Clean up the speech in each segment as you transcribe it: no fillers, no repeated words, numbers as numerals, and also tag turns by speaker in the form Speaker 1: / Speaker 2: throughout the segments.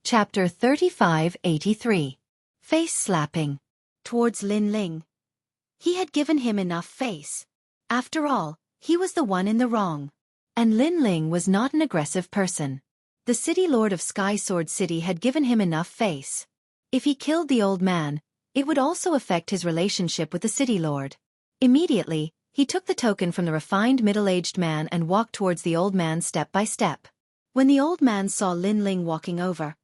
Speaker 1: Chapter 3583. Face Slapping.
Speaker 2: Towards Lin Ling. He had given him enough face. After all, he was the one in the wrong.
Speaker 1: And Lin Ling was not an aggressive person. The city lord of Sky Sword City had given him enough face. If he killed the old man, it would also affect his relationship with the city lord. Immediately, he took the token from the refined middle-aged man and walked towards the old man step by step.
Speaker 2: When the old man saw Lin Ling walking over,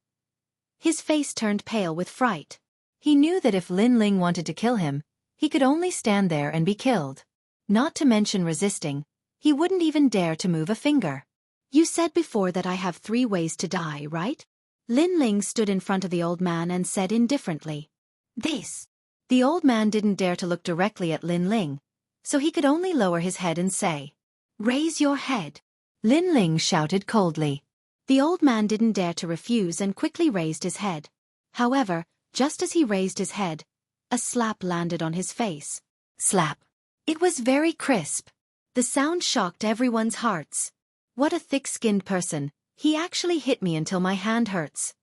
Speaker 2: his face turned pale with fright.
Speaker 1: He knew that if Lin Ling wanted to kill him, he could only stand there and be killed. Not to mention resisting, he wouldn't even dare to move a finger.
Speaker 2: You said before that I have 3 ways to die, right? Lin Ling stood in front of the old man and said indifferently.
Speaker 1: This. The old man didn't dare to look directly at Lin Ling, so he could only lower his head and say,
Speaker 2: "Raise your head."
Speaker 1: Lin Ling shouted coldly.
Speaker 2: The old man didn't dare to refuse and quickly raised his head. However, just as he raised his head, a slap landed on his face.
Speaker 1: Slap. It was very crisp.
Speaker 2: The sound shocked everyone's hearts.
Speaker 1: What a thick-skinned person, he actually hit me until my hand hurts.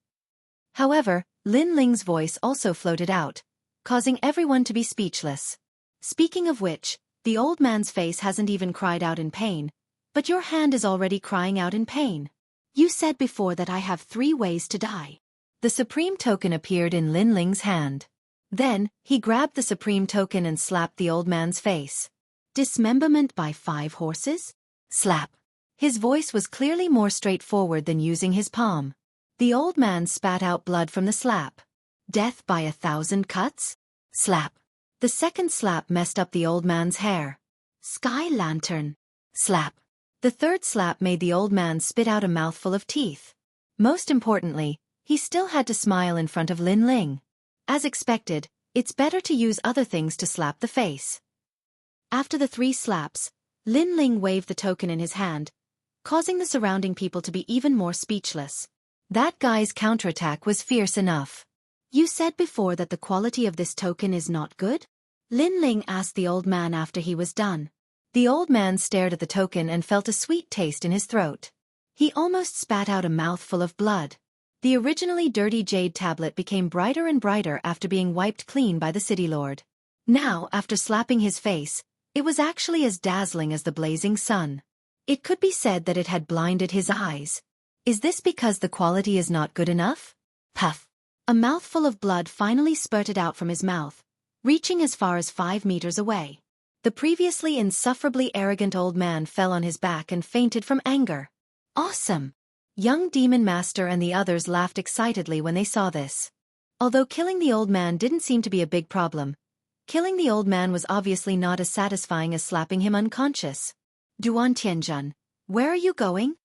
Speaker 1: However, Lin Ling's voice also floated out, causing everyone to be speechless. Speaking of which, the old man's face hasn't even cried out in pain, but your hand is already crying out in pain.
Speaker 2: You said before that I have 3 ways to die.
Speaker 1: The supreme token appeared in Lin Ling's hand. Then, he grabbed the supreme token and slapped the old man's face.
Speaker 2: Dismemberment by 5 horses?
Speaker 1: Slap. His voice was clearly more straightforward than using his palm. The old man spat out blood from the slap.
Speaker 2: Death by 1,000 cuts?
Speaker 1: Slap. The second slap messed up the old man's hair.
Speaker 2: Sky lantern?
Speaker 1: Slap. The third slap made the old man spit out a mouthful of teeth. Most importantly, he still had to smile in front of Lin Ling. As expected, it's better to use other things to slap the face.
Speaker 2: After the 3 slaps, Lin Ling waved the token in his hand, causing the surrounding people to be even more speechless.
Speaker 1: That guy's counterattack was fierce enough.
Speaker 2: You said before that the quality of this token is not good? Lin Ling asked the old man after he was done.
Speaker 1: The old man stared at the token and felt a sweet taste in his throat. He almost spat out a mouthful of blood. The originally dirty jade tablet became brighter and brighter after being wiped clean by the city lord. Now, after slapping his face, it was actually as dazzling as the blazing sun. It could be said that it had blinded his eyes. Is this because the quality is not good enough? Puff.
Speaker 2: A mouthful of blood finally spurted out from his mouth, reaching as far as 5 meters away.
Speaker 1: The previously insufferably arrogant old man fell on his back and fainted from anger.
Speaker 2: Awesome!
Speaker 1: Young Demon Master and the others laughed excitedly when they saw this. Although killing the old man didn't seem to be a big problem, killing the old man was obviously not as satisfying as slapping him unconscious.
Speaker 2: Duan Tianjun, where are you going?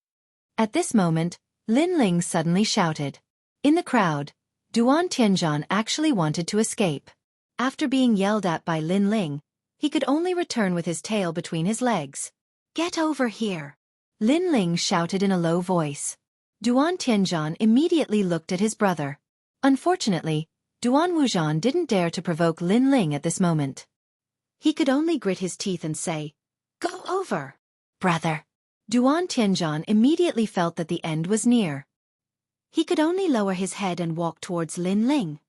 Speaker 1: At this moment, Lin Ling suddenly shouted. In the crowd, Duan Tianjun actually wanted to escape. After being yelled at by Lin Ling, he could only return with his tail between his legs.
Speaker 2: Get over here!
Speaker 1: Lin Ling shouted in a low voice. Duan Tianjun immediately looked at his brother. Unfortunately, Duan Wuzhan didn't dare to provoke Lin Ling at this moment.
Speaker 2: He could only grit his teeth and say, "Go over,
Speaker 1: brother." Duan Tianjun immediately felt that the end was near.
Speaker 2: He could only lower his head and walk towards Lin Ling.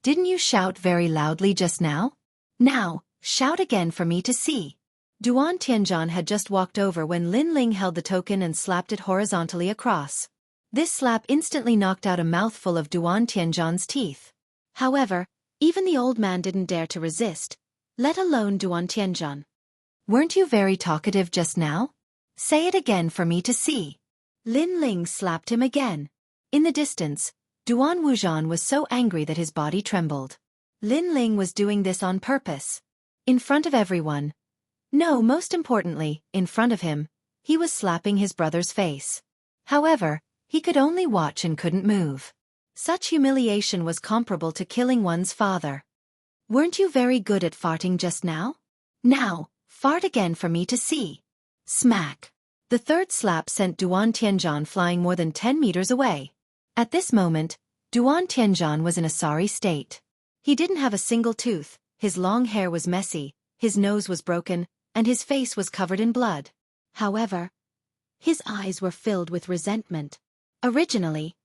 Speaker 1: Didn't you shout very loudly just now? Now, shout again for me to see. Duan Tianjun had just walked over when Lin Ling held the token and slapped it horizontally across. This slap instantly knocked out a mouthful of Duan Tianjun's teeth.
Speaker 2: However, even the old man didn't dare to resist, let alone Duan Tianjun.
Speaker 1: Weren't you very talkative just now? Say it again for me to see.
Speaker 2: Lin Ling slapped him again.
Speaker 1: In the distance, Duan Wuzhan was so angry that his body trembled. Lin Ling was doing this on purpose. In front of everyone. No, most importantly, in front of him, he was slapping his brother's face. However, he could only watch and couldn't move. Such humiliation was comparable to killing one's father. Weren't you very good at farting just now? Now, fart again for me to see. Smack. The third slap sent Duan Tianjun flying more than 10 meters away. At this moment, Duan Tianjun was in a sorry state. He didn't have a single tooth, his long hair was messy, his nose was broken, and his face was covered in blood.
Speaker 2: However, his eyes were filled with resentment. Originally,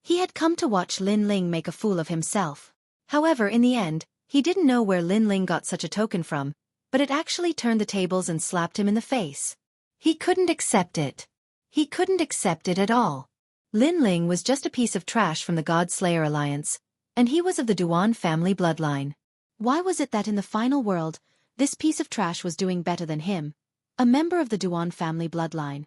Speaker 2: He had come to watch Lin Ling make a fool of himself. However, in the end, he didn't know where Lin Ling got such a token from, but it actually turned the tables and slapped him in the face. He couldn't accept it. He couldn't accept it at all. Lin Ling was just a piece of trash from the God Slayer Alliance, and he was of the Duan family bloodline. Why was it that in the final world, this piece of trash was doing better than him, a member of the Duan family bloodline?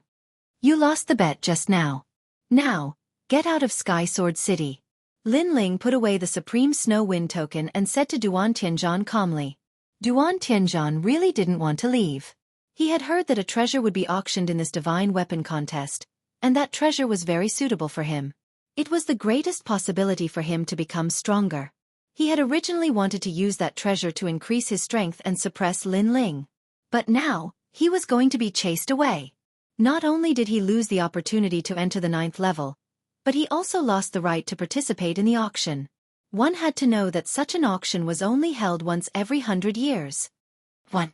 Speaker 1: You lost the bet just now. Now, get out of Sky Sword City. Lin Ling put away the Supreme Snow Wind token and said to Duan Tianzhan calmly. Duan Tianzhan really didn't want to leave. He had heard that a treasure would be auctioned in this divine weapon contest, and that treasure was very suitable for him. It was the greatest possibility for him to become stronger. He had originally wanted to use that treasure to increase his strength and suppress Lin Ling. But now, he was going to be chased away. Not only did he lose the opportunity to enter the 9th level, but he also lost the right to participate in the auction. One had to know that such an auction was only held once every 100 years. 1.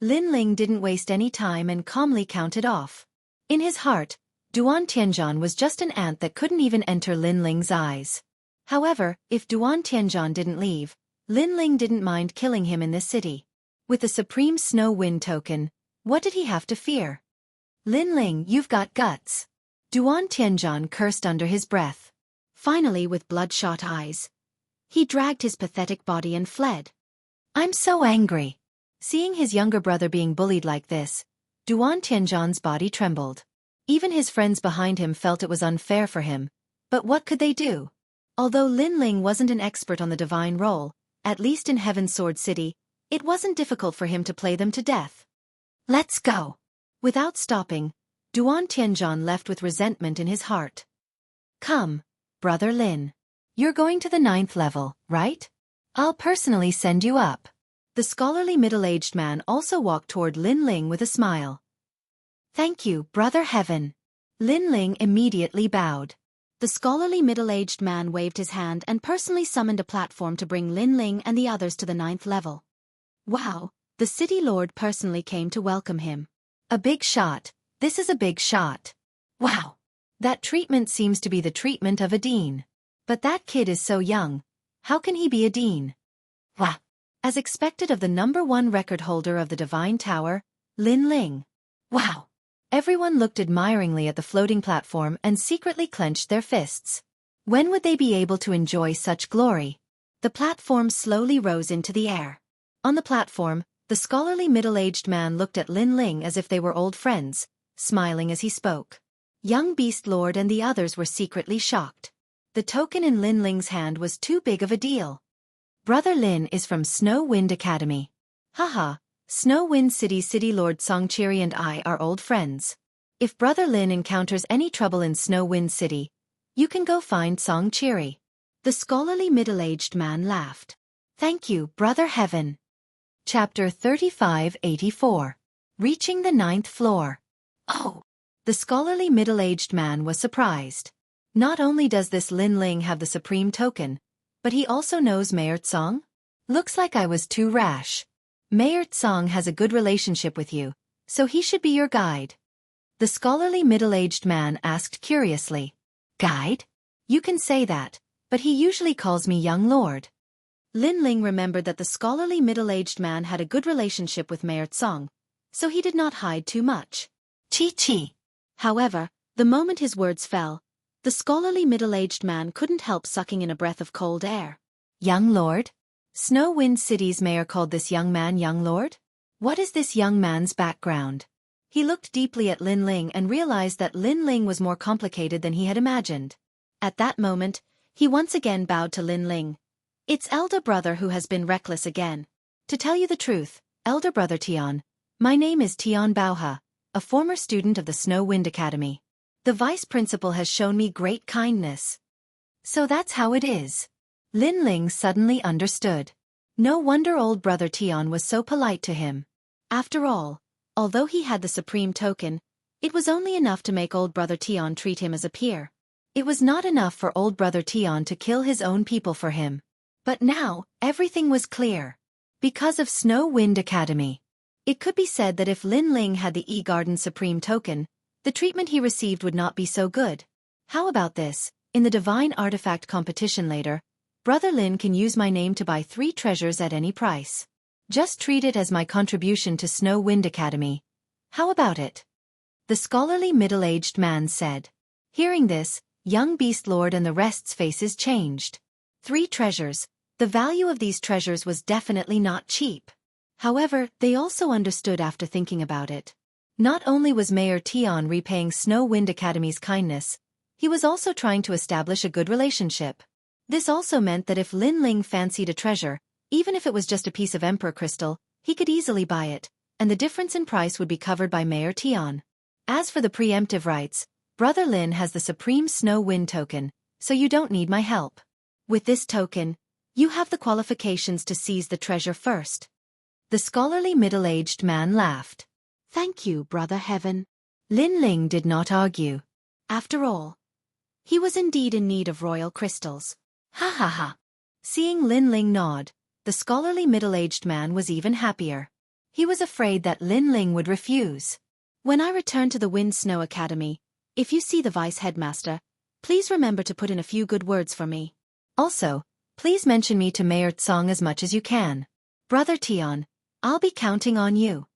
Speaker 1: Lin Ling didn't waste any time and calmly counted off. In his heart, Duan Tianzhan was just an ant that couldn't even enter Lin Ling's eyes. However, if Duan Tianzhan didn't leave, Lin Ling didn't mind killing him in this city. With the Supreme Snow Wind token, what did he have to fear? Lin Ling, you've got guts. Duan Tianzhan cursed under his breath.
Speaker 2: Finally, with bloodshot eyes, he dragged his pathetic body and fled.
Speaker 1: I'm so angry. Seeing his younger brother being bullied like this, Duan Tianzhan's body trembled. Even his friends behind him felt it was unfair for him, but what could they do? Although Lin Ling wasn't an expert on the divine role, at least in Heaven's Sword City, it wasn't difficult for him to play them to death. Let's go. Without stopping, Duan Tianzhan left with resentment in his heart. Come, brother Lin. You're going to the 9th level, right? I'll personally send you up. The scholarly middle-aged man also walked toward Lin Ling with a smile. Thank you, brother Heaven. Lin Ling immediately bowed.
Speaker 2: The scholarly middle-aged man waved his hand and personally summoned a platform to bring Lin Ling and the others to the 9th level. Wow, the city lord personally came to welcome him.
Speaker 1: A big shot. This is a big shot. Wow. That treatment seems to be the treatment of a dean. But that kid is so young. How can he be a dean? Wow. As expected of the #1 record holder of the Divine Tower, Lin Ling. Wow. Everyone looked admiringly at the floating platform and secretly clenched their fists. When would they be able to enjoy such glory? The platform slowly rose into the air. On the platform, the scholarly middle-aged man looked at Lin Ling as if they were old friends, smiling as he spoke. Young Beast Lord and the others were secretly shocked. The token in Lin Ling's hand was too big of a deal. Brother Lin is from Snow Wind Academy. Haha, Snow Wind City's City Lord Xianxia and I are old friends. If Brother Lin encounters any trouble in Snow Wind City, you can go find Xianxia.
Speaker 2: The scholarly middle-aged man laughed.
Speaker 1: Thank you, Brother Heaven. Chapter 3584. Reaching the 9th floor. Oh! The scholarly middle-aged man was surprised. Not only does this Lin Ling have the supreme token, but he also knows Mayor Tsong? Looks like I was too rash. Mayor Tsong has a good relationship with you, so he should be your guide. The scholarly middle-aged man asked curiously. Guide? You can say that, but he usually calls me young lord.
Speaker 2: Lin Ling remembered that the scholarly middle-aged man had a good relationship with Mayor Tsong, so he did not hide too much.
Speaker 1: Chi.
Speaker 2: However, the moment his words fell, the scholarly middle-aged man couldn't help sucking in a breath of cold air.
Speaker 1: Young lord? Snow Wind City's mayor called this young man young lord? What is this young man's background? He looked deeply at Lin Ling and realized that Lin Ling was more complicated than he had imagined. At that moment, he once again bowed to Lin Ling. It's elder brother who has been reckless again. To tell you the truth, elder brother Tian, my name is Tian Baohe, a former student of the Snow Wind Academy. The vice principal has shown me great kindness. So that's how it is. Lin Ling suddenly understood. No wonder old brother Tian was so polite to him. After all, although he had the supreme token, it was only enough to make old brother Tian treat him as a peer. It was not enough for old brother Tian to kill his own people for him. But now, everything was clear. Because of Snow Wind Academy. It could be said that if Lin Ling had the E-Garden Supreme token, the treatment he received would not be so good. How about this? In the divine artifact competition later, Brother Lin can use my name to buy 3 treasures at any price. Just treat it as my contribution to Snow Wind Academy. How about it? The scholarly middle-aged man said. Hearing this, young Beast Lord and the rest's faces changed. 3 treasures. The value of these treasures was definitely not cheap. However, they also understood after thinking about it. Not only was Mayor Tian repaying Snow Wind Academy's kindness, he was also trying to establish a good relationship. This also meant that if Lin Ling fancied a treasure, even if it was just a piece of Emperor crystal, he could easily buy it, and the difference in price would be covered by Mayor Tian. As for the preemptive rights, Brother Lin has the Supreme Snow Wind token, so you don't need my help. With this token, you have the qualifications to seize the treasure first. The scholarly middle-aged man laughed. Thank you, Brother Heaven. Lin Ling did not argue. After all, he was indeed in need of royal crystals. Ha ha ha. Seeing Lin Ling nod, the scholarly middle-aged man was even happier. He was afraid that Lin Ling would refuse. When I return to the Wind Snow Academy, if you see the vice headmaster, please remember to put in a few good words for me. Also, please mention me to Mayor Tsang as much as you can. Brother Tian, I'll be counting on you.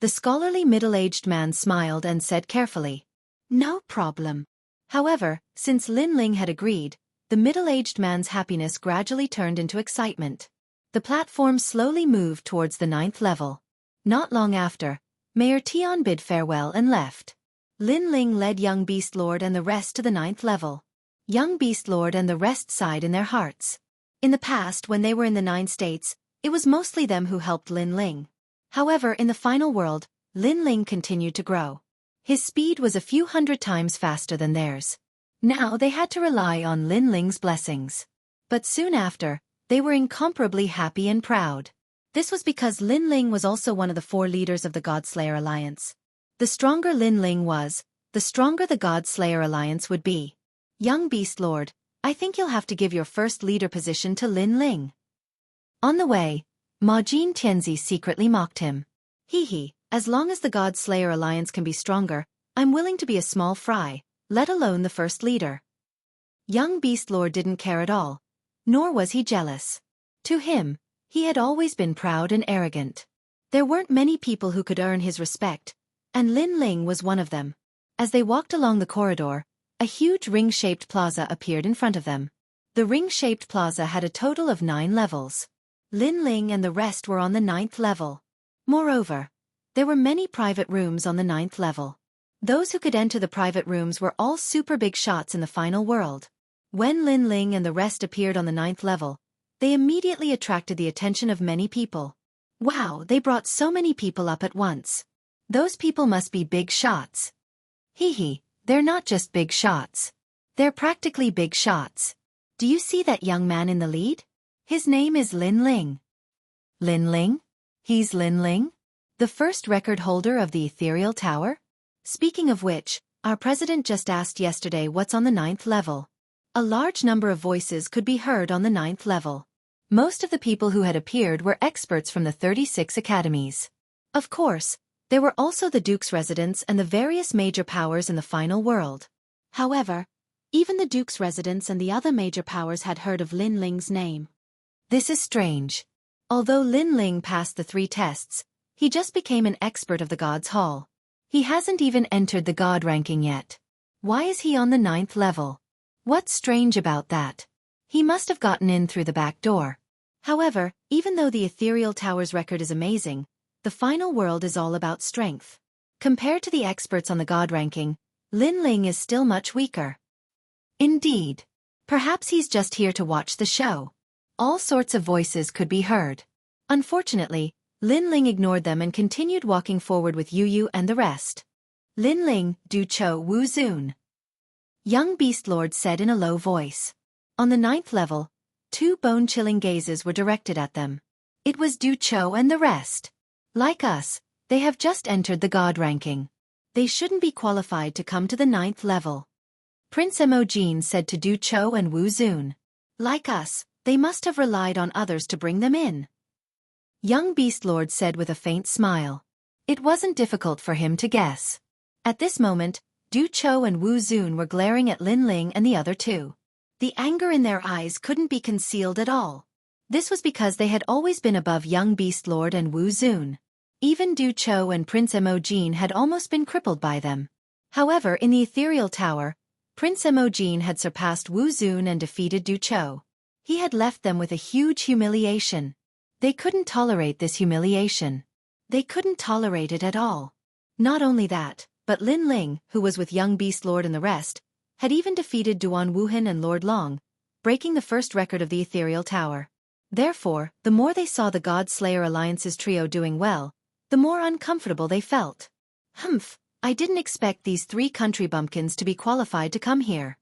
Speaker 1: The scholarly middle-aged man smiled and said carefully. No problem. However, since Lin Ling had agreed, the middle-aged man's happiness gradually turned into excitement. The platform slowly moved towards the 9th level. Not long after, Mayor Tian bid farewell and left. Lin Ling led young Beast Lord and the rest to the 9th level. Young Beast Lord and the rest sighed in their hearts. In the past, when they were in the 9 states, it was mostly them who helped Lin Ling. However, in the final world, Lin Ling continued to grow. His speed was a few hundred times faster than theirs. Now they had to rely on Lin Ling's blessings. But soon after, they were incomparably happy and proud. This was because Lin Ling was also one of the 4 leaders of the Godslayer Alliance. The stronger Lin Ling was, the stronger the Godslayer Alliance would be. Young Beast Lord, I think you'll have to give your first leader position to Lin Ling. On the way, Ma Jin Tianzi secretly mocked him. Hee, as long as the Godslayer Alliance can be stronger, I'm willing to be a small fry, let alone the first leader. Young Beast Lord didn't care at all, nor was he jealous. To him, he had always been proud and arrogant. There weren't many people who could earn his respect, and Lin Ling was one of them. As they walked along the corridor, a huge ring-shaped plaza appeared in front of them. The ring-shaped plaza had a total of 9 levels. Lin Ling and the rest were on the 9th level. Moreover, there were many private rooms on the 9th level. Those who could enter the private rooms were all super big shots in the final world. When Lin Ling and the rest appeared on the 9th level, they immediately attracted the attention of many people. Wow, they brought so many people up at once. Those people must be big shots. Hee, they're not just big shots. They're practically big shots. Do you see that young man in the lead? His name is Lin Ling. Lin Ling? He's Lin Ling? The first record holder of the Ethereal Tower? Speaking of which, our president just asked yesterday what's on the 9th level. A large number of voices could be heard on the 9th level. Most of the people who had appeared were experts from the 36 academies. Of course, there were also the Duke's residents and the various major powers in the final world. However, even the Duke's residents and the other major powers had heard of Lin Ling's name. This is strange. Although Lin Ling passed the 3 tests, he just became an expert of the God's Hall. He hasn't even entered the God ranking yet. Why is he on the 9th level? What's strange about that? He must have gotten in through the back door. However, even though the Ethereal Tower's record is amazing, the final world is all about strength. Compared to the experts on the God ranking, Lin Ling is still much weaker. Indeed. Perhaps he's just here to watch the show. All sorts of voices could be heard. Unfortunately, Lin Ling ignored them and continued walking forward with Yu Yu and the rest. Lin Ling, Du Cho Wu Zun. Young Beast Lord said in a low voice. On the 9th level, 2 bone-chilling gazes were directed at them. It was Du Cho and the rest. Like us, they have just entered the God ranking. They shouldn't be qualified to come to the 9th level. Prince Emojin said to Du Cho and Wu Zun. Like us, they must have relied on others to bring them in. Young Beast Lord said with a faint smile. It wasn't difficult for him to guess. At this moment, Du Chou and Wu Zun were glaring at Lin Ling and the other two. The anger in their eyes couldn't be concealed at all. This was because they had always been above young Beast Lord and Wu Zun. Even Du Chou and Prince Emojin had almost been crippled by them. However, in the ethereal tower, Prince Emojin had surpassed Wu Zun and defeated Du Chou. He had left them with a huge humiliation. They couldn't tolerate this humiliation. They couldn't tolerate it at all. Not only that, but Lin Ling, who was with young Beast Lord and the rest, had even defeated Duan Wuhan and Lord Long, breaking the first record of the ethereal tower. Therefore, the more they saw the God Slayer Alliance's trio doing well, the more uncomfortable they felt. Humph, I didn't expect these 3 country bumpkins to be qualified to come here.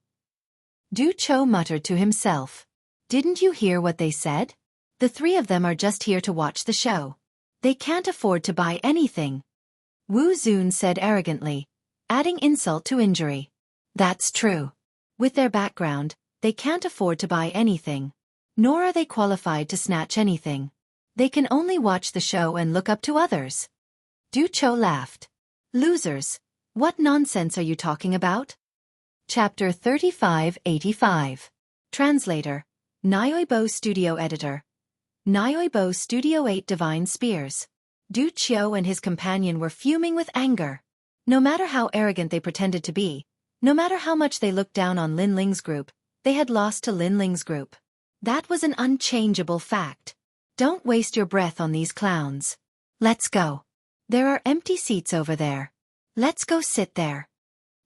Speaker 1: Du Chou muttered to himself. Didn't you hear what they said? The 3 of them are just here to watch the show. They can't afford to buy anything. Wu Zun said arrogantly, adding insult to injury. That's true. With their background, they can't afford to buy anything. Nor are they qualified to snatch anything. They can only watch the show and look up to others. Du Chou laughed. Losers, what nonsense are you talking about? Chapter 3585. Translator, Nyoibo Studio Editor. Nyoibo Studio 8 Divine Spears. Du Chou and his companion were fuming with anger. No matter how arrogant they pretended to be, no matter how much they looked down on Lin Ling's group, they had lost to Lin Ling's group. That was an unchangeable fact. Don't waste your breath on these clowns. Let's go. There are empty seats over there. Let's go sit there.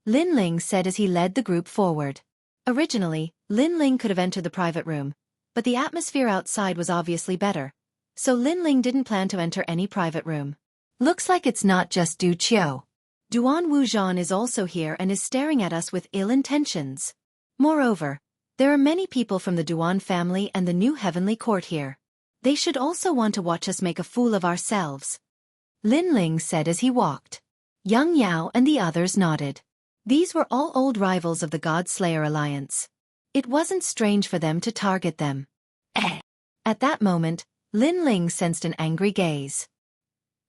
Speaker 1: Lin Ling said as he led the group forward. Originally, Lin Ling could have entered the private room, but the atmosphere outside was obviously better, so Lin Ling didn't plan to enter any private room. Looks like it's not just Du Chou. Duan Wuxian is also here and is staring at us with ill intentions. Moreover, there are many people from the Duan family and the new heavenly court here. They should also want to watch us make a fool of ourselves. Lin Ling said as he walked. Yang Yao and the others nodded. These were all old rivals of the God Slayer Alliance. It wasn't strange for them to target them. At that moment, Lin Ling sensed an angry gaze.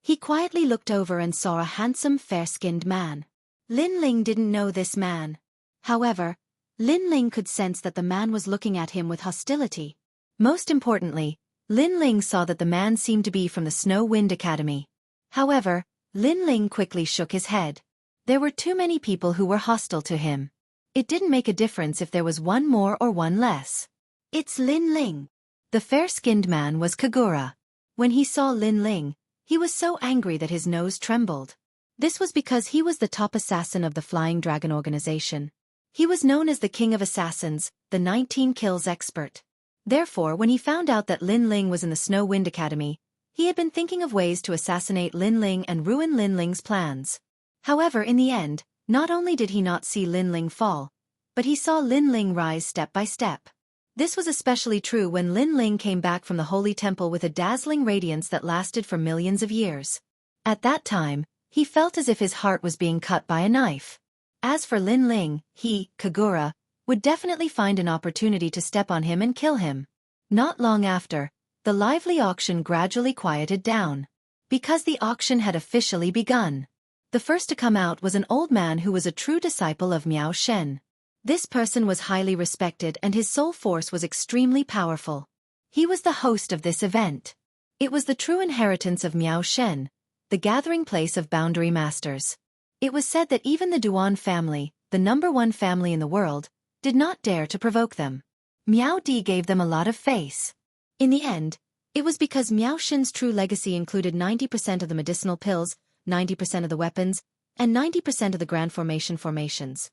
Speaker 1: He quietly looked over and saw a handsome, fair-skinned man. Lin Ling didn't know this man. However, Lin Ling could sense that the man was looking at him with hostility. Most importantly, Lin Ling saw that the man seemed to be from the Snow Wind Academy. However, Lin Ling quickly shook his head. There were too many people who were hostile to him. It didn't make a difference if there was one more or one less. It's Lin Ling. The fair-skinned man was Kagura. When he saw Lin Ling, he was so angry that his nose trembled. This was because he was the top assassin of the Flying Dragon organization. He was known as the King of Assassins, the 19 kills expert. Therefore, when he found out that Lin Ling was in the Snow Wind Academy, he had been thinking of ways to assassinate Lin Ling and ruin Lin Ling's plans. However, in the end, not only did he not see Lin Ling fall, but he saw Lin Ling rise step by step. This was especially true when Lin Ling came back from the Holy Temple with a dazzling radiance that lasted for millions of years. At that time, he felt as if his heart was being cut by a knife. As for Lin Ling, he, Kagura, would definitely find an opportunity to step on him and kill him. Not long after, the lively auction gradually quieted down. Because the auction had officially begun. The first to come out was an old man who was a true disciple of Miao Shen. This person was highly respected and his soul force was extremely powerful. He was the host of this event. It was the true inheritance of Miao Shen, the gathering place of boundary masters. It was said that even the Duan family, the #1 family in the world, did not dare to provoke them. Miao Di gave them a lot of face. In the end, it was because Miao Shen's true legacy included 90% of the medicinal pills, 90% of the weapons, and 90% of the grand formations.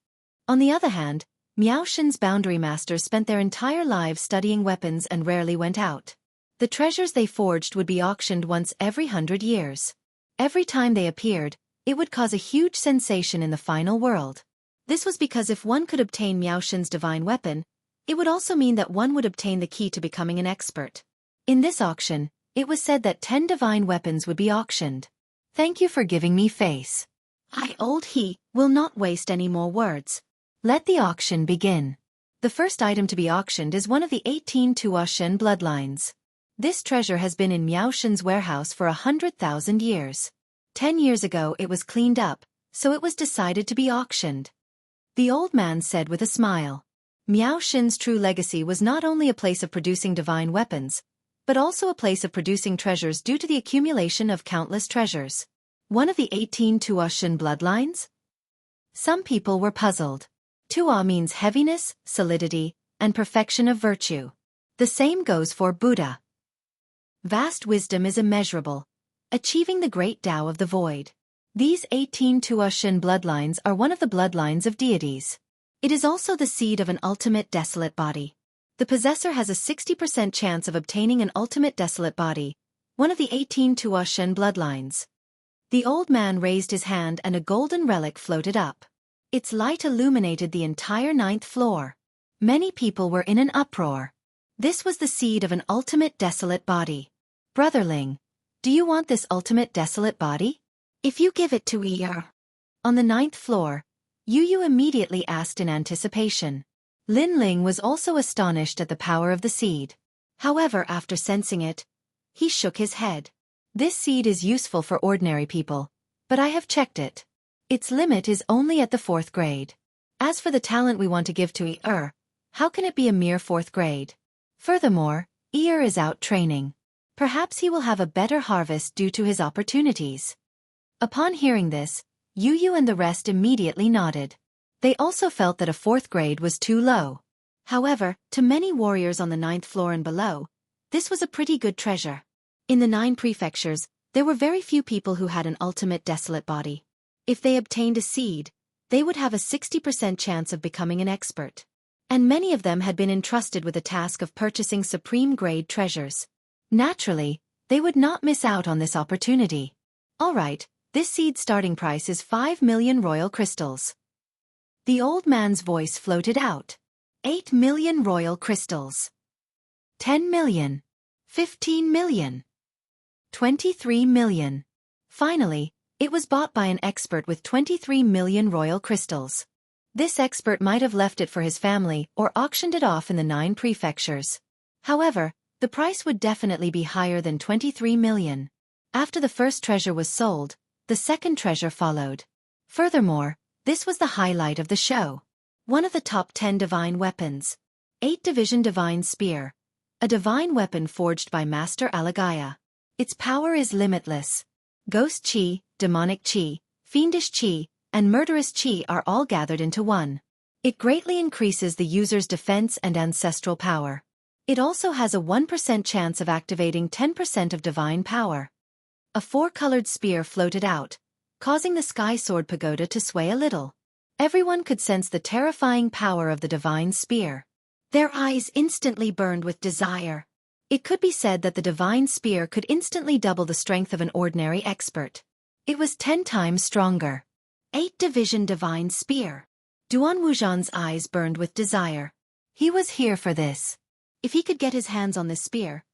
Speaker 1: On the other hand, Miao Shen's boundary masters spent their entire lives studying weapons and rarely went out. The treasures they forged would be auctioned once every 100 years. Every time they appeared, it would cause a huge sensation in the final world. This was because if one could obtain Miao Shen's divine weapon, it would also mean that one would obtain the key to becoming an expert. In this auction, it was said that 10 divine weapons would be auctioned. Thank you for giving me face. I, old he, will not waste any more words. Let the auction begin. The first item to be auctioned is one of the 18 Tua Shen bloodlines. This treasure has been in Miao Shen's warehouse for 100,000 years. 10 years ago it was cleaned up, so it was decided to be auctioned. The old man said with a smile. Miao Xin's true legacy was not only a place of producing divine weapons, but also a place of producing treasures due to the accumulation of countless treasures. One of the 18 Tuo bloodlines? Some people were puzzled. Tuo means heaviness, solidity, and perfection of virtue. The same goes for Buddha. Vast wisdom is immeasurable, achieving the great Tao of the void. These 18 Tuo bloodlines are one of the bloodlines of deities. It is also the seed of an ultimate desolate body. The possessor has a 60% chance of obtaining an ultimate desolate body, one of the 18 Tuo bloodlines. The old man raised his hand and a golden relic floated up. Its light illuminated the entire 9th floor. Many people were in an uproar. This was the seed of an ultimate desolate body. Brotherling, do you want this ultimate desolate body? If you give it to Yu. On the 9th floor, Yu immediately asked in anticipation. Lin Ling was also astonished at the power of the seed. However, after sensing it, he shook his head. This seed is useful for ordinary people, but I have checked it. Its limit is only at the 4th grade. As for the talent we want to give to Yu, how can it be a mere 4th grade? Furthermore, Yu is out training. Perhaps he will have a better harvest due to his opportunities. Upon hearing this, Yu and the rest immediately nodded. They also felt that a 4th grade was too low. However, to many warriors on the 9th floor and below, this was a pretty good treasure. In the 9 prefectures, there were very few people who had an ultimate desolate body. If they obtained a seed, they would have a 60% chance of becoming an expert. And many of them had been entrusted with the task of purchasing supreme grade treasures. Naturally, they would not miss out on this opportunity. Alright, this seed's starting price is 5 million royal crystals. The old man's voice floated out. 8 million royal crystals. 10 million. 15 million. 23 million. Finally, it was bought by an expert with 23 million royal crystals. This expert might have left it for his family or auctioned it off in the 9 prefectures. However, the price would definitely be higher than 23 million. After the first treasure was sold, the second treasure followed. Furthermore, this was the highlight of the show. One of the top 10 divine weapons. 8 Division Divine Spear. A divine weapon forged by Master Alagaya. Its power is limitless. Ghost Chi, Demonic Chi, Fiendish Chi, and Murderous Chi are all gathered into one. It greatly increases the user's defense and ancestral power. It also has a 1% chance of activating 10% of divine power. A 4-colored spear floated out, causing the Sky Sword Pagoda to sway a little. Everyone could sense the terrifying power of the divine spear. Their eyes instantly burned with desire. It could be said that the divine spear could instantly double the strength of an ordinary expert. It was 10 times stronger. 8 Division Divine Spear. Duan Wuzhan's eyes burned with desire. He was here for this. If he could get his hands on this spear,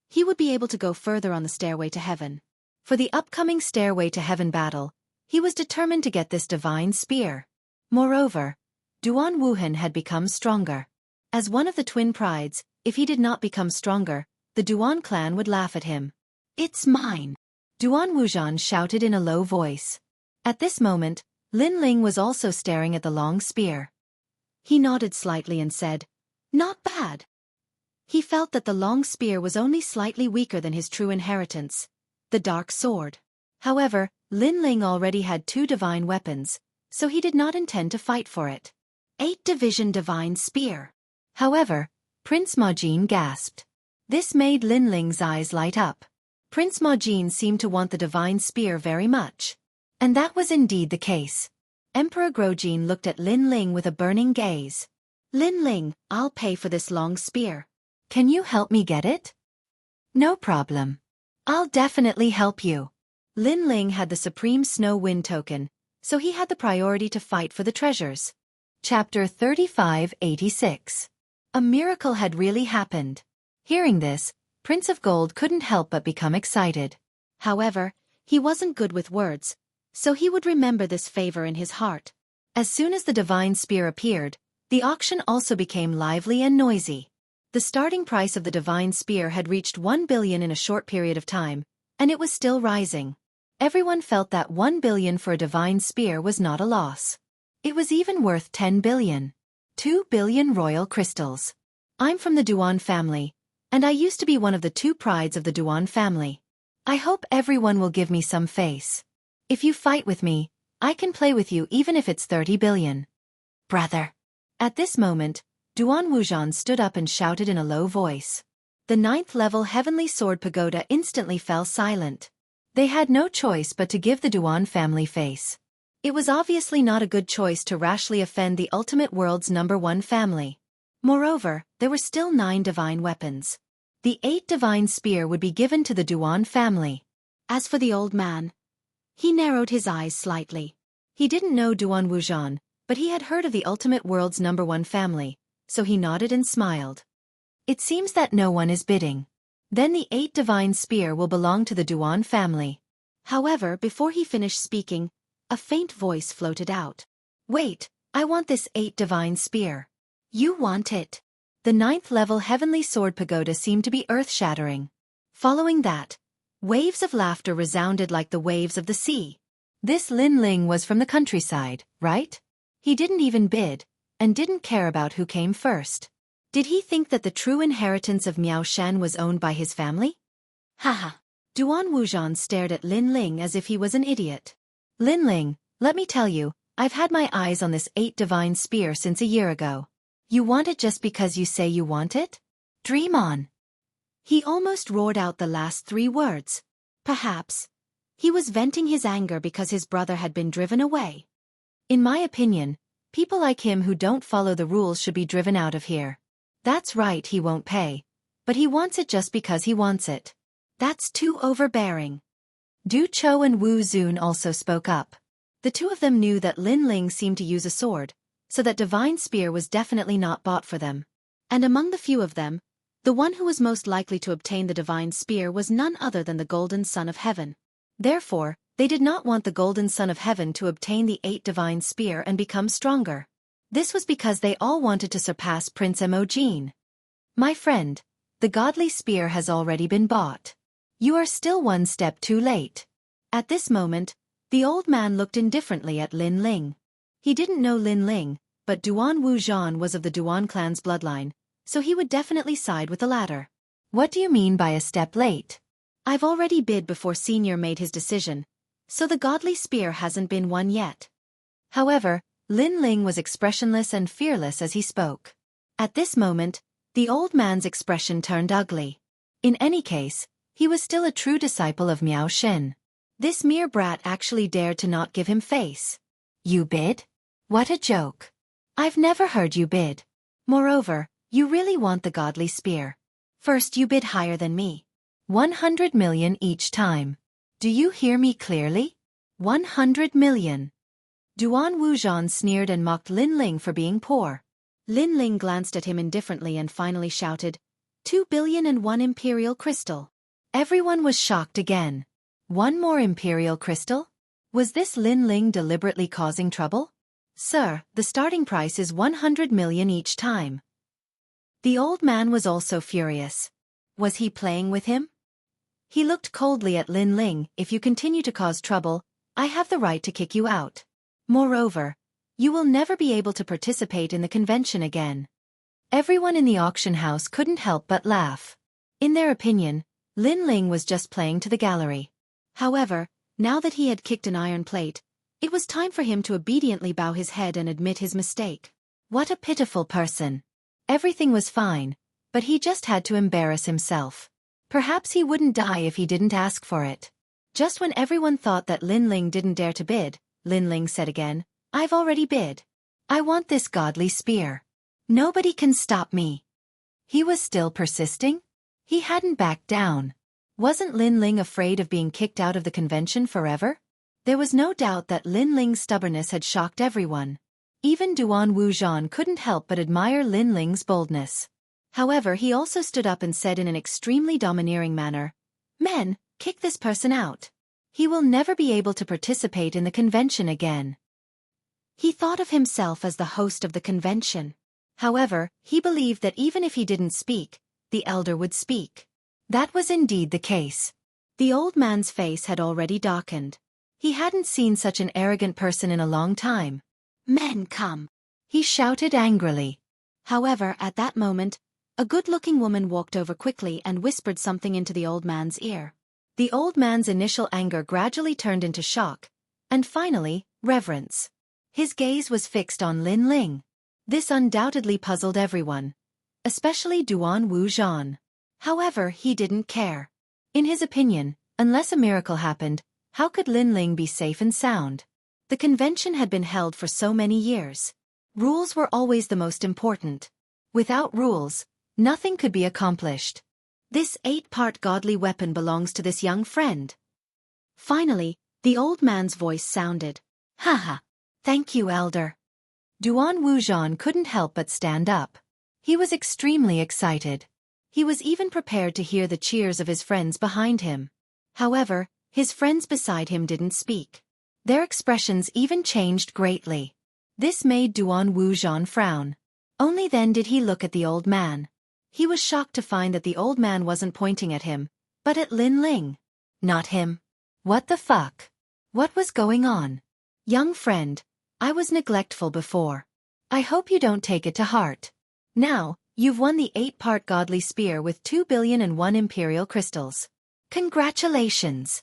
Speaker 1: he would be able to go further on the stairway to heaven. For the upcoming Stairway to Heaven battle, he was determined to get this divine spear. Moreover, Duan Wuhan had become stronger. As one of the twin prides, if he did not become stronger, the Duan clan would laugh at him. It's mine! Duan Wuzhan shouted in a low voice. At this moment, Lin Ling was also staring at the long spear. He nodded slightly and said, "Not bad." He felt that the long spear was only slightly weaker than his true inheritance, the dark sword. However, Lin Ling already had 2 divine weapons, so he did not intend to fight for it. 8 Division Divine Spear. However, Prince Majin gasped. This made Lin Ling's eyes light up. Prince Majin seemed to want the divine spear very much. And that was indeed the case. Emperor Grojin looked at Lin Ling with a burning gaze. Lin Ling, I'll pay for this long spear. Can you help me get it? No problem. I'll definitely help you. Lin Ling had the Supreme Snow Wind token, so he had the priority to fight for the treasures. Chapter 3586. A miracle had really happened. Hearing this, Prince of Gold couldn't help but become excited. However, he wasn't good with words, so he would remember this favor in his heart. As soon as the divine spear appeared, the auction also became lively and noisy. The starting price of the divine spear had reached 1 billion in a short period of time, and it was still rising. Everyone felt that 1 billion for a divine spear was not a loss. It was even worth 10 billion. 2 billion royal crystals. I'm from the Duan family, and I used to be one of the two prides of the Duan family. I hope everyone will give me some face. If you fight with me, I can play with you even if it's 30 billion. Brother. At this moment, Duan Wuxian stood up and shouted in a low voice. The 9th level Heavenly Sword Pagoda instantly fell silent. They had no choice but to give the Duan family face. It was obviously not a good choice to rashly offend the ultimate world's #1 family. Moreover, there were still 9 divine weapons. The 8th divine spear would be given to the Duan family. As for the old man, he narrowed his eyes slightly. He didn't know Duan Wuxian, but he had heard of the ultimate world's #1 family, so he nodded and smiled. It seems that no one is bidding. Then the 8th divine spear will belong to the Duan family. However, before he finished speaking, a faint voice floated out. Wait, I want this 8th divine spear. You want it? The 9th level Heavenly Sword Pagoda seemed to be earth-shattering. Following that, waves of laughter resounded like the waves of the sea. This Lin Ling was from the countryside, right? He didn't even bid, and didn't care about who came first. Did he think that the true inheritance of Miao Shen was owned by his family? Haha. Duan Wuxian stared at Lin Ling as if he was an idiot. Lin Ling, let me tell you, I've had my eyes on this 8th divine spear since a year ago. You want it just because you say you want it? Dream on. He almost roared out the last 3 words. Perhaps he was venting his anger because his brother had been driven away. In my opinion, people like him who don't follow the rules should be driven out of here. That's right, he won't pay. But he wants it just because he wants it. That's too overbearing. Du Chou and Wu Zun also spoke up. The two of them knew that Lin Ling seemed to use a sword, so that divine spear was definitely not bought for them. And among the few of them, the one who was most likely to obtain the divine spear was none other than the Golden Son of Heaven. Therefore, they did not want the Golden Son of Heaven to obtain the 8th divine spear and become stronger. This was because they all wanted to surpass Prince Emojin. My friend, the godly spear has already been bought. You are still one step too late. At this moment, the old man looked indifferently at Lin Ling. He didn't know Lin Ling, but Duan Wuxian was of the Duan clan's bloodline, so he would definitely side with the latter. What do you mean by a step late? I've already bid before Senior made his decision, so the godly spear hasn't been won yet. However, Lin Ling was expressionless and fearless as he spoke. At this moment, the old man's expression turned ugly. In any case, he was still a true disciple of Miao Shen. This mere brat actually dared to not give him face. You bid? What a joke. I've never heard you bid. Moreover, you really want the godly spear. First you bid higher than me. 100 million each time. Do you hear me clearly? 100 million. Duan Wuxian sneered and mocked Lin Ling for being poor. Lin Ling glanced at him indifferently and finally shouted, 2 billion and 1 imperial crystal. Everyone was shocked again. 1 more imperial crystal? Was this Lin Ling deliberately causing trouble? Sir, the starting price is 100 million each time. The old man was also furious. Was he playing with him? He looked coldly at Lin Ling. If you continue to cause trouble, I have the right to kick you out. Moreover, you will never be able to participate in the convention again. Everyone in the auction house couldn't help but laugh. In their opinion, Lin Ling was just playing to the gallery. However, now that he had kicked an iron plate, it was time for him to obediently bow his head and admit his mistake. What a pitiful person. Everything was fine, but he just had to embarrass himself. Perhaps he wouldn't die if he didn't ask for it. Just when everyone thought that Lin Ling didn't dare to bid, Lin Ling said again, I've already bid. I want this godly spear. Nobody can stop me. He was still persisting? He hadn't backed down. Wasn't Lin Ling afraid of being kicked out of the convention forever? There was no doubt that Lin Ling's stubbornness had shocked everyone. Even Duan Wuxian couldn't help but admire Lin Ling's boldness. However, he also stood up and said in an extremely domineering manner, Men, kick this person out. He will never be able to participate in the convention again. He thought of himself as the host of the convention. However, he believed that even if he didn't speak, the elder would speak. That was indeed the case.
Speaker 2: The old man's face had already darkened. He hadn't seen such an arrogant person in a long time. "Men, come!" he shouted angrily. However, at that moment, a good-looking woman walked over quickly and whispered something into the old man's ear. The old man's initial anger gradually turned into shock, and finally, reverence. His gaze was fixed on Lin Ling. This undoubtedly puzzled everyone, especially Duan Wuxian. However, he didn't care. In his opinion, unless a miracle happened, how could Lin Ling be safe and sound? The convention had been held for so many years. Rules were always the most important. Without rules, nothing could be accomplished. This 8-part godly weapon belongs to this young friend. Finally, the old man's voice sounded. "Haha. Thank you, elder." Duan Wuxian couldn't help but stand up. He was extremely excited. He was even prepared to hear the cheers of his friends behind him. However, his friends beside him didn't speak. Their expressions even changed greatly. This made Duan Wuxian frown. Only then did he look at the old man. He was shocked to find that the old man wasn't pointing at him, but at Lin Ling. Not him. What the fuck? What was going on? Young friend, I was neglectful before. I hope you don't take it to heart. Now, you've won the 8-part godly spear with 2,000,001 imperial crystals. Congratulations!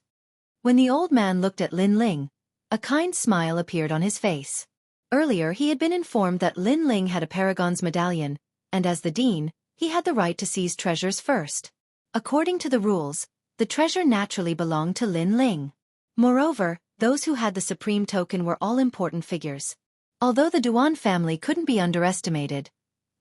Speaker 2: When the old man looked at Lin Ling, a kind smile appeared on his face. Earlier he had been informed that Lin Ling had a Paragon's medallion, and as the dean, he had the right to seize treasures first. According to the rules, the treasure naturally belonged to Lin Ling. Moreover, those who had the supreme token were all important figures. Although the Duan family couldn't be underestimated,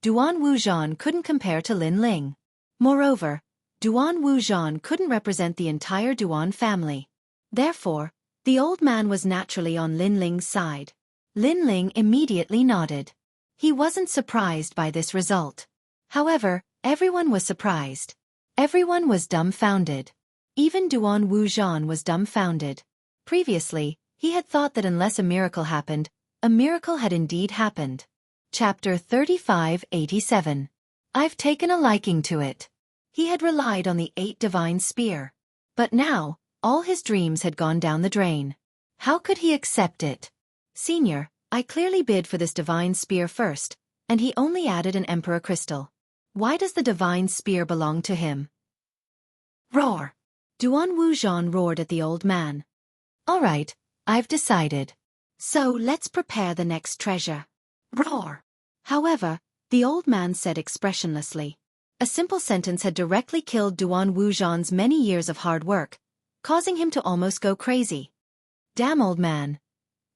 Speaker 2: Duan Wuxian couldn't compare to Lin Ling. Moreover, Duan Wuxian couldn't represent the entire Duan family. Therefore, the old man was naturally on Lin Ling's side. Lin Ling immediately nodded. He wasn't surprised by this result. However, everyone was surprised. Everyone was dumbfounded. Even Duan Wuxian was dumbfounded. Previously, he had thought that unless a miracle happened, a miracle had indeed happened. Chapter 3587. I've taken a liking to it. He had relied on the 8 divine spear. But now, all his dreams had gone down the drain. How could he accept it? Senior, I clearly bid for this divine spear first, and he only added an emperor crystal. Why does the divine spear belong to him? Roar! Duan Wuxian roared at the old man. All right, I've decided. So let's prepare the next treasure. Roar! However, the old man said expressionlessly. A simple sentence had directly killed Duan Wuxian's many years of hard work, causing him to almost go crazy. Damn, old man.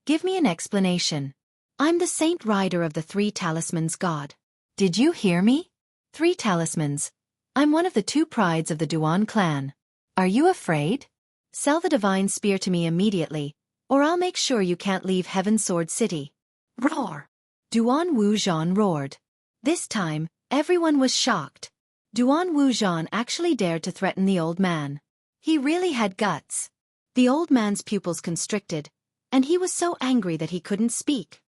Speaker 2: Give me an explanation. I'm the Saint Rider of the 3 Talismans God. Did you hear me? 3 talismans. I'm one of the 2 prides of the Duan clan. Are you afraid? Sell the divine spear to me immediately, or I'll make sure you can't leave Heaven Sword City. Roar! Duan Wuxian roared. This time, everyone was shocked. Duan Wuxian actually dared to threaten the old man. He really had guts. The old man's pupils constricted, and he was so angry that he couldn't speak.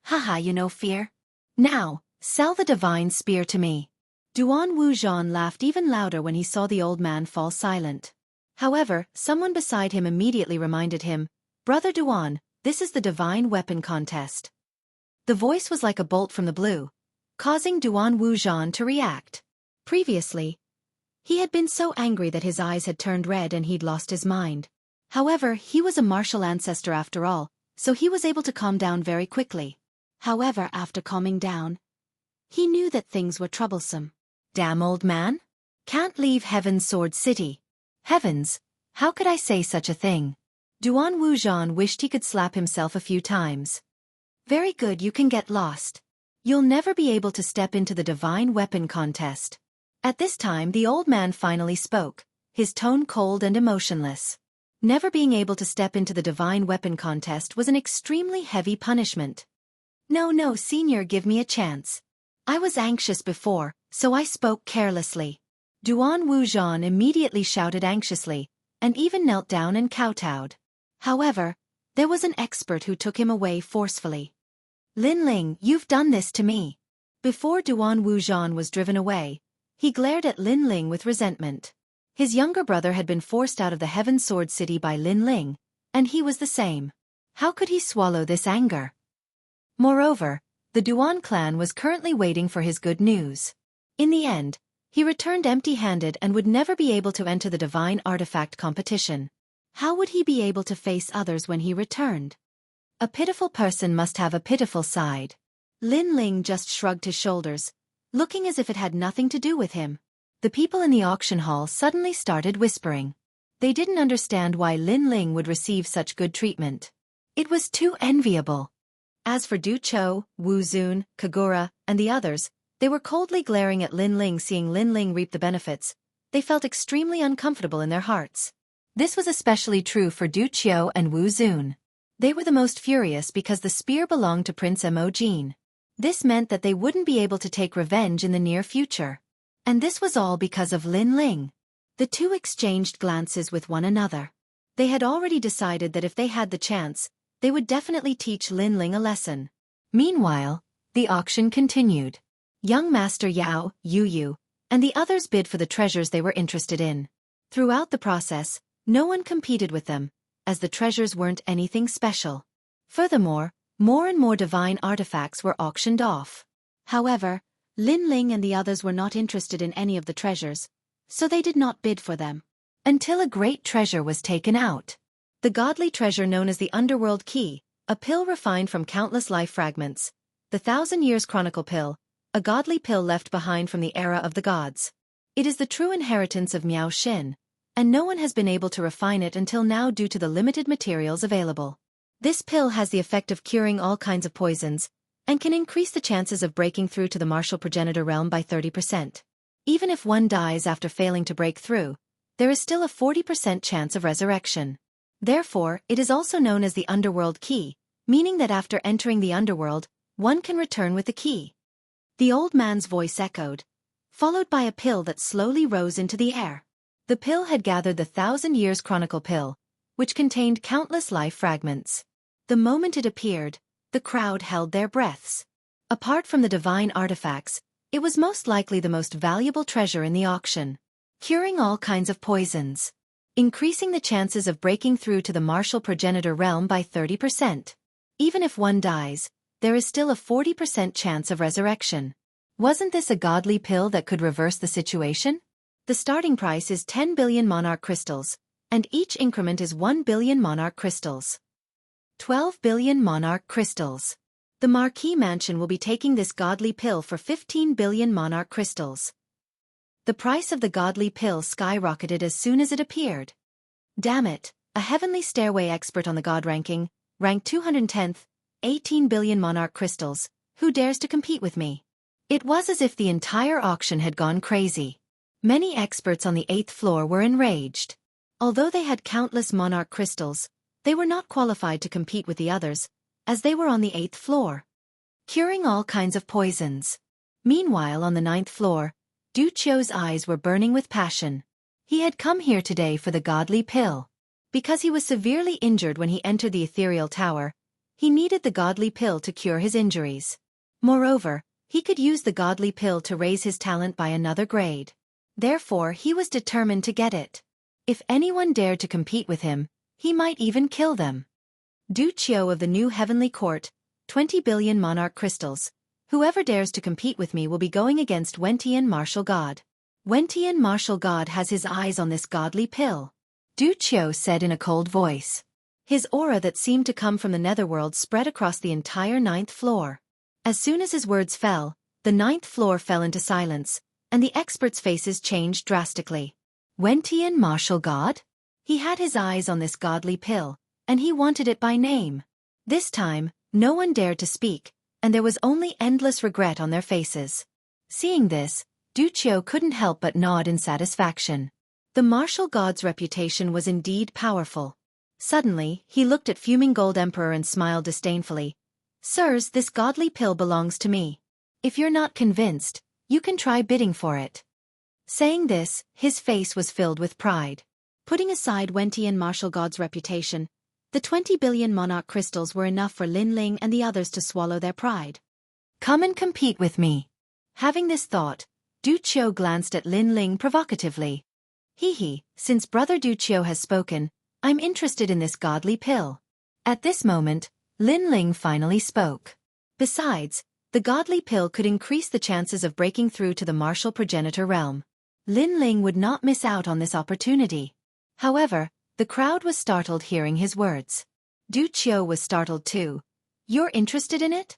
Speaker 2: Haha, you know fear. Now, sell the divine spear to me. Duan Wuxian laughed even louder when he saw the old man fall silent. However, someone beside him immediately reminded him, Brother Duan, this is the divine weapon contest. The voice was like a bolt from the blue, causing Duan Wuxian to react. Previously, he had been so angry that his eyes had turned red and he'd lost his mind. However, he was a martial ancestor after all, so he was able to calm down very quickly. However, after calming down, he knew that things were troublesome. Damn, old man. Can't leave Heaven's Sword City. Heavens, how could I say such a thing? Duan Wuxian wished he could slap himself a few times. Very good, you can get lost. You'll never be able to step into the divine weapon contest. At this time the old man finally spoke, his tone cold and emotionless. Never being able to step into the divine weapon contest was an extremely heavy punishment. No, senior, give me a chance. I was anxious before, so I spoke carelessly. Duan Wuxian immediately shouted anxiously, and even knelt down and kowtowed. However, there was an expert who took him away forcefully. Lin Ling, you've done this to me. Before Duan Wuxian was driven away, he glared at Lin Ling with resentment. His younger brother had been forced out of the Heaven Sword City by Lin Ling, and he was the same. How could he swallow this anger? Moreover, the Duan clan was currently waiting for his good news. In the end, he returned empty-handed and would never be able to enter the divine artifact competition. How would he be able to face others when he returned? A pitiful person must have a pitiful side. Lin Ling just shrugged his shoulders, looking as if it had nothing to do with him. The people in the auction hall suddenly started whispering. They didn't understand why Lin Ling would receive such good treatment. It was too enviable. As for Du Qiu, Wu Zun, Kagura, and the others, they were coldly glaring at Lin Ling. Seeing Lin Ling reap the benefits, they felt extremely uncomfortable in their hearts. This was especially true for Du Qiu and Wu Zun. They were the most furious because the spear belonged to Prince Mo Jin. This meant that they wouldn't be able to take revenge in the near future. And this was all because of Lin Ling. The two exchanged glances with one another. They had already decided that if they had the chance, they would definitely teach Lin Ling a lesson. Meanwhile, the auction continued. Young Master Yao, Yu Yu, and the others bid for the treasures they were interested in. Throughout the process, no one competed with them, as the treasures weren't anything special. Furthermore, more and more divine artifacts were auctioned off. However, Lin Ling and the others were not interested in any of the treasures, so they did not bid for them. Until a great treasure was taken out. The godly treasure known as the Underworld Key, a pill refined from countless life fragments. The 1,000 Years Chronicle Pill, a godly pill left behind from the era of the gods. It is the true inheritance of Miao Xin, and no one has been able to refine it until now due to the limited materials available. This pill has the effect of curing all kinds of poisons, and can increase the chances of breaking through to the martial progenitor realm by 30%. Even if one dies after failing to break through, there is still a 40% chance of resurrection. Therefore, it is also known as the Underworld Key, meaning that after entering the underworld, one can return with the key. The old man's voice echoed, followed by a pill that slowly rose into the air. The pill had gathered the 1,000 Years Chronicle Pill, which contained countless life fragments. The moment it appeared, the crowd held their breaths. Apart from the divine artifacts, it was most likely the most valuable treasure in the auction. Curing all kinds of poisons. Increasing the chances of breaking through to the martial progenitor realm by 30%. Even if one dies, there is still a 40% chance of resurrection. Wasn't this a godly pill that could reverse the situation? The starting price is 10 billion monarch crystals, and each increment is 1 billion monarch crystals. 12 billion monarch crystals. The Marquis Mansion will be taking this godly pill for 15 billion monarch crystals. The price of the godly pill skyrocketed as soon as it appeared. Damn it, a heavenly stairway expert on the god ranking, ranked 210th, 18 billion monarch crystals, who dares to compete with me? It was as if the entire auction had gone crazy. Many experts on the 8th floor were enraged. Although they had countless monarch crystals, they were not qualified to compete with the others, as they were on the 8th floor. Curing all kinds of poisons. Meanwhile on the 9th floor, Du Qiu's eyes were burning with passion. He had come here today for the godly pill. Because he was severely injured when he entered the ethereal tower, he needed the godly pill to cure his injuries. Moreover, he could use the godly pill to raise his talent by another grade. Therefore he was determined to get it. If anyone dared to compete with him, he might even kill them. Du Qiu of the new heavenly court, 20 billion monarch crystals. Whoever dares to compete with me will be going against Wentian martial god. Wentian martial god has his eyes on this godly pill. Du Qiu said in a cold voice. His aura that seemed to come from the netherworld spread across the entire 9th floor. As soon as his words fell, the 9th floor fell into silence, and the experts' faces changed drastically. Wentian martial god? He had his eyes on this godly pill, and he wanted it by name. This time, no one dared to speak, and there was only endless regret on their faces. Seeing this, Du Qiu couldn't help but nod in satisfaction. The martial god's reputation was indeed powerful. Suddenly, he looked at fuming Gold Emperor and smiled disdainfully. Sirs, this godly pill belongs to me. If you're not convinced, you can try bidding for it. Saying this, his face was filled with pride. Putting aside Wentian martial god's reputation, the 20 billion monarch crystals were enough for Lin Ling and the others to swallow their pride. Come and compete with me. Having this thought, Du Qiu glanced at Lin Ling provocatively.
Speaker 1: Hee, since Brother Duchio has spoken, I'm interested in this godly pill. At this moment, Lin Ling finally spoke. Besides, the godly pill could increase the chances of breaking through to the martial progenitor realm. Lin Ling would not miss out on this opportunity. However, the crowd was startled hearing his words. Du Qiu was startled too. You're interested in it?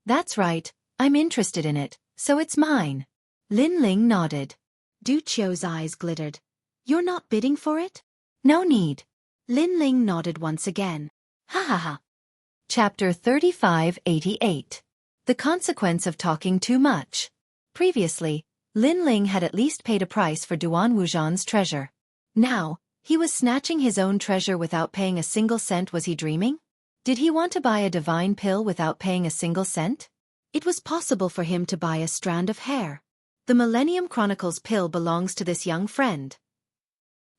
Speaker 1: That's right, I'm interested in it, so it's mine. Lin Ling nodded. Du Qiu's eyes glittered. You're not bidding for it? No need. Lin Ling nodded once again. Ha ha ha. Chapter 3588. The Consequence of Talking Too Much. Previously, Lin Ling had at least paid a price for Duan Wuzhan's treasure. Now, he was snatching his own treasure without paying a single cent. Was he dreaming? Did he want to buy a divine pill without paying a single cent? It was possible for him to buy a strand of hair. The Millennium Chronicles pill belongs to this young friend.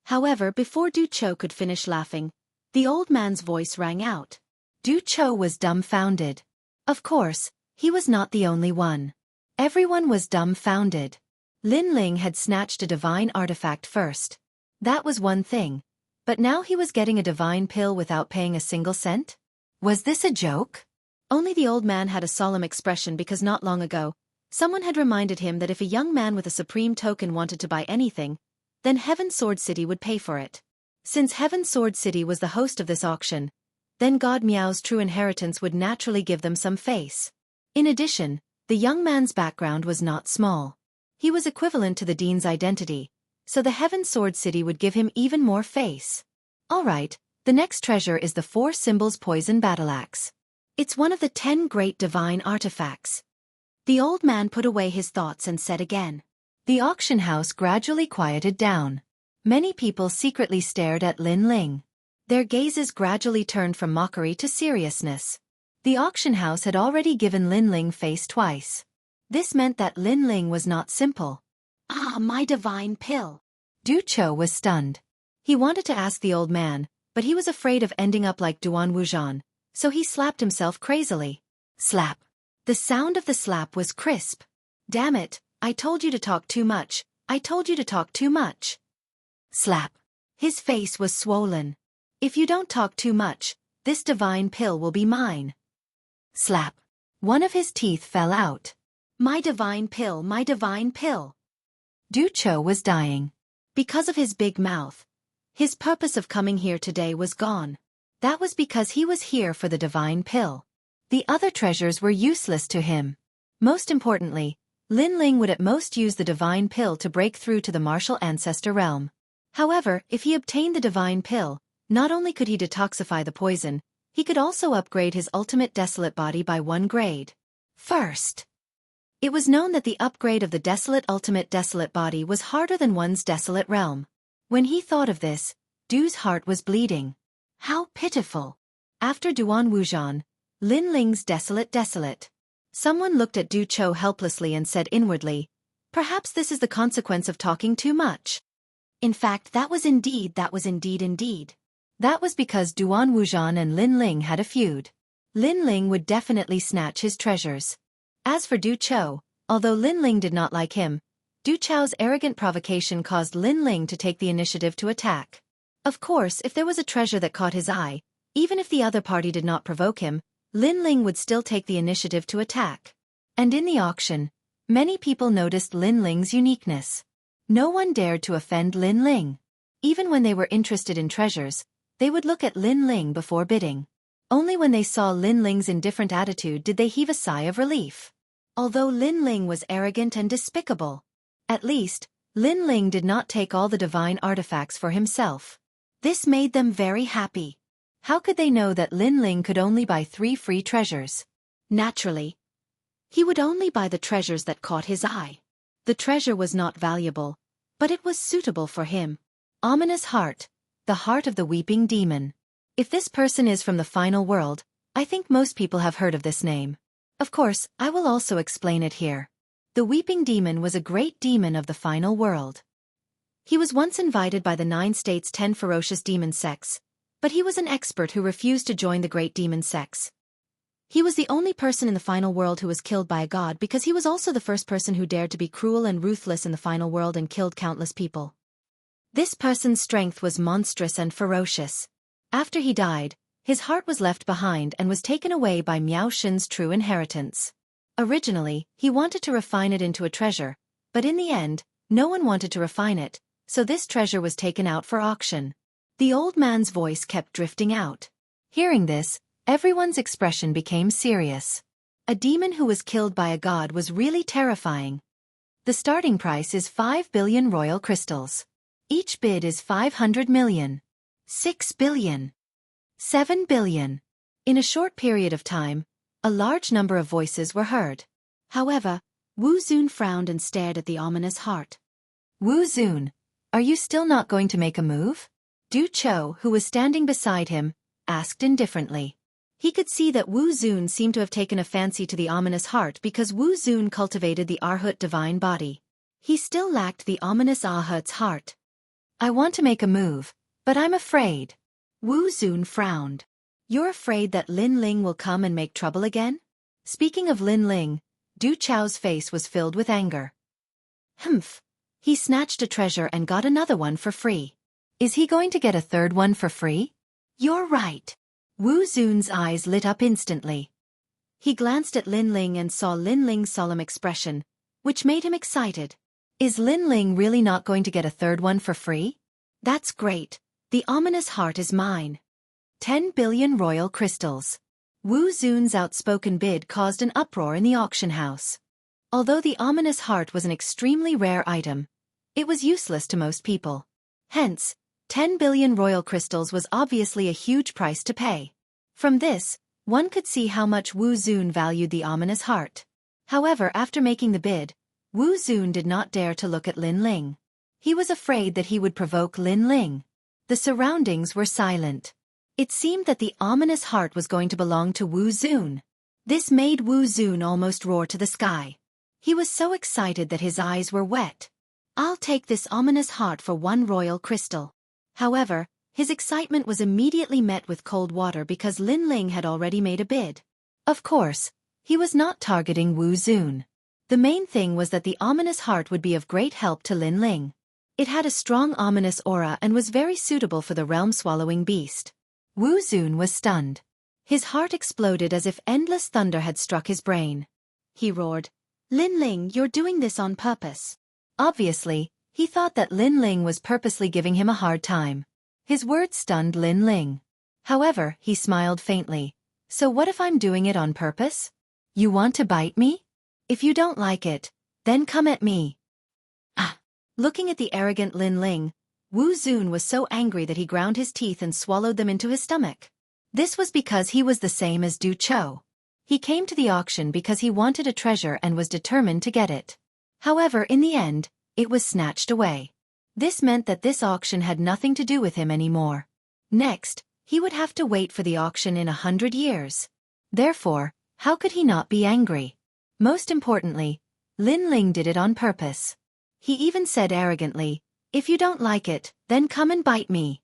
Speaker 1: However, before Du Qiu could finish laughing, the old man's voice rang out. Du Qiu was dumbfounded. Of course, he was not the only one. Everyone was dumbfounded. Lin Ling had snatched a divine artifact first. That was one thing. But now he was getting a divine pill without paying a single cent? Was this a joke? Only the old man had a solemn expression because not long ago, someone had reminded him that if a young man with a supreme token wanted to buy anything, then Heaven Sword City would pay for it. Since Heaven Sword City was the host of this auction, then God Miao's true inheritance would naturally give them some face. In addition, the young man's background was not small. He was equivalent to the dean's identity, so the Heaven Sword City would give him even more face. Alright, the next treasure is the 4 Symbols Poison Battle Axe. It's one of the 10 great divine artifacts. The old man put away his thoughts and said again. The auction house gradually quieted down. Many people secretly stared at Lin Ling. Their gazes gradually turned from mockery to seriousness. The auction house had already given Lin Ling face twice. This meant that Lin Ling was not simple. Ah, my divine pill. Du Qiu was stunned. He wanted to ask the old man, but he was afraid of ending up like Duan Wuzhan, so he slapped himself crazily. Slap. The sound of the slap was crisp. Damn it, I told you to talk too much. I told you to talk too much. Slap. His face was swollen. If you don't talk too much, this divine pill will be mine. Slap. One of his teeth fell out. My divine pill, my divine pill. Du Qiu was dying. Because of his big mouth, his purpose of coming here today was gone. That was because he was here for the divine pill. The other treasures were useless to him. Most importantly, Lin Ling would at most use the divine pill to break through to the martial ancestor realm. However, if he obtained the divine pill, not only could he detoxify the poison, he could also upgrade his ultimate desolate body by 1 grade. First, it was known that the upgrade of the desolate ultimate desolate body was harder than one's desolate realm. When he thought of this, Du's heart was bleeding. How pitiful. After Duan Wuzhan, Lin Ling's desolate. Someone looked at Du Qiu helplessly and said inwardly, perhaps this is the consequence of talking too much. In fact, that was indeed. That was because Duan Wuzhan and Lin Ling had a feud. Lin Ling would definitely snatch his treasures. As for Du Qiu, although Lin Ling did not like him, Du Qiu's arrogant provocation caused Lin Ling to take the initiative to attack. Of course, if there was a treasure that caught his eye, even if the other party did not provoke him, Lin Ling would still take the initiative to attack. And in the auction, many people noticed Lin Ling's uniqueness. No one dared to offend Lin Ling. Even when they were interested in treasures, they would look at Lin Ling before bidding. Only when they saw Lin Ling's indifferent attitude did they heave a sigh of relief. Although Lin Ling was arrogant and despicable, at least, Lin Ling did not take all the divine artifacts for himself. This made them very happy. How could they know that Lin Ling could only buy 3 free treasures? Naturally, he would only buy the treasures that caught his eye. The treasure was not valuable, but it was suitable for him. Ominous heart, the heart of the weeping demon. If this person is from the final world, I think most people have heard of this name. Of course, I will also explain it here. The weeping demon was a great demon of the final world. He was once invited by the 9 states' 10 ferocious demon sects, but he was an expert who refused to join the great demon sects. He was the only person in the final world who was killed by a god because he was also the first person who dared to be cruel and ruthless in the final world and killed countless people.
Speaker 2: This person's strength was monstrous and ferocious. After he died, his heart was left behind and was taken away by Miao Shen's true inheritance. Originally, he wanted to refine it into a treasure, but in the end, no one wanted to refine it, so this treasure was taken out for auction. The old man's voice kept drifting out. Hearing this, everyone's expression became serious. A demon who was killed by a god was really terrifying. The starting price is 5 billion royal crystals. Each bid is 500 million. 6 billion. 7 billion. In a short period of time, a large number of voices were heard. However, Wu Zun frowned and stared at the ominous heart.
Speaker 1: Wu Zun, are you still not going to make a move? Du Cho, who was standing beside him, asked indifferently.
Speaker 2: He could see that Wu Zun seemed to have taken a fancy to the ominous heart because Wu Zun cultivated the Arhut divine body. He still lacked the ominous Arhut's heart.
Speaker 1: I want to make a move, but I'm afraid.
Speaker 2: Wu Zun frowned. You're afraid that Lin Ling will come and make trouble again?
Speaker 1: Speaking of Lin Ling, Du Chao's face was filled with anger.
Speaker 2: Humph. He snatched a treasure and got another one for free.
Speaker 1: Is he going to get a third one for free?
Speaker 2: You're right. Wu Zun's eyes lit up instantly. He glanced at Lin Ling and saw Lin Ling's solemn expression, which made him excited.
Speaker 1: Is Lin Ling really not going to get a third one for free?
Speaker 2: That's great. The ominous heart is mine.
Speaker 1: 10 billion royal crystals.
Speaker 2: Wu Zun's outspoken bid caused an uproar in the auction house. Although the ominous heart was an extremely rare item, it was useless to most people. Hence, 10 billion royal crystals was obviously a huge price to pay. From this, one could see how much Wu Zun valued the ominous heart. However, after making the bid, Wu Zun did not dare to look at Lin Ling. He was afraid that he would provoke Lin Ling. The surroundings were silent. It seemed that the ominous heart was going to belong to Wu Zun. This made Wu Zun almost roar to the sky. He was so excited that his eyes were wet. I'll take this ominous heart for 1 royal crystal. However, his excitement was immediately met with cold water because Lin Ling had already made a bid.
Speaker 1: Of course, he was not targeting Wu Zun.
Speaker 2: The main thing was that the ominous heart would be of great help to Lin Ling. It had a strong ominous aura and was very suitable for the realm-swallowing beast.
Speaker 1: Wu Zun was stunned.
Speaker 2: His heart exploded as if endless thunder had struck his brain. He roared, Lin Ling, you're doing this on purpose.
Speaker 1: Obviously, he thought that Lin Ling was purposely giving him a hard time. His words stunned Lin Ling. However, he smiled faintly. So what if I'm doing it on purpose? You want to bite me? If you don't like it, then come at me.
Speaker 2: Ah! Looking at the arrogant Lin Ling, Wu Zun was so angry that he ground his teeth and swallowed them into his stomach. This was because he was the same as Du Cho. He came to the auction because he wanted a treasure and was determined to get it. However, in the end, it was snatched away. This meant that this auction had nothing to do with him anymore. Next, he would have to wait for the auction in 100 years. Therefore, how could he not be angry? Most importantly, Lin Ling did it on purpose. He even said arrogantly, if you don't like it, then come and bite me.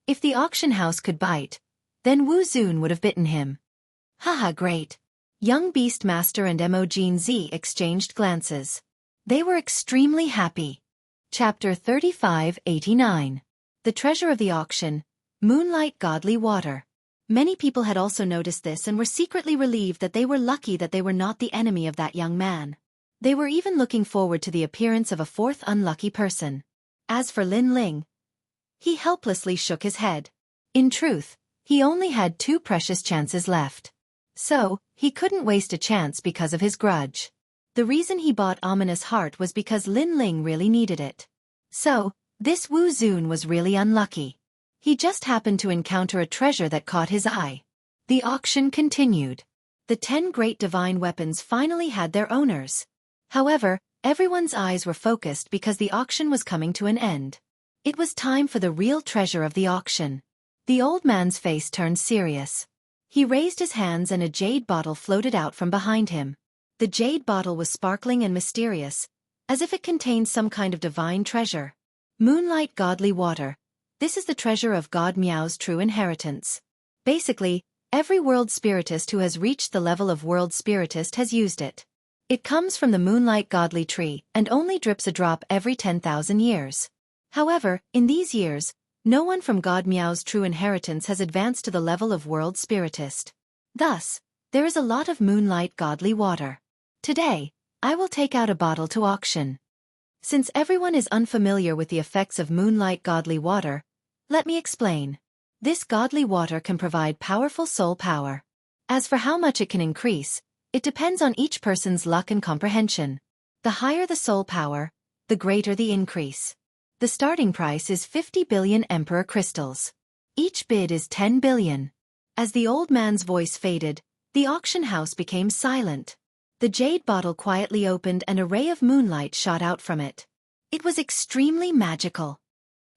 Speaker 2: If the auction house could bite, then Wu Zun would have bitten him. Haha, great. Young Beastmaster and Mo Z exchanged glances. They were extremely happy.
Speaker 1: Chapter 3589.
Speaker 2: The treasure of the auction, Moonlight Godly Water. Many people had also noticed this and were secretly relieved that they were lucky that they were not the enemy of that young man. They were even looking forward to the appearance of a fourth unlucky person. As for Lin Ling, he helplessly shook his head.
Speaker 1: In truth, he only had 2 precious chances left. So, he couldn't waste a chance because of his grudge.
Speaker 2: The reason he bought Ominous Heart was because Lin Ling really needed it. So, this Wu Zun was really unlucky. He just happened to encounter a treasure that caught his eye. The auction continued. The 10 great divine weapons finally had their owners. However, everyone's eyes were focused because the auction was coming to an end. It was time for the real treasure of the auction. The old man's face turned serious. He raised his hands and a jade bottle floated out from behind him. The jade bottle was sparkling and mysterious, as if it contained some kind of divine treasure. Moonlight Godly Water. This is the treasure of God Miao's true inheritance. Basically, every world spiritist who has reached the level of world spiritist has used it. It comes from the Moonlight Godly tree and only drips a drop every 10,000 years.
Speaker 1: However, in these years, no one from God Miao's true inheritance has advanced to the level of world spiritist. Thus, there is a lot of moonlight godly water. Today, I will take out a bottle to auction. Since everyone is unfamiliar with the effects of moonlight godly water, let me explain. This godly water can provide powerful soul power. As for how much it can increase, it depends on each person's luck and comprehension. The higher the soul power, the greater the increase. The starting price is 50 billion Emperor crystals. Each bid is 10 billion. As the old man's voice faded, the auction house became silent. The jade bottle quietly opened and a ray of moonlight shot out from it. It was extremely magical.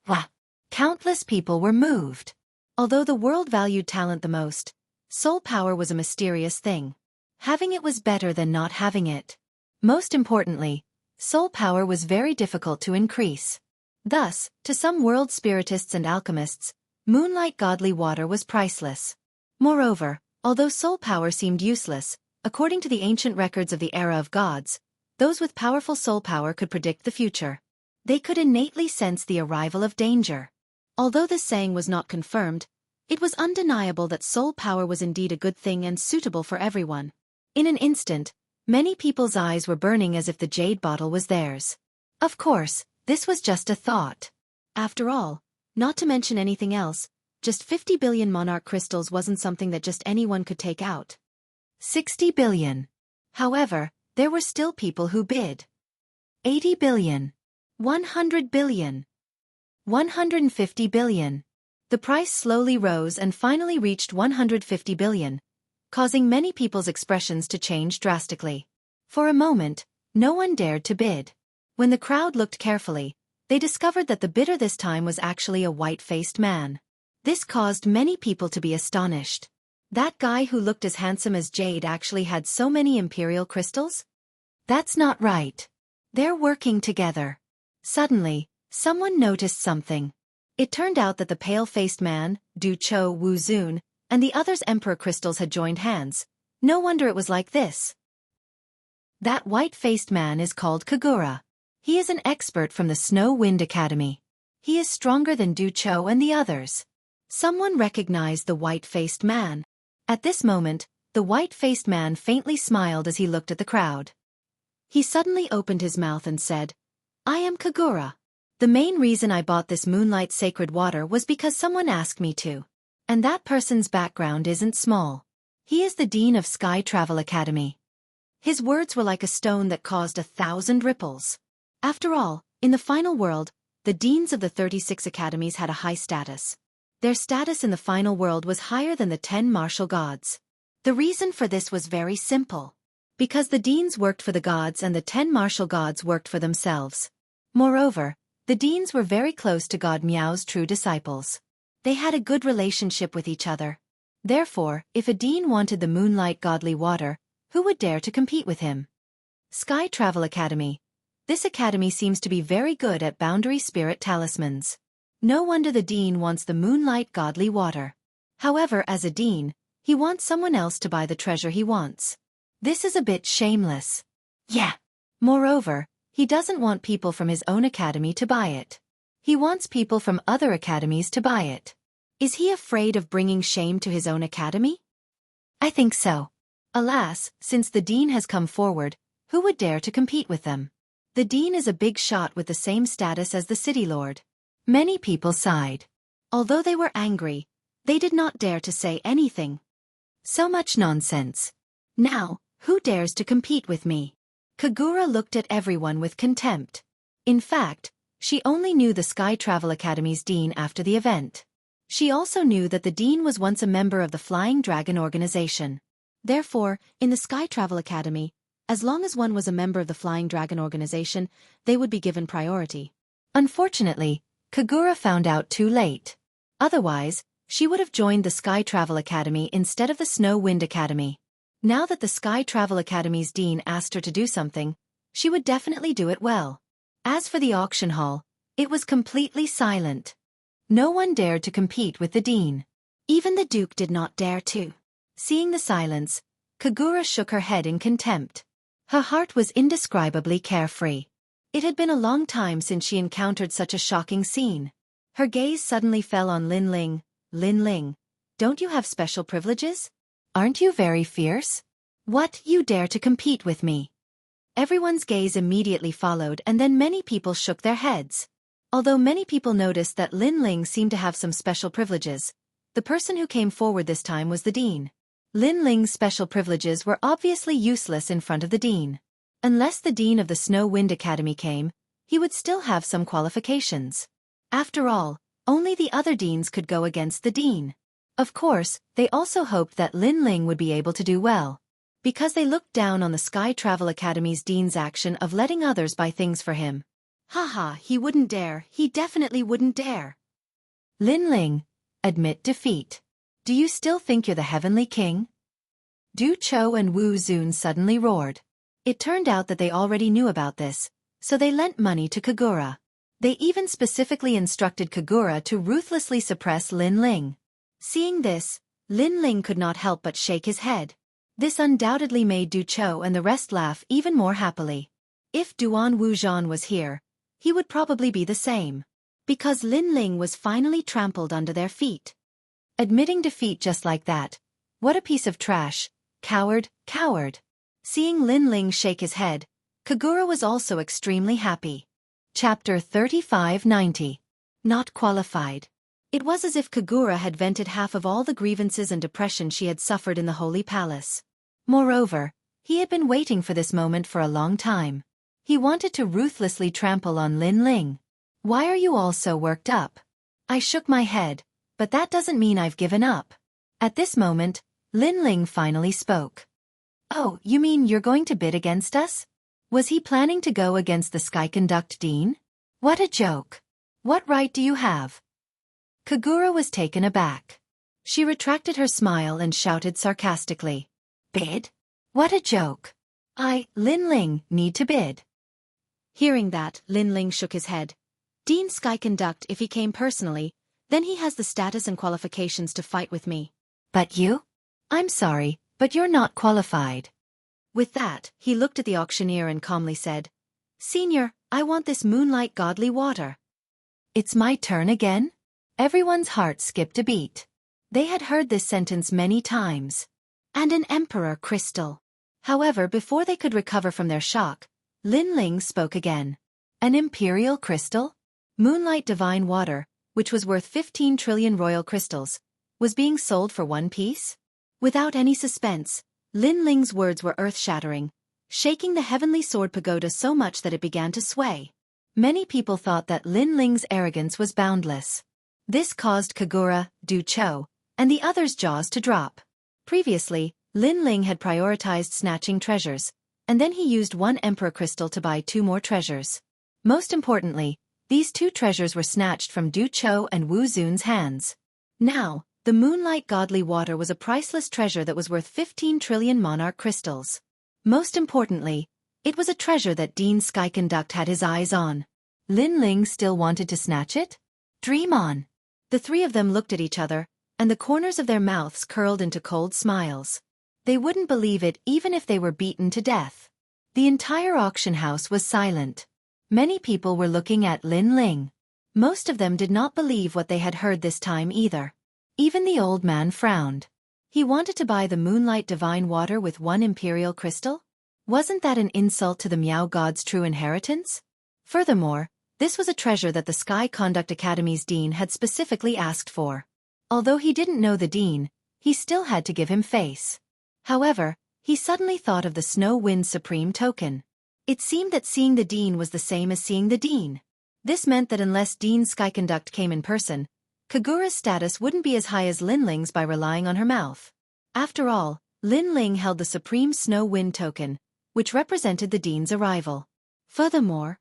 Speaker 1: Wah! Countless people were moved. Although the world valued talent the most, soul power was a mysterious thing. Having it was better than not having it. Most importantly, soul power was very difficult to increase. Thus, to some world spiritists and alchemists, moonlight godly water was priceless. Moreover, although soul power seemed useless, according to the ancient records of the era of gods, those with powerful soul power could predict the future. They could innately sense the arrival of danger. Although this saying was not confirmed, it was undeniable that soul power was indeed a good thing and suitable for everyone. In an instant, many people's eyes were burning as if the jade bottle was theirs. Of course, this was just a thought. After all, not to mention anything else, just 50 billion monarch crystals wasn't something that just anyone could take out. 60 billion. However, there were still people who bid. 80 billion. 100 billion. 150 billion. The price slowly rose and finally reached 150 billion, causing many people's expressions to change drastically. For a moment, no one dared to bid. When the crowd looked carefully, they discovered that the bidder this time was actually a white-faced man. This caused many people to be astonished. That guy who looked as handsome as jade actually had so many imperial crystals? That's not right. They're working together. Suddenly, someone noticed something. It turned out that the pale-faced man, Du Cho Wu Zun, and the other's emperor crystals had joined hands. No wonder it was like this. That white-faced man is called Kagura. He is an expert from the Snow Wind Academy. He is stronger than Du Cho and the others. Someone recognized the white-faced man. At this moment, the white-faced man faintly smiled as he looked at the crowd. He suddenly opened his mouth and said, "I am Kagura. The main reason I bought this moonlight sacred water was because someone asked me to. And that person's background isn't small. He is the Dean of Sky Travel Academy." His words were like a stone that caused 1,000 ripples. After all, in the final world, the deans of the 36 academies had a high status. Their status in the final world was higher than the 10 martial gods. The reason for this was very simple. Because the deans worked for the gods and the 10 martial gods worked for themselves. Moreover, the deans were very close to God Miao's true disciples. They had a good relationship with each other. Therefore, if a dean wanted the moonlight godly water, who would dare to compete with him? Sky Travel Academy. This academy seems to be very good at boundary spirit talismans. No wonder the dean wants the moonlight godly water. However, as a dean, he wants someone else to buy the treasure he wants. This is a bit shameless. Yeah. Moreover, he doesn't want people from his own academy to buy it. He wants people from other academies to buy it. Is he afraid of bringing shame to his own academy? I think so. Alas, since the dean has come forward, who would dare to compete with them? The dean is a big shot with the same status as the city lord. Many people sighed. Although they were angry, they did not dare to say anything. So much nonsense. Now, who dares to compete with me? Kagura looked at everyone with contempt. In fact, she only knew the Sky Travel Academy's dean after the event. She also knew that the dean was once a member of the Flying Dragon organization. Therefore, in the Sky Travel Academy, as long as one was a member of the Flying Dragon organization, they would be given priority. Unfortunately, Kagura found out too late. Otherwise, she would have joined the Sky Travel Academy instead of the Snow Wind Academy. Now that the Sky Travel Academy's dean asked her to do something, she would definitely do it well. As for the auction hall, it was completely silent. No one dared to compete with the dean. Even the duke did not dare to. Seeing the silence, Kagura shook her head in contempt. Her heart was indescribably carefree.
Speaker 2: It had been a long time since she encountered such a shocking scene. Her gaze suddenly fell on Lin Ling. Lin Ling, don't you have special privileges? Aren't you very fierce? What, you dare to compete with me? Everyone's gaze immediately followed, and then many people shook their heads. Although many people noticed that Lin Ling seemed to have some special privileges, the person who came forward this time was the dean. Lin Ling's special privileges were obviously useless in front of the dean. Unless the dean of the Snow Wind Academy came, he would still have some qualifications. After all, only the other deans could go against the dean. Of course, they also hoped that Lin Ling would be able to do well, because they looked down on the Sky Travel Academy's dean's action of letting others buy things for him. Haha, he wouldn't dare, he definitely wouldn't dare. Lin Ling, admit defeat. Do you still think you're the Heavenly King? Du Chou and Wu Zun suddenly roared. It turned out that they already knew about this, so they lent money to Kagura. They even specifically instructed Kagura to ruthlessly suppress Lin Ling. Seeing this, Lin Ling could not help but shake his head. This undoubtedly made Du Chou and the rest laugh even more happily. If Duan Wuzhan was here, he would probably be the same. Because Lin Ling was finally trampled under their feet. Admitting defeat just like that. What a piece of trash. Coward, coward. Seeing Lin Ling shake his head, Kagura was also extremely happy. Chapter 3590. Not qualified. It was as if Kagura had vented half of all the grievances and depression she had suffered in the Holy Palace. Moreover, he had been waiting for this moment for a long time. He wanted to ruthlessly trample on Lin Ling. Why are you all so worked up? I shook my head, but that doesn't mean I've given up. At this moment, Lin Ling finally spoke. Oh, you mean you're going to bid against us? Was he planning to go against the Sky Conduct Dean? What a joke. What right do you have? Kagura was taken aback. She retracted her smile and shouted sarcastically. Bid? What a joke. Lin Ling, need to bid. Hearing that, Lin Ling shook his head. Dean Sky Conduct, if he came personally, then he has the status and qualifications to fight with me. But you? I'm sorry, but you're not qualified. With that, he looked at the auctioneer and calmly said, Senior, I want this moonlight godly water. It's my turn again? Everyone's heart skipped a beat. They had heard this sentence many times. And an emperor crystal. However, before they could recover from their shock, Lin Ling spoke again. An imperial crystal? Moonlight divine water, which was worth 15 trillion royal crystals, was being sold for one piece? Without any suspense, Lin Ling's words were earth-shattering, shaking the heavenly sword pagoda so much that it began to sway. Many people thought that Lin Ling's arrogance was boundless. This caused Kagura, Du Chou, and the others' jaws to drop. Previously, Lin Ling had prioritized snatching treasures, and then he used one emperor crystal to buy 2 more treasures. Most importantly, these 2 treasures were snatched from Du Chou and Wu Zun's hands. Now, the moonlight godly water was a priceless treasure that was worth 15 trillion monarch crystals. Most importantly, it was a treasure that Dean Sky Conduct had his eyes on. Lin Ling still wanted to snatch it? Dream on. The 3 of them looked at each other, and the corners of their mouths curled into cold smiles. They wouldn't believe it even if they were beaten to death. The entire auction house was silent. Many people were looking at Lin Ling. Most of them did not believe what they had heard this time either. Even the old man frowned. He wanted to buy the moonlight divine water with 1 imperial crystal? Wasn't that an insult to the Miao God's true inheritance? Furthermore, this was a treasure that the Sky Conduct Academy's dean had specifically asked for. Although he didn't know the dean, he still had to give him face. However, he suddenly thought of the Snow Wind Supreme token. It seemed that seeing the dean was the same as seeing the dean. This meant that unless Dean Sky Conduct came in person, Kagura's status wouldn't be as high as Lin Ling's by relying on her mouth. After all, Lin Ling held the Supreme Snow Wind token, which represented the dean's arrival. Furthermore,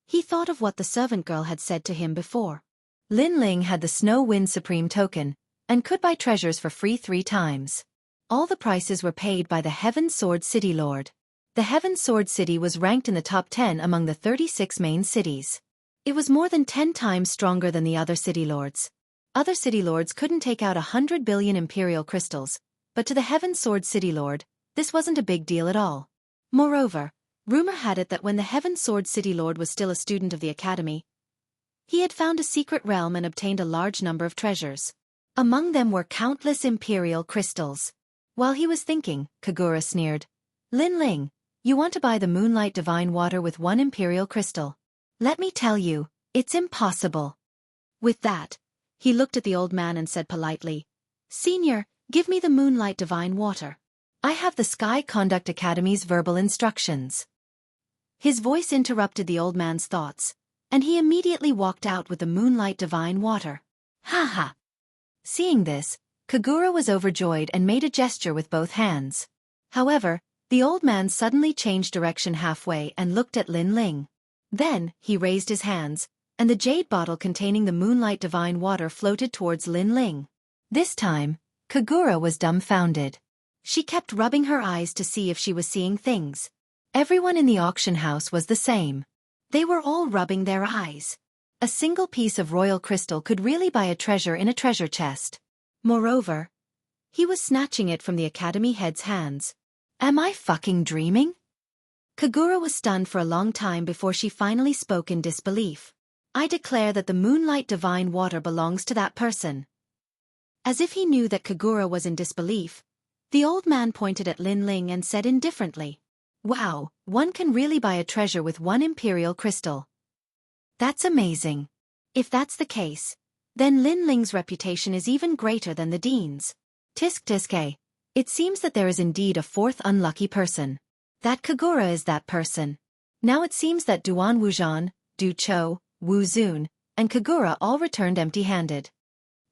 Speaker 2: he thought of what the servant girl had said to him before. Lin Ling had the Snow Wind Supreme token, and could buy treasures for free 3 times. All the prices were paid by the Heaven Sword City Lord. The Heaven Sword City was ranked in the top 10 among the 36 main cities. It was more than 10 times stronger than the other city lords. Other city lords couldn't take out 100 billion imperial crystals, but to the Heaven Sword City Lord, this wasn't a big deal at all. Moreover, Rumor had it that when the Heaven Sword City Lord was still a student of the academy, he had found a secret realm and obtained a large number of treasures. Among them were countless imperial crystals. While he was thinking, Kagura sneered, "Lin Ling, you want to buy the Moonlight Divine Water with one imperial crystal? Let me tell you, it's impossible." With that, he looked at the old man and said politely, "Senior, give me the Moonlight Divine Water. I have the Sky Conduct Academy's verbal instructions." His voice interrupted the old man's thoughts, and he immediately walked out with the Moonlight Divine Water. Ha ha! Seeing this, Kagura was overjoyed and made a gesture with both hands. However, the old man suddenly changed direction halfway and looked at Lin Ling. Then, he raised his hands, and the jade bottle containing the Moonlight Divine Water floated towards Lin Ling. This time, Kagura was dumbfounded. She kept rubbing her eyes to see if she was seeing things. Everyone in the auction house was the same. They were all rubbing their eyes. A single piece of royal crystal could really buy a treasure in a treasure chest. Moreover, he was snatching it from the academy head's hands. Am I fucking dreaming? Kagura was stunned for a long time before she finally spoke in disbelief. I declare that the Moonlight Divine Water belongs to that person. As if he knew that Kagura was in disbelief, the old man pointed at Lin Ling and said indifferently, "Wow, one can really buy a treasure with one imperial crystal. That's amazing. If that's the case, then Lin Ling's reputation is even greater than the dean's. Tisk tisk. It seems that there is indeed a fourth unlucky person. That Kagura is that person. Now it seems that Duan Wuzhan, Du Chou, Wu Zun, and Kagura all returned empty-handed."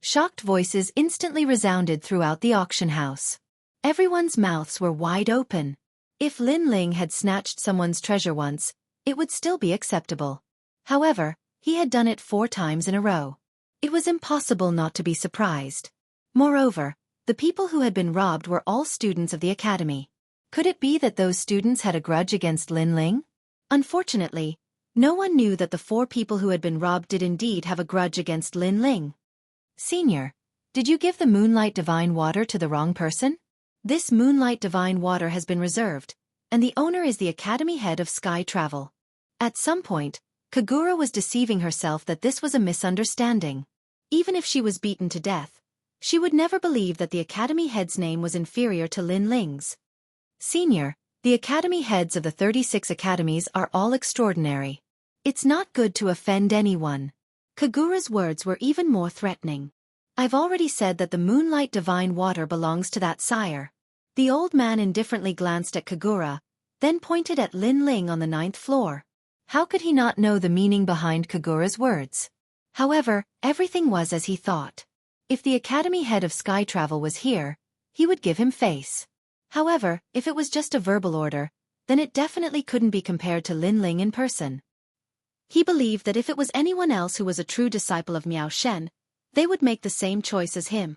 Speaker 2: Shocked voices instantly resounded throughout the auction house. Everyone's mouths were wide open. If Lin Ling had snatched someone's treasure once, it would still be acceptable. However, he had done it 4 times in a row. It was impossible not to be surprised. Moreover, the people who had been robbed were all students of the academy. Could it be that those students had a grudge against Lin Ling? Unfortunately, no one knew that the 4 people who had been robbed did indeed have a grudge against Lin Ling. "Senior, did you give the Moonlight Divine Water to the wrong person? This Moonlight Divine Water has been reserved, and the owner is the academy head of Sky Travel." At some point, Kagura was deceiving herself that this was a misunderstanding. Even if she was beaten to death, she would never believe that the academy head's name was inferior to Lin Ling's. "Senior, the academy heads of the 36 academies are all extraordinary. It's not good to offend anyone." Kagura's words were even more threatening. "I've already said that the Moonlight Divine Water belongs to that sire." The old man indifferently glanced at Kagura, then pointed at Lin Ling on the 9th floor. How could he not know the meaning behind Kagura's words? However, everything was as he thought. If the academy head of Sky Travel was here, he would give him face. However, if it was just a verbal order, then it definitely couldn't be compared to Lin Ling in person. He believed that if it was anyone else who was a true disciple of Miao Shen, they would make the same choice as him.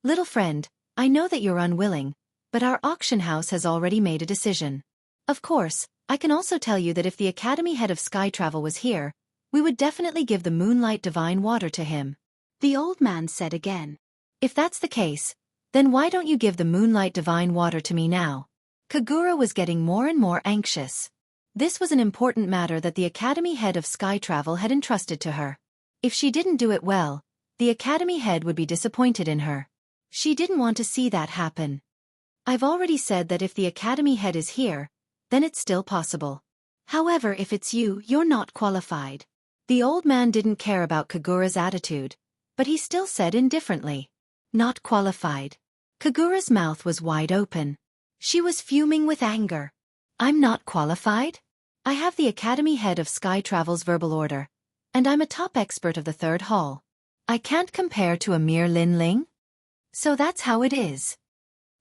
Speaker 2: "Little friend, I know that you're unwilling, but our auction house has already made a decision. Of course, I can also tell you that if the academy head of Sky Travel was here, we would definitely give the Moonlight Divine Water to him." The old man said again, "If that's the case, then why don't you give the Moonlight Divine Water to me now?" Kagura was getting more and more anxious. This was an important matter that the academy head of Sky Travel had entrusted to her. If she didn't do it well, the academy head would be disappointed in her. She didn't want to see that happen. "I've already said that if the academy head is here, then it's still possible. However, if it's you, you're not qualified." The old man didn't care about Kagura's attitude, but he still said indifferently, "Not qualified." Kagura's mouth was wide open. She was fuming with anger. "I'm not qualified? I have the academy head of Sky Travel's verbal order, and I'm a top expert of the 3rd hall. I can't compare to a mere Lin Ling? So that's how it is."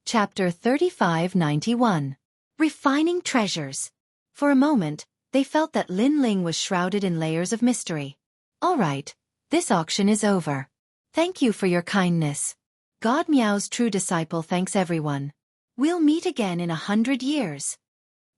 Speaker 2: Chapter 3591. Refining Treasures. For a moment, they felt that Lin Ling was shrouded in layers of mystery. "All right, this auction is over. Thank you for your kindness. God Miao's true disciple thanks everyone. We'll meet again in 100 years.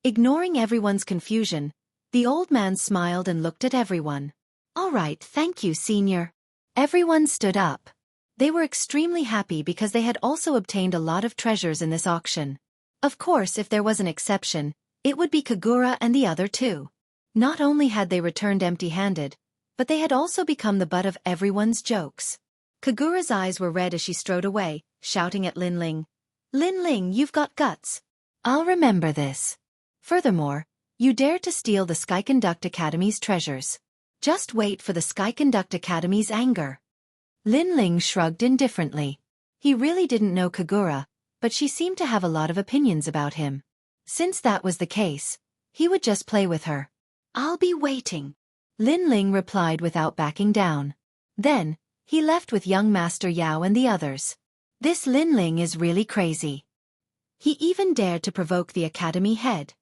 Speaker 2: Ignoring everyone's confusion, the old man smiled and looked at everyone. "All right, thank you, senior." Everyone stood up. They were extremely happy because they had also obtained a lot of treasures in this auction. Of course, if there was an exception,
Speaker 1: It would be Kagura and the other two. Not only had they returned empty-handed, but they had also become the butt of everyone's jokes. Kagura's eyes were red as she strode away, shouting at Lin Ling. Lin Ling, you've got guts. I'll remember this. Furthermore, you dared to steal the Sky Conduct Academy's treasures. Just wait for the Sky Conduct Academy's anger. Lin Ling shrugged indifferently. He really didn't know Kagura, but she seemed to have a lot of opinions about him. Since that was the case, he would just play with her. I'll be waiting. Lin Ling replied without backing down. Then, he left with young Master Yao and the others. This Lin Ling is really crazy. He even dared to provoke the academy head.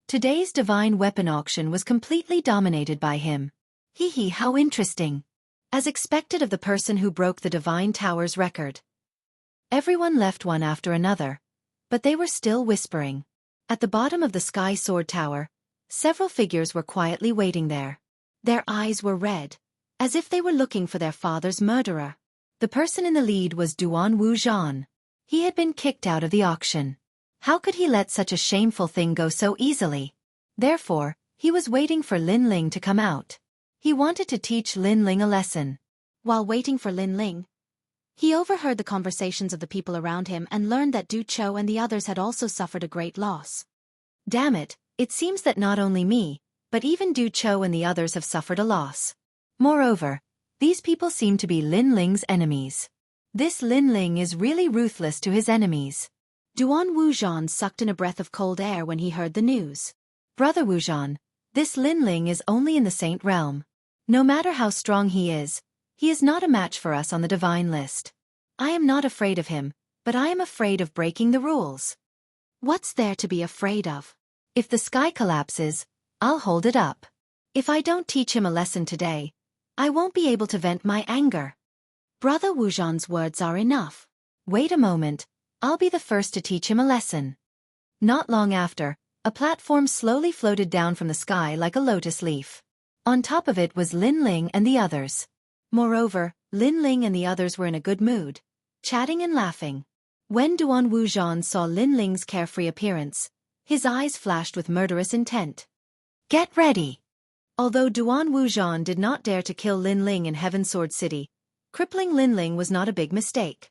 Speaker 1: Today's divine weapon auction was completely dominated by him. Hee hee, how interesting. As expected of the person who broke the Divine Tower's record. Everyone left one after another, but they were still whispering. At the bottom of the Sky Sword Tower, several figures were quietly waiting there. Their eyes were red, as if they were looking for their father's murderer. The person in the lead was Duan Wuzhan. He had been kicked out of the auction. How could he let such a shameful thing go so easily? Therefore, he was waiting for Lin Ling to come out. He wanted to teach Lin Ling a lesson. While waiting for Lin Ling, he overheard the conversations of the people around him and learned that Du Chou and the others had also suffered a great loss. Damn it, it seems that not only me, but even Du Chou and the others have suffered a loss. Moreover, these people seem to be Lin Ling's enemies. This Lin Ling is really ruthless to his enemies. Duan Wuzhan sucked in a breath of cold air when he heard the news. Brother Wuzhan, this Lin Ling is only in the Saint realm. No matter how strong he is not a match for us on the divine list. I am not afraid of him, but I am afraid of breaking the rules. What's there to be afraid of? If the sky collapses, I'll hold it up. If I don't teach him a lesson today, I won't be able to vent my anger. Brother Wuzhan's words are enough. Wait a moment, I'll be the first to teach him a lesson. Not long after, a platform slowly floated down from the sky like a lotus leaf. On top of it was Lin Ling and the others. Moreover, Lin Ling and the others were in a good mood, chatting and laughing. When Duan Wuzhan saw Lin Ling's carefree appearance, his eyes flashed with murderous intent. Get ready! Although Duan Wuzhan did not dare to kill Lin Ling in Heaven Sword City, crippling Lin Ling was not a big mistake.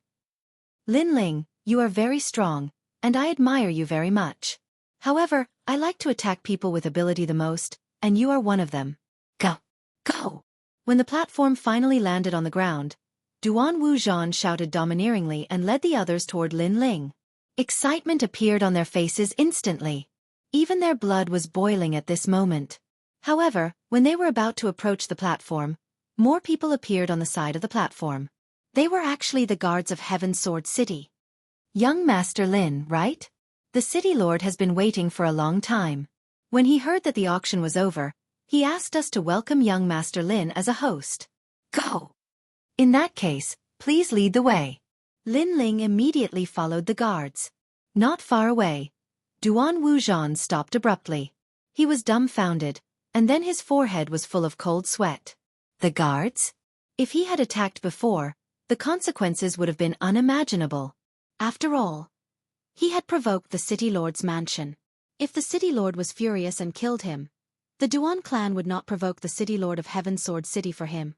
Speaker 1: Lin Ling, you are very strong, and I admire you very much. However, I like to attack people with ability the most, and you are one of them. Go! Go! When the platform finally landed on the ground, Duan Wuzhan shouted domineeringly and led the others toward Lin Ling. Excitement appeared on their faces instantly. Even their blood was boiling at this moment. However, when they were about to approach the platform, more people appeared on the side of the platform. They were actually the guards of Heaven Sword City. Young Master Lin, right? The city lord has been waiting for a long time. When he heard that the auction was over, he asked us to welcome young Master Lin as a host. Go! In that case, please lead the way. Lin Ling immediately followed the guards. Not far away, Duan Wuzhan stopped abruptly. He was dumbfounded, and then his forehead was full of cold sweat. The guards? If he had attacked before, the consequences would have been unimaginable. After all, he had provoked the city lord's mansion. If the city lord was furious and killed him, the Duan clan would not provoke the city lord of Heaven Sword City for him.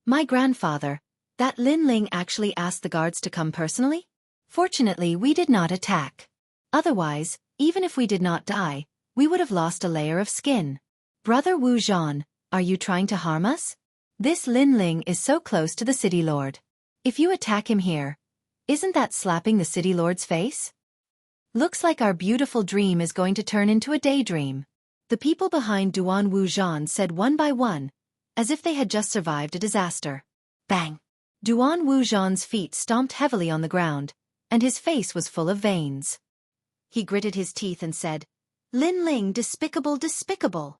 Speaker 1: My grandfather, that Lin Ling actually asked the guards to come personally? Fortunately, we did not attack. Otherwise, even if we did not die, we would have lost a layer of skin. Brother Wuzhan, are you trying to harm us? This Lin Ling is so close to the city lord. If you attack him here, isn't that slapping the city lord's face? Looks like our beautiful dream is going to turn into a daydream. The people behind Duan Wuzhan said one by one, as if they had just survived a disaster. Bang! Duan Wuzhan's feet stomped heavily on the ground, and his face was full of veins. He gritted his teeth and said, Lin Ling, despicable, despicable.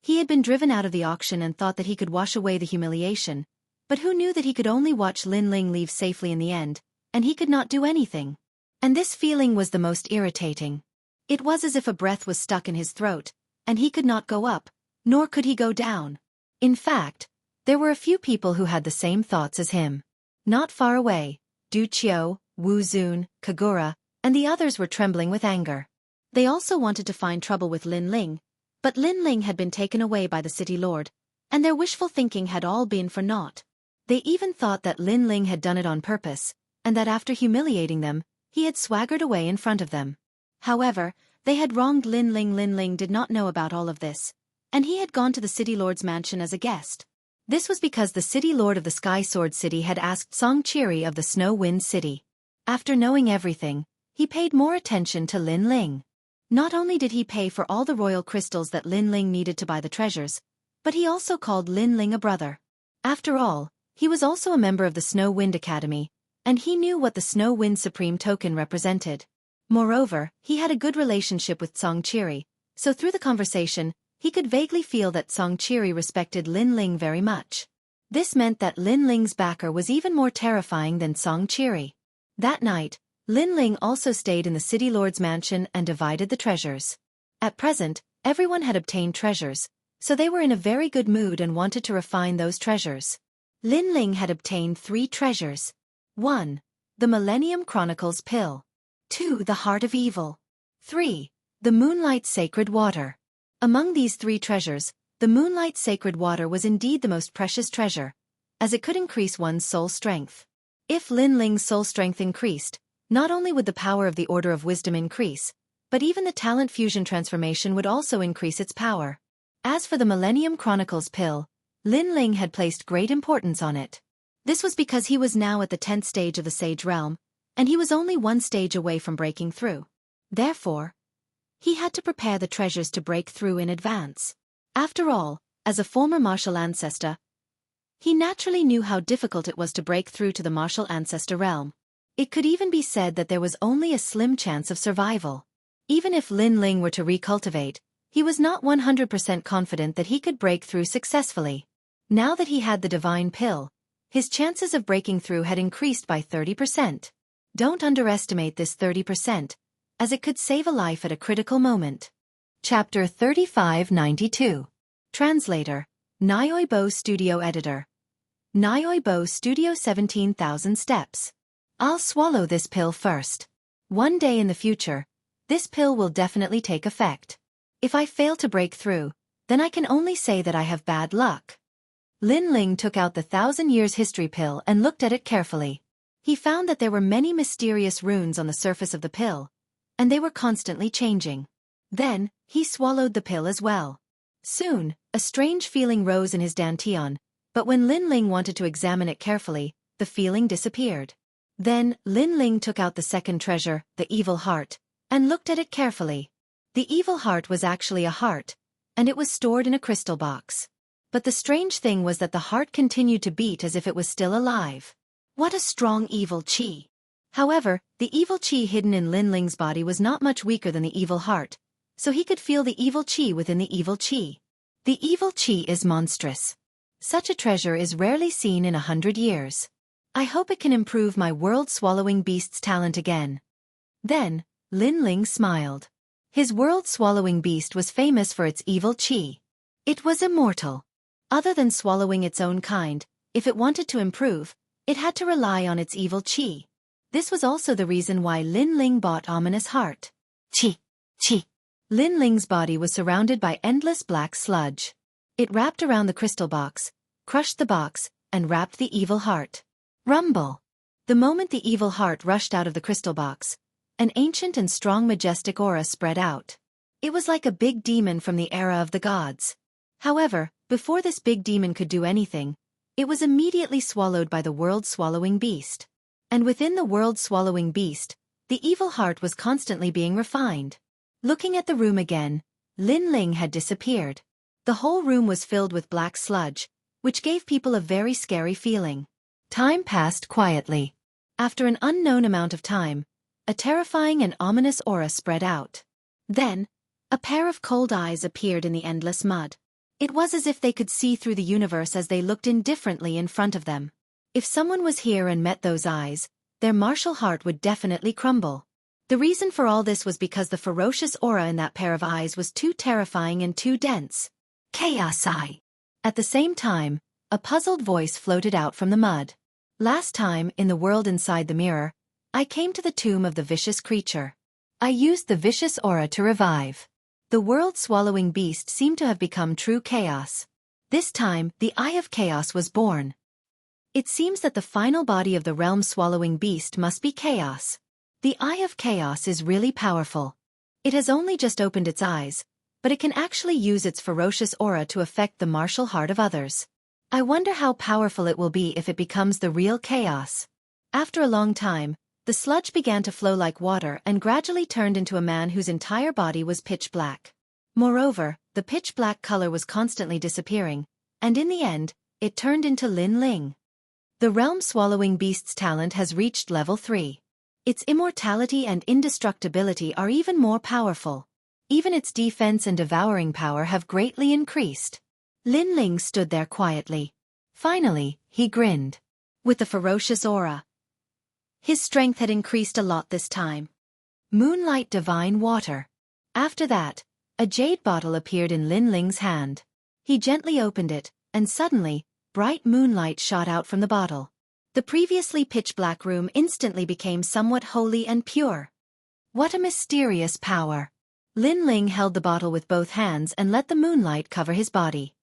Speaker 1: He had been driven out of the auction and thought that he could wash away the humiliation, but who knew that he could only watch Lin Ling leave safely in the end, and he could not do anything. And this feeling was the most irritating. It was as if a breath was stuck in his throat, and he could not go up, nor could he go down. In fact, there were a few people who had the same thoughts as him. Not far away, Du Qiu, Wu Zun, Kagura, and the others were trembling with anger.
Speaker 2: They also wanted to find trouble with Lin Ling, but Lin Ling had been taken away by the city lord, and their wishful thinking had all been for naught. They even thought that Lin Ling had done it on purpose, and that after humiliating them, he had swaggered away in front of them. However, they had wronged Lin Ling. Lin Ling did not know about all of this, and he had gone to the city lord's mansion as a guest. This was because the city lord of the Sky Sword City had asked Xianxia of the Snow Wind City. After knowing everything, he paid more attention to Lin Ling. Not only did he pay for all the royal crystals that Lin Ling needed to buy the treasures, but he also called Lin Ling a brother. After all, he was also a member of the Snow Wind Academy, and he knew what the Snow Wind Supreme token represented. Moreover, he had a good relationship with Xianxia, so through the conversation, he could vaguely feel that Xianxia respected Lin Ling very much. This meant that Lin Ling's backer was even more terrifying than Xianxia. That night, Lin Ling also stayed in the city lord's mansion and divided the treasures. At present, everyone had obtained treasures, so they were in a very good mood and wanted to refine those treasures. Lin Ling had obtained 3 treasures. 1. The Millennium Chronicles Pill. 2. The Heart of Evil. 3. The Moonlight Sacred Water. Among these 3 treasures, the Moonlight Sacred Water was indeed the most precious treasure, as it could increase one's soul strength. If Lin Ling's soul strength increased, not only would the power of the Order of Wisdom increase, but even the talent fusion transformation would also increase its power. As for the Millennium Chronicles Pill, Lin Ling had placed great importance on it. This was because he was now at the 10th stage of the Sage Realm, and he was only 1 stage away from breaking through. Therefore, he had to prepare the treasures to break through in advance. After all, as a former martial ancestor, he naturally knew how difficult it was to break through to the martial ancestor realm. It could even be said that there was only a slim chance of survival. Even if Lin Ling were to recultivate, he was not 100% confident that he could break through successfully. Now that he had the divine pill, his chances of breaking through had increased by 30%. Don't underestimate this 30%, as it could save a life at a critical moment. Chapter 3592. Translator, Nioi Bo Studio Editor. Nioi Bo Studio 17,000 steps. I'll swallow this pill first. One day in the future, this pill will definitely take effect. If I fail to break through, then I can only say that I have bad luck. Lin Ling took out the 1,000 Years History pill and looked at it carefully. He found that there were many mysterious runes on the surface of the pill, and they were constantly changing. Then, he swallowed the pill as well. Soon, a strange feeling rose in his dantian, but when Lin Ling wanted to examine it carefully, the feeling disappeared. Then, Lin Ling took out the second treasure, the evil heart, and looked at it carefully. The evil heart was actually a heart, and it was stored in a crystal box. But the strange thing was that the heart continued to beat as if it was still alive. What a strong evil chi! However, the evil chi hidden in Lin Ling's body was not much weaker than the evil heart, so he could feel the evil chi within the evil chi. The evil chi is monstrous. Such a treasure is rarely seen in 100 years. I hope it can improve my world-swallowing beast's talent again. Then, Lin Ling smiled. His world-swallowing beast was famous for its evil chi. It was immortal. Other than swallowing its own kind, if it wanted to improve, it had to rely on its evil chi. This was also the reason why Lin Ling bought Ominous Heart. Chi. Lin Ling's body was surrounded by endless black sludge. It wrapped around the crystal box, crushed the box, and wrapped the evil heart. Rumble! The moment the evil heart rushed out of the crystal box, an ancient and strong majestic aura spread out. It was like a big demon from the era of the gods. However, before this big demon could do anything, it was immediately swallowed by the world-swallowing beast. And within the world-swallowing beast, the evil heart was constantly being refined. Looking at the room again, Lin Ling had disappeared. The whole room was filled with black sludge, which gave people a very scary feeling. Time passed quietly. After an unknown amount of time, a terrifying and ominous aura spread out. Then, a pair of cold eyes appeared in the endless mud. It was as if they could see through the universe as they looked indifferently in front of them. If someone was here and met those eyes, their martial heart would definitely crumble. The reason for all this was because the ferocious aura in that pair of eyes was too terrifying and too dense. Chaos Eye. At the same time, a puzzled voice floated out from the mud. Last time, in the world inside the mirror, I came to the tomb of the vicious creature.
Speaker 1: I used the vicious aura to revive. The world-swallowing beast seemed to have become true chaos. This time, the Eye of Chaos was born. It seems that the final body of the realm-swallowing beast must be chaos. The Eye of Chaos is really powerful. It has only just opened its eyes, but it can actually use its ferocious aura to affect the martial heart of others. I wonder how powerful it will be if it becomes the real chaos. After a long time, the sludge began to flow like water and gradually turned into a man whose entire body was pitch black. Moreover, the pitch black color was constantly disappearing, and in the end, it turned into Lin Ling. The realm-swallowing beast's talent has reached level 3. Its immortality and indestructibility are even more powerful. Even its defense and devouring power have greatly increased. Lin Ling stood there quietly. Finally, he grinned. With the ferocious aura. His strength had increased a lot this time. Moonlight divine water. After that, a jade bottle appeared in Lin Ling's hand. He gently opened it, and suddenly, bright moonlight shot out from the bottle. The previously pitch-black room instantly became somewhat holy and pure. What a mysterious power! Lin Ling held the bottle with both hands and let the moonlight cover his body.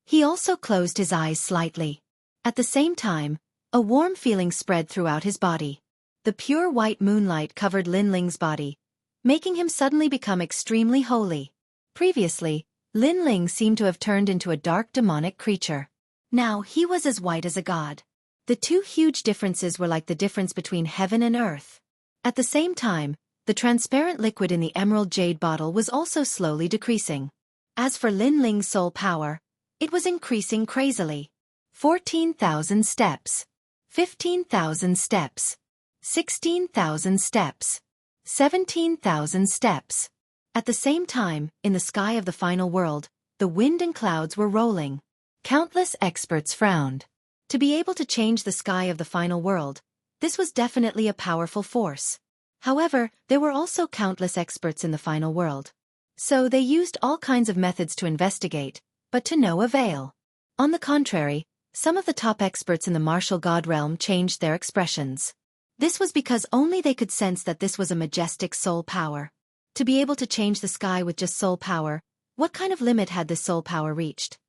Speaker 1: He also closed his eyes slightly. At the same time, a warm feeling spread throughout his body. The pure white moonlight covered Lin Ling's body, making him suddenly become extremely holy. Previously, Lin Ling seemed to have turned into a dark demonic creature. Now he was as white as a god. The two huge differences were like the difference between heaven and earth. At the same time, the transparent liquid in the emerald jade bottle was also slowly decreasing. As for Lin Ling's soul power, it was increasing crazily. 14,000 steps. 15,000 steps. 16,000 steps. 17,000 steps. At the same time, in the sky of the final world, the wind and clouds were rolling. Countless experts frowned. To be able to change the sky of the final world, this was definitely a powerful force. However, there were also countless experts in the final world. So they used all kinds of methods to investigate, but to no avail. On the contrary, some of the top experts in the martial god realm changed their expressions. This was because only they could sense that this was a majestic soul power. To be able to change the sky with just soul power, what kind of limit had this soul power reached?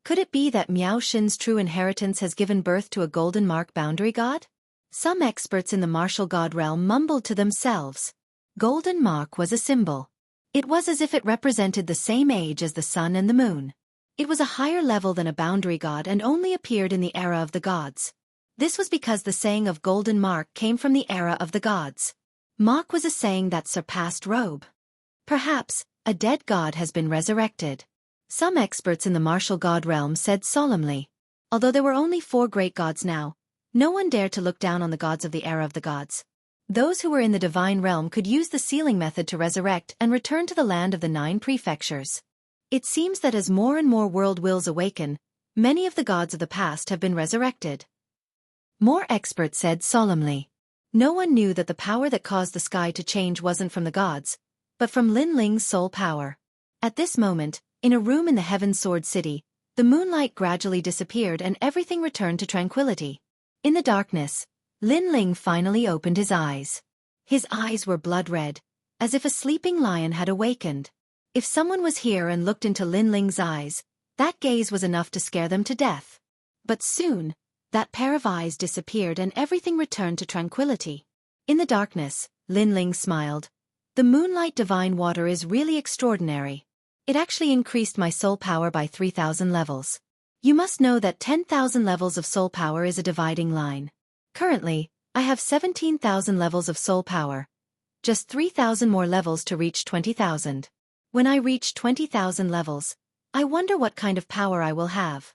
Speaker 1: Could it be that Miao Xin's true inheritance has given birth to a golden mark boundary god? Some experts in the martial god realm mumbled to themselves. Golden mark was a symbol. It was as if it represented the same age as the sun and the moon. It was a higher level than a boundary god and only appeared in the era of the gods. This was because the saying of golden mark came from the era of the gods. Mark was a saying that surpassed robe. Perhaps, a dead god has been resurrected. Some experts in the martial god realm said solemnly. Although there were only 4 great gods now, no one dared to look down on the gods of the era of the gods. Those who were in the divine realm could use the sealing method to resurrect and return to the land of the 9 prefectures. It seems that as more and more world wills awaken, many of the gods of the past have been resurrected. More experts said solemnly. No one knew that the power that caused the sky to change wasn't from the gods, but from Lin Ling's soul power. At this moment, in a room in the Heaven Sword City, the moonlight gradually disappeared and everything returned to tranquility. In the darkness, Lin Ling finally opened his eyes. His eyes were blood red, as if a sleeping lion had awakened. If someone was here and looked into Lin Ling's eyes, that gaze was enough to scare them to death. But soon, that pair of eyes disappeared and everything returned to tranquility. In the darkness, Lin Ling smiled. The moonlight divine water is really extraordinary. It actually increased my soul power by 3,000 levels. You must know that 10,000 levels of soul power is a dividing line. Currently, I have 17,000 levels of soul power. Just 3,000 more levels to reach 20,000. When I reach 20,000 levels, I wonder what kind of power I will have.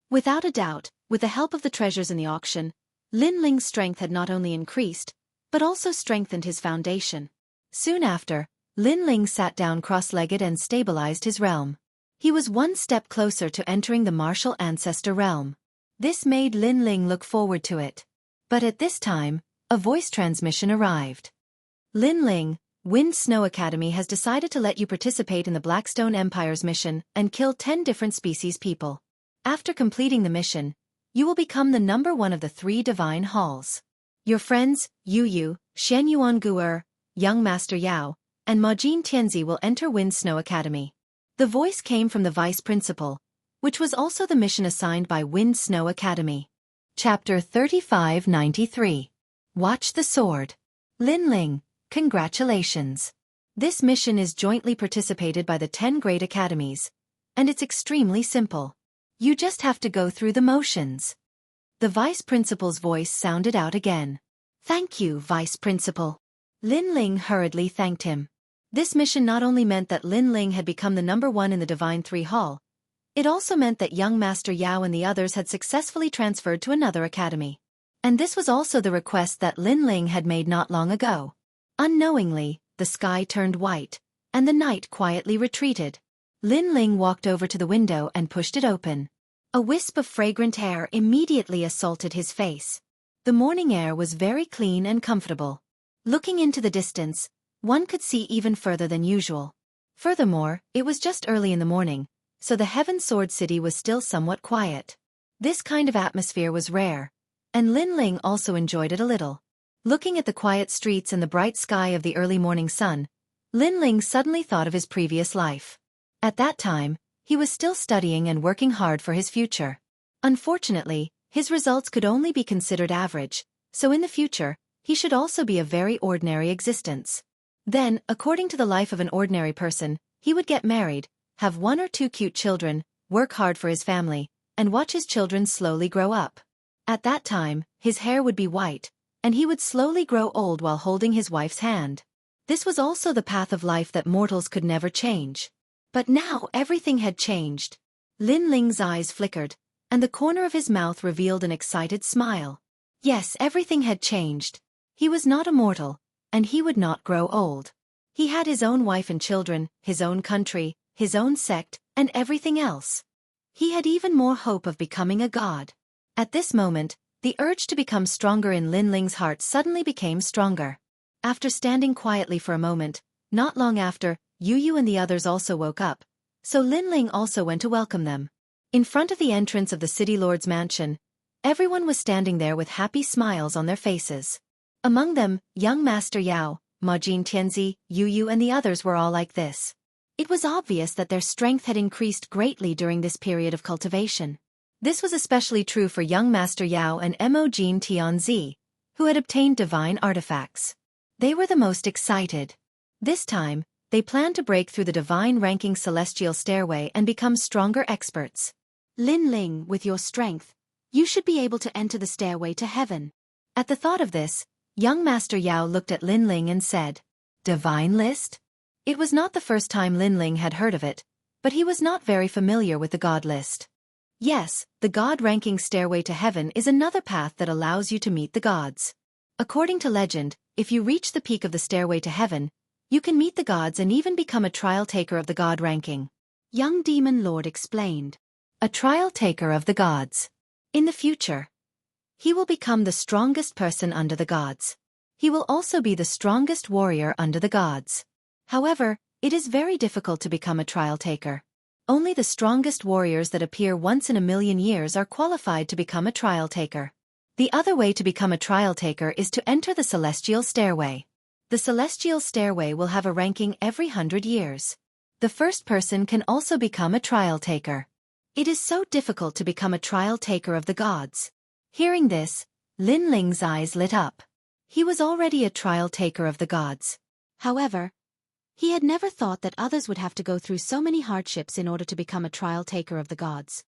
Speaker 1: Without a doubt, with the help of the treasures in the auction, Lin Ling's strength had not only increased, but also strengthened his foundation. Soon after, Lin Ling sat down cross-legged and stabilized his realm. He was one step closer to entering the martial ancestor realm. This made Lin Ling look forward to it. But at this time, a voice transmission arrived. Lin Ling, Wind Snow Academy has decided to let you participate in the Blackstone Empire's mission and kill 10 different species people. After completing the mission, you will become the number 1 of the 3 divine halls. Your friends, Yu Yu, Xianyuan Guer, young Master Yao, and Majin Tianzi will enter Wind Snow Academy. The voice came from the vice principal, which was also the mission assigned by Wind Snow Academy. Chapter 3593. Watch the Sword. Lin Ling, congratulations. This mission is jointly participated by the 10 great academies, and it's extremely simple. You just have to go through the motions. The vice principal's voice sounded out again. Thank you, vice principal. Lin Ling hurriedly thanked him. This mission not only meant that Lin Ling had become the #1 in the Divine Three Hall, it also meant that young Master Yao and the others had successfully transferred to another academy. And this was also the request that Lin Ling had made not long ago. Unknowingly, the sky turned white, and the night quietly retreated. Lin Ling walked over to the window and pushed it open. A wisp of fragrant air immediately assaulted his face. The morning air was very clean and comfortable. Looking into the distance, one could see even further than usual. Furthermore, it was just early in the morning, so the Heaven Sword City was still somewhat quiet. This kind of atmosphere was rare, and Lin Ling also enjoyed it a little. Looking at the quiet streets and the bright sky of the early morning sun, Lin Ling suddenly thought of his previous life. At that time, he was still studying and working hard for his future. Unfortunately, his results could only be considered average, so in the future, he should also be a very ordinary existence. Then, according to the life of an ordinary person, he would get married, have 1 or 2 cute children, work hard for his family, and watch his children slowly grow up. At that time, his hair would be white, and he would slowly grow old while holding his wife's hand. This was also the path of life that mortals could never change. But now everything had changed. Lin Ling's eyes flickered, and the corner of his mouth revealed an excited smile. Yes, everything had changed. He was not immortal, and he would not grow old. He had his own wife and children, his own country, his own sect, and everything else. He had even more hope of becoming a god. At this moment, the urge to become stronger in Lin Ling's heart suddenly became stronger. After standing quietly for a moment, not long after, Yu and the others also woke up, so Lin Ling also went to welcome them. In front of the entrance of the city lord's mansion, everyone was standing there with happy smiles on their faces. Among them, young Master Yao, Majin Tianzi, Yu and the others were all like this. It was obvious that their strength had increased greatly during this period of cultivation. This was especially true for young Master Yao and Majin Tianzi, who had obtained divine artifacts. They were the most excited. This time, they planned to break through the divine ranking celestial stairway and become stronger experts. Lin Ling, with your strength, you should be able to enter the stairway to heaven. At the thought of this, young Master Yao looked at Lin Ling and said, Divine list? It was not the first time Lin Ling had heard of it, but he was not very familiar with the God list. Yes, the God ranking stairway to heaven is another path that allows you to meet the gods. According to legend, if you reach the peak of the stairway to heaven, you can meet the gods and even become a trial taker of the God ranking. Young Demon Lord explained. A trial taker of the gods. In the future, he will become the strongest person under the gods. He will also be the strongest warrior under the gods. However, it is very difficult to become a trial taker. Only the strongest warriors that appear once in a million years are qualified to become a trial taker. The other way to become a trial taker is to enter the celestial stairway. The celestial stairway will have a ranking every 100 years. The first person can also become a trial taker. It is so difficult to become a trial taker of the gods. Hearing this, Lin Ling's eyes lit up. He was already a trial taker of the gods. However, he had never thought that others would have to go through so many hardships in order to become a trial taker of the gods.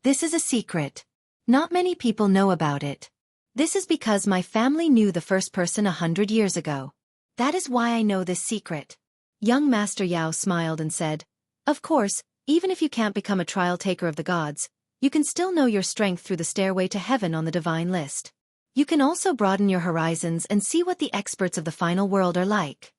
Speaker 1: This is a secret. Not many people know about it. This is because my family knew the first person 100 years ago. That is why I know this secret. Young Master Yao smiled and said, Of course, even if you can't become a trial taker of the gods, you can still know your strength through the stairway to heaven on the divine list. You can also broaden your horizons and see what the experts of the final world are like.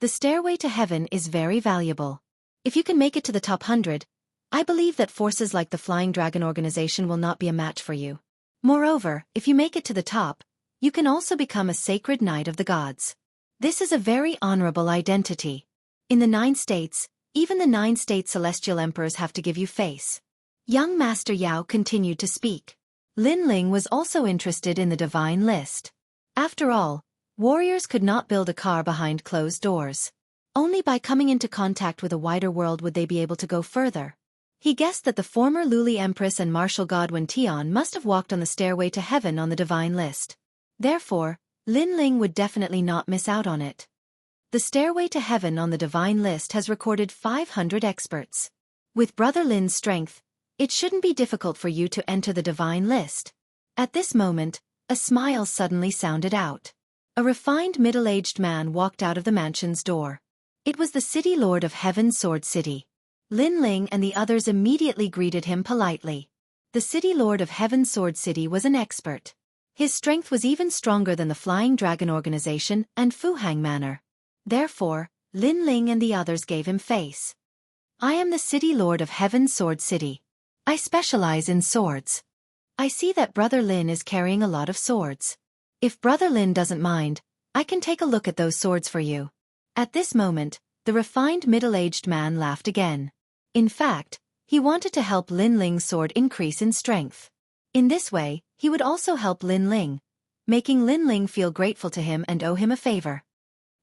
Speaker 1: The stairway to heaven is very valuable. If you can make it to the top 100, I believe that forces like the Flying Dragon organization will not be a match for you. Moreover, if you make it to the top, you can also become a sacred knight of the gods. This is a very honorable identity. In the 9 states, even the 9 state celestial emperors have to give you face. Young Master Yao continued to speak. Lin Ling was also interested in the divine list. After all, Warriors could not build a car behind closed doors. Only by coming into contact with a wider world would they be able to go further. He guessed that the former Luli Empress and martial god Wen Tian must have walked on the stairway to heaven on the divine list. Therefore, Lin Ling would definitely not miss out on it. The stairway to heaven on the divine list has recorded 500 experts. With Brother Lin's strength, it shouldn't be difficult for you to enter the divine list. At this moment, a smile suddenly sounded out. A refined middle-aged man walked out of the mansion's door. It was the city lord of Heaven's Sword City. Lin Ling and the others immediately greeted him politely. The city lord of Heaven's Sword City was an expert. His strength was even stronger than the Flying Dragon Organization and Fuhang Manor. Therefore, Lin Ling and the others gave him face. I am the city lord of Heaven's Sword City. I specialize in swords. I see that Brother Lin is carrying a lot of swords. If Brother Lin doesn't mind, I can take a look at those swords for you. At this moment, the refined middle-aged man laughed again. In fact, he wanted to help Lin Ling's sword increase in strength. In this way, he would also help Lin Ling, making Lin Ling feel grateful to him and owe him a favor.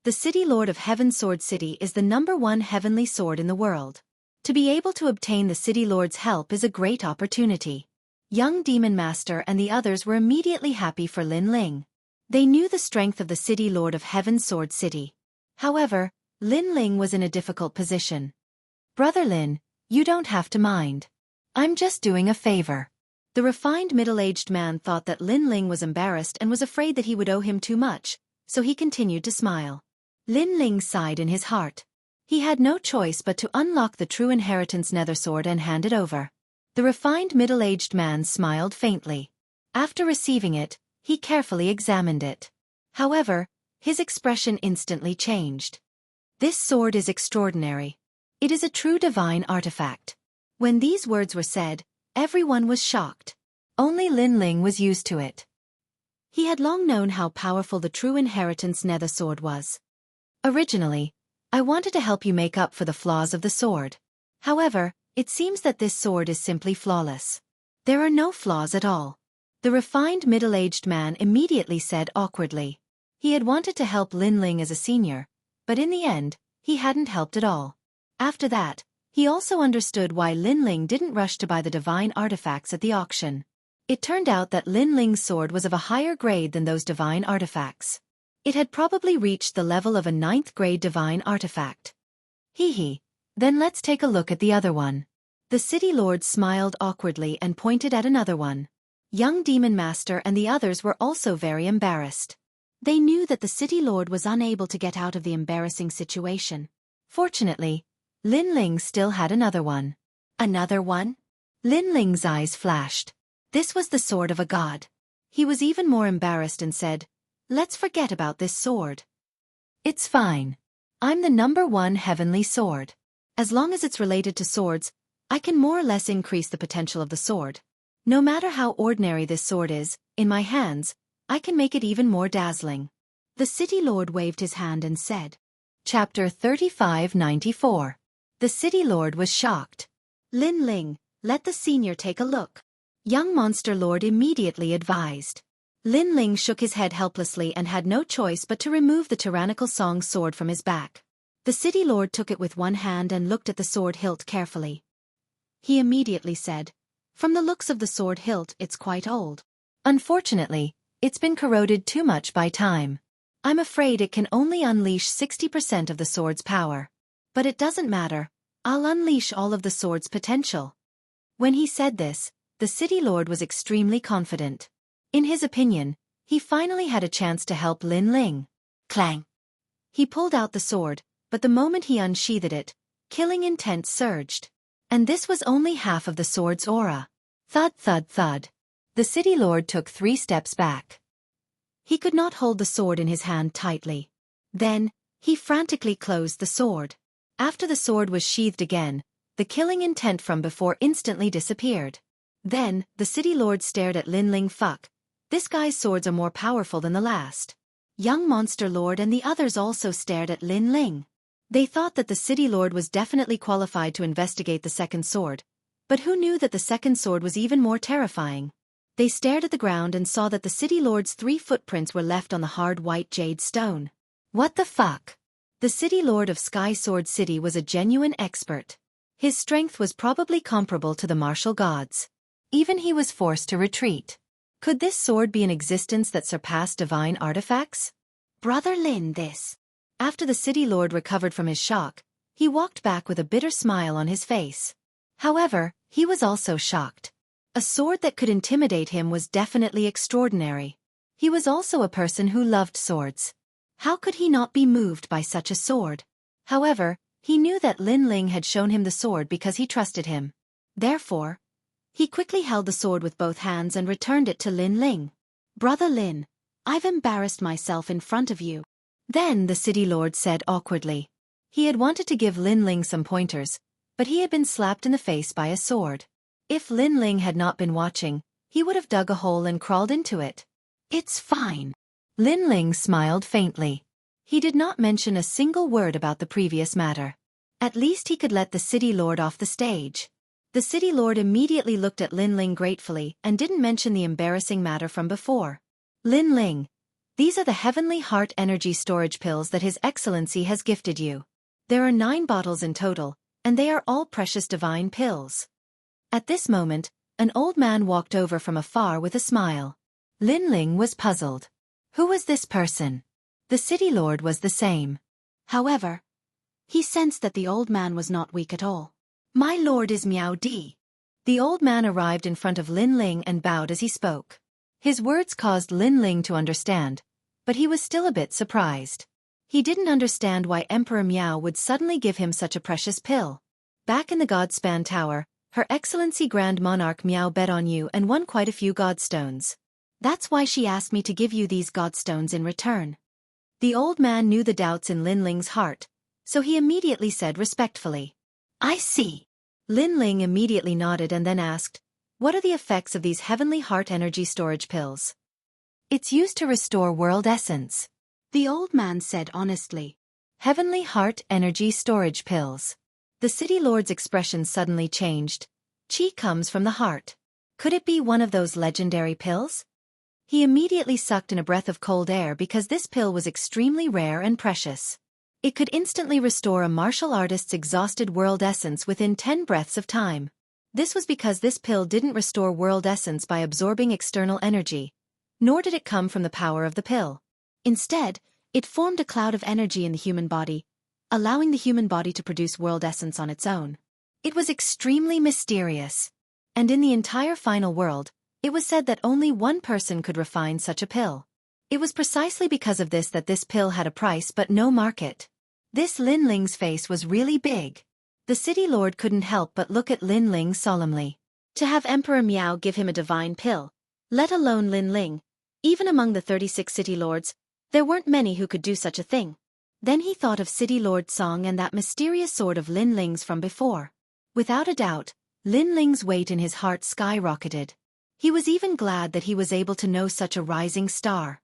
Speaker 1: The City Lord of Heaven's Sword City is the #1 heavenly sword in the world. To be able to obtain the City Lord's help is a great opportunity. Young Demon Master and the others were immediately happy for Lin Ling. They knew the strength of the City Lord of Heaven's Sword City. However, Lin Ling was in a difficult position. Brother Lin, you don't have to mind. I'm just doing a favor. The refined middle-aged man thought that Lin Ling was embarrassed and was afraid that he would owe him too much, so he continued to smile. Lin Ling sighed in his heart. He had no choice but to unlock the True Inheritance Nether Sword and hand it over. The refined middle-aged man smiled faintly. After receiving it, he carefully examined it. However, his expression instantly changed. This sword is extraordinary. It is a true divine artifact. When these words were said, everyone was shocked. Only Lin Ling was used to it. He had long known how powerful the True Inheritance Nether Sword was. Originally, I wanted to help you make up for the flaws of the sword. However, it seems that this sword is simply flawless. There are no flaws at all. The refined middle-aged man immediately said awkwardly. He had wanted to help Lin Ling as a senior, but in the end, he hadn't helped at all. After that, he also understood why Lin Ling didn't rush to buy the divine artifacts at the auction. It turned out that Lin Ling's sword was of a higher grade than those divine artifacts. It had probably reached the level of a 9th grade divine artifact. Hee. Then let's take a look at the other one. The city lord smiled awkwardly and pointed at another one. Young Demon Master and the others were also very embarrassed. They knew that the city lord was unable to get out of the embarrassing situation. Fortunately, Lin Ling still had another one. Another one? Lin Ling's eyes flashed. This was the sword of a god. He was even more embarrassed and said, "Let's forget about this sword. It's fine. I'm the #1 heavenly sword. As long as it's related to swords, I can more or less increase the potential of the sword. No matter how ordinary this sword is, in my hands, I can make it even more dazzling." The city lord waved his hand and said. Chapter 3594. The city lord was shocked. Lin Ling, let the senior take a look. Young Monster Lord immediately advised. Lin Ling shook his head helplessly and had no choice but to remove the tyrannical Song's sword from his back. The city lord took it with one hand and looked at the sword hilt carefully. He immediately said, "From the looks of the sword hilt, it's quite old. Unfortunately, it's been corroded too much by time. I'm afraid it can only unleash 60% of the sword's power. But it doesn't matter, I'll unleash all of the sword's potential." When he said this, the city lord was extremely confident. In his opinion, he finally had a chance to help Lin Ling. Clang! He pulled out the sword, but the moment he unsheathed it, killing intent surged. And this was only half of the sword's aura. Thud thud thud. The city lord took 3 steps back. He could not hold the sword in his hand tightly. Then, he frantically closed the sword. After the sword was sheathed again, the killing intent from before instantly disappeared. Then, the city lord stared at Lin Ling. Fuck. This guy's swords are more powerful than the last. Young Monster Lord and the others also stared at Lin Ling. They thought that the city lord was definitely qualified to investigate the second sword, but who knew that the second sword was even more terrifying?
Speaker 2: They stared at the ground and saw that the city lord's 3 footprints were left on the hard white jade stone. What the fuck? The city lord of Sky Sword City was a genuine expert. His strength was probably comparable to the martial gods. Even he was forced to retreat. Could this sword be an existence that surpassed divine artifacts? Brother Lin, this. After the city lord recovered from his shock, he walked back with a bitter smile on his face. However, he was also shocked. A sword that could intimidate him was definitely extraordinary. He was also a person who loved swords. How could he not be moved by such a sword? However, he knew that Lin Ling had shown him the sword because he trusted him. Therefore, he quickly held the sword with both hands and returned it to Lin Ling. Brother Lin, I've embarrassed myself in front of you. Then the city lord said awkwardly. He had wanted to give Lin Ling some pointers, but he had been slapped in the face by a sword. If Lin Ling had not been watching, he would have dug a hole and crawled into it. It's fine. Lin Ling smiled faintly. He did not mention a single word about the previous matter. At least he could let the city lord off the stage. The city lord immediately looked at Lin Ling gratefully and didn't mention the embarrassing matter from before. Lin Ling, these are the Heavenly Heart Energy Storage Pills that His Excellency has gifted you. There are 9 bottles in total, and they are all precious divine pills. At this moment, an old man walked over from afar with a smile. Lin Ling was puzzled. Who was this person? The city lord was the same. However, he sensed that the old man was not weak at all. My lord is Miao Di. The old man arrived in front of Lin Ling and bowed as he spoke. His words caused Lin Ling to understand, but he was still a bit surprised. He didn't understand why Emperor Miao would suddenly give him such a precious pill. Back in the Godspan Tower, Her Excellency Grand Monarch Miao bet on you and won quite a few godstones. That's why she asked me to give you these godstones in return. The old man knew the doubts in Lin Ling's heart, so he immediately said respectfully. I see. Lin Ling immediately nodded and then asked, what are the effects of these Heavenly Heart Energy Storage Pills? It's used to restore world essence. The old man said honestly. Heavenly Heart Energy Storage Pills. The city lord's expression suddenly changed. Qi comes from the heart. Could it be one of those legendary pills? He immediately sucked in a breath of cold air because this pill was extremely rare and precious. It could instantly restore a martial artist's exhausted world essence within 10 breaths of time. This was because this pill didn't restore world essence by absorbing external energy, nor did it come from the power of the pill. Instead, it formed a cloud of energy in the human body, allowing the human body to produce world essence on its own. It was extremely mysterious. And in the entire final world, it was said that only one person could refine such a pill. It was precisely because of this that this pill had a price but no market. This Lin Ling's face was really big. The city lord couldn't help but look at Lin Ling solemnly. To have Emperor Miao give him a divine pill, let alone Lin Ling, even among the 36 city lords, there weren't many who could do such a thing. Then he thought of City Lord Song and that mysterious sword of Lin Ling's from before. Without a doubt, Lin Ling's weight in his heart skyrocketed. He was even glad that he was able to know such a rising star.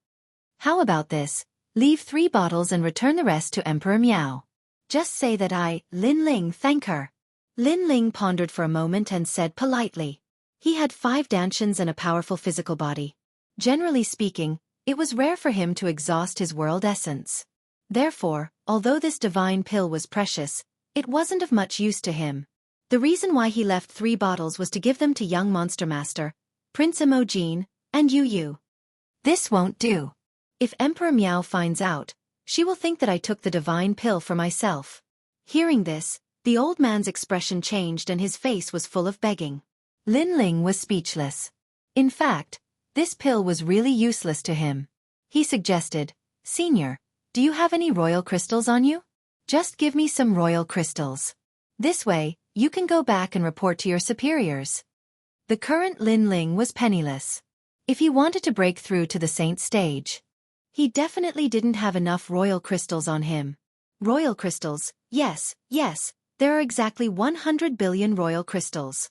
Speaker 2: How about this? Leave 3 bottles and return the rest to Emperor Miao. Just say that I, Lin Ling, thank her. Lin Ling pondered for a moment and said politely. He had 5 dantians and a powerful physical body. Generally speaking, it was rare for him to exhaust his world essence. Therefore, although this divine pill was precious, it wasn't of much use to him. The reason why he left 3 bottles was to give them to young Monster Master, Prince Imogen, and Yu Yu. This won't do. If Emperor Miao finds out, she will think that I took the divine pill for myself. Hearing this, the old man's expression changed and his face was full of begging. Lin Ling was speechless. In fact, this pill was really useless to him. He suggested, Senior, do you have any royal crystals on you? Just give me some royal crystals. This way, you can go back and report to your superiors. The current Lin Ling was penniless. If he wanted to break through to the saint stage, he definitely didn't have enough royal crystals on him. Royal crystals, yes, there are exactly 100 billion royal crystals.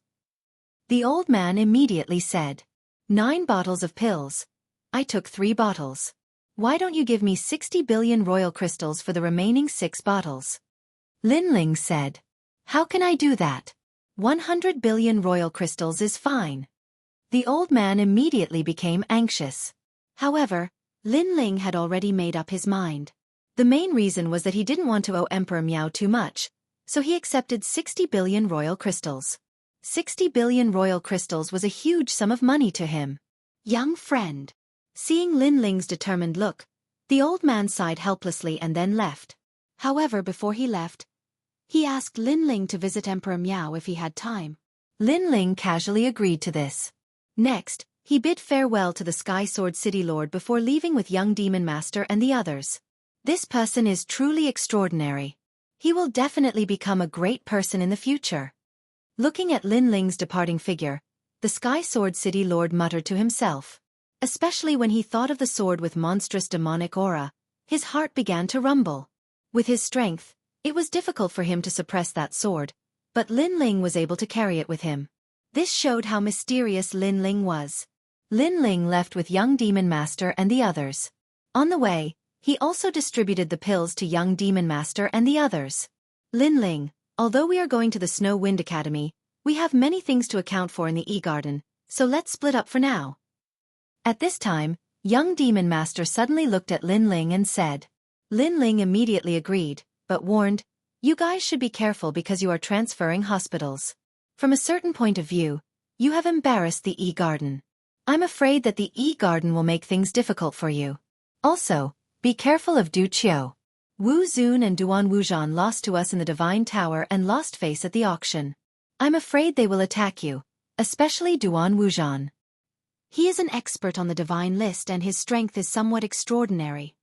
Speaker 2: The old man immediately said, 9 bottles of pills. I took 3 bottles. Why don't you give me 60 billion royal crystals for the remaining 6 bottles? Lin Ling said. How can I do that? 100 billion royal crystals is fine.
Speaker 1: The old man immediately became anxious. However, Lin Ling had already made up his mind. The main reason was that he didn't want to owe Emperor Miao too much, so he accepted 60 billion royal crystals. 60 billion royal crystals was a huge sum of money to him. Young friend. Seeing Lin Ling's determined look, the old man sighed helplessly and then left. However, before he left, he asked Lin Ling to visit Emperor Miao if he had time. Lin Ling casually agreed to this. Next, he bid farewell to the Sky Sword City Lord before leaving with young Demon Master and the others. This person is truly extraordinary. He will definitely become a great person in the future. Looking at Lin Ling's departing figure, the Sky Sword City Lord muttered to himself. Especially when he thought of the sword with monstrous demonic aura, his heart began to rumble. With his strength, it was difficult for him to suppress that sword, but Lin Ling was able to carry it with him. This showed how mysterious Lin Ling was. Lin Ling left with young Demon Master and the others. On the way, he also distributed the pills to young Demon Master and the others. Lin Ling, although we are going to the Snow Wind Academy, we have many things to account for in the E-Garden, so let's split up for now. At this time, young Demon Master suddenly looked at Lin Ling and said. Lin Ling immediately agreed, but warned, "You guys should be careful because you are transferring hospitals. From a certain point of view, you have embarrassed the E-Garden. I'm afraid that the E-Garden will make things difficult for you. Also, be careful of Du Qiu. Wu Zun and Duan Wuzhan lost to us in the Divine Tower and lost face at the auction. I'm afraid they will attack you, especially Duan Wuzhan. He is an expert on the divine list and his strength is somewhat extraordinary.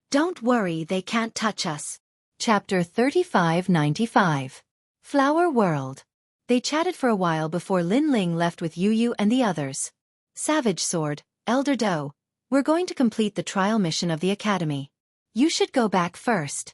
Speaker 1: Don't worry, they can't touch us." Chapter 3595. Flower World. They chatted for a while before Lin Ling left with Yu Yu and the others. Savage Sword, Elder Do, we're going to complete the trial mission of the academy. You should go back first.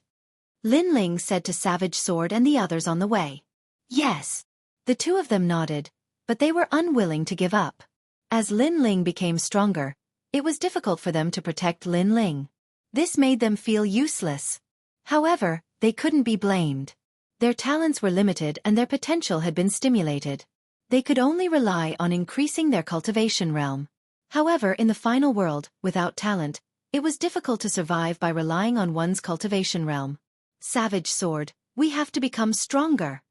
Speaker 1: Lin Ling said to Savage Sword and the others on the way. Yes. The two of them nodded, but they were unwilling to give up. As Lin Ling became stronger, it was difficult for them to protect Lin Ling. This made them feel useless. However, they couldn't be blamed. Their talents were limited and their potential had been stimulated. They could only rely on increasing their cultivation realm. However, in the final world, without talent, it was difficult to survive by relying on one's cultivation realm. Savage Sword, we have to become stronger.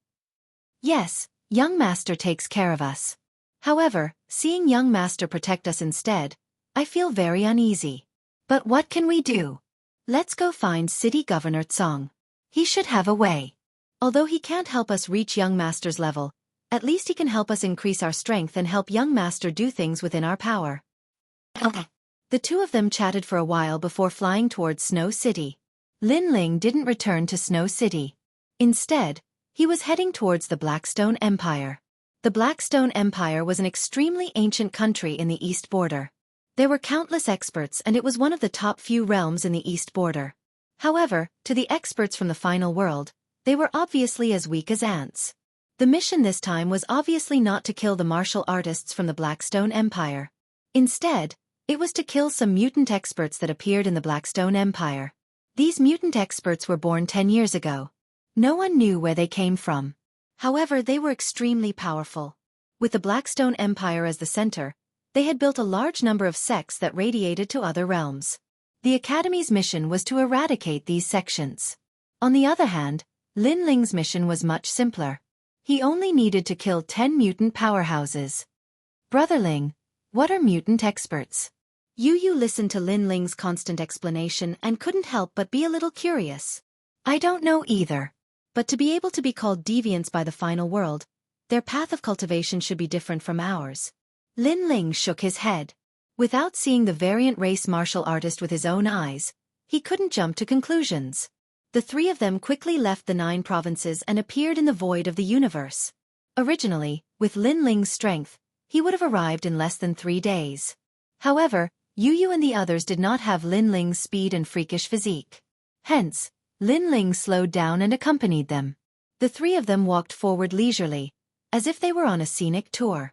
Speaker 1: Yes, young master takes care of us. However, seeing young master protect us instead, I feel very uneasy. But what can we do? Let's go find City Governor Tsong. He should have a way. Although he can't help us reach young master's level, at least he can help us increase our strength and help young master do things within our power. The two of them chatted for a while before flying towards Snow City. Lin Ling didn't return to Snow City. Instead, he was heading towards the Blackstone Empire. The Blackstone Empire was an extremely ancient country in the east border. There were countless experts and it was one of the top few realms in the east border. However, to the experts from the final world, they were obviously as weak as ants. The mission this time was obviously not to kill the martial artists from the Blackstone Empire. Instead, it was to kill some mutant experts that appeared in the Blackstone Empire. These mutant experts were born 10 years ago. No one knew where they came from. However, they were extremely powerful. With the Blackstone Empire as the center, they had built a large number of sects that radiated to other realms. The Academy's mission was to eradicate these sections. On the other hand, Lin Ling's mission was much simpler. He only needed to kill 10 mutant powerhouses. Brother Ling, what are mutant experts? Yu Yu listened to Lin Ling's constant explanation and couldn't help but be a little curious. I don't know either. But to be able to be called deviants by the final world, their path of cultivation should be different from ours. Lin Ling shook his head. Without seeing the variant race martial artist with his own eyes, he couldn't jump to conclusions. The three of them quickly left the 9 provinces and appeared in the void of the universe. Originally, with Lin Ling's strength, he would have arrived in less than 3 days. However, Yu Yu and the others did not have Lin Ling's speed and freakish physique. Hence, Lin Ling slowed down and accompanied them. The three of them walked forward leisurely, as if they were on a scenic tour.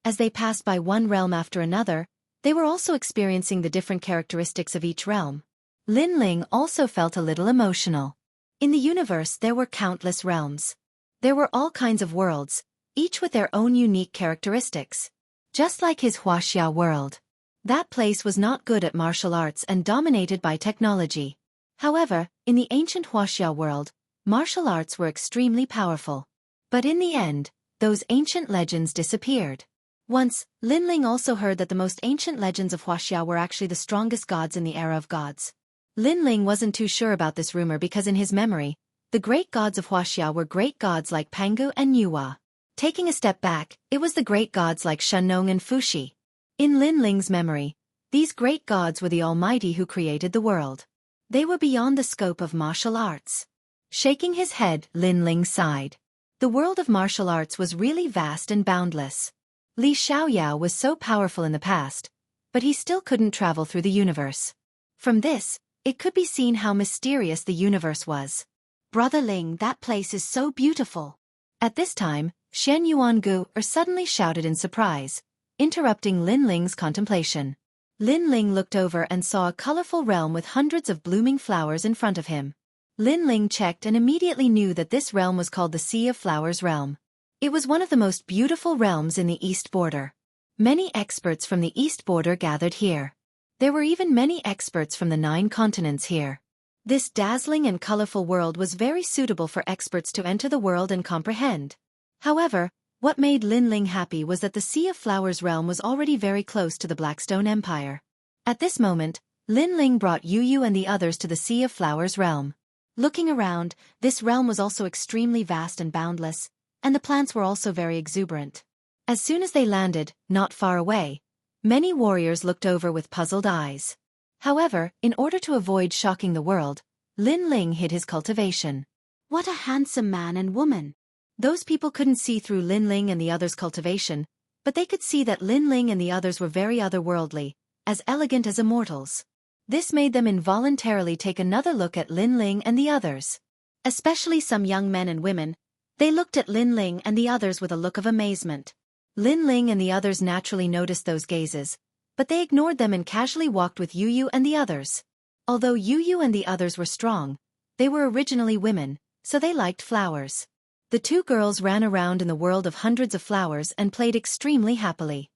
Speaker 1: As they passed by one realm after another, they were also experiencing the different characteristics of each realm. Lin Ling also felt a little emotional. In the universe there were countless realms. There were all kinds of worlds, each with their own unique characteristics. just like his Wuxia world. That place was not good at martial arts and dominated by technology. However, in the ancient Wuxia world, martial arts were extremely powerful. But in the end, those ancient legends disappeared. Once, Linling also heard that the most ancient legends of Wuxia were actually the strongest gods in the era of gods. Linling wasn't too sure about this rumor because in his memory, the great gods of Wuxia were great gods like Pangu and Nuwa. Taking a step back, it was the great gods like Shennong and Fuxi. In Linling's memory, these great gods were the Almighty who created the world. They were beyond the scope of martial arts. Shaking his head, Linling sighed. The world of martial arts was really vast and boundless. Li Xiaoyao was so powerful in the past, but he still couldn't travel through the universe. From this, it could be seen how mysterious the universe was. Brother Ling, that place is so beautiful. At this time, Shen Yuangu suddenly shouted in surprise, interrupting Linling's contemplation. Linling looked over and saw a colorful realm with hundreds of blooming flowers in front of him. Linling checked and immediately knew that this realm was called the Sea of Flowers realm. It was one of the most beautiful realms in the East Border. Many experts from the East Border gathered here. There were even many experts from the 9 continents here. This dazzling and colorful world was very suitable for experts to enter the world and comprehend. However, what made Linling happy was that the Sea of Flowers realm was already very close to the Blackstone Empire. At this moment, Linling brought Yu and the others to the Sea of Flowers realm. Looking around, this realm was also extremely vast and boundless, and the plants were also very exuberant. As soon as they landed, not far away, many warriors looked over with puzzled eyes. However, in order to avoid shocking the world, Linling hid his cultivation. What a handsome man and woman! Those people couldn't see through Linling and the others' cultivation, but they could see that Linling and the others were very otherworldly, as elegant as immortals. This made them involuntarily take another look at Linling and the others. Especially some young men and women, they looked at Linling and the others with a look of amazement. Linling and the others naturally noticed those gazes, but they ignored them and casually walked with Yu and the others. Although Yu and the others were strong, they were originally women, so they liked flowers. The 2 girls ran around in the world of hundreds of flowers and played extremely happily.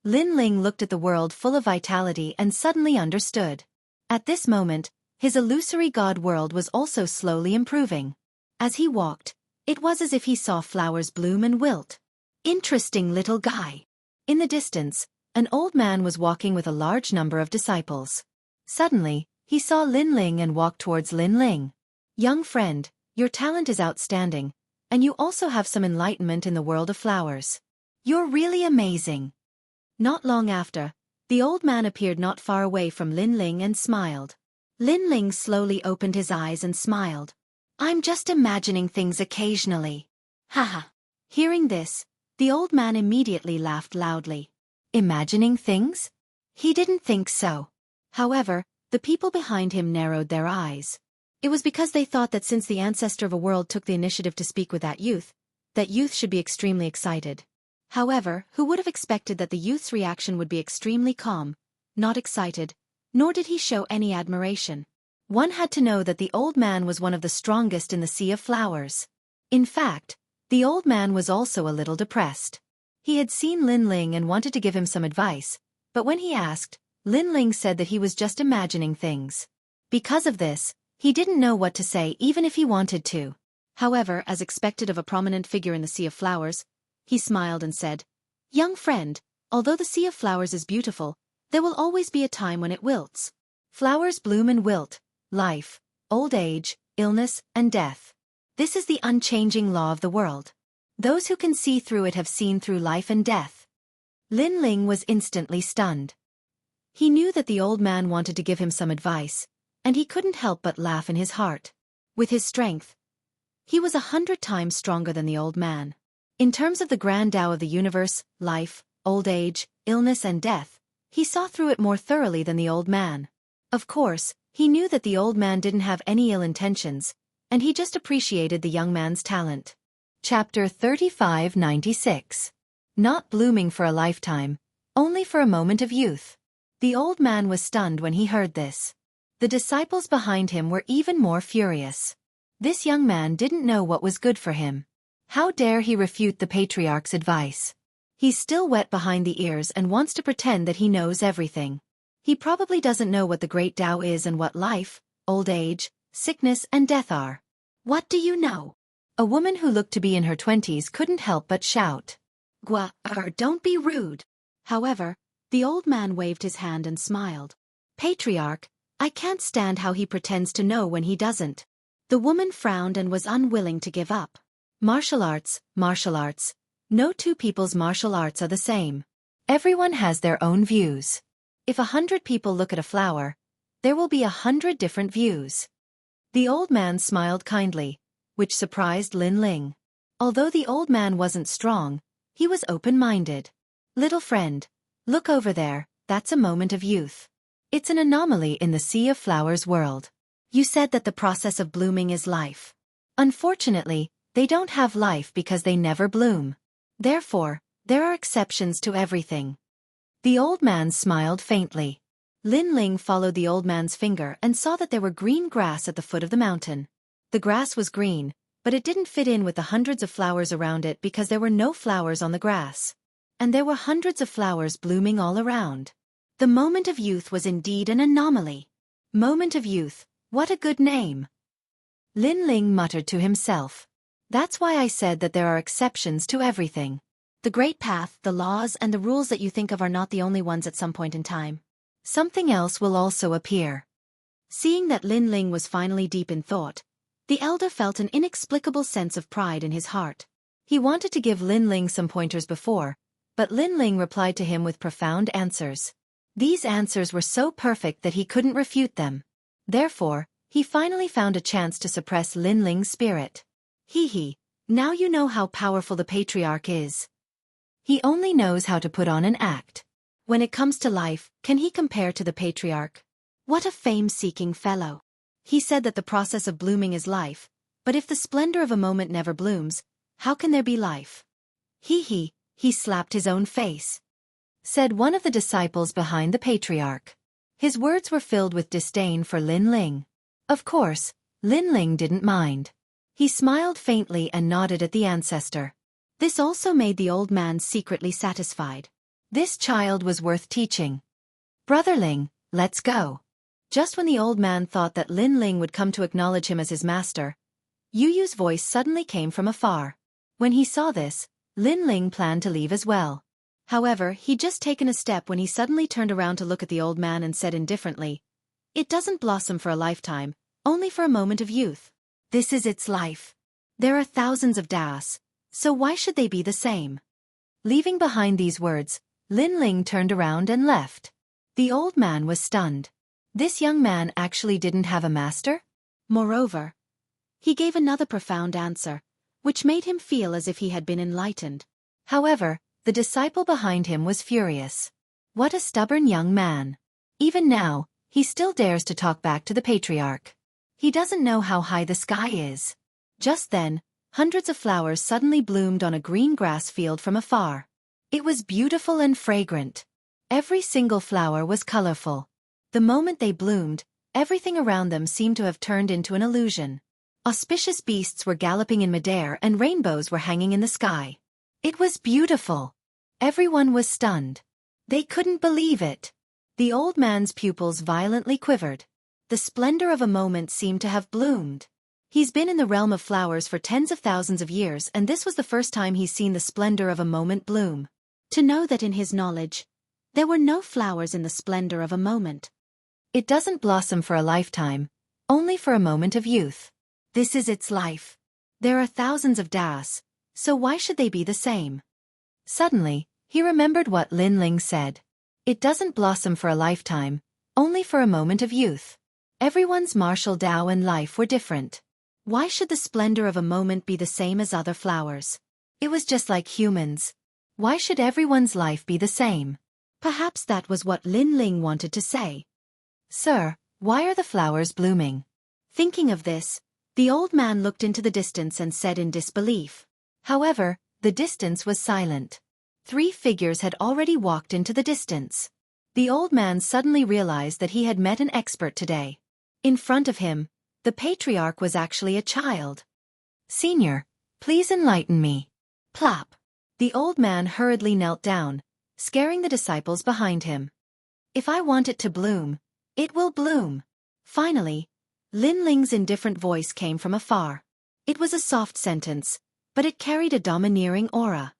Speaker 1: Linling looked at the world full of vitality and suddenly understood. At this moment, his illusory god world was also slowly improving. As he walked, it was as if he saw flowers bloom and wilt. Interesting little guy. In the distance, an old man was walking with a large number of disciples. Suddenly, he saw Linling and walked towards Linling. Young friend, your talent is outstanding, and you also have some enlightenment in the world of flowers. You're really amazing. Not long after, the old man appeared not far away from Linling and smiled. Linling slowly opened his eyes and smiled. I'm just imagining things occasionally. Haha. Hearing this, the old man immediately laughed loudly. Imagining things? He didn't think so. However, the people behind him narrowed their eyes. It was because they thought that since the ancestor of a world took the initiative to speak with that youth should be extremely excited. However, who would have expected that the youth's reaction would be extremely calm, not excited, nor did he show any admiration. One had to know that the old man was one of the strongest in the Sea of Flowers. In fact, the old man was also a little depressed. He had seen Linling and wanted to give him some advice, but when he asked, Linling said that he was just imagining things. Because of this, he didn't know what to say even if he wanted to. However, as expected of a prominent figure in the Sea of Flowers, he smiled and said, Young friend, although the Sea of Flowers is beautiful, there will always be a time when it wilts. Flowers bloom and wilt, life, old age, illness, and death. This is the unchanging law of the world. Those who can see through it have seen through life and death. Linling was instantly stunned. He knew that the old man wanted to give him some advice, and he couldn't help but laugh in his heart. With his strength, he was 100 times stronger than the old man. In terms of the grand Tao of the universe, life, old age, illness and death, he saw through it more thoroughly than the old man. Of course, he knew that the old man didn't have any ill intentions, and he just appreciated the young man's talent. Chapter 3596. Not blooming for a lifetime, only for a moment of youth. The old man was stunned when he heard this. The disciples behind him were even more furious. This young man didn't know what was good for him. How dare he refute the patriarch's advice?
Speaker 2: He's still wet behind the ears and wants to pretend that he knows everything. He probably doesn't know what the great Tao is and what life, old age, sickness and death are. What do you know? A woman who looked to be in her 20s couldn't help but shout. Don't be rude. However, the old man waved his hand and smiled. Patriarch, I can't stand how he pretends to know when he doesn't. The woman frowned and was unwilling to give up. Martial arts. No two people's martial arts are the same. Everyone has their own views. If 100 people look at a flower, there will be 100 different views. The old man smiled kindly, which surprised Lin Ling. Although the old man wasn't strong, he was open-minded. Little friend, look over there, that's a moment of youth. It's an anomaly in the sea of flowers world. You said that the process of blooming is life. Unfortunately, they don't have life because they never bloom. Therefore, there are exceptions to everything. The old man smiled faintly. Lin Ling followed the old man's finger and saw that there were green grass at the foot of the mountain. The grass was green, but it didn't fit in with the hundreds of flowers around it because there were no flowers on the grass. And there were hundreds of flowers blooming all around. The moment of youth was indeed an anomaly. Moment of youth, what a good name. Lin Ling muttered to himself. That's why I said that there are exceptions to everything. The great path, the laws and the rules that you think of are not the only ones at some point in time. Something else will also appear. Seeing that Lin Ling was finally deep in thought, the elder felt an inexplicable sense of pride in his heart. He wanted to give Lin Ling some pointers before, but Lin Ling replied to him with profound answers. These answers were so perfect that he couldn't refute them. Therefore, he finally found a chance to suppress Lin Ling's spirit. Now you know how powerful the patriarch is. He only knows how to put on an act. When it comes to life, can he compare to the patriarch? What a fame-seeking fellow. He said that the process of blooming is life, but if the splendor of a moment never blooms, how can there be life? He slapped his own face. Said one of the disciples behind the patriarch. His words were filled with disdain for Lin Ling. Of course, Lin Ling didn't mind. He smiled faintly and nodded at the ancestor. This also made the old man secretly satisfied. This child was worth teaching. Brother Ling, let's go. Just when the old man thought that Lin Ling would come to acknowledge him as his master, Yu Yu's voice suddenly came from afar. When he saw this, Lin Ling planned to leave as well. However, he'd just taken a step when he suddenly turned around to look at the old man and said indifferently, "It doesn't blossom for a lifetime, only for a moment of youth. This is its life. There are thousands of das, so why should they be the same?" Leaving behind these words, Lin Ling turned around and left. The old man was stunned. This young man actually didn't have a master? Moreover, he gave another profound answer, which made him feel as if he had been enlightened. However, the disciple behind him was furious. What a stubborn young man. Even now, he still dares to talk back to the patriarch. He doesn't know how high the sky is. Just then, hundreds of flowers suddenly bloomed on a green grass field from afar. It was beautiful and fragrant. Every single flower was colorful. The moment they bloomed, everything around them seemed to have turned into an illusion. Auspicious beasts were galloping in midair and rainbows were hanging in the sky. It was beautiful. Everyone was stunned. They couldn't believe it. The old man's pupils violently quivered. The splendor of a moment seemed to have bloomed. He's been in the realm of flowers for tens of thousands of years, and this was the first time he's seen the splendor of a moment bloom. To know that in his knowledge, there were no flowers in the splendor of a moment. It doesn't blossom for a lifetime, only for a moment of youth. This is its life. There are thousands of das, so why should they be the same? Suddenly, he remembered what Lin Ling said. It doesn't blossom for a lifetime, only for a moment of youth. Everyone's martial Tao and life were different. Why should the splendor of a moment be the same as other flowers? It was just like humans. Why should everyone's life be the same? Perhaps that was what Lin Ling wanted to say. Sir, why are the flowers blooming? Thinking of this, the old man looked into the distance and said in disbelief. However, the distance was silent. 3 figures had already walked into the distance. The old man suddenly realized that he had met an expert today. In front of him, the patriarch was actually a child. Senior, please enlighten me. Plop. The old man hurriedly knelt down, scaring the disciples behind him. If I want it to bloom, it will bloom. Finally, Lin Ling's indifferent voice came from afar. It was a soft sentence, but it carried a domineering aura.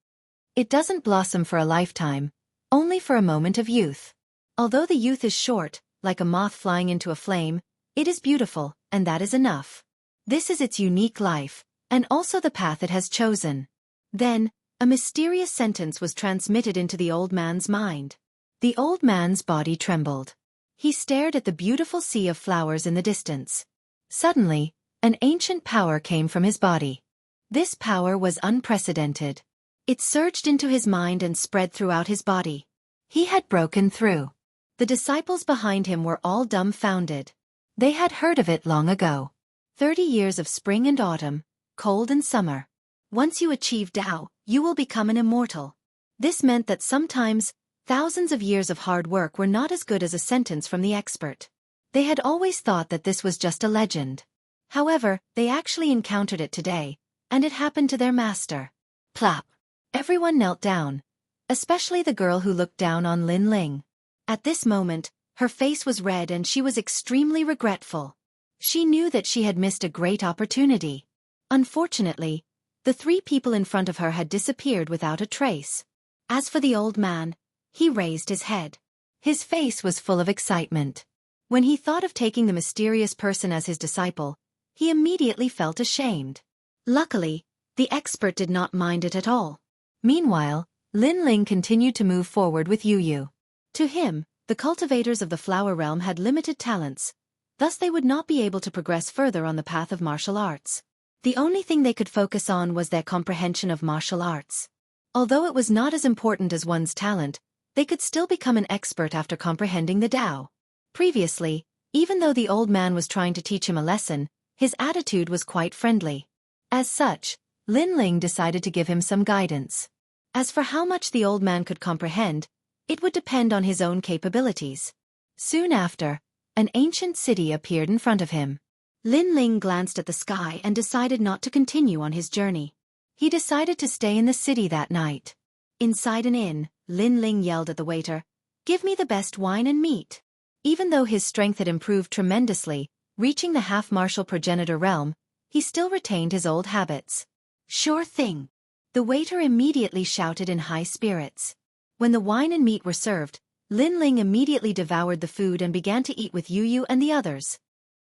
Speaker 2: It doesn't blossom for a lifetime, only for a moment of youth. Although the youth is short, like a moth flying into a flame, it is beautiful, and that is enough. This is its unique life, and also the path it has chosen. Then, a mysterious sentence was transmitted into the old man's mind. The old man's body trembled. He stared at the beautiful sea of flowers in the distance. Suddenly, an ancient power came from his body. This power was unprecedented. It surged into his mind and spread throughout his body. He had broken through. The disciples behind him were all dumbfounded. They had heard of it long ago. 30 years of spring and autumn, cold and summer. Once you achieve Tao, you will become an immortal. This meant that sometimes, thousands of years of hard work were not as good as a sentence from the expert. They had always thought that this was just a legend. However, they actually encountered it today, and it happened to their master. Plop. Everyone knelt down, especially the girl who looked down on Lin Ling. At this moment, her face was red and she was extremely regretful. She knew that she had missed a great opportunity. Unfortunately, the 3 people in front of her had disappeared without a trace. As for the old man, he raised his head. His face was full of excitement. When he thought of taking the mysterious person as his disciple, he immediately felt ashamed. Luckily, the expert did not mind it at all. Meanwhile, Lin Ling continued to move forward with Yu Yu. To him, the cultivators of the flower realm had limited talents, thus they would not be able to progress further on the path of martial arts. The only thing they could focus on was their comprehension of martial arts. Although it was not as important as one's talent, they could still become an expert after comprehending the Tao. Previously, even though the old man was trying to teach him a lesson, his attitude was quite friendly. As such, Lin Ling decided to give him some guidance. As for how much the old man could comprehend, it would depend on his own capabilities. Soon after, an ancient city appeared in front of him. Lin Ling glanced at the sky and decided not to continue on his journey. He decided to stay in the city that night. Inside an inn, Lin Ling yelled at the waiter, "Give me the best wine and meat." Even though his strength had improved tremendously, reaching the half-martial progenitor realm, he still retained his old habits. "Sure thing." The waiter immediately shouted in high spirits. When the wine and meat were served, Lin Ling immediately devoured the food and began to eat with Yu Yu and the others.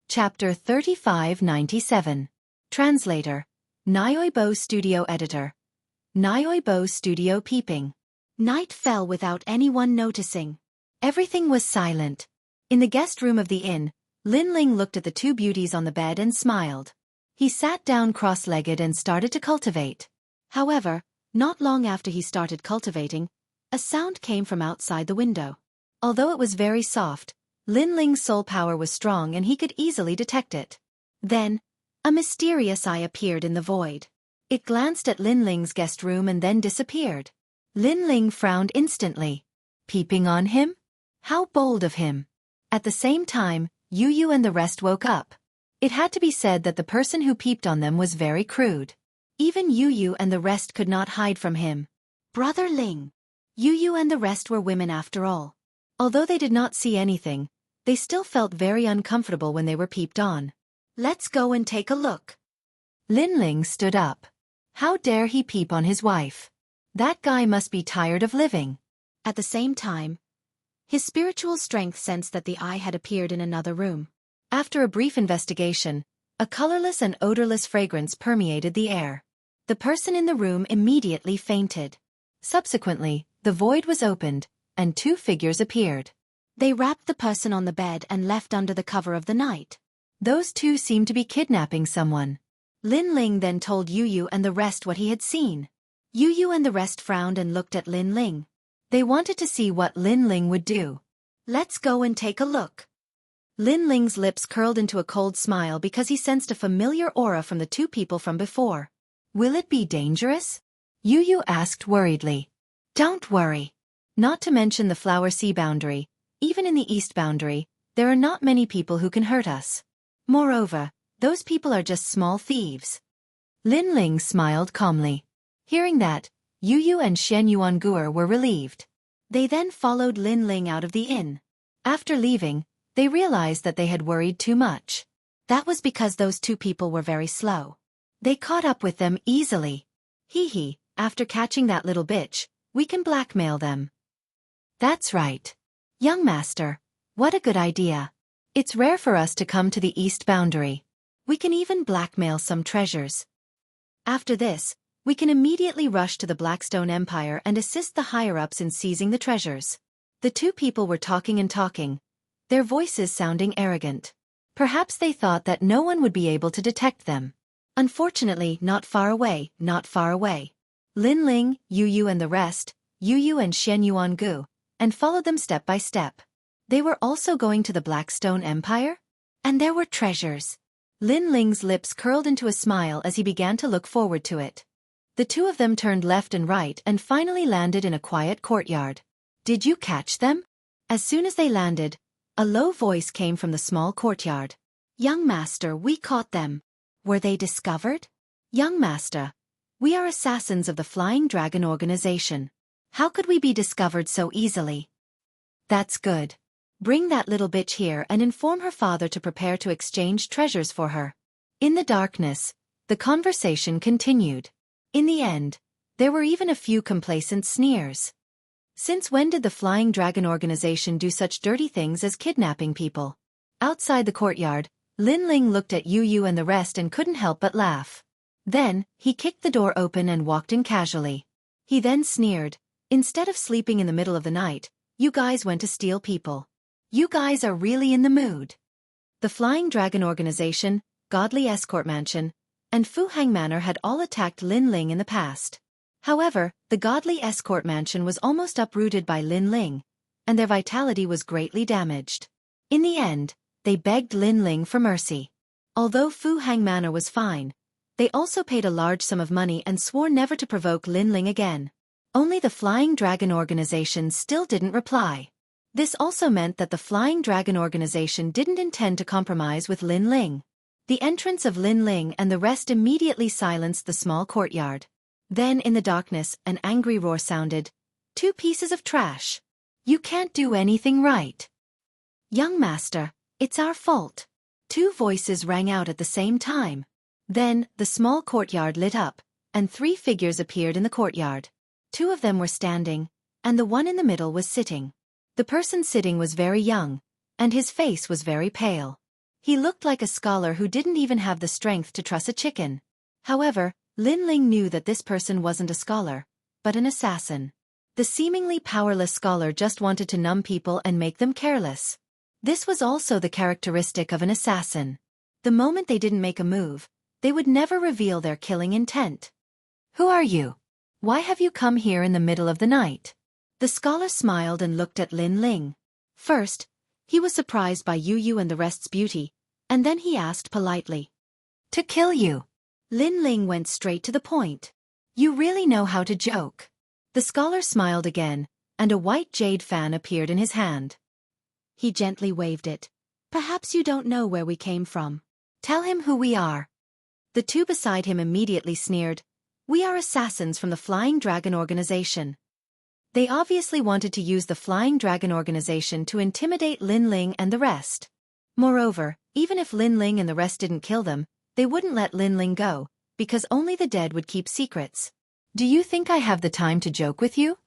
Speaker 2: Chapter 3597. Translator. Nyoibo Studio Editor. Nyoibo Studio Peeping. Night fell without anyone noticing. Everything was silent. In the guest room of the inn, Lin Ling looked at the 2 beauties on the bed and smiled. He sat down cross-legged and started to cultivate. However, not long after he started cultivating, a sound came from outside the window. Although it was very soft, Lin Ling's soul power was strong and he could easily detect it. Then, a mysterious eye appeared in the void. It glanced at Lin Ling's guest room and then disappeared. Lin Ling frowned instantly. Peeping on him? How bold of him. At the same time, Yu Yu and the rest woke up. It had to be said that the person who peeped on them was very crude. Even Yu Yu and the rest could not hide from him. Brother Ling. Yu Yu and the rest were women after all. Although they did not see anything, they still felt very uncomfortable when they were peeped on. Let's go and take a look. Lin Ling stood up. How dare he peep on his wife? That guy must be tired of living. At the same time, his spiritual strength sensed that the eye had appeared in another room. After a brief investigation, a colorless and odorless fragrance permeated the air. The person in the room immediately fainted. Subsequently, the void was opened, and 2 figures appeared. They wrapped the person on the bed and left under the cover of the night. Those 2 seemed to be kidnapping someone. Lin Ling then told Yu Yu and the rest what he had seen. Yu Yu and the rest frowned and looked at Lin Ling. They wanted to see what Lin Ling would do. Let's go and take a look. Lin Ling's lips curled into a cold smile because he sensed a familiar aura from the 2 people from before. Will it be dangerous? Yu Yu asked worriedly. Don't worry. Not to mention the flower sea boundary, even in the east boundary, there are not many people who can hurt us. Moreover, those people are just small thieves. Lin Ling smiled calmly. Hearing that,
Speaker 1: Yu and Xianxia were relieved. They then followed Lin Ling out of the inn. After leaving, they realized that they had worried too much. That was because those two people were very slow. They caught up with them easily. Hee, after catching that little bitch, we can blackmail them. That's right. Young master, what a good idea. It's rare for us to come to the east boundary. We can even blackmail some treasures. After this, we can immediately rush to the Blackstone Empire and assist the higher-ups in seizing the treasures. The two people were talking and talking, their voices sounding arrogant. Perhaps they thought that no one would be able to detect them. Unfortunately, not far away. Lin Ling, Yu and the rest, Yu and Xianxia, and followed them step by step. They were also going to the Blackstone Empire? And there were treasures. Lin Ling's lips curled into a smile as he began to look forward to it. The two of them turned left and right and finally landed in a quiet courtyard. Did you catch them? As soon as they landed, a low voice came from the small courtyard. Young master, we caught them. Were they discovered? Young master, we are assassins of the Flying Dragon organization. How could we be discovered so easily? That's good. Bring that little bitch here and inform her father to prepare to exchange treasures for her. In the darkness, the conversation continued. In the end, there were even a few complacent sneers. Since when did the Flying Dragon organization do such dirty things as kidnapping people? Outside the courtyard, Lin Ling looked at Yu and the rest and couldn't help but laugh. Then, he kicked the door open and walked in casually. He then sneered, instead of sleeping in the middle of the night, you guys went to steal people. You guys are really in the mood. The Flying Dragon organization, Godly Escort Mansion, and Fu Hang Manor had all attacked Lin Ling in the past. However, the Godly Escort Mansion was almost uprooted by Lin Ling, and their vitality was greatly damaged. In the end, they begged Lin Ling for mercy. Although Fu Hang Manor was fine, they also paid a large sum of money and swore never to provoke Lin Ling again. Only the Flying Dragon organization still didn't reply. This also meant that the Flying Dragon organization didn't intend to compromise with Lin Ling. The entrance of Lin Ling and the rest immediately silenced the small courtyard. Then in the darkness, an angry roar sounded. 2 pieces of trash. You can't do anything right. Young master, it's our fault. 2 voices rang out at the same time. Then, the small courtyard lit up, and 3 figures appeared in the courtyard. 2 of them were standing, and the one in the middle was sitting. The person sitting was very young, and his face was very pale. He looked like a scholar who didn't even have the strength to truss a chicken. However, Lin Ling knew that this person wasn't a scholar, but an assassin. The seemingly powerless scholar just wanted to numb people and make them careless. This was also the characteristic of an assassin. The moment they didn't make a move, they would never reveal their killing intent. Who are you? Why have you come here in the middle of the night? The scholar smiled and looked at Lin Ling. First, he was surprised by Yu and the rest's beauty, and then he asked politely. To kill you. Lin Ling went straight to the point. You really know how to joke. The scholar smiled again, and a white jade fan appeared in his hand. He gently waved it. Perhaps you don't know where we came from. Tell him who we are. The 2 beside him immediately sneered. We are assassins from the Flying Dragon organization. They obviously wanted to use the Flying Dragon organization to intimidate Lin Ling and the rest. Moreover, even if Lin Ling and the rest didn't kill them, they wouldn't let Lin Ling go, because only the dead would keep secrets. Do you think I have the time to joke with you?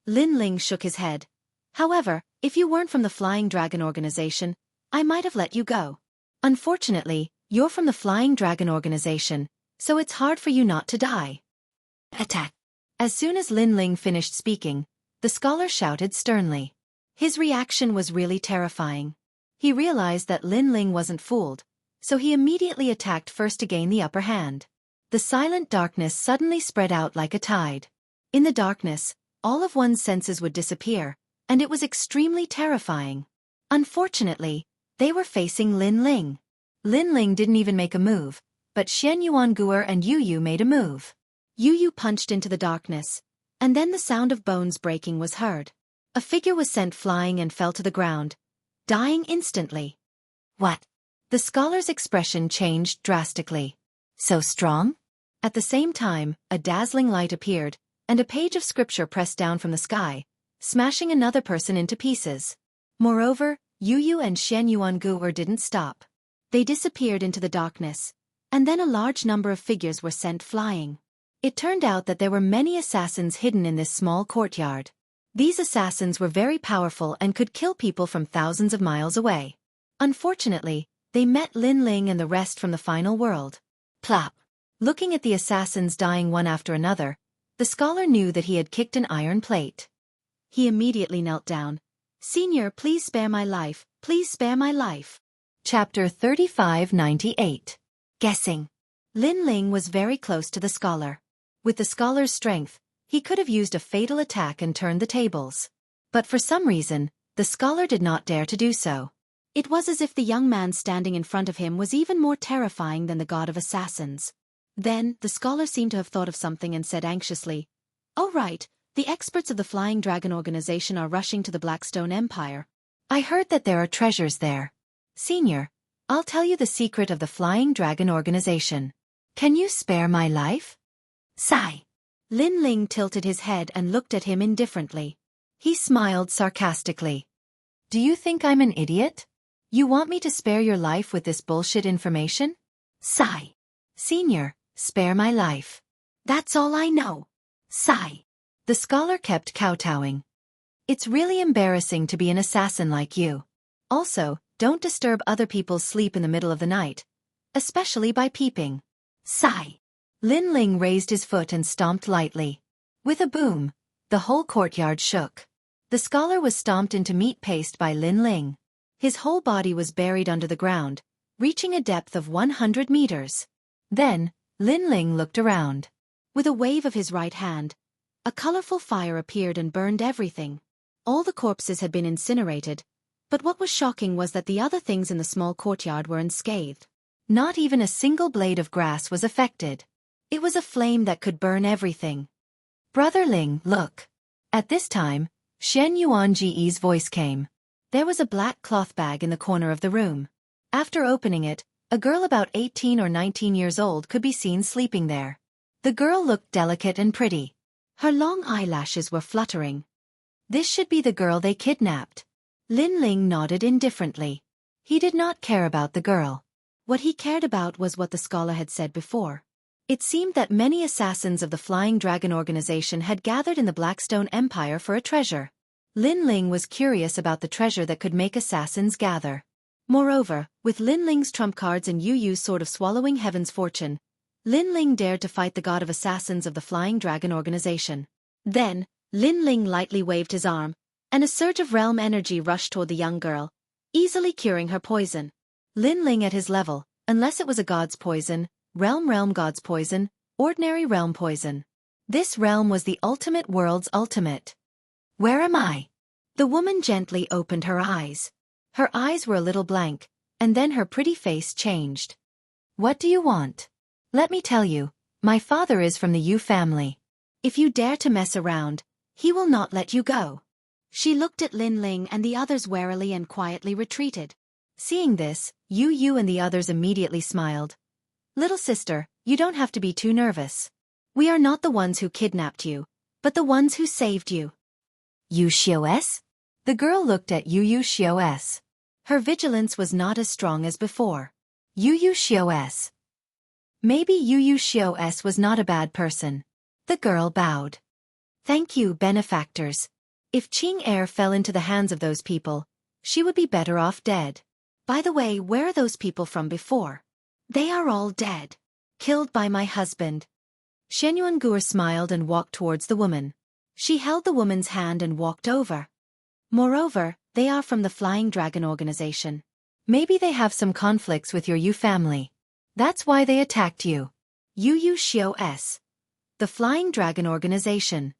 Speaker 1: Lin Ling shook his head. However, if you weren't from the Flying Dragon organization, I might have let you go. Unfortunately, you're from the Flying Dragon organization, so it's hard for you not to die. Attack! As soon as Lin Ling finished speaking, the scholar shouted sternly. His reaction was really terrifying. He realized that Lin Ling wasn't fooled, so he immediately attacked first to gain the upper hand. The silent darkness suddenly spread out like a tide. In the darkness, all of one's senses would disappear, and it was extremely terrifying. Unfortunately, they were facing Lin Ling. Lin Ling didn't even make a move, but Xianxia and Yu made a move. Yu punched into the darkness, and then the sound of bones breaking was heard. A figure was sent flying and fell to the ground, dying instantly. What? The scholar's expression changed drastically. So strong? At the same time, a dazzling light appeared, and a page of scripture pressed down from the sky, smashing another person into pieces. Moreover, Yu and Xianxia didn't stop. They disappeared into the darkness, and then a large number of figures were sent flying. It turned out that there were many assassins hidden in this small courtyard. These assassins were very powerful and could kill people from thousands of miles away. Unfortunately, they met Lin Ling and the rest from the final world. Plop! Looking at the assassins dying one after another, the scholar knew that he had kicked an iron plate. He immediately knelt down. "Senior, please spare my life, please spare my life." Chapter 3598. Guessing. Lin Ling was very close to the scholar. With the scholar's strength, he could have used a fatal attack and turned the tables. But for some reason, the scholar did not dare to do so. It was as if the young man standing in front of him was even more terrifying than the god of assassins. Then, the scholar seemed to have thought of something and said anxiously, "Oh right, the experts of the Flying Dragon Organization are rushing to the Blackstone Empire. I heard that there are treasures there. Senior, I'll tell you the secret of the Flying Dragon Organization. Can you spare my life?" Sigh. Lin Ling tilted his head and looked at him indifferently. He smiled sarcastically. "Do you think I'm an idiot? You want me to spare your life with this bullshit information?" Sigh. "Senior, spare my life. That's all I know." Sigh. The scholar kept kowtowing. "It's really embarrassing to be an assassin like you. Also, don't disturb other people's sleep in the middle of the night, especially by peeping." Sigh. Lin Ling raised his foot and stomped lightly. With a boom, the whole courtyard shook. The scholar was stomped into meat paste by Lin Ling. His whole body was buried under the ground, reaching a depth of 100 meters. Then, Lin Ling looked around. With a wave of his right hand, a colorful fire appeared and burned everything. All the corpses had been incinerated, but what was shocking was that the other things in the small courtyard were unscathed. Not even a single blade of grass was affected. It was a flame that could burn everything. "Brother Ling, look." At this time, Shen Yuanji's voice came. There was a black cloth bag in the corner of the room. After opening it, a girl about 18 or 19 years old could be seen sleeping there. The girl looked delicate and pretty. Her long eyelashes were fluttering. This should be the girl they kidnapped. Lin Ling nodded indifferently. He did not care about the girl. What he cared about was what the scholar had said before. It seemed that many assassins of the Flying Dragon Organization had gathered in the Blackstone Empire for a treasure. Lin Ling was curious about the treasure that could make assassins gather. Moreover, with Lin Ling's trump cards and Yu's sword of swallowing heaven's fortune, Lin Ling dared to fight the god of assassins of the Flying Dragon Organization. Then, Lin Ling lightly waved his arm, and a surge of realm energy rushed toward the young girl, easily curing her poison. Lin Ling at his level, unless it was a god's poison, realm god's poison, ordinary realm poison. This realm was the ultimate world's ultimate. "Where am I?" The woman gently opened her eyes. Her eyes were a little blank, and then her pretty face changed. "What do you want?" "Let me tell you, my father is from the Yu family. If you dare to mess around, he will not let you go." She looked at Lin Ling and the others warily and quietly retreated. Seeing this, Yu and the others immediately smiled. "Little sister, you don't have to be too nervous. We are not the ones who kidnapped you, but the ones who saved you." "Yu Xiaos?" The girl looked at Yu Xiaos. Her vigilance was not as strong as before. Yu Xiaos. Maybe Yu Xiaos was not a bad person. The girl bowed. "Thank you, benefactors. If Qing fell into the hands of those people, she would be better off dead. By the way, where are those people from before?" "They are all dead. Killed by my husband." Shen Yuanguo smiled and walked towards the woman. She held the woman's hand and walked over. "Moreover, they are from the Flying Dragon Organization. Maybe they have some conflicts with your Yu family. That's why they attacked you." Yu Xiaos. The Flying Dragon Organization.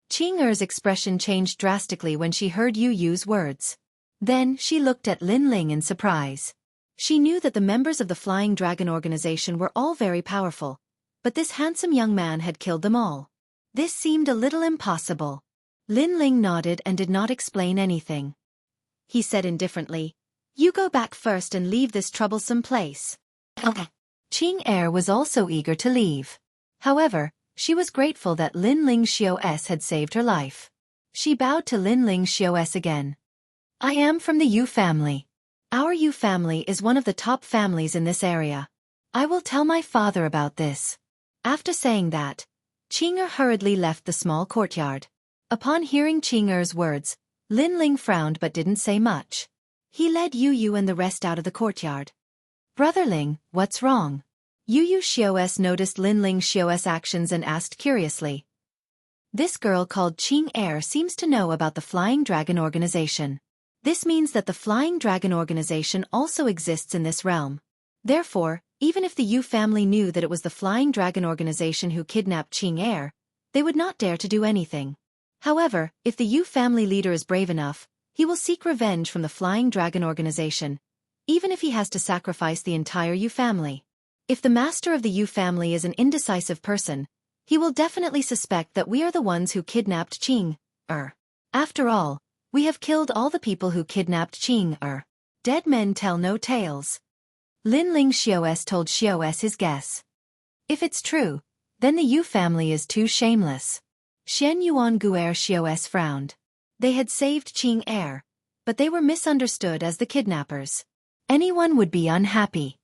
Speaker 1: Qing expression changed drastically when she heard Yu's words. Then she looked at Lin Ling in surprise. She knew that the members of the Flying Dragon Organization were all very powerful, but this handsome young man had killed them all. This seemed a little impossible. Lin Ling nodded and did not explain anything. He said indifferently, "You go back first and leave this troublesome place." Okay. Qing was also eager to leave. However, She was grateful that Lin Ling Xiaos had saved her life. She bowed to Lin Ling Xiaos again. I am from the Yu family. Our Yu family is one of the top families in this area. I will tell my father about this. After saying that, Qing'er hurriedly left the small courtyard. Upon hearing Qing'er's words, Lin Ling frowned but didn't say much. He led Yu Yu and the rest out of the courtyard. Brother Ling, what's wrong? Yu Yu Xiaos noticed Lin Ling Xiaos' actions and asked curiously. This girl called Qing'er seems to know about the Flying Dragon Organization. This means that the Flying Dragon Organization also exists in this realm. Therefore, even if the Yu family knew that it was the Flying Dragon Organization who kidnapped Qing'er, they would not dare to do anything. However, if the Yu family leader is brave enough, he will seek revenge from the Flying Dragon Organization, even if he has to sacrifice the entire Yu family. If the master of the Yu family is an indecisive person, he will definitely suspect that we are the ones who kidnapped Qing'er. After all, we have killed all the people who kidnapped Qing'er. Dead men tell no tales. Lin Ling Xiaos told Xiaos his guess. If it's true, then the Yu family is too shameless. Shen Yuan Guer Xiaos frowned. They had saved Qing'er, but they were misunderstood as the kidnappers. Anyone would be unhappy.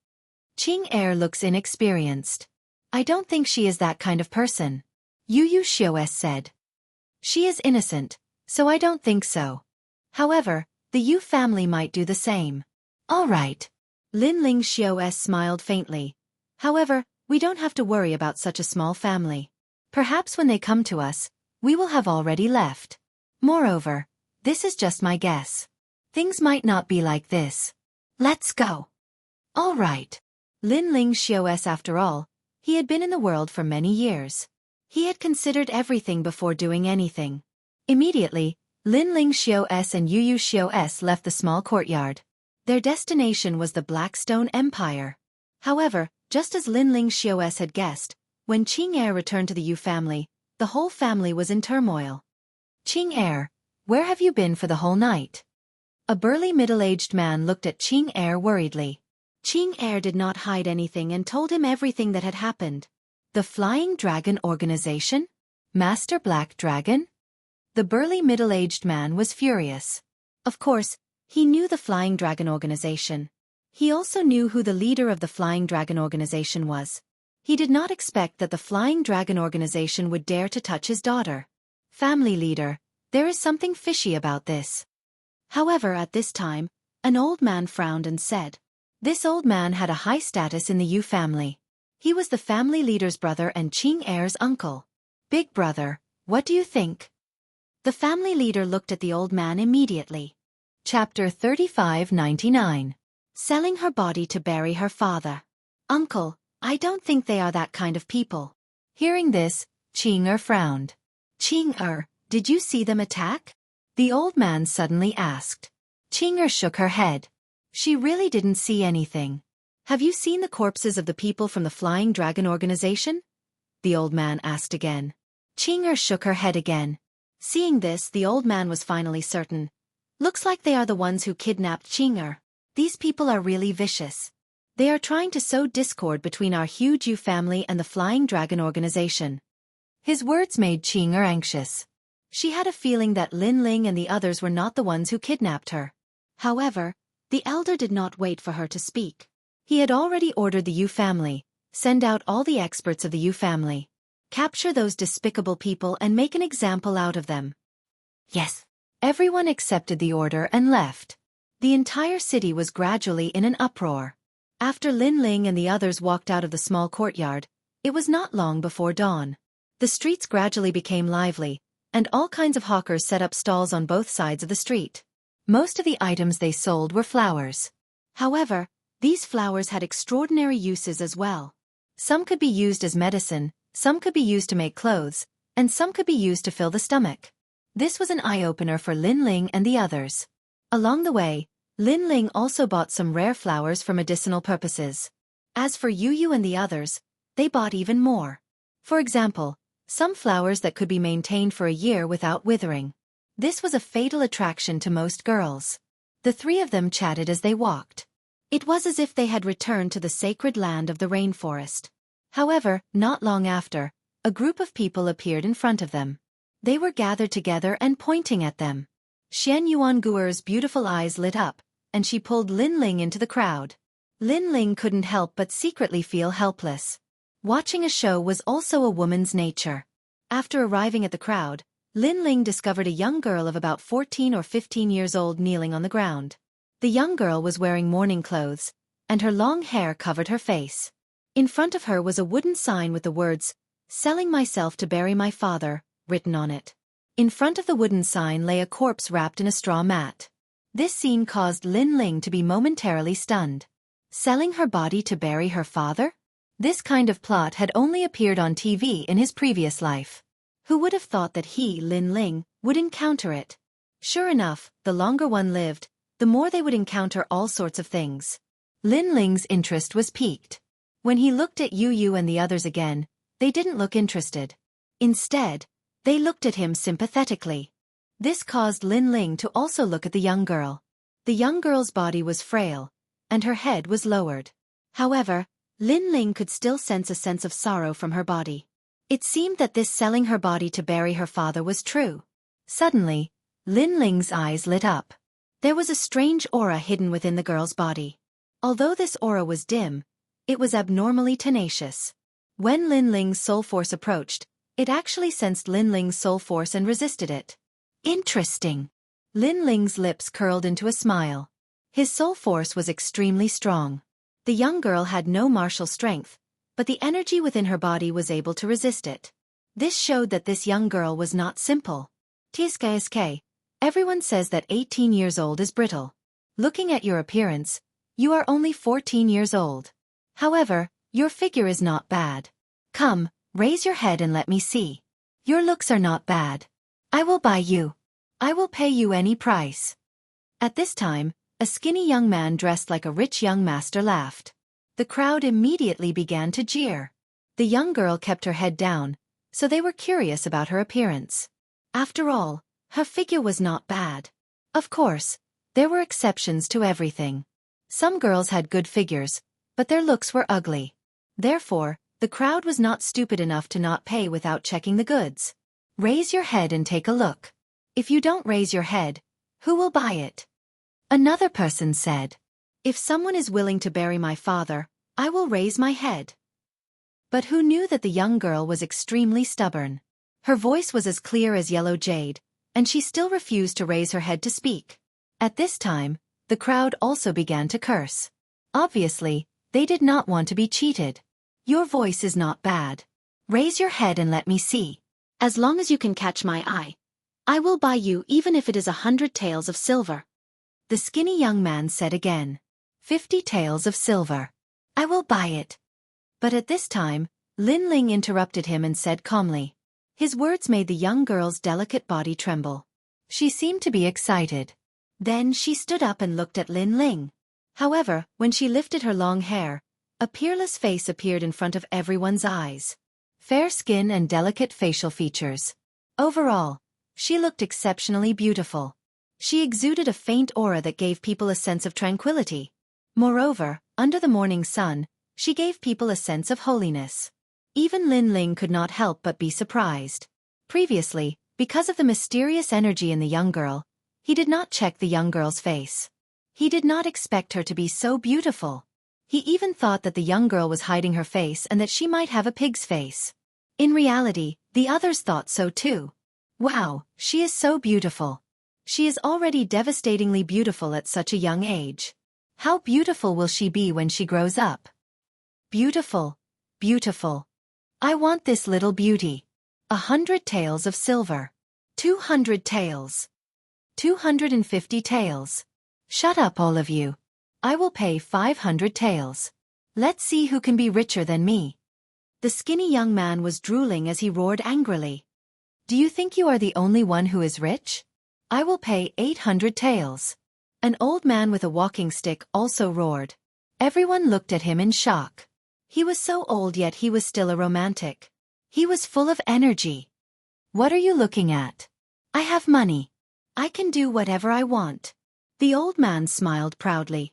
Speaker 1: Qing'er looks inexperienced. I don't think she is that kind of person. Yu Yu Xiaos said. She is innocent, so I don't think so. However, the Yu family might do the same. All right. Lin Ling Xiaos smiled faintly. However, we don't have to worry about such a small family. Perhaps when they come to us, we will have already left. Moreover, this is just my guess. Things might not be like this. Let's go. All right. Lin Ling Xiaos, after all, he had been in the world for many years. He had considered everything before doing anything. Immediately, Lin Ling Xiaos and Yu Yu Xiaos left the small courtyard. Their destination was the Blackstone Empire. However, just as Lin Ling Xiaos had guessed, when Qing'er returned to the Yu family, the whole family was in turmoil. Qing'er, where have you been for the whole night? A burly middle-aged man looked at Qing'er worriedly. Qing'er did not hide anything and told him everything that had happened. The Flying Dragon Organization? Master Black Dragon? The burly middle-aged man was furious. Of course, he knew the Flying Dragon Organization. He also knew who the leader of the Flying Dragon Organization was. He did not expect that the Flying Dragon Organization would dare to touch his daughter. Family leader, there is something fishy about this. However, at this time, an old man frowned and said. This old man had a high status in the Yu family. He was the family leader's brother and Qing'er's uncle. Big brother, what do you think? The family leader looked at the old man immediately. Chapter 3599. Selling her body to bury her father. Uncle, I don't think they are that kind of people. Hearing this, Qing'er frowned. Qing'er, did you see them attack? The old man suddenly asked. Qing'er shook her head. She really didn't see anything. Have you seen the corpses of the people from the Flying Dragon Organization? The old man asked again. Qing'er shook her head again. Seeing this, the old man was finally certain. Looks like they are the ones who kidnapped Qing'er. These people are really vicious. They are trying to sow discord between our huge Yu family and the Flying Dragon Organization. His words made Qing'er anxious. She had a feeling that Lin Ling and the others were not the ones who kidnapped her. However, the elder did not wait for her to speak. He had already ordered the Yu family, send out all the experts of the Yu family. Capture those despicable people and make an example out of them. Yes. Everyone accepted the order and left. The entire city was gradually in an uproar. After Lin Ling and the others walked out of the small courtyard, it was not long before dawn. The streets gradually became lively, and all kinds of hawkers set up stalls on both sides of the street. Most of the items they sold were flowers. However, these flowers had extraordinary uses as well. Some could be used as medicine, some could be used to make clothes, and some could be used to fill the stomach. This was an eye-opener for Lin Ling and the others. Along the way, Lin Ling also bought some rare flowers for medicinal purposes. As for Yu Yu and the others, they bought even more. For example, some flowers that could be maintained for a year without withering. This was a fatal attraction to most girls. The three of them chatted as they walked. It was as if they had returned to the sacred land of the rainforest. However, not long after, A group of people appeared in front of them. They were gathered together and pointing at them. Xian Yuanguer's beautiful eyes lit up, and she pulled Lin Ling into the crowd. Lin Ling couldn't help but secretly feel helpless. Watching a show was also a woman's nature. After arriving at the crowd, Lin Ling discovered a young girl of about 14 or 15 years old kneeling on the ground. The young girl was wearing mourning clothes, and her long hair covered her face. In front of her was a wooden sign with the words, "Selling myself to bury my father," written on it. In front of the wooden sign lay a corpse wrapped in a straw mat. This scene caused Lin Ling to be momentarily stunned. Selling her body to bury her father? This kind of plot had only appeared on TV in his previous life. Who would have thought that he, Lin Ling, would encounter it? Sure enough, the longer one lived, the more they would encounter all sorts of things. Lin Ling's interest was piqued. When he looked at Yu Yu and the others again, they didn't look interested. Instead, they looked at him sympathetically. This caused Lin Ling to also look at the young girl. The young girl's body was frail, and her head was lowered. However, Lin Ling could still sense a sense of sorrow from her body. It seemed that this selling her body to bury her father was true. Suddenly, Lin Ling's eyes lit up. There was a strange aura hidden within the girl's body. Although this aura was dim, it was abnormally tenacious. When Lin Ling's soul force approached, it actually sensed Lin Ling's soul force and resisted it. Interesting. Lin Ling's lips curled into a smile. His soul force was extremely strong. The young girl had no martial strength, but the energy within her body was able to resist it. This showed that this young girl was not simple. TSK, everyone says that 18 years old is brittle. Looking at your appearance, you are only 14 years old. However, your figure is not bad. Come, raise your head and let me see. Your looks are not bad. I will buy you. I will pay you any price. At this time, a skinny young man dressed like a rich young master laughed. The crowd immediately began to jeer. The young girl kept her head down, so they were curious about her appearance. After all, her figure was not bad. Of course, there were exceptions to everything. Some girls had good figures, but their looks were ugly. Therefore, the crowd was not stupid enough to not pay without checking the goods. Raise your head and take a look. If you don't raise your head, who will buy it? Another person said, if someone is willing to bury my father, I will raise my head. But who knew that the young girl was extremely stubborn? Her voice was as clear as yellow jade, and she still refused to raise her head to speak. At this time, the crowd also began to curse. Obviously, they did not want to be cheated. Your voice is not bad. Raise your head and let me see. As long as you can catch my eye, I will buy you even if it is 100 taels of silver. The skinny young man said again. 50 taels of silver. I will buy it. But at this time, Lin Ling interrupted him and said calmly. His words made the young girl's delicate body tremble. She seemed to be excited. Then she stood up and looked at Lin Ling. However, when she lifted her long hair, a peerless face appeared in front of everyone's eyes. Fair skin and delicate facial features. Overall, she looked exceptionally beautiful. She exuded a faint aura that gave people a sense of tranquility. Moreover, under the morning sun, she gave people a sense of holiness. Even Lin Ling could not help but be surprised. Previously, because of the mysterious energy in the young girl, he did not check the young girl's face. He did not expect her to be so beautiful. He even thought that the young girl was hiding her face and that she might have a pig's face. In reality, the others thought so too. Wow, she is so beautiful. She is already devastatingly beautiful at such a young age. How beautiful will she be when she grows up? Beautiful, beautiful. I want this little beauty. 100 taels of silver. 200 taels. 250 taels. Shut up all of you. I will pay 500 taels. Let's see who can be richer than me. The skinny young man was drooling as he roared angrily. Do you think you are the only one who is rich? I will pay 800 taels. An old man with a walking stick also roared. Everyone looked at him in shock. He was so old yet he was still a romantic. He was full of energy. What are you looking at? I have money. I can do whatever I want. The old man smiled proudly.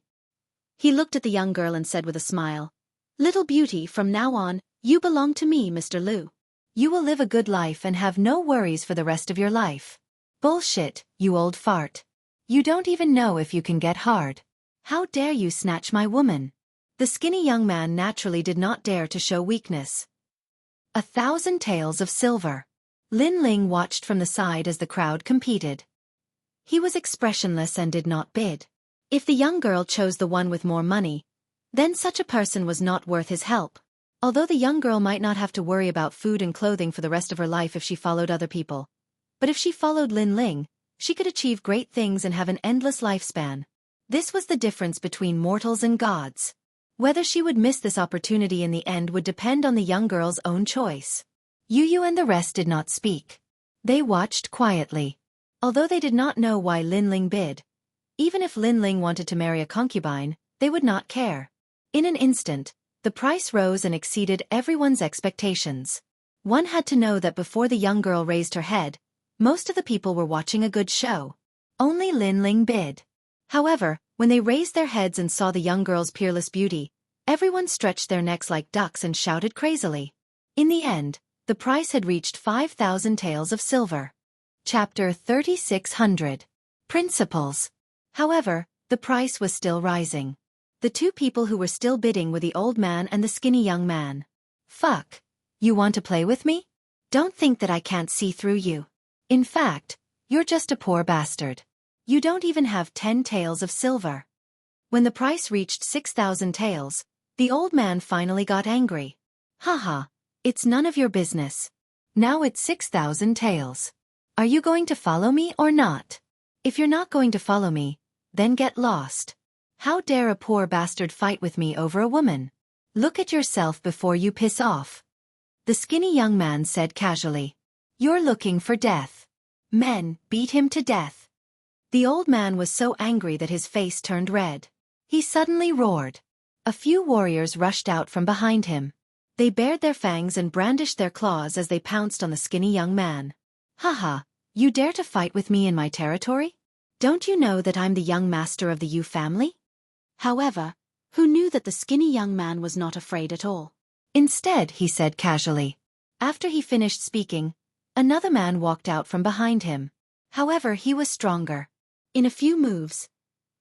Speaker 1: He looked at the young girl and said with a smile, Little beauty, from now on, you belong to me, Mr. Liu. You will live a good life and have no worries for the rest of your life. Bullshit, you old fart. You don't even know if you can get hard. How dare you snatch my woman? The skinny young man naturally did not dare to show weakness. 1,000 taels of silver. Lin Ling watched from the side as the crowd competed. He was expressionless and did not bid. If the young girl chose the one with more money, then such a person was not worth his help. Although the young girl might not have to worry about food and clothing for the rest of her life if she followed other people. But if she followed Lin Ling, she could achieve great things and have an endless lifespan. This was the difference between mortals and gods. Whether she would miss this opportunity in the end would depend on the young girl's own choice. Yu and the rest did not speak. They watched quietly. Although they did not know why Lin Ling bid. Even if Lin Ling wanted to marry a concubine, they would not care. In an instant, the price rose and exceeded everyone's expectations. One had to know that before the young girl raised her head, most of the people were watching a good show. Only Lin Ling bid. However, when they raised their heads and saw the young girl's peerless beauty, everyone stretched their necks like ducks and shouted crazily. In the end, the price had reached 5,000 taels of silver. Chapter 3600. Principles. However, the price was still rising. The two people who were still bidding were the old man and the skinny young man. Fuck. You want to play with me? Don't think that I can't see through you. In fact, you're just a poor bastard. You don't even have 10 taels of silver. When the price reached 6,000 taels, the old man finally got angry. Haha, it's none of your business. Now it's 6,000 taels. Are you going to follow me or not? If you're not going to follow me, then get lost. How dare a poor bastard fight with me over a woman? Look at yourself before you piss off. The skinny young man said casually. You're looking for death. Men, beat him to death. The old man was so angry that his face turned red. He suddenly roared. A few warriors rushed out from behind him. They bared their fangs and brandished their claws as they pounced on the skinny young man. Haha, you dare to fight with me in my territory? Don't you know that I'm the young master of the Yu family? However, who knew that the skinny young man was not afraid at all? Instead, he said casually. After he finished speaking, another man walked out from behind him. However, he was stronger. In a few moves,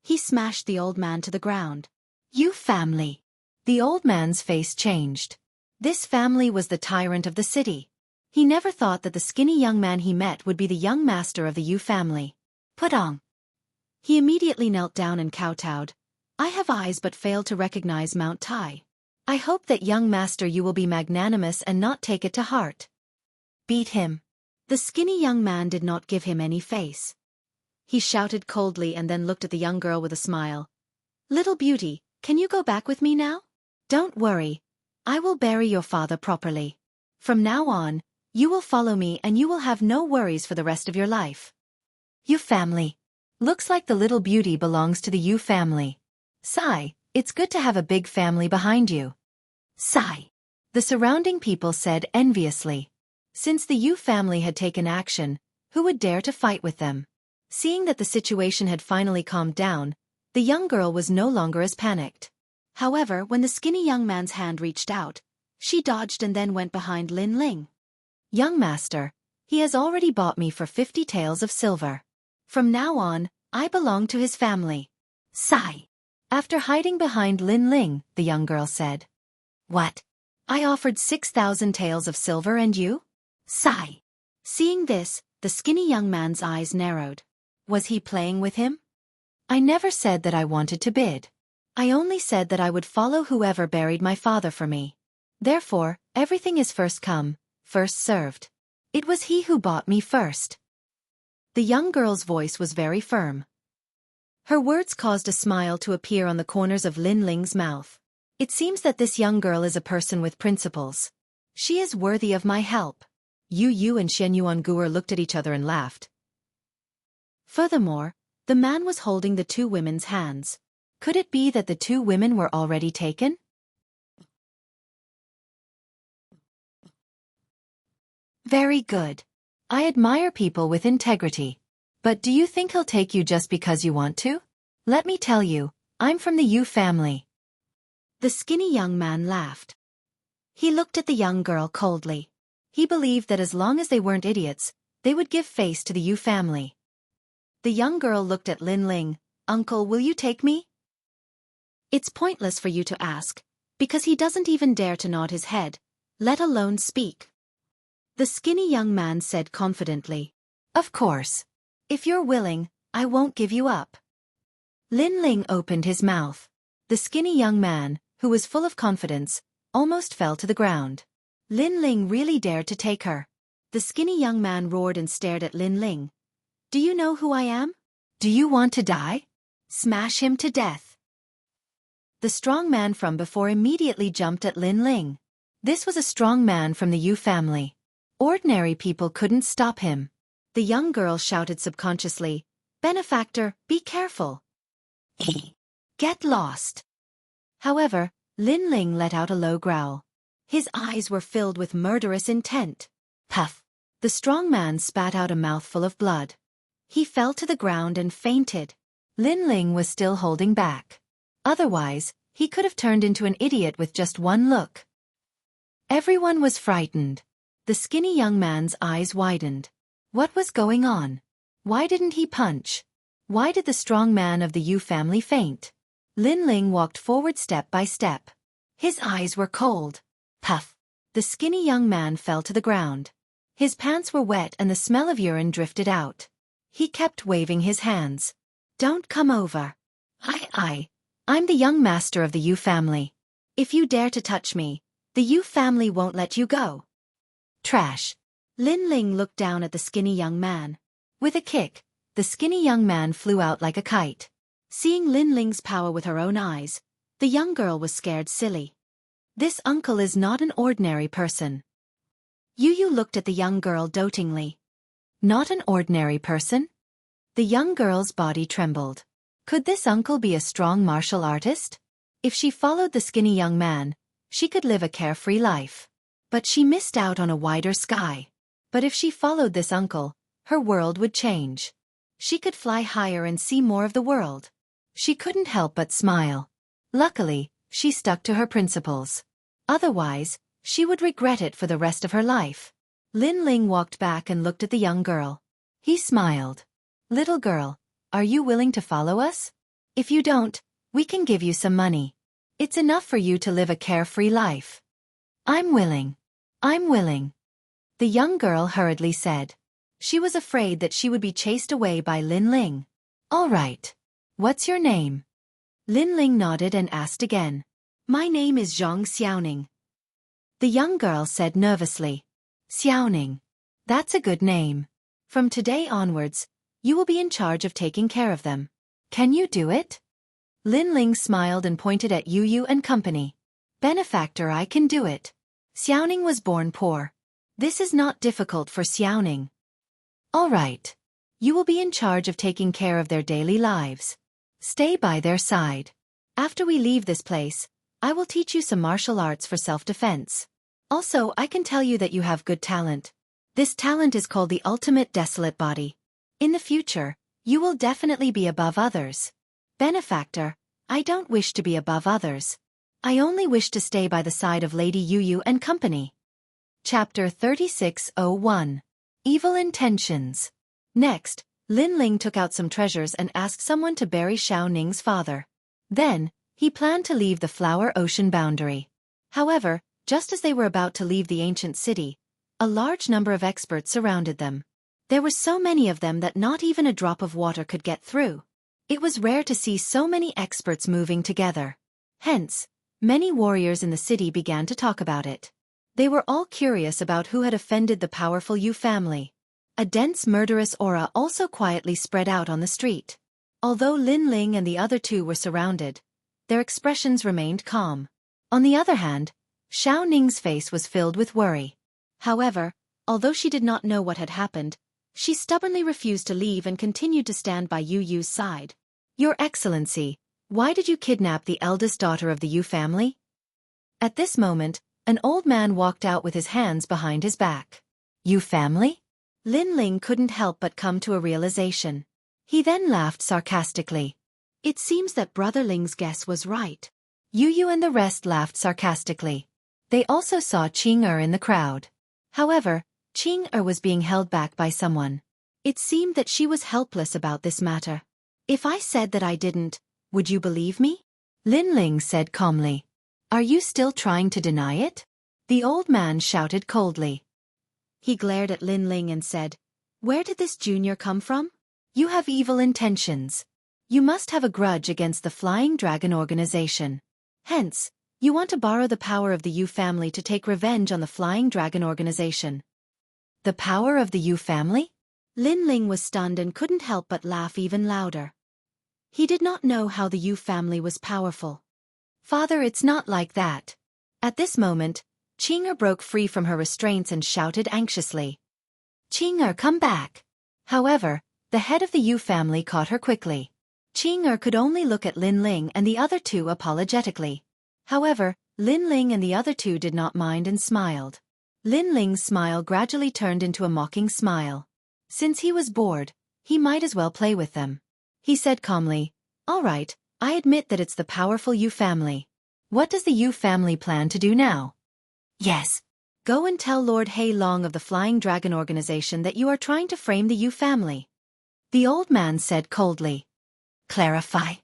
Speaker 1: he smashed the old man to the ground. Yu family. The old man's face changed. This family was the tyrant of the city. He never thought that the skinny young man he met would be the young master of the Yu family. Put on. He immediately knelt down and kowtowed. I have eyes but fail to recognize Mount Tai. I hope that young master you will be magnanimous and not take it to heart. Beat him. The skinny young man did not give him any face. He shouted coldly and then looked at the young girl with a smile. Little beauty, can you go back with me now? Don't worry. I will bury your father properly. From now on, you will follow me and you will have no worries for the rest of your life. Yu family. Looks like the little beauty belongs to the Yu family. Sigh, it's good to have a big family behind you. Sigh. The surrounding people said enviously. Since the Yu family had taken action, who would dare to fight with them? Seeing that the situation had finally calmed down, the young girl was no longer as panicked. However, when the skinny young man's hand reached out, she dodged and then went behind Lin Ling. Young master, he has already bought me for 50 taels of silver. From now on, I belong to his family. Sigh. After hiding behind Lin Ling, the young girl said. What? I offered 6,000 taels of silver and you? Sigh. Seeing this, the skinny young man's eyes narrowed. Was he playing with him? I never said that I wanted to bid. I only said that I would follow whoever buried my father for me. Therefore, everything is first come, first served. It was he who bought me first. The young girl's voice was very firm. Her words caused a smile to appear on the corners of Lin Ling's mouth. It seems that this young girl is a person with principles. She is worthy of my help. Yu and Xianxia looked at each other and laughed. Furthermore, the man was holding the two women's hands. Could it be that the two women were already taken? Very good. I admire people with integrity. But do you think he'll take you just because you want to? Let me tell you, I'm from the Yu family. The skinny young man laughed. He looked at the young girl coldly.
Speaker 2: He believed that as long as they weren't idiots, they would give face to the Yu family. The young girl looked at Lin Ling. "Uncle, will you take me?" "It's pointless for you to ask, because he doesn't even dare to nod his head, let alone speak," the skinny young man said confidently. "Of course. If you're willing, I won't give you up." Lin Ling opened his mouth. The skinny young man, who was full of confidence, almost fell to the ground. Lin Ling really dared to take her. The skinny young man roared and stared at Lin Ling. "Do you know who I am? Do you want to die? Smash him to death." The strong man from before immediately jumped at Lin Ling. This was a strong man from the Yu family. Ordinary people couldn't stop him. The young girl shouted subconsciously, "Benefactor, be careful. Get lost." However, Lin Ling let out a low growl. His eyes were filled with murderous intent. Puff! The strong man spat out a mouthful of blood. He fell to the ground and fainted. Lin Ling was still holding back. Otherwise, he could have turned into an idiot with just one look. Everyone was frightened. The skinny young man's eyes widened. What was going on? Why didn't he punch? Why did the strong man of the Yu family faint? Lin Ling walked forward step by step. His eyes were cold. Puff! The skinny young man fell to the ground. His pants were wet and the smell of urine drifted out. He kept waving his hands. "Don't come over. I'm the young master of the Yu family. If you dare to touch me, the Yu family won't let you go." Trash! Lin Ling looked down at the skinny young man. With a kick, the skinny young man flew out like a kite. Seeing Lin Ling's power with her own eyes, the young girl was scared silly. This uncle is not an ordinary person. Yu looked at the young girl dotingly. Not an ordinary person? The young girl's body trembled. Could this uncle be a strong martial artist? If she followed the skinny young man, she could live a carefree life. But she missed out on a wider sky. But if she followed this uncle, her world would change. She could fly higher and see more of the world. She couldn't help but smile. Luckily, she stuck to her principles. Otherwise, she would regret it for the rest of her life. Lin Ling walked back and looked at the young girl. He smiled. "Little girl, are you willing to follow us? If you don't, we can give you some money. It's enough for you to live a carefree life." "I'm willing. I'm willing," the young girl hurriedly said. She was afraid that she would be chased away by Lin Ling. "All right. What's your name?" Lin Ling nodded and asked again. "My name is Zhang Xiaoning," the young girl said nervously. "Xiaoning. That's a good name. From today onwards, you will be in charge of taking care of them. Can you do it?" Lin Ling smiled and pointed at Yu and company. "Benefactor, I can do it. Xiaoning was born poor. This is not difficult for Xiaoning." "All right. You will be in charge of taking care of their daily lives. Stay by their side. After we leave this place, I will teach you some martial arts for self-defense. Also, I can tell you that you have good talent. This talent is called the ultimate desolate body. In the future, you will definitely be above others. Benefactor, I don't wish to be above others. I only wish to stay by the side of Lady Yu and company." Chapter 36:01 Evil Intentions. Next, Lin Ling took out some treasures and asked someone to bury Xiao Ning's father. Then, he planned to leave the Flower Ocean boundary. However, just as they were about to leave the ancient city, a large number of experts surrounded them. There were so many of them that not even a drop of water could get through. It was rare to see so many experts moving together. Hence, many warriors in the city began to talk about it. They were all curious about who had offended the powerful Yu family. A dense murderous aura also quietly spread out on the street. Although Lin Ling and the other two were surrounded, their expressions remained calm. On the other hand, Xiao Ning's face was filled with worry. However, although she did not know what had happened, she stubbornly refused to leave and continued to stand by Yu's side. "Your Excellency, why did you kidnap the eldest daughter of the Yu family?" At this moment, an old man walked out with his hands behind his back. "Yu family?" Lin Ling couldn't help but come to a realization. He then laughed sarcastically. It seems that Brother Ling's guess was right. Yu and the rest laughed sarcastically. They also saw Qing in the crowd.
Speaker 1: However, Qing was being held back by someone. It seemed that she was helpless about this matter. If I said that I didn't, would you believe me? Lin Ling said calmly. Are you still trying to deny it? The old man shouted coldly. He glared at Lin Ling and said, Where did this junior come from? You have evil intentions. You must have a grudge against the Flying Dragon organization. Hence, you want to borrow the power of the Yu family to take revenge on the Flying Dragon organization. The power of the Yu family? Lin Ling was stunned and couldn't help but laugh even louder. He did not know how the Yu family was powerful. Father, it's not like that. At this moment, Qing broke free from her restraints and shouted anxiously. Qing, come back. However, the head of the Yu family caught her quickly. Qing could only look at Lin Ling and the other two apologetically. However, Lin Ling and the other two did not mind and smiled. Lin Ling's smile gradually turned into a mocking smile. Since he was bored, he might as well play with them. He said calmly, All right, I admit that it's the powerful Yu family. What does the Yu family plan to do now? Yes. Go and tell Lord Hei Long of the Flying Dragon organization that you are trying to frame the Yu family. The old man said coldly. Clarify.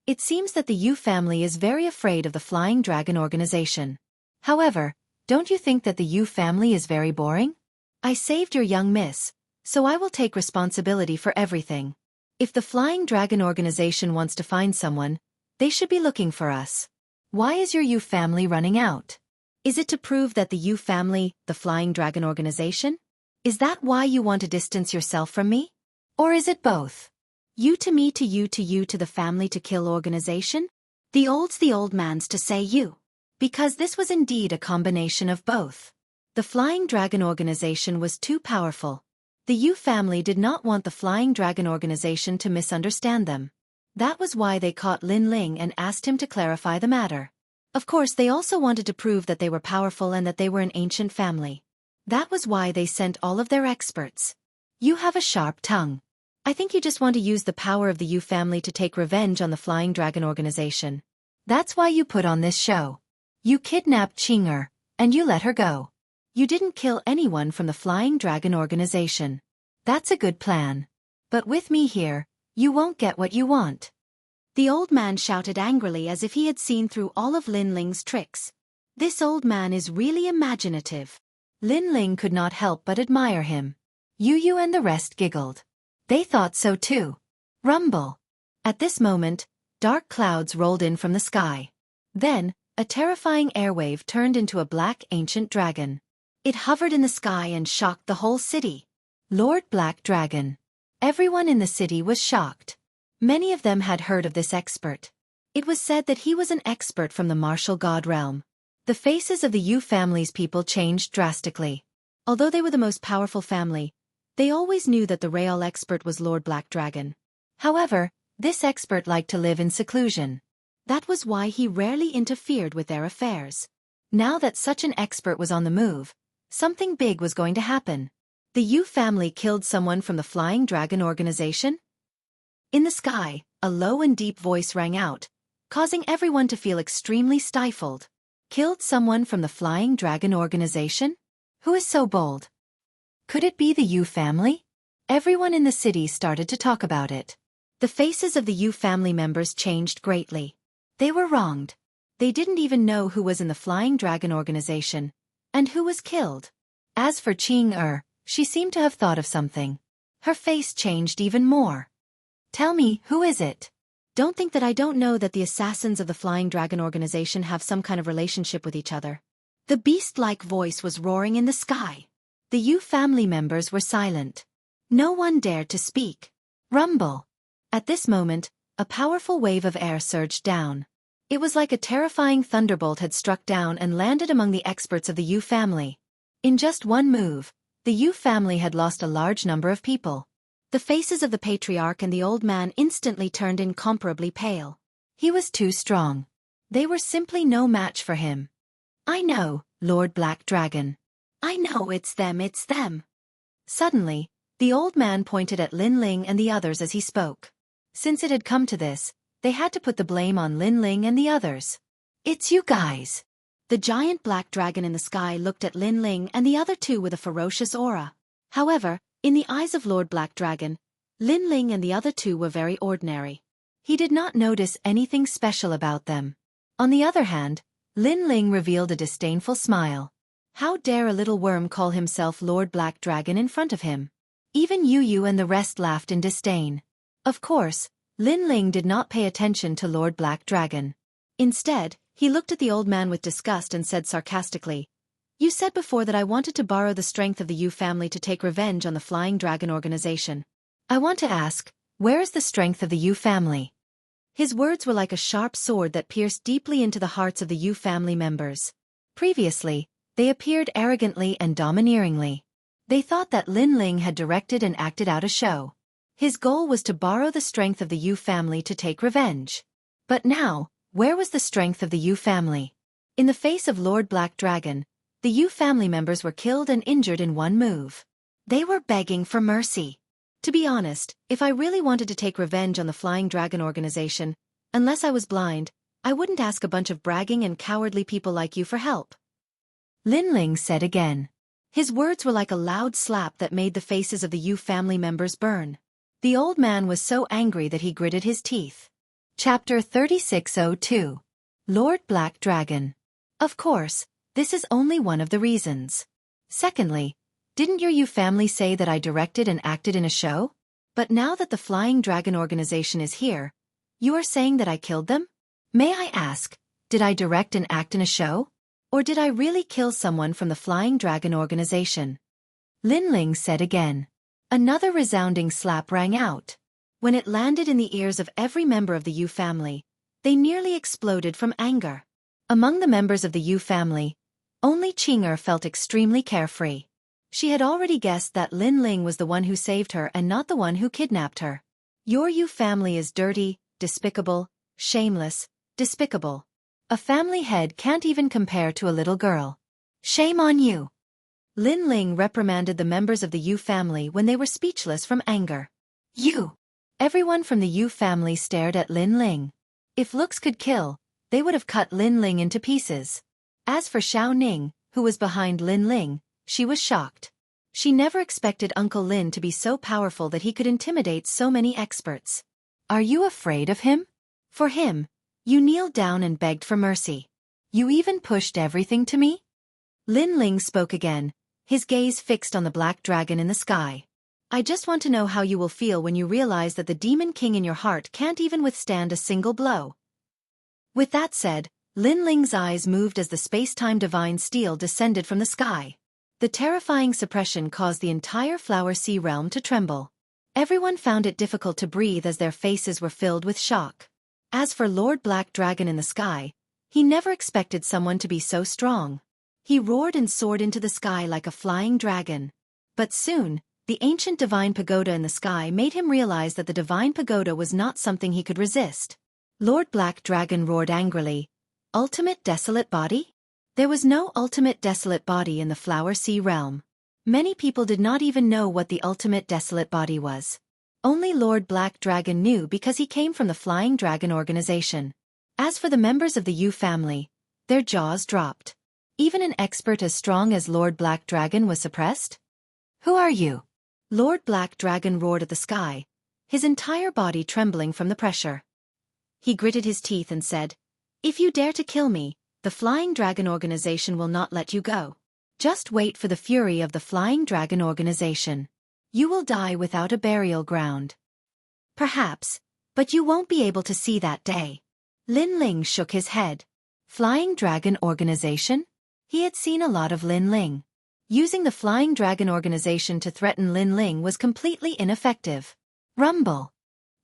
Speaker 1: It seems that the Yu family is very afraid of the Flying Dragon organization. However, don't you think that the Yu family is very boring? I saved your young miss, so I will take responsibility for everything. If the Flying Dragon organization wants to find someone, they should be looking for us. Why is your Yu family running out? Is it to prove that the Yu family, the Flying Dragon organization? Is that why you want to distance yourself from me? Or is it both? You to me to you to you to the family to kill organization? The old man's to say you. Because this was indeed a combination of both. The Flying Dragon organization was too powerful. The Yu family did not want the Flying Dragon organization to misunderstand them. That was why they caught Lin Ling and asked him to clarify the matter. Of course, they also wanted to prove that they were powerful and that they were an ancient family. That was why they sent all of their experts. You have a sharp tongue. I think you just want to use the power of the Yu family to take revenge on the Flying Dragon organization. That's why you put on this show. You kidnapped Qing, and you let her go. You didn't kill anyone from the Flying Dragon organization. That's a good plan. But with me here, you won't get what you want. The old man shouted angrily as if he had seen through all of Lin Ling's tricks. This old man is really imaginative. Lin Ling could not help but admire him. Yu and the rest giggled. They thought so too. Rumble. At this moment, dark clouds rolled in from the sky. Then, a terrifying airwave turned into a black ancient dragon. It hovered in the sky and shocked the whole city. Lord Black Dragon. Everyone in the city was shocked. Many of them had heard of this expert. It was said that he was an expert from the martial god realm. The faces of the Yu family's people changed drastically. Although they were the most powerful family, they always knew that the real expert was Lord Black Dragon. However, this expert liked to live in seclusion. That was why he rarely interfered with their affairs. Now that such an expert was on the move, something big was going to happen. The Yu family killed someone from the Flying Dragon organization? In the sky, a low and deep voice rang out, causing everyone to feel extremely stifled. Killed someone from the Flying Dragon organization? Who is so bold? Could it be the Yu family? Everyone in the city started to talk about it. The faces of the Yu family members changed greatly. They were wronged. They didn't even know who was in the Flying Dragon organization, and who was killed. As for Qing, she seemed to have thought of something. Her face changed even more. Tell me, who is it? Don't think that I don't know that the assassins of the Flying Dragon organization have some kind of relationship with each other. The beast-like voice was roaring in the sky. The Yu family members were silent. No one dared to speak. Rumble. At this moment, a powerful wave of air surged down. It was like a terrifying thunderbolt had struck down and landed among the experts of the Yu family. In just one move, the Yu family had lost a large number of people. The faces of the patriarch and the old man instantly turned incomparably pale. He was too strong. They were simply no match for him. I know, Lord Black Dragon. I know it's them, it's them. Suddenly, the old man pointed at Lin Ling and the others as he spoke. Since it had come to this, they had to put the blame on Lin Ling and the others. It's you guys.
Speaker 2: The giant black dragon in the sky looked at Lin Ling and the other two with a ferocious aura. However, in the eyes of Lord Black Dragon, Lin Ling and the other two were very ordinary. He did not notice anything special about them. On the other hand, Lin Ling revealed a disdainful smile. How dare a little worm call himself Lord Black Dragon in front of him? Even Yu and the rest laughed in disdain. Of course, Lin Ling did not pay attention to Lord Black Dragon. Instead, he looked at the old man with disgust and said sarcastically, "You said before that I wanted to borrow the strength of the Yu family to take revenge on the Flying Dragon organization. I want to ask, where is the strength of the Yu family?" His words were like a sharp sword that pierced deeply into the hearts of the Yu family members. Previously, they appeared arrogantly and domineeringly. They thought that Lin Ling had directed and acted out a show. His goal was to borrow the strength of the Yu family to take revenge. But now, where was the strength of the Yu family? In the face of Lord Black Dragon, the Yu family members were killed and injured in one move. They were begging for mercy. To be honest, if I really wanted to take revenge on the Flying Dragon organization, unless I was blind, I wouldn't ask a bunch of bragging and cowardly people like you for help. Lin Ling said again. His words were like a loud slap that made the faces of the Yu family members burn. The old man was so angry that he gritted his teeth. Chapter 3602. Lord Black Dragon. Of course, this is only one of the reasons. Secondly, didn't your Yu family say that I directed and acted in a show? But now that the Flying Dragon organization is here, you are saying that I killed them? May I ask, did I direct and act in a show? Or did I really kill someone from the Flying Dragon organization? Lin Ling said again. Another resounding slap rang out. When it landed in the ears of every member of the Yu family, they nearly exploded from anger. Among the members of the Yu family, only Qing'er felt extremely carefree. She had already guessed that Lin Ling was the one who saved her and not the one who kidnapped her. Your Yu family is dirty, despicable, shameless, despicable. A family head can't even compare to a little girl. Shame on you. Lin Ling reprimanded the members of the Yu family when they were speechless from anger. You! Everyone from the Yu family stared at Lin Ling. If looks could kill, they would have cut Lin Ling into pieces. As for Xiao Ning, who was behind Lin Ling, she was shocked. She never expected Uncle Lin to be so powerful that he could intimidate so many experts. Are you afraid of him? For him, you kneeled down and begged for mercy. You even pushed everything to me? Lin Ling spoke again, his gaze fixed on the black dragon in the sky. I just want to know how you will feel when you realize that the demon king in your heart can't even withstand a single blow. With that said, Lin Ling's eyes moved as the space-time divine steel descended from the sky. The terrifying suppression caused the entire Flower Sea realm to tremble. Everyone found it difficult to breathe as their faces were filled with shock. As for Lord Black Dragon in the sky, he never expected someone to be so strong. He roared and soared into the sky like a flying dragon. But soon, the ancient divine pagoda in the sky made him realize that the divine pagoda was not something he could resist. Lord Black Dragon roared angrily, "Ultimate desolate body?" There was no ultimate desolate body in the Flower Sea realm. Many people did not even know what the ultimate desolate body was. Only Lord Black Dragon knew because he came from the Flying Dragon organization. As for the members of the Yu family, their jaws dropped. Even an expert as strong as Lord Black Dragon was suppressed? Who are you? Lord Black Dragon roared at the sky, his entire body trembling from the pressure. He gritted his teeth and said, "If you dare to kill me, the Flying Dragon organization will not let you go. Just wait for the fury of the Flying Dragon organization. You will die without a burial ground." Perhaps, but you won't be able to see that day. Lin Ling shook his head. Flying Dragon organization? He had seen a lot of Lin Ling. Using the Flying Dragon organization to threaten Lin Ling was completely ineffective. Rumble!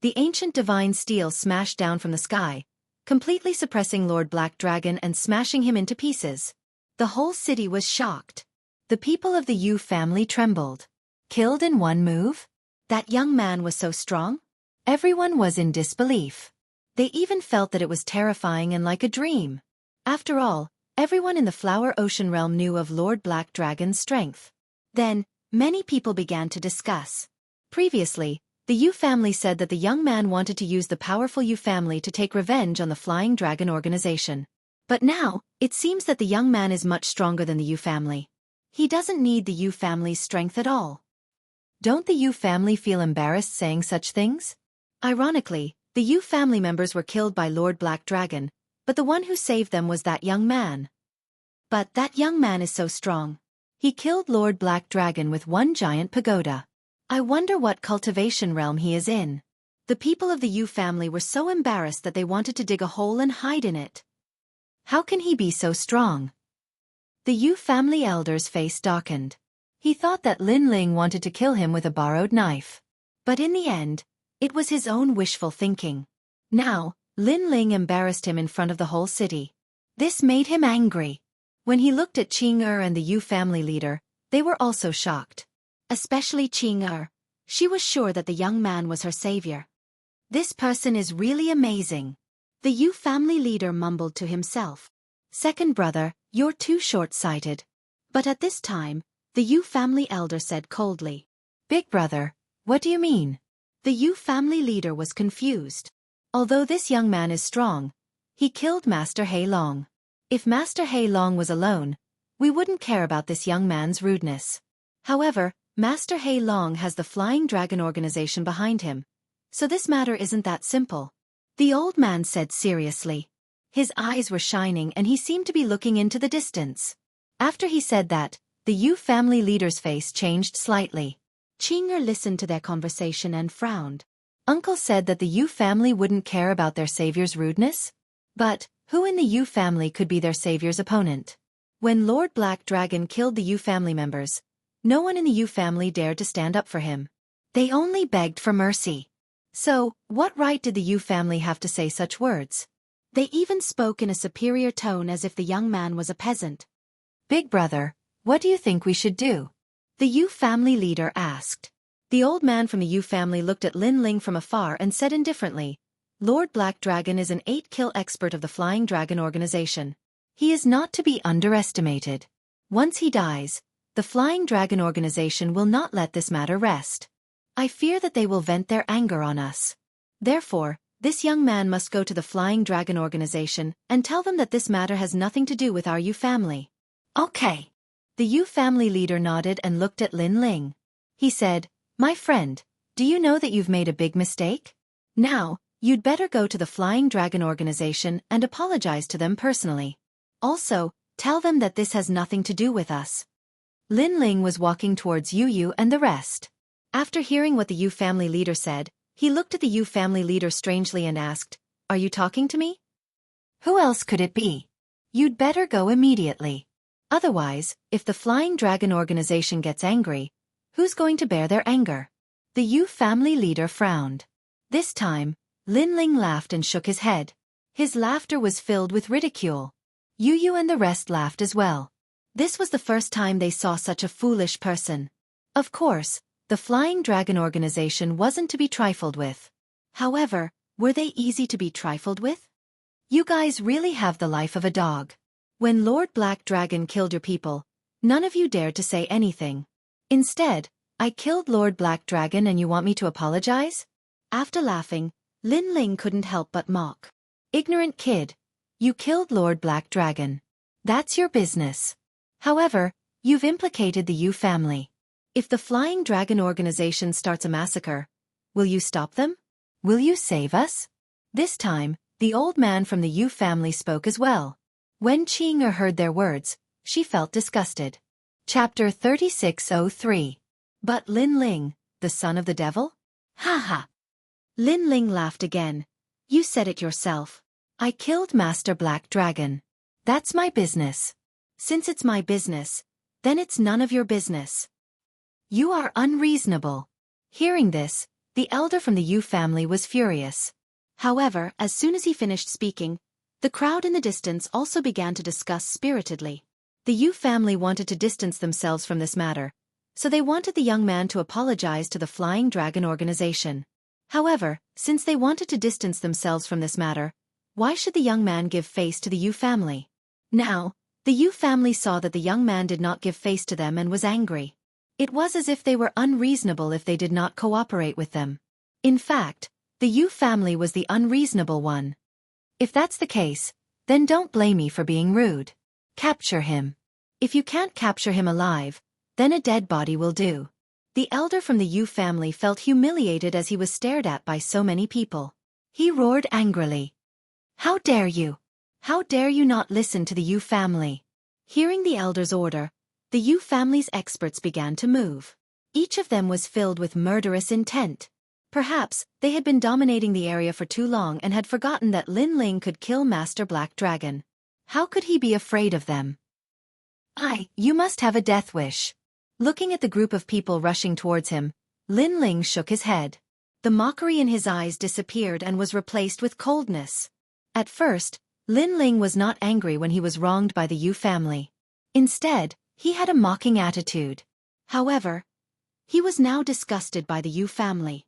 Speaker 2: The ancient divine steel smashed down from the sky, completely suppressing Lord Black Dragon and smashing him into pieces. The whole city was shocked. The people of the Yu family trembled. Killed in one move? That young man was so strong? Everyone was in disbelief. They even felt that it was terrifying and like a dream. After all, everyone in the Flower Ocean realm knew of Lord Black Dragon's strength. Then, many people began to discuss. Previously, the Yu family said that the young man wanted to use the powerful Yu family to take revenge on the Flying Dragon organization. But now, It seems that the young man is much stronger than the Yu family. He doesn't need the Yu family's strength at all.
Speaker 1: Don't the Yu family feel embarrassed saying such things?
Speaker 2: Ironically, the Yu family members were killed by Lord Black Dragon, but the one who saved them was that young man. But that young man is so strong. He killed Lord Black Dragon with one giant pagoda. I wonder what cultivation realm he is in. The people of the Yu family were so embarrassed that they wanted to dig a hole and hide in it.
Speaker 1: How can he be so strong?
Speaker 2: The Yu family elder's face darkened.
Speaker 1: He thought that Lin Ling wanted to kill him with a borrowed knife.
Speaker 2: But in the end, it was his own wishful thinking. Now, Lin Ling embarrassed him in front of the whole city. This made him angry. When he looked at Xianxia and the Yu family leader, they were also shocked. Especially Xianxia. She was sure that the young man was her savior. This person is really amazing. The Yu family leader mumbled to himself. Second brother, you're too short-sighted. But at this time, the Yu family elder said coldly.
Speaker 1: Big brother, what do you mean?
Speaker 2: The Yu family leader was confused. Although this young man is strong, he killed Master Hei Long. If Master Hei Long was alone, we wouldn't care about this young man's rudeness. However, Master Hei Long has the Flying Dragon organization behind him, so this matter isn't that simple. The old man said seriously. His eyes were shining and he seemed to be looking into the distance. After he said that, the Yu family leader's face changed slightly. Xianxia listened to their conversation and frowned.
Speaker 1: Uncle said that the Yu family wouldn't care about their savior's rudeness? But who in the Yu family could be their savior's opponent?
Speaker 2: When Lord Black Dragon killed the Yu family members, no one in the Yu family dared to stand up for him. They only begged for mercy. So, what right did the Yu family have to say such words? They even spoke in a superior tone as if the young man was a peasant.
Speaker 1: Big brother, what do you think we should do?
Speaker 2: The Yu family leader asked. The old man from the Yu family looked at Lin Ling from afar and said indifferently, Lord Black Dragon is an 8-kill expert of the Flying Dragon organization. He is not to be underestimated. Once he dies, the Flying Dragon organization will not let this matter rest. I fear that they will vent their anger on us. Therefore, this young man must go to the Flying Dragon organization and tell them that this matter has nothing to do with our Yu family. Okay. The Yu family leader nodded and looked at Lin Ling. He said, My friend, do you know that you've made a big mistake? Now, you'd better go to the Flying Dragon organization and apologize to them personally. Also, tell them that this has nothing to do with us. Lin Ling was walking towards Yu and the rest. After hearing what the Yu family leader said, he looked at the Yu family leader strangely and asked, Are you talking to me?
Speaker 1: Who else could it be?
Speaker 2: You'd better go immediately. Otherwise, if the Flying Dragon organization gets angry, who's going to bear their anger? The Yu family leader frowned. This time, Lin Ling laughed and shook his head. His laughter was filled with ridicule. Yu and the rest laughed as well. This was the first time they saw such a foolish person. Of course, the Flying Dragon organization wasn't to be trifled with. However, were they easy to be trifled with? You guys really have the life of a dog. When Lord Black Dragon killed your people, none of you dared to say anything. Instead, I killed Lord Black Dragon and you want me to apologize? After laughing, Lin Ling couldn't help but mock. Ignorant kid. You killed Lord Black Dragon. That's your business. However, you've implicated the Yu family. If the Flying Dragon organization starts a massacre, will you stop them? Will you save us? This time, the old man from the Yu family spoke as well. When Xianxia heard their words, she felt disgusted. Chapter 3603. But Lin Ling, the son of the devil? Ha ha! Lin Ling laughed again. You said it yourself. I killed Master Black Dragon. That's my business. Since it's my business, then it's none of your business. You are unreasonable. Hearing this, the elder from the Yu family was furious. However, as soon as he finished speaking, the crowd in the distance also began to discuss spiritedly. The Yu family wanted to distance themselves from this matter, so they wanted the young man to apologize to the Flying Dragon organization. However, since they wanted to distance themselves from this matter, why should the young man give face to the Yu family? Now, the Yu family saw that the young man did not give face to them and was angry. It was as if they were unreasonable if they did not cooperate with them. In fact, the Yu family was the unreasonable one. If that's the case,
Speaker 1: Then don't blame me for being rude. Capture him. If you can't capture him alive, then a dead body will do. The elder from the Yu family felt humiliated as he was stared at by so many people. He roared angrily. How dare you? How dare you not listen to the Yu family? Hearing the elder's order, the Yu family's experts began to move. Each of them was filled with murderous intent. Perhaps they had been dominating the area for too long and had forgotten that Lin Ling could kill Master Black Dragon. How could he be afraid of them? You must have a death wish. Looking at the group of people rushing towards him, Lin Ling shook his head. The mockery in his eyes disappeared and was replaced with coldness. At first, Lin Ling was not angry when he was wronged by the Yu family. Instead, he had a mocking attitude. However, he was now disgusted by the Yu family.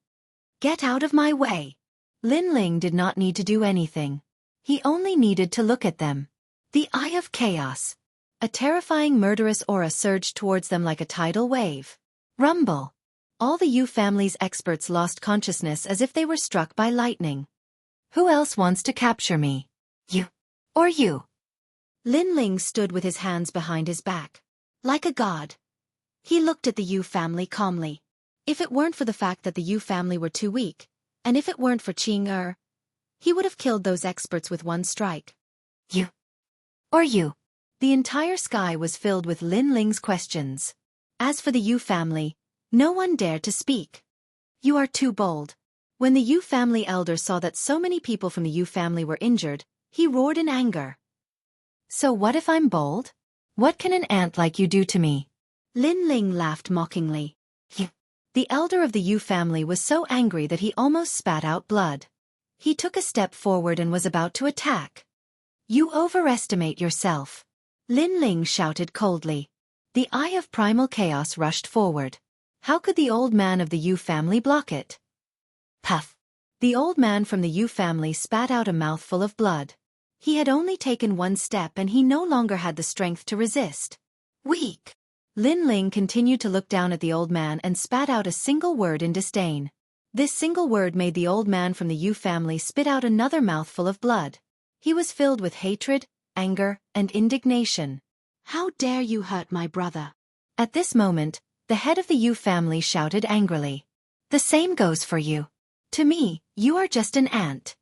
Speaker 1: Get out of my way. Lin Ling did not need to do anything. He only needed to look at them. The Eye of Chaos. A terrifying murderous aura surged towards them like a tidal wave. Rumble. All the Yu family's experts lost consciousness as if they were struck by lightning. Who else wants to capture me? You. Or you? Lin Ling stood with his hands behind his back. Like a god. He looked at the Yu family calmly. If it weren't for the fact that the Yu family were too weak, and if it weren't for Qing he would have killed those experts with one strike. You. Or you. The entire sky was filled with Lin Ling's questions. As for the Yu family, no one dared to speak. You are too bold. When the Yu family elder saw that so many people from the Yu family were injured, he roared in anger. So what if I'm bold? What can an ant like you do to me? Lin Ling laughed mockingly. You. The elder of the Yu family was so angry that he almost spat out blood. He took a step forward and was about to attack. You overestimate yourself. Lin Ling shouted coldly. The Eye of Primal Chaos rushed forward. How could the old man of the Yu family block it? Puff. The old man from the Yu family spat out a mouthful of blood. He had only taken one step and he no longer had the strength to resist. Weak. Lin Ling continued to look down at the old man and spat out a single word in disdain. This single word made the old man from the Yu family spit out another mouthful of blood. He was filled with hatred, anger, and indignation. How dare you hurt my brother? At this moment, the head of the Yu family shouted angrily. The same goes for you. To me, you are just an ant.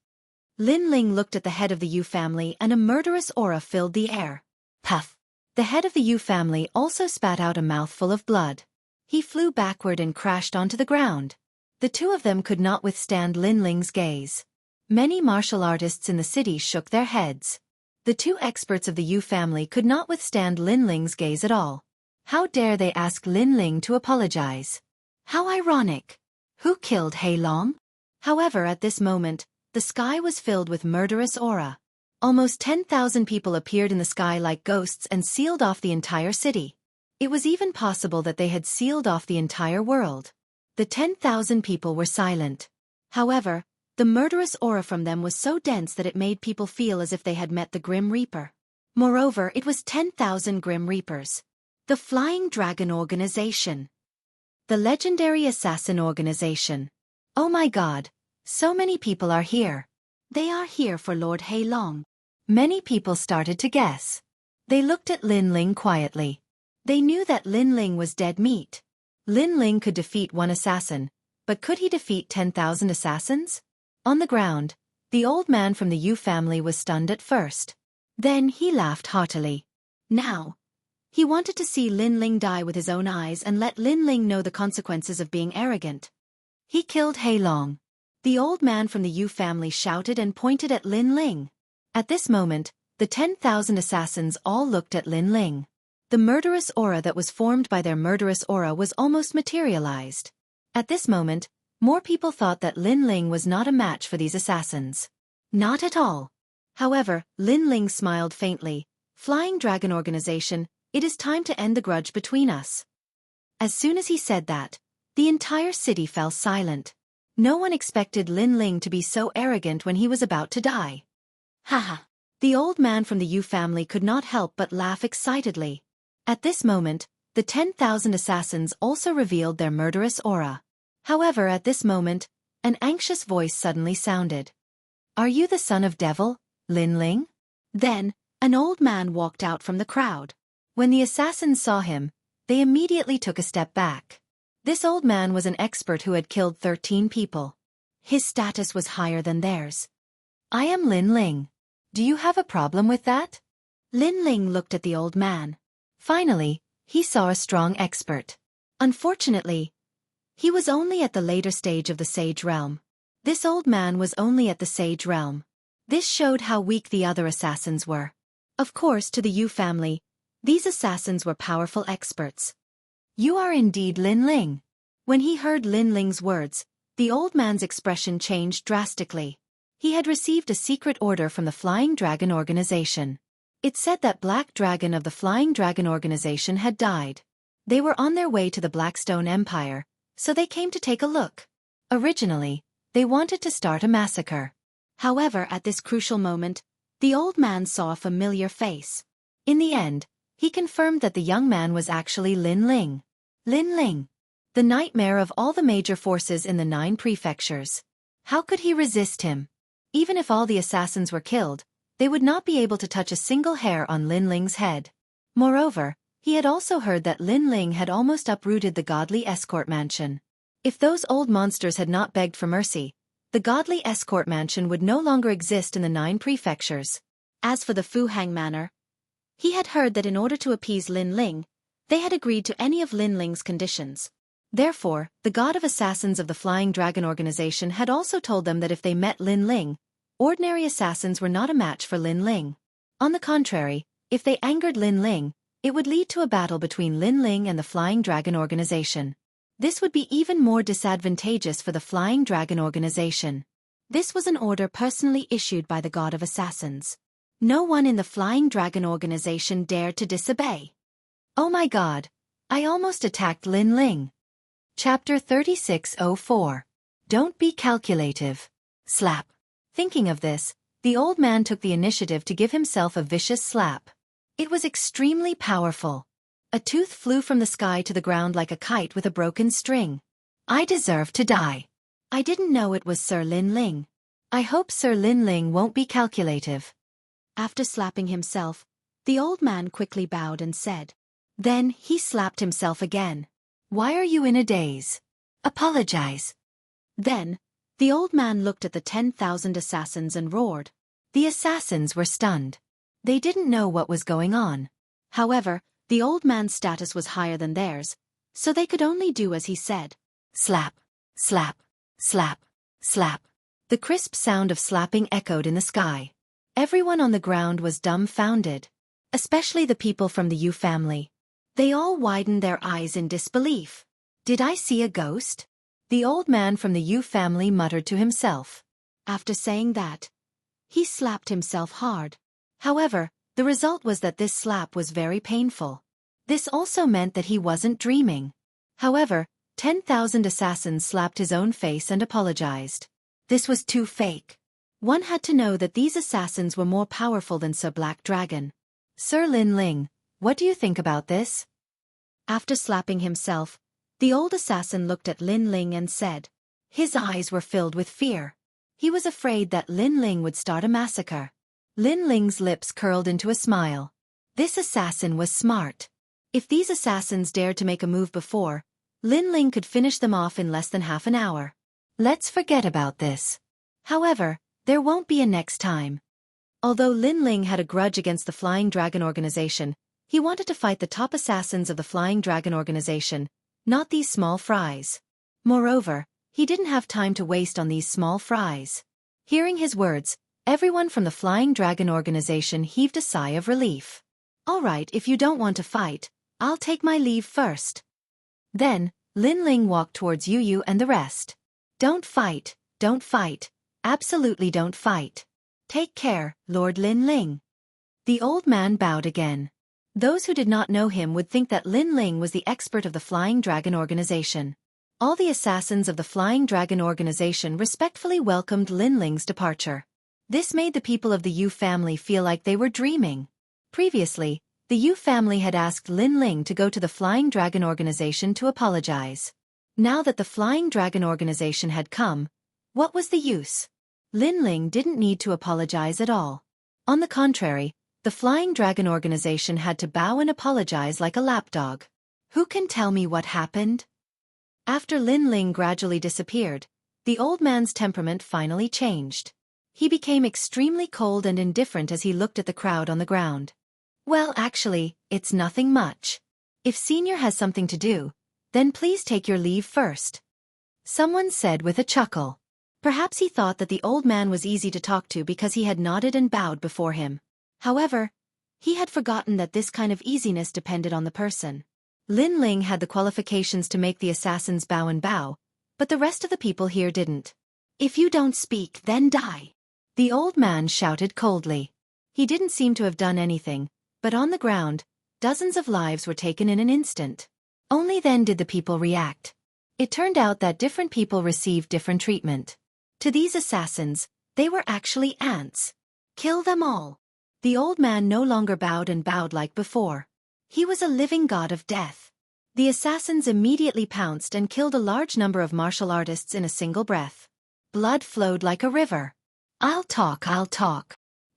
Speaker 1: Lin Ling looked at the head of the Yu family and a murderous aura filled the air. Puff. The head of the Yu family also spat out a mouthful of blood. He flew backward and crashed onto the ground. The two of them could not withstand Lin Ling's gaze. Many martial artists in the city shook their heads. The two experts of the Yu family could not withstand Lin Ling's gaze at all. How dare they ask Lin Ling to apologize? How ironic. Who killed Hei Long? However, at this moment, the sky was filled with murderous aura. Almost 10,000 people appeared in the sky like ghosts and sealed off the entire city. It was even possible that they had sealed off the entire world. The 10,000 people were silent. However, the murderous aura from them was so dense that it made people feel as if they had met the Grim Reaper. Moreover, it was 10,000 Grim Reapers. The Flying Dragon Organization. The legendary assassin organization. Oh my god, so many people are here. They are here for Lord Hei Long. Many people started to guess. They looked at Lin Ling quietly. They knew that Lin Ling was dead meat. Lin Ling could defeat one assassin, but could he defeat 10,000 assassins? On the ground, the old man from the Yu family was stunned at first. Then he laughed heartily. Now, he wanted to see Lin Ling die with his own eyes and let Lin Ling know the consequences of being arrogant. He killed Hei Long. The old man from the Yu family shouted and pointed at Lin Ling. At this moment, the 10,000 assassins all looked at Lin Ling. The murderous aura that was formed by their murderous aura was almost materialized. At this moment, more people thought that Lin Ling was not a match for these assassins. Not at all. However, Lin Ling smiled faintly. Flying Dragon Organization, it is time to end the grudge between us. As soon as he said that, the entire city fell silent. No one expected Lin Ling to be so arrogant when he was about to die. Haha. The old man from the Yu family could not help but laugh excitedly. At this moment, the 10,000 assassins also revealed their murderous aura. However, at this moment, an anxious voice suddenly sounded. Are you the son of devil, Lin Ling?
Speaker 2: Then, an old man walked out from the crowd. When the assassins saw him, they immediately took a step back. This old man was an expert who had killed 13 people. His status was higher than theirs.
Speaker 1: I am Lin Ling. Do you have a problem with that?
Speaker 2: Lin Ling looked at the old man.
Speaker 1: Finally, he saw a strong expert.
Speaker 2: Unfortunately, he was only at the later stage of the sage realm. This old man was only at the sage realm. This showed how weak the other assassins were. Of course, to the Yu family, these assassins were powerful experts.
Speaker 1: You are indeed Lin Ling.
Speaker 2: When he heard Lin Ling's words, the old man's expression changed drastically. He had received a secret order from the Flying Dragon Organization. It said that Black Dragon of the Flying Dragon Organization had died. They were on their way to the Blackstone Empire, so they came to take a look.
Speaker 1: Originally, they wanted to start a massacre.
Speaker 2: However, at this crucial moment, the old man saw a familiar face.
Speaker 1: In the end, he confirmed that the young man was actually Lin Ling. Lin Ling, the nightmare of all the major forces in the 9 prefectures. How could he resist him? Even if all the assassins were killed, they would not be able to touch a single hair on Lin Ling's head. Moreover, he had also heard that Lin Ling had almost uprooted the godly escort mansion. If those old monsters had not begged for mercy, the godly escort mansion would no longer exist in the 9 prefectures.
Speaker 2: As for the Fu Hang Manor, he had heard that in order to appease Lin Ling, they had agreed to any of Lin Ling's conditions.
Speaker 1: Therefore, the god of assassins of the Flying Dragon Organization had also told them that if they met Lin Ling, ordinary assassins were not a match for Lin Ling. On the contrary, if they angered Lin Ling, it would lead to a battle between Lin Ling and the Flying Dragon Organization. This would be even more disadvantageous for the Flying Dragon Organization.
Speaker 2: This was an order personally issued by the god of assassins. No one in the Flying Dragon Organization dared to disobey.
Speaker 1: Oh my god, I almost attacked Lin Ling. Chapter 3604. Don't be calculative. Slap. Thinking of this, the old man took the initiative to give himself a vicious slap. It was extremely powerful. A tooth flew from the sky to the ground like a kite with a broken string. I deserve to die.
Speaker 2: I didn't know it was Sir Lin Ling.
Speaker 1: I hope Sir Lin Ling won't be calculative.
Speaker 2: After slapping himself, the old man quickly bowed and said. Then he slapped himself again.
Speaker 1: Why are you in a daze? Apologize.
Speaker 2: Then, the old man looked at the 10,000 assassins and roared.
Speaker 1: The assassins were stunned. They didn't know what was going on.
Speaker 2: However, the old man's status was higher than theirs, so they could only do as he said.
Speaker 1: Slap, slap, slap, slap. The crisp sound of slapping echoed in the sky. Everyone on the ground was dumbfounded, especially the people from the Yu family.
Speaker 2: They all widened their eyes in disbelief.
Speaker 1: Did I see a ghost? The old man from the Yu family muttered to himself.
Speaker 2: After saying that, he slapped himself hard.
Speaker 1: However, the result was that this slap was very painful. This also meant that he wasn't dreaming. However, 10,000 assassins slapped his own face and apologized. This was too fake. One had to know that these assassins were more powerful than Sir Black Dragon. Sir Lin Ling, what do you think about this?
Speaker 2: After slapping himself, the old assassin looked at Lin Ling and said.
Speaker 1: His eyes were filled with fear. He was afraid that Lin Ling would start a massacre. Lin Ling's lips curled into a smile. This assassin was smart. If these assassins dared to make a move before, Lin Ling could finish them off in less than half an hour. Let's forget about this. However, there won't be a next time. Although Lin Ling had a grudge against the Flying Dragon Organization, he wanted to fight the top assassins of the Flying Dragon Organization, not these small fries. Moreover, he didn't have time to waste on these small fries. Hearing his words, everyone from the Flying Dragon Organization heaved a sigh of relief. All right, if you don't want to fight, I'll take my leave first. Then, Lin Ling walked towards Yu Yu and the rest. Don't fight, absolutely don't fight. Take care, Lord Lin Ling. The old man bowed again. Those who did not know him would think that Lin Ling was the expert of the Flying Dragon Organization. All the assassins of the Flying Dragon Organization respectfully welcomed Lin Ling's departure. This made the people of the Yu family feel like they were dreaming. Previously, the Yu family had asked Lin Ling to go to the Flying Dragon Organization to apologize. Now that the Flying Dragon Organization had come, what was the use? Lin Ling didn't need to apologize at all. On the contrary, the Flying Dragon organization had to bow and apologize like a lapdog. Who can tell me what happened? After Lin Ling gradually disappeared, the old man's temperament finally changed. He became extremely cold and indifferent as he looked at the crowd on the ground. Well, actually, it's nothing much. If Senior has something to do, then please take your leave first. Someone said with a chuckle. Perhaps he thought that the old man was easy to talk to because he had nodded and bowed before him. However, he had forgotten that this kind of easiness depended on the person. Lin Ling had the qualifications to make the assassins bow and bow, but the rest of the people here didn't. If you don't speak, then die. The old man shouted coldly. He didn't seem to have done anything, but on the ground, dozens of lives were taken in an instant. Only then did the people react. It turned out that different people received different treatment. To these assassins, they were actually ants. Kill them all. The old man no longer bowed and bowed like before. He was a living god of death. The assassins immediately pounced and killed a large number of martial artists in a single breath. Blood flowed like a river. I'll talk.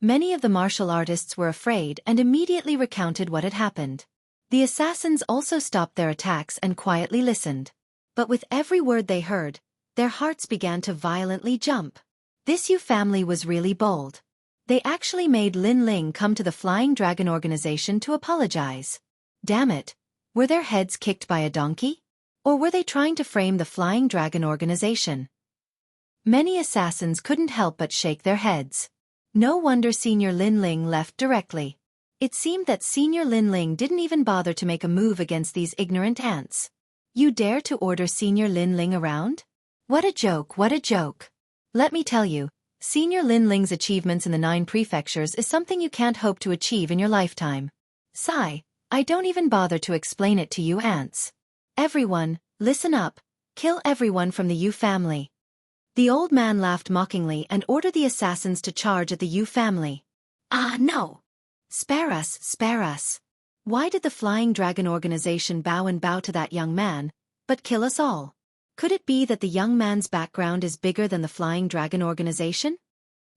Speaker 1: Many of the martial artists were afraid and immediately recounted what had happened. The assassins also stopped their attacks and quietly listened. But with every word they heard, their hearts began to violently jump. This Yu family was really bold. They actually made Lin Ling come to the Flying Dragon organization to apologize. Damn it, were their heads kicked by a donkey? Or were they trying to frame the Flying Dragon organization? Many assassins couldn't help but shake their heads. No wonder Senior Lin Ling left directly. It seemed that Senior Lin Ling didn't even bother to make a move against these ignorant ants. You dare to order Senior Lin Ling around? What a joke, what a joke. Let me tell you, Senior Lin Ling's achievements in the 9 prefectures is something you can't hope to achieve in your lifetime. Sigh, I don't even bother to explain it to you ants. Everyone, listen up, kill everyone from the Yu family. The old man laughed mockingly and ordered the assassins to charge at the Yu family. Ah, no! Spare us, spare us. Why did the Flying Dragon organization bow and bow to that young man, but kill us all? Could it be that the young man's background is bigger than the Flying Dragon organization?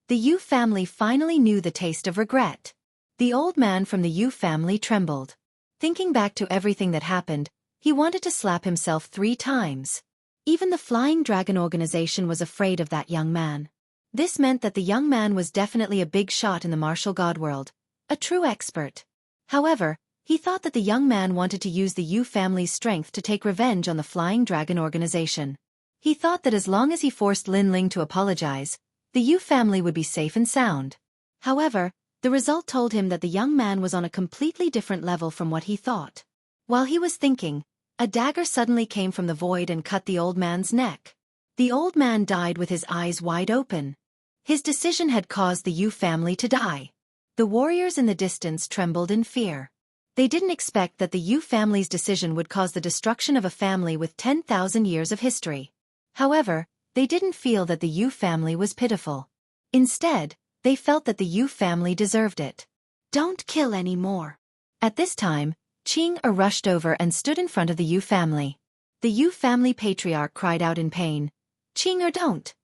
Speaker 1: The Yu family finally knew the taste of regret. The old man from the Yu family trembled. Thinking back to everything that happened, he wanted to slap himself 3 times. Even the Flying Dragon organization was afraid of that young man. This meant that the young man was definitely a big shot in the martial god world, a true expert. However, he thought that the young man wanted to use the Yu family's strength to take revenge on the Flying Dragon organization. He thought that as long as he forced Lin Ling to apologize, the Yu family would be safe and sound. However, the result told him that the young man was on a completely different level from what he thought. While he was thinking, a dagger suddenly came from the void and cut the old man's neck. The old man died with his eyes wide open. His decision had caused the Yu family to die. The warriors in the distance trembled in fear. They didn't expect that the Yu family's decision would cause the destruction of a family with 10,000 years of history. However, they didn't feel that the Yu family was pitiful. Instead, they felt that the Yu family deserved it. Don't kill anymore. At this time, Xianxia rushed over and stood in front of the Yu family. The Yu family patriarch cried out in pain, "Xianxia, don't!"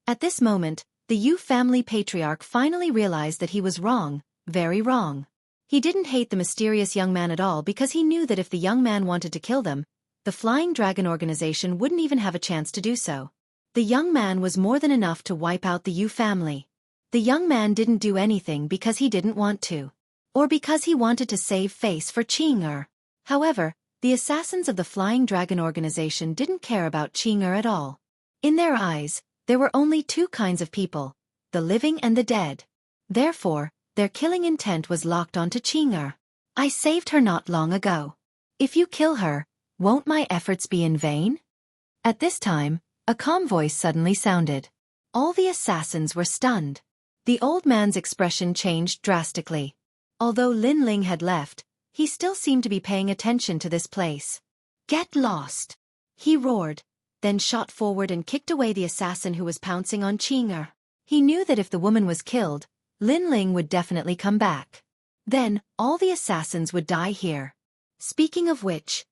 Speaker 1: At this moment, the Yu family patriarch finally realized that he was wrong, very wrong. He didn't hate the mysterious young man at all because he knew that if the young man wanted to kill them, the Flying Dragon organization wouldn't even have a chance to do so. The young man was more than enough to wipe out the Yu family. The young man didn't do anything because he didn't want to, or because he wanted to save face for Xianxia. However, the assassins of the Flying Dragon organization didn't care about Xianxia at all. In their eyes, there were only 2 kinds of people, the living and the dead. Therefore, their killing intent was locked onto Xianxia. I saved her not long ago. If you kill her, won't my efforts be in vain? At this time, a calm voice suddenly sounded. All the assassins were stunned. The old man's expression changed drastically. Although Lin Ling had left, he still seemed to be paying attention to this place. Get lost! He roared, then shot forward and kicked away the assassin who was pouncing on Xianxia. He knew that if the woman was killed, Lin Ling would definitely come back. Then, all the assassins would die here. Speaking of which,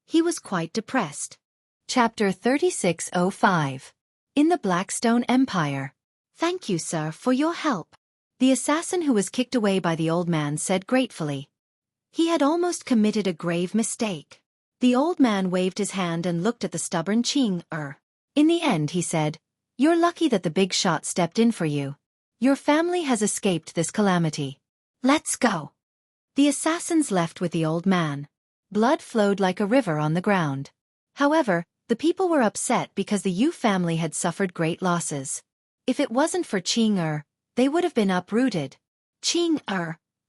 Speaker 1: he was quite depressed. Chapter 3605. In the Blackstone Empire. Thank you, sir, for your help.
Speaker 2: The assassin who was kicked away by the old man said gratefully. He had almost committed a grave mistake. The old man waved his hand and looked at the stubborn Qing. In the end, he said, "You're lucky that the big shot stepped in for you. Your family has escaped this calamity. Let's go." The assassins left with the old man. Blood flowed like a river on the ground. However, the people were upset because the Yu family had suffered great losses. If it wasn't for Qing, they would have been uprooted. "Qing,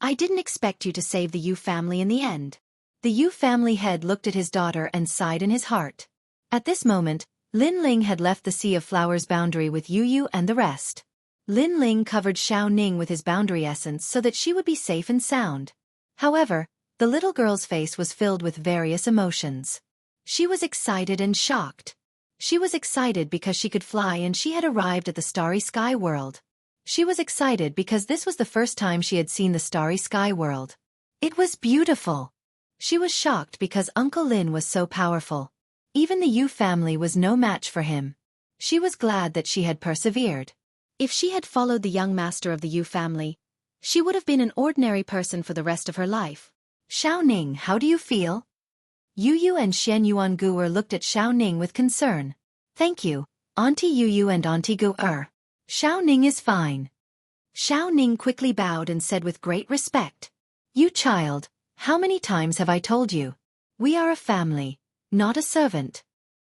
Speaker 2: I didn't expect you to save the Yu family in the end." The Yu family head looked at his daughter and sighed in his heart. At this moment, Lin Ling had left the Sea of Flowers boundary with Yu and the rest. Lin Ling covered Xiao Ning with his boundary essence so that she would be safe and sound. However, the little girl's face was filled with various emotions. She was excited and shocked. She was excited because she could fly and she had arrived at the Starry Sky World. She was excited because this was the first time she had seen the Starry Sky World. It was beautiful. She was shocked because Uncle Lin was so powerful. Even the Yu family was no match for him. She was glad that she had persevered. If she had followed the young master of the Yu family, she would have been an ordinary person for the rest of her life. "Xiao Ning, how do you feel?" Yu and Shen Yuangu looked at Xiao Ning with concern. "Thank you, Auntie Yu and Auntie Gu. Xiao Ning is fine." Xiao Ning quickly bowed and said with great respect, "You child, how many times have I told you? We are a family, not a servant."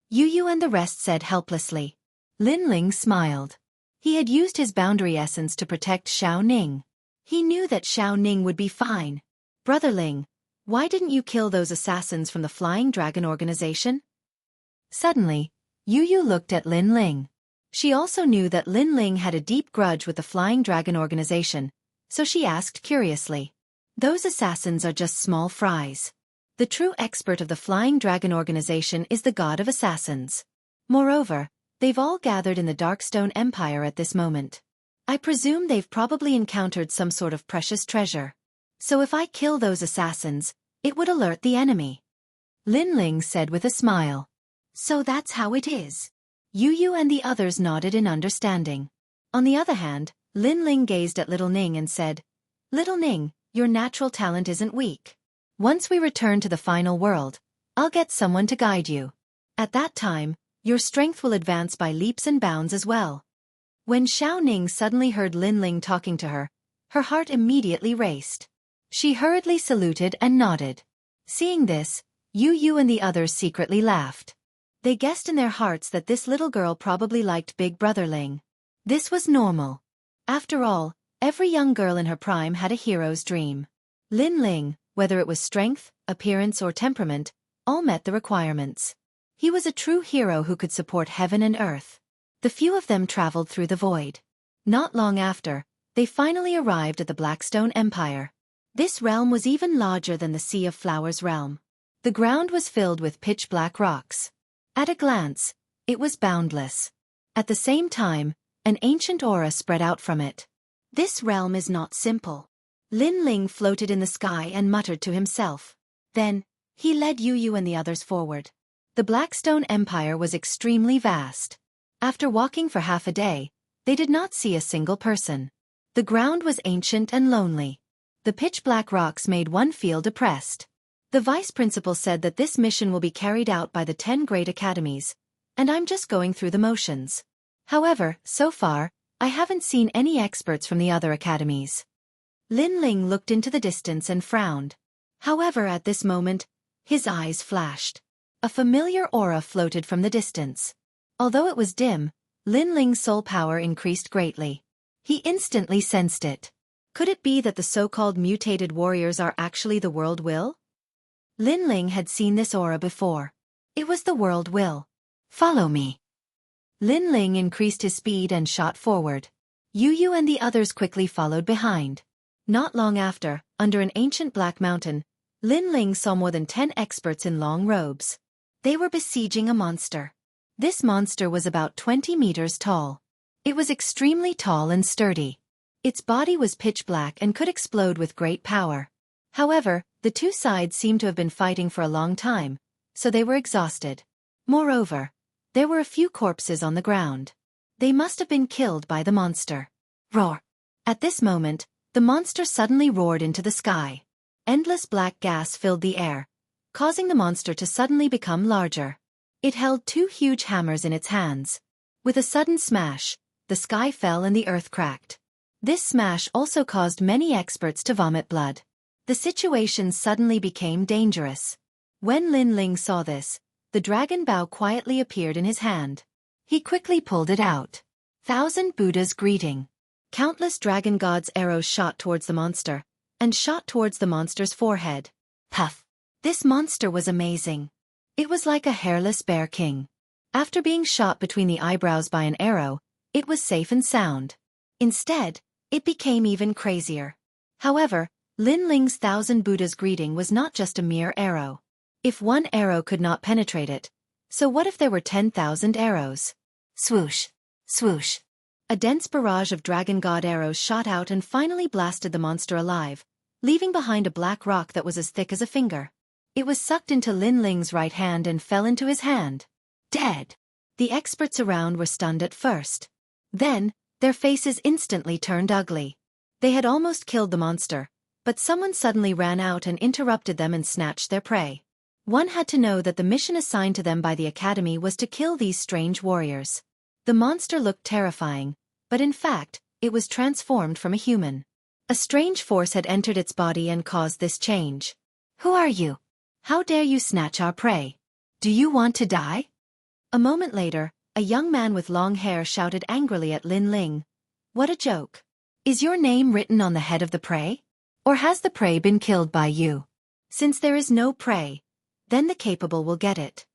Speaker 2: Yu and the rest said helplessly. Lin Ling smiled. He had used his boundary essence to protect Xiao Ning. He knew that Xiao Ning would be fine. "Brother Ling, why didn't you kill those assassins from the Flying Dragon organization?" Suddenly, Yu looked at Lin Ling. She also knew that Lin Ling had a deep grudge with the Flying Dragon organization, so she asked curiously. "Those assassins are just small fries. The true expert of the Flying Dragon organization is the god of assassins. Moreover, they've all gathered in the Darkstone Empire at this moment. I presume they've probably encountered some sort of precious treasure. So if I kill those assassins, it would alert the enemy." Lin Ling said with a smile. "So that's how it is." Yu and the others nodded in understanding. On the other hand, Lin Ling gazed at Little Ning and said, "Little Ning, your natural talent isn't weak. Once we return to the final world, I'll get someone to guide you. At that time, your strength will advance by leaps and bounds as well." When Xiao Ning suddenly heard Lin Ling talking to her, her heart immediately raced. She hurriedly saluted and nodded. Seeing this, Yu and the others secretly laughed. They guessed in their hearts that this little girl probably liked Big Brother Ling. This was normal. After all, every young girl in her prime had a hero's dream. Lin Ling, whether it was strength, appearance or temperament, all met the requirements. He was a true hero who could support heaven and earth. The few of them traveled through the void. Not long after, they finally arrived at the Blackstone Empire. This realm was even larger than the Sea of Flowers realm. The ground was filled with pitch-black rocks. At a glance, it was boundless. At the same time, an ancient aura spread out from it. This realm is not simple. Lin Ling floated in the sky and muttered to himself. Then, he led Yu and the others forward. The Blackstone Empire was extremely vast. After walking for half a day, they did not see a single person. The ground was ancient and lonely. The pitch-black rocks made one feel depressed. The vice principal said that this mission will be carried out by the 10 great academies, and I'm just going through the motions. However, so far, I haven't seen any experts from the other academies. Lin Ling looked into the distance and frowned. However, at this moment, his eyes flashed. A familiar aura floated from the distance. Although it was dim, Lin Ling's soul power increased greatly. He instantly sensed it. Could it be that the so-called mutated warriors are actually the world will? Lin Ling had seen this aura before. It was the world will. "Follow me." Lin Ling increased his speed and shot forward. Yu and the others quickly followed behind. Not long after, under an ancient black mountain, Lin Ling saw more than 10 experts in long robes. They were besieging a monster. This monster was about 20 meters tall. It was extremely tall and sturdy. Its body was pitch black and could explode with great power. However, the two sides seemed to have been fighting for a long time, so they were exhausted. Moreover, there were a few corpses on the ground. They must have been killed by the monster. Roar! At this moment, the monster suddenly roared into the sky. Endless black gas filled the air, causing the monster to suddenly become larger. It held two huge hammers in its hands. With a sudden smash, the sky fell and the earth cracked. This smash also caused many experts to vomit blood. The situation suddenly became dangerous. When Lin Ling saw this, the dragon bow quietly appeared in his hand. He quickly pulled it out. Thousand Buddhas greeting. Countless dragon gods' arrows shot towards the monster, and shot towards the monster's forehead. Puff! This monster was amazing. It was like a hairless bear king. After being shot between the eyebrows by an arrow, it was safe and sound. Instead, it became even crazier. However, Lin Ling's thousand Buddhas greeting was not just a mere arrow. If one arrow could not penetrate it, so what if there were 10,000 arrows? Swoosh! Swoosh! A dense barrage of dragon god arrows shot out and finally blasted the monster alive, leaving behind a black rock that was as thick as a finger. It was sucked into Lin Ling's right hand and fell into his hand. Dead! The experts around were stunned at first. Then, their faces instantly turned ugly. They had almost killed the monster, but someone suddenly ran out and interrupted them and snatched their prey. One had to know that the mission assigned to them by the academy was to kill these strange warriors. The monster looked terrifying, but in fact, it was transformed from a human. A strange force had entered its body and caused this change. Who are you? How dare you snatch our prey? Do you want to die? A moment later, a young man with long hair shouted angrily at Lin Ling. What a joke. Is your name written on the head of the prey? Or has the prey been killed by you? Since there is no prey, then the capable will get it.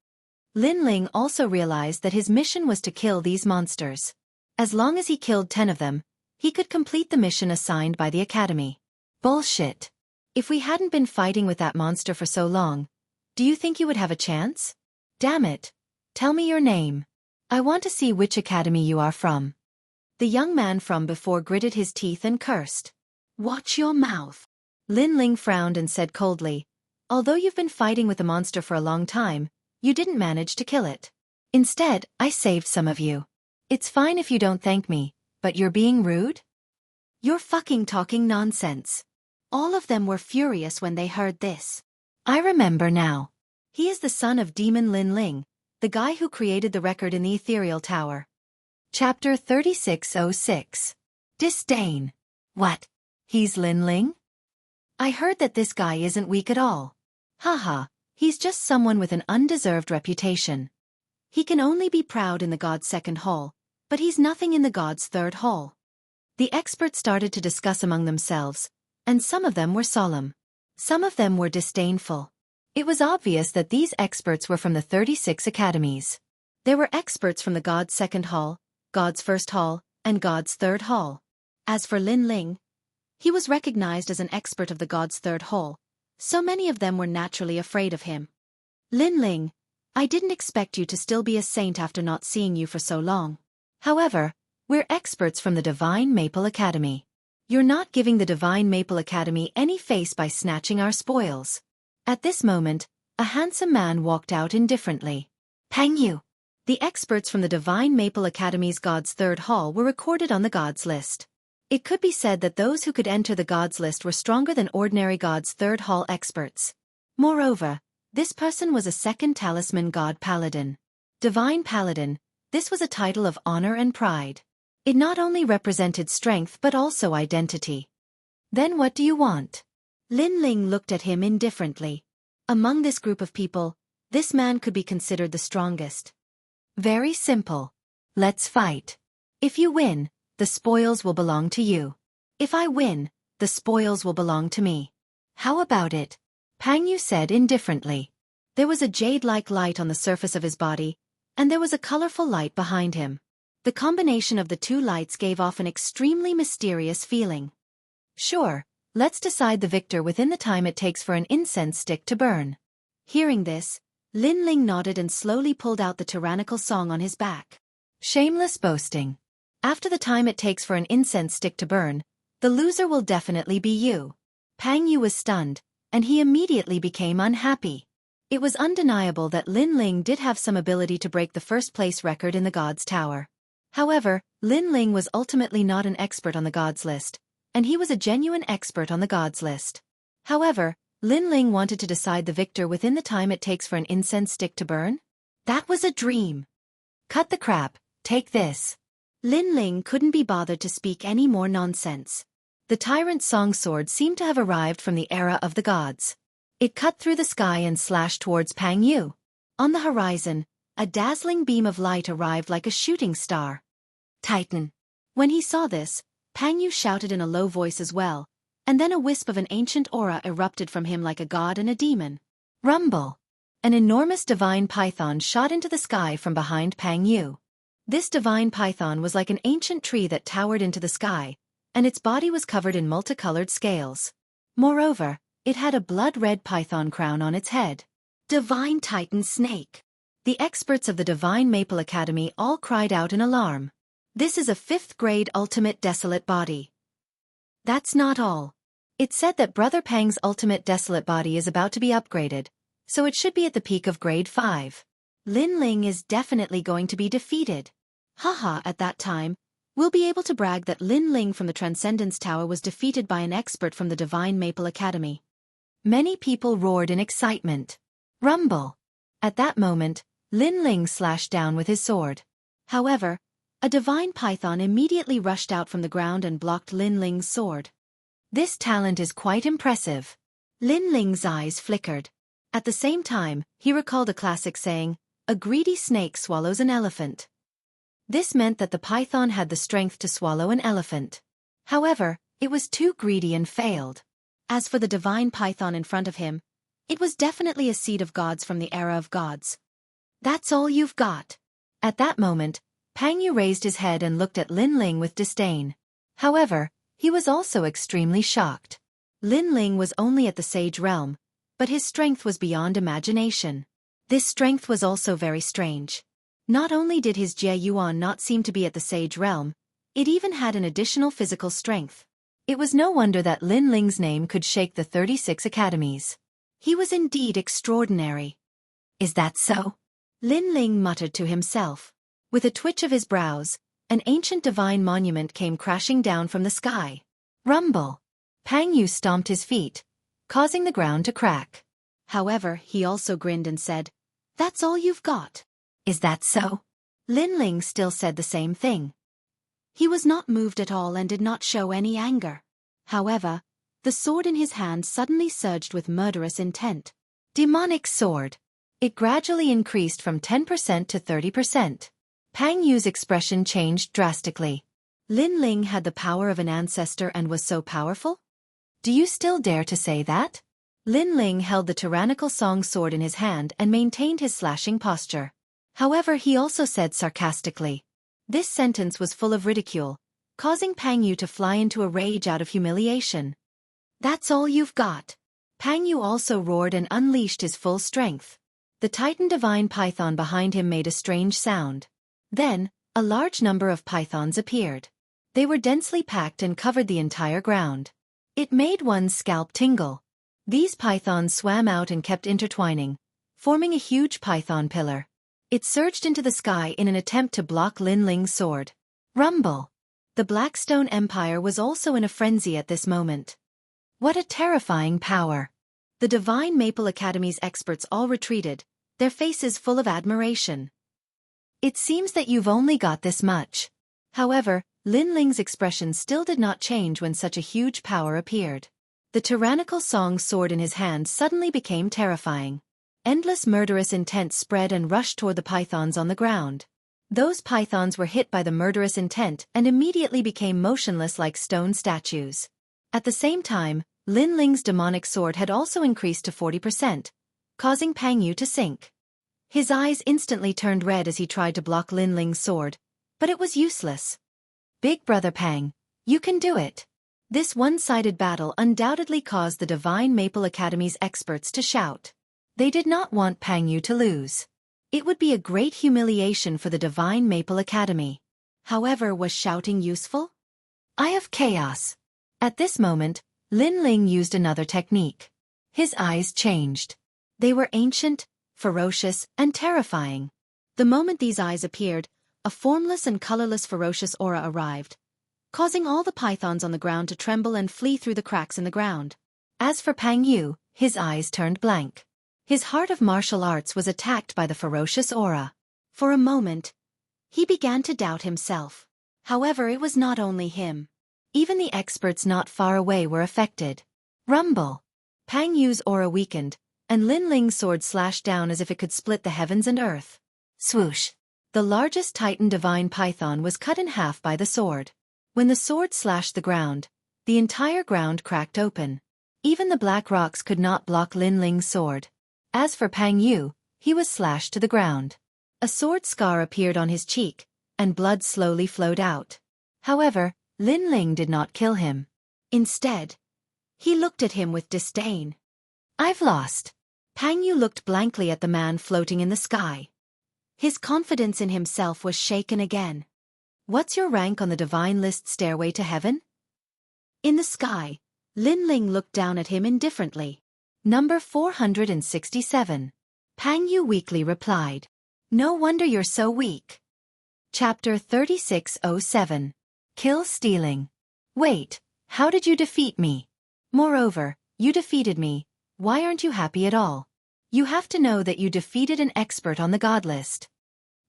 Speaker 2: Lin Ling also realized that his mission was to kill these monsters. As long as he killed 10 of them, he could complete the mission assigned by the academy. Bullshit. If we hadn't been fighting with that monster for so long, do you think you would have a chance? Damn it. Tell me your name. I want to see which academy you are from. The young man from before gritted his teeth and cursed. Watch your mouth. Lin Ling frowned and said coldly, although you've been fighting with the monster for a long time, you didn't manage to kill it. Instead, I saved some of you. It's fine if you don't thank me, but you're being rude? You're fucking talking nonsense. All of them were furious when they heard this. I remember now. He is the son of Demon Lin Ling, the guy who created the record in the Ethereal Tower. Chapter 3606. Disdain. What? He's Lin Ling? I heard that this guy isn't weak at all. Haha, he's just someone with an undeserved reputation. He can only be proud in the God's second hall, but he's nothing in the God's third hall. The experts started to discuss among themselves, and some of them were solemn. Some of them were disdainful. It was obvious that these experts were from the 36 academies. There were experts from the God's second hall, God's first hall, and God's third hall. As for Lin Ling, he was recognized as an expert of the God's third hall, so many of them were naturally afraid of him. Lin Ling, I didn't expect you to still be a saint after not seeing you for so long. However, we're experts from the Divine Maple Academy. You're not giving the Divine Maple Academy any face by snatching our spoils. At this moment, a handsome man walked out indifferently. Pang Yu. The experts from the Divine Maple Academy's God's Third Hall were recorded on the Gods list. It could be said that those who could enter the Gods list were stronger than ordinary God's Third Hall experts. Moreover, this person was a second talisman God Paladin. Divine Paladin, this was a title of honor and pride. It not only represented strength but also identity. Then what do you want? Lin Ling looked at him indifferently. Among this group of people, this man could be considered the strongest. Very simple. Let's fight. If you win, the spoils will belong to you. If I win, the spoils will belong to me. How about it? Pang Yu said indifferently. There was a jade-like light on the surface of his body, and there was a colorful light behind him. The combination of the two lights gave off an extremely mysterious feeling. Sure, let's decide the victor within the time it takes for an incense stick to burn. Hearing this, Lin Ling nodded and slowly pulled out the tyrannical song on his back. Shameless boasting. After the time it takes for an incense stick to burn, the loser will definitely be you. Pang Yu was stunned, and he immediately became unhappy. It was undeniable that Lin Ling did have some ability to break the first-place record in the God's Tower. However, Lin Ling was ultimately not an expert on the gods list, and he was a genuine expert on the gods list. However, Lin Ling wanted to decide the victor within the time it takes for an incense stick to burn? That was a dream. Cut the crap, take this. Lin Ling couldn't be bothered to speak any more nonsense. The tyrant song sword seemed to have arrived from the era of the gods. It cut through the sky and slashed towards Pang Yu. On the horizon, a dazzling beam of light arrived like a shooting star. Titan. When he saw this, Pang Yu shouted in a low voice as well, and then a wisp of an ancient aura erupted from him like a god and a demon. Rumble. An enormous divine python shot into the sky from behind Pang Yu. This divine python was like an ancient tree that towered into the sky, and its body was covered in multicolored scales. Moreover, it had a blood-red python crown on its head. Divine Titan Snake. The experts of the Divine Maple Academy all cried out in alarm. This is a 5th grade ultimate desolate body. That's not all. It said that Brother Pang's ultimate desolate body is about to be upgraded, so it should be at the peak of grade 5. Lin Ling is definitely going to be defeated. Haha, at that time, we'll be able to brag that Lin Ling from the Transcendence Tower was defeated by an expert from the Divine Maple Academy. Many people roared in excitement. Rumble. At that moment, Lin Ling slashed down with his sword. However, a divine python immediately rushed out from the ground and blocked Lin Ling's sword. This talent is quite impressive. Lin Ling's eyes flickered. At the same time, he recalled a classic saying, "A greedy snake swallows an elephant." This meant that the python had the strength to swallow an elephant. However, it was too greedy and failed. As for the divine python in front of him, it was definitely a seed of gods from the era of gods. That's all you've got. At that moment, Pang Yu raised his head and looked at Lin Ling with disdain. However, he was also extremely shocked. Lin Ling was only at the sage realm, but his strength was beyond imagination. This strength was also very strange. Not only did his Jie Yuan not seem to be at the sage realm, it even had an additional physical strength. It was no wonder that Lin Ling's name could shake the 36 academies. He was indeed extraordinary. Is that so? Lin Ling muttered to himself. With a twitch of his brows, an ancient divine monument came crashing down from the sky. Rumble. Pang Yu stomped his feet, causing the ground to crack. However, he also grinned and said, "That's all you've got." Is that so? Lin Ling still said the same thing. He was not moved at all and did not show any anger. However, the sword in his hand suddenly surged with murderous intent. Demonic sword. It gradually increased from 10% to 30%. Pang Yu's expression changed drastically. Lin Ling had the power of an ancestor and was so powerful? Do you still dare to say that? Lin Ling held the tyrannical song sword in his hand and maintained his slashing posture. However, he also said sarcastically. This sentence was full of ridicule, causing Pang Yu to fly into a rage out of humiliation. That's all you've got. Pang Yu also roared and unleashed his full strength. The Titan Divine Python behind him made a strange sound. Then, a large number of pythons appeared. They were densely packed and covered the entire ground. It made one's scalp tingle. These pythons swam out and kept intertwining, forming a huge python pillar. It surged into the sky in an attempt to block Lin Ling's sword. Rumble. The Blackstone Empire was also in a frenzy at this moment. What a terrifying power. The Divine Maple Academy's experts all retreated, their faces full of admiration. It seems that you've only got this much. However, Lin Ling's expression still did not change when such a huge power appeared. The tyrannical song sword in his hand suddenly became terrifying. Endless murderous intent spread and rushed toward the pythons on the ground. Those pythons were hit by the murderous intent and immediately became motionless like stone statues. At the same time, Lin Ling's demonic sword had also increased to 40%, causing Pang Yu to sink. His eyes instantly turned red as he tried to block Lin Ling's sword, but it was useless. Big Brother Pang, you can do it. This one-sided battle undoubtedly caused the Divine Maple Academy's experts to shout. They did not want Pang Yu to lose. It would be a great humiliation for the Divine Maple Academy. However, was shouting useful? Eye of Chaos. At this moment, Lin Ling used another technique. His eyes changed. They were ancient, ferocious, and terrifying. The moment these eyes appeared, a a formless and colorless ferocious aura arrived, causing all the pythons on the ground to tremble and flee through the cracks in the ground. As for Pang Yu, his eyes turned blank. His heart of martial arts was attacked by the ferocious aura. For a moment, he began to doubt himself. However, it was not only him. Even the experts not far away were affected. Rumble! Pang Yu's aura weakened, and Lin Ling's sword slashed down as if it could split the heavens and earth. Swoosh! The largest Titan divine python was cut in half by the sword. When the sword slashed the ground, the entire ground cracked open. Even the black rocks could not block Lin Ling's sword. As for Pang Yu, he was slashed to the ground. A sword scar appeared on his cheek, and blood slowly flowed out. However, Lin Ling did not kill him. Instead, he looked at him with disdain. "I've lost." Pang Yu looked blankly at the man floating in the sky. His confidence in himself was shaken again. "What's your rank on the divine list stairway to heaven?" In the sky, Lin Ling looked down at him indifferently. "Number 467. Pang Yu weakly replied. "No wonder you're so weak." Chapter 3607. Kill Stealing. "Wait, how did you defeat me? Moreover, you defeated me, why aren't you happy at all? You have to know that you defeated an expert on the god list."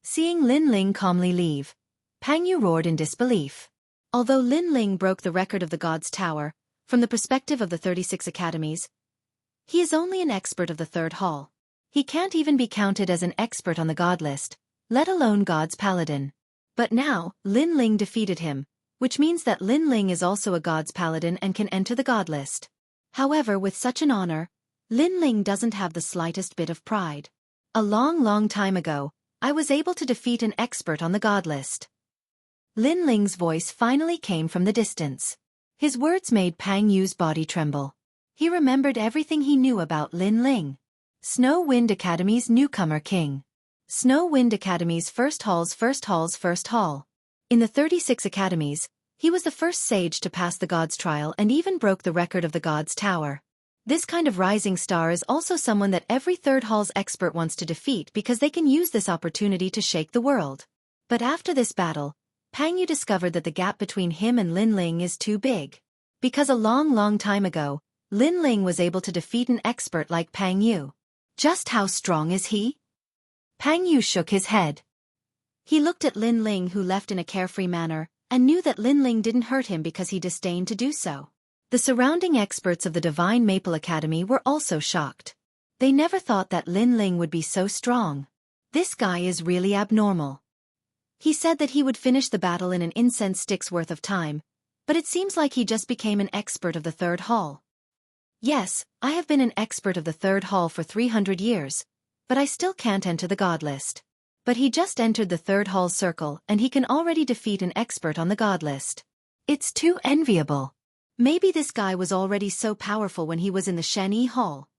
Speaker 2: Seeing Lin Ling calmly leave, Pang Yu roared in disbelief. Although Lin Ling broke the record of the God's Tower, from the perspective of the 36 academies, he is only an expert of the third hall. He can't even be counted as an expert on the god list, let alone God's paladin. But now, Lin Ling defeated him, which means that Lin Ling is also a God's paladin and can enter the god list. However, with such an honor, Lin Ling doesn't have the slightest bit of pride. "A long time ago, I was able to defeat an expert on the god list." Lin Ling's voice finally came from the distance. His words made Pang Yu's body tremble. He remembered everything he knew about Lin Ling. Snow Wind Academy's newcomer king. Snow Wind Academy's first hall's first hall. In the 36 academies, he was the first sage to pass the God's trial and even broke the record of the God's Tower. This kind of rising star is also someone that every third hall's expert wants to defeat because they can use this opportunity to shake the world. But after this battle, Pang Yu discovered that the gap between him and Lin Ling is too big. Because a long time ago, Lin Ling was able to defeat an expert like Pang Yu. Just how strong is he? Pang Yu shook his head. He looked at Lin Ling, who left in a carefree manner, and knew that Lin Ling didn't hurt him because he disdained to do so. The surrounding experts of the Divine Maple Academy were also shocked. They never thought that Lin Ling would be so strong. This guy is really abnormal. He said that he would finish the battle in an incense stick's worth of time, but it seems like he just became an expert of the third hall. "Yes, I have been an expert of the third hall for 300 years, but I still can't enter the god list." But he just entered the third hall circle and he can already defeat an expert on the god list. It's too enviable. Maybe this guy was already so powerful when he was in the Shenyi Hall.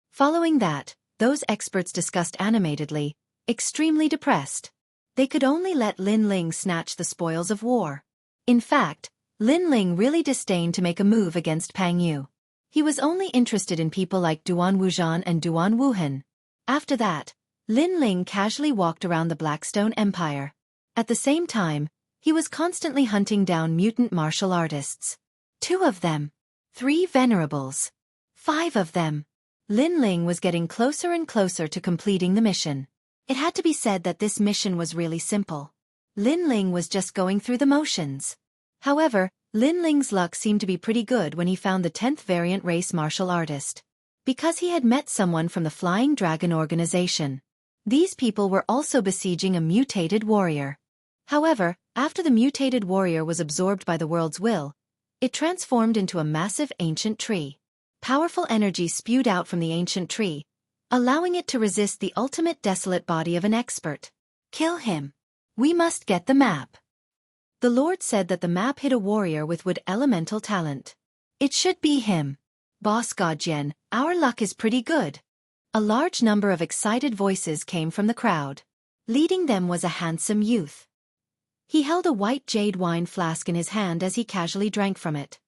Speaker 2: Following that, those experts discussed animatedly, extremely depressed. They could only let Lin Ling snatch the spoils of war. In fact, Lin Ling really disdained to make a move against Pang Yu. He was only interested in people like Duan Wuzhan and Duan Wuhan. After that, Lin Ling casually walked around the Blackstone Empire. At the same time, he was constantly hunting down mutant martial artists. 2 of them. 3 venerables. 5 of them. Lin Ling was getting closer and closer to completing the mission. It had to be said that this mission was really simple. Lin Ling was just going through the motions. However, Lin Ling's luck seemed to be pretty good when he found the 10th variant race martial artist. Because he had met someone from the Flying Dragon organization. These people were also besieging a mutated warrior. However, after the mutated warrior was absorbed by the world's will, it transformed into a massive ancient tree. Powerful energy spewed out from the ancient tree, allowing it to resist the ultimate desolate body of an expert. "Kill him. We must get the map." The Lord said that the map hid a warrior with wood elemental talent. "It should be him. Boss Godjian, our luck is pretty good." A large number of excited voices came from the crowd. Leading them was a handsome youth. He held a white jade wine flask in his hand as he casually drank from it.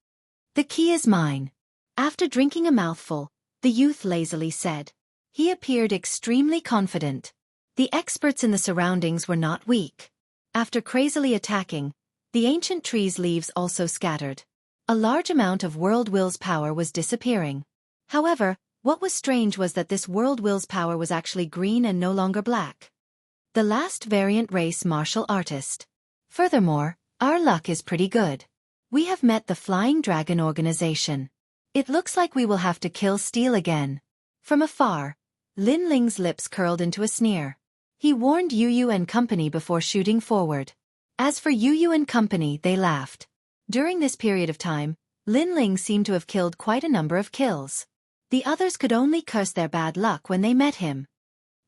Speaker 2: "The key is mine." After drinking a mouthful, the youth lazily said. He appeared extremely confident. The experts in the surroundings were not weak.
Speaker 1: After crazily attacking, the ancient tree's leaves also scattered. A large amount of World Will's power was disappearing. However, what was strange was that this World Will's power was actually green and no longer black. The last variant race martial artist. Furthermore, our luck is pretty good. We have met the Flying Dragon organization. It looks like we will have to kill Steel again. From afar, Lin Ling's lips curled into a sneer. He warned Yu Yu and company before shooting forward. As for Yu Yu and company, they laughed. During this period of time, Lin Ling seemed to have killed quite a number of kills. The others could only curse their bad luck when they met him.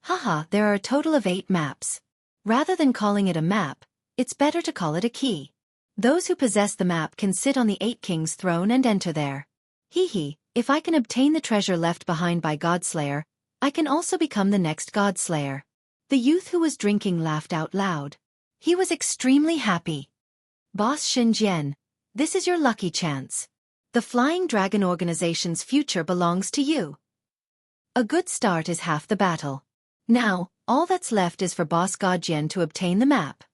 Speaker 1: Haha, there are a total of 8 maps. Rather than calling it a map, it's better to call it a key. Those who possess the map can sit on the 8 Kings' throne and enter there. Hee, if I can obtain the treasure left behind by Godslayer, I can also become the next Godslayer. The youth who was drinking laughed out loud. He was extremely happy. Boss Xinjian, this is your lucky chance. The Flying Dragon organization's future belongs to you. A good start is half the battle. Now, all that's left is for Boss Godjian to obtain the map.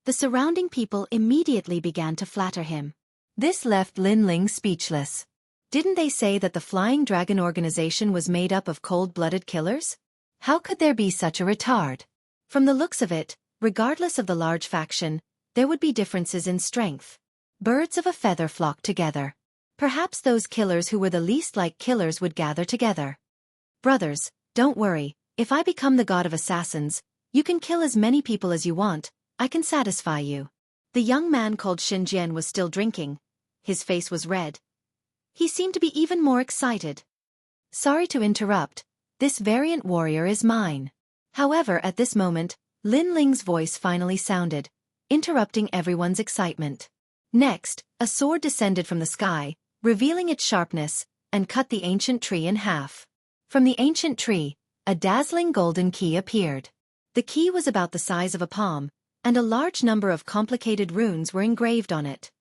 Speaker 1: The surrounding people immediately began to flatter him. This left Lin Ling speechless. Didn't they say that the Flying Dragon organization was made up of cold-blooded killers? How could there be such a retard? From the looks of it, regardless of the large faction, there would be differences in strength. Birds of a feather flock together. Perhaps those killers who were the least like killers would gather together. Brothers, don't worry, if I become the god of assassins, you can kill as many people as you want, I can satisfy you. The young man called Xinjian was still drinking. His face was red. He seemed to be even more excited. Sorry to interrupt, this variant warrior is mine. However, at this moment, Lin Ling's voice finally sounded, interrupting everyone's excitement. Next, a sword descended from the sky, revealing its sharpness, and cut the ancient tree in half. From the ancient tree, a dazzling golden key appeared. The key was about the size of a palm, and a large number of complicated runes were engraved on it.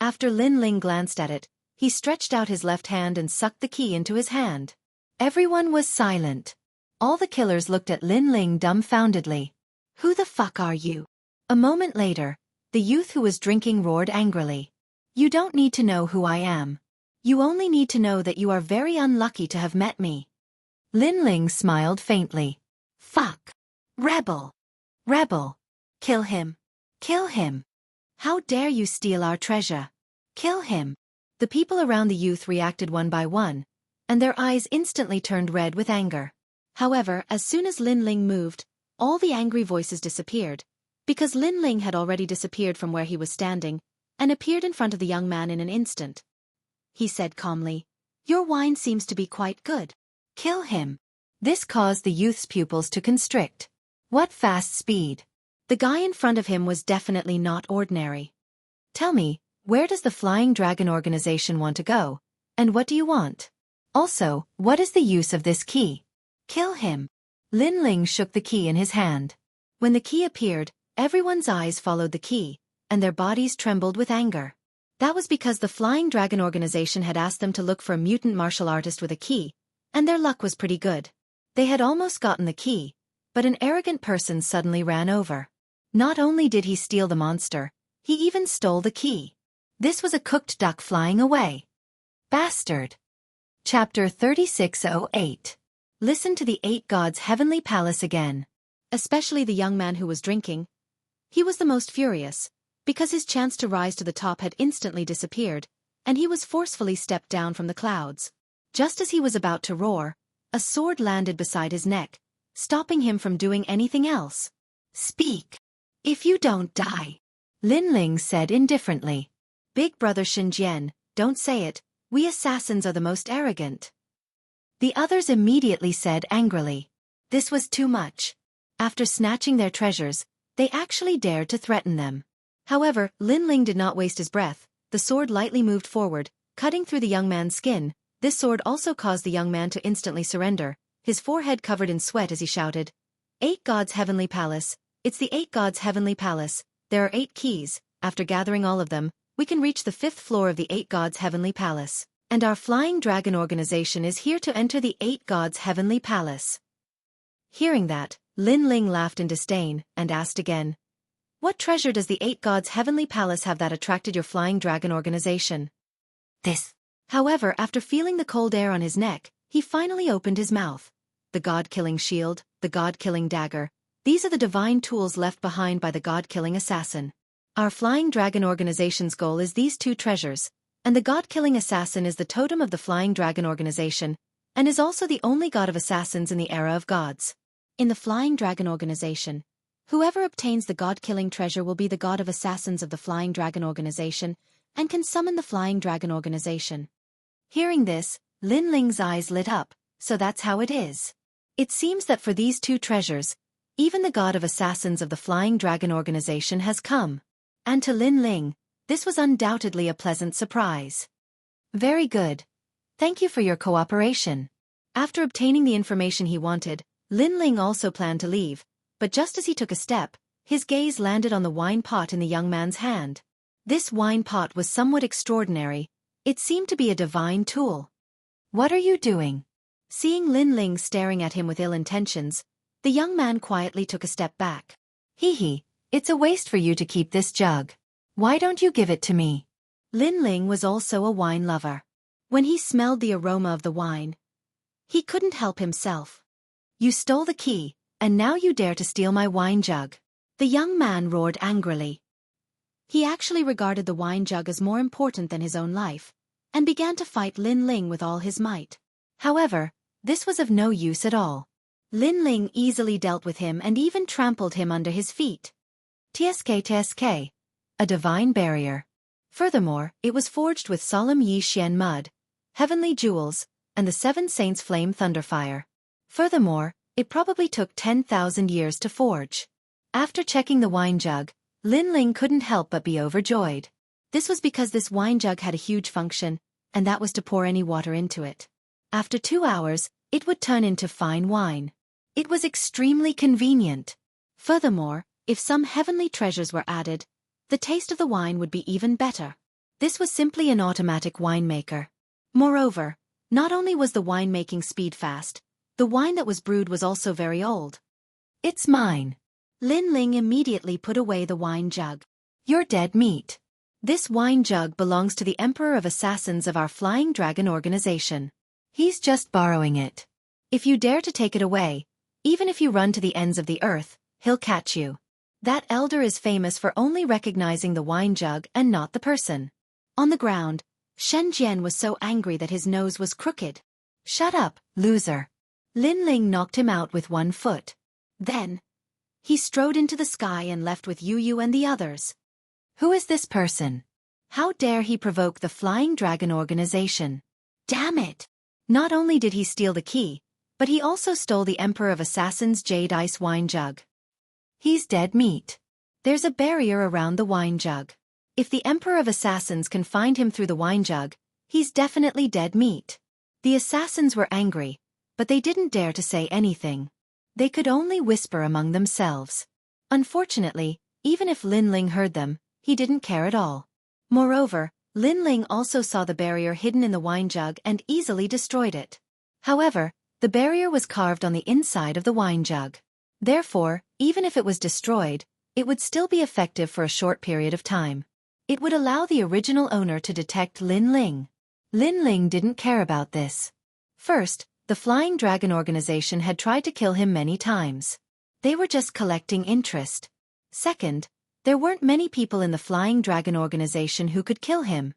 Speaker 1: After Lin Ling glanced at it, he stretched out his left hand and sucked the key into his hand. Everyone was silent. All the killers looked at Lin Ling dumbfoundedly. Who the fuck are you? A moment later, the youth who was drinking roared angrily. You don't need to know who I am. You only need to know that you are very unlucky to have met me. Lin Ling smiled faintly. Fuck. Rebel. Rebel. Kill him. Kill him. How dare you steal our treasure? Kill him. The people around the youth reacted one by one, and their eyes instantly turned red with anger. However, as soon as Lin Ling moved, all the angry voices disappeared, because Lin Ling had already disappeared from where he was standing, and appeared in front of the young man in an instant. He said calmly, Your wine seems to be quite good. Kill him. This caused the youth's pupils to constrict. What fast speed. The guy in front of him was definitely not ordinary. Tell me, where does the Flying Dragon organization want to go, and what do you want? Also, what is the use of this key? Kill him. Lin Ling shook the key in his hand. When the key appeared, everyone's eyes followed the key, and their bodies trembled with anger. That was because the Flying Dragon organization had asked them to look for a mutant martial artist with a key, and their luck was pretty good. They had almost gotten the key, but an arrogant person suddenly ran over. Not only did he steal the monster, he even stole the key. This was a cooked duck flying away. Bastard. Chapter 3608. Listen to the 8 gods' heavenly palace again. Especially the young man who was drinking. He was the most furious, because his chance to rise to the top had instantly disappeared, and he was forcefully stepped down from the clouds. Just as he was about to roar, a sword landed beside his neck, stopping him from doing anything else. Speak. If you don't die. Lin Ling said indifferently. Big brother Xinjian, don't say it, we assassins are the most arrogant. The others immediately said angrily. This was too much. After snatching their treasures, they actually dared to threaten them. However, Lin Ling did not waste his breath. The sword lightly moved forward, cutting through the young man's skin. This sword also caused the young man to instantly surrender, his forehead covered in sweat as he shouted, 8 gods' heavenly palace, it's the 8 gods' heavenly palace, there are 8 keys, after gathering all of them, we can reach the 5th floor of the 8 gods' heavenly palace, and our Flying Dragon organization is here to enter the 8 gods' heavenly palace. Hearing that, Lin Ling laughed in disdain, and asked again,
Speaker 2: What treasure does the 8 gods' heavenly palace have that attracted your flying dragon organization? This. However, after feeling the cold air on his neck, he finally opened his mouth. The god-killing shield, the god-killing dagger, these are the divine tools left behind by the god-killing assassin. Our flying dragon organization's goal is these 2 treasures, and the god-killing assassin is the totem of the flying dragon organization, and is also the only god of assassins in the era of gods. In the flying dragon organization, whoever obtains the god-killing treasure will be the god of assassins of the flying dragon organization, and can summon the flying dragon organization. Hearing this, Lin Ling's eyes lit up, so that's how it is. It seems that for these 2 treasures, even the god of assassins of the flying dragon organization has come. And to Lin Ling, this was undoubtedly a pleasant surprise. Very good. Thank you for your cooperation. After obtaining the information he wanted, Lin Ling also planned to leave, but just as he took a step, his gaze landed on the wine pot in the young man's hand. This wine pot was somewhat extraordinary. It seemed to be a divine tool. What are you doing? Seeing Lin Ling staring at him with ill intentions, the young man quietly took a step back. Hee, it's a waste for you to keep this jug. Why don't you give it to me? Lin Ling was also a wine lover. When he smelled the aroma of the wine, he couldn't help himself. You stole the key, and now you dare to steal my wine jug. The young man roared angrily. He actually regarded the wine jug as more important than his own life, and began to fight Lin Ling with all his might. However, this was of no use at all. Lin Ling easily dealt with him and even trampled him under his feet. Tsk, a divine barrier. Furthermore, it was forged with solemn Yi Xian mud, heavenly jewels, and the 7 saints' flame thunderfire. Furthermore, it probably took 10,000 years to forge. After checking the wine jug, Lin Ling couldn't help but be overjoyed. This was because this wine jug had a huge function, and that was to pour any water into it. After 2 hours, it would turn into fine wine. It was extremely convenient. Furthermore, if some heavenly treasures were added, the taste of the wine would be even better. This was simply an automatic winemaker. Moreover, not only was the winemaking speed fast, the wine that was brewed was also very old. It's mine. Lin Ling immediately put away the wine jug. You're dead meat. This wine jug belongs to the Emperor of Assassins of our Flying Dragon organization. He's just borrowing it. If you dare to take it away, even if you run to the ends of the earth, he'll catch you. That elder is famous for only recognizing the wine jug and not the person. On the ground, Shen Jian was so angry that his nose was crooked. Shut up, loser. Lin Ling knocked him out with 1 foot. Then, he strode into the sky and left with Yu Yu and the others. Who is this person? How dare he provoke the Flying Dragon organization? Damn it! Not only did he steal the key, but he also stole the Emperor of Assassins' jade ice wine jug. He's dead meat. There's a barrier around the wine jug. If the Emperor of Assassins can find him through the wine jug, he's definitely dead meat. The assassins were angry, but they didn't dare to say anything. They could only whisper among themselves. Unfortunately, even if Lin Ling heard them, he didn't care at all. Moreover, Lin Ling also saw the barrier hidden in the wine jug and easily destroyed it. However, the barrier was carved on the inside of the wine jug. Therefore, even if it was destroyed, it would still be effective for a short period of time. It would allow the original owner to detect Lin Ling. Lin Ling didn't care about this. First, the Flying Dragon organization had tried to kill him many times. They were just collecting interest. Second, there weren't many people in the Flying Dragon organization who could kill him.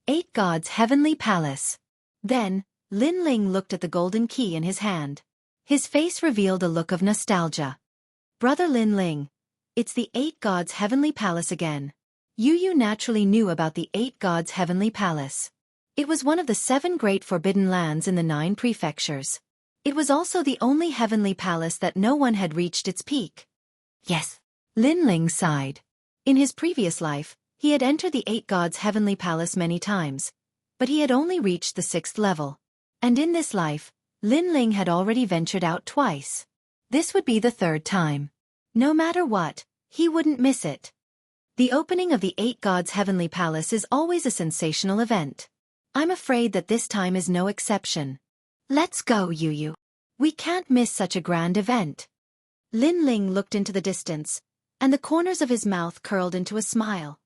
Speaker 2: 8 gods' heavenly palace. Then, Lin Ling looked at the golden key in his hand. His face revealed a look of nostalgia. Brother Lin Ling, it's the 8 gods' heavenly palace again. Yu Yu naturally knew about the 8 gods' heavenly palace. It was one of the 7 great forbidden lands in the 9 prefectures. It was also the only heavenly palace that no one had reached its peak. Yes. Lin Ling sighed. In his previous life, he had entered the 8 gods' heavenly palace many times, but he had only reached the 6th level. And in this life, Lin Ling had already ventured out twice. This would be the 3rd time. No matter what, he wouldn't miss it. The opening of the 8 gods' heavenly palace is always a sensational event. I'm afraid that this time is no exception. Let's go, Yu Yu. We can't miss such a grand event. Lin Ling looked into the distance, and the corners of his mouth curled into a smile.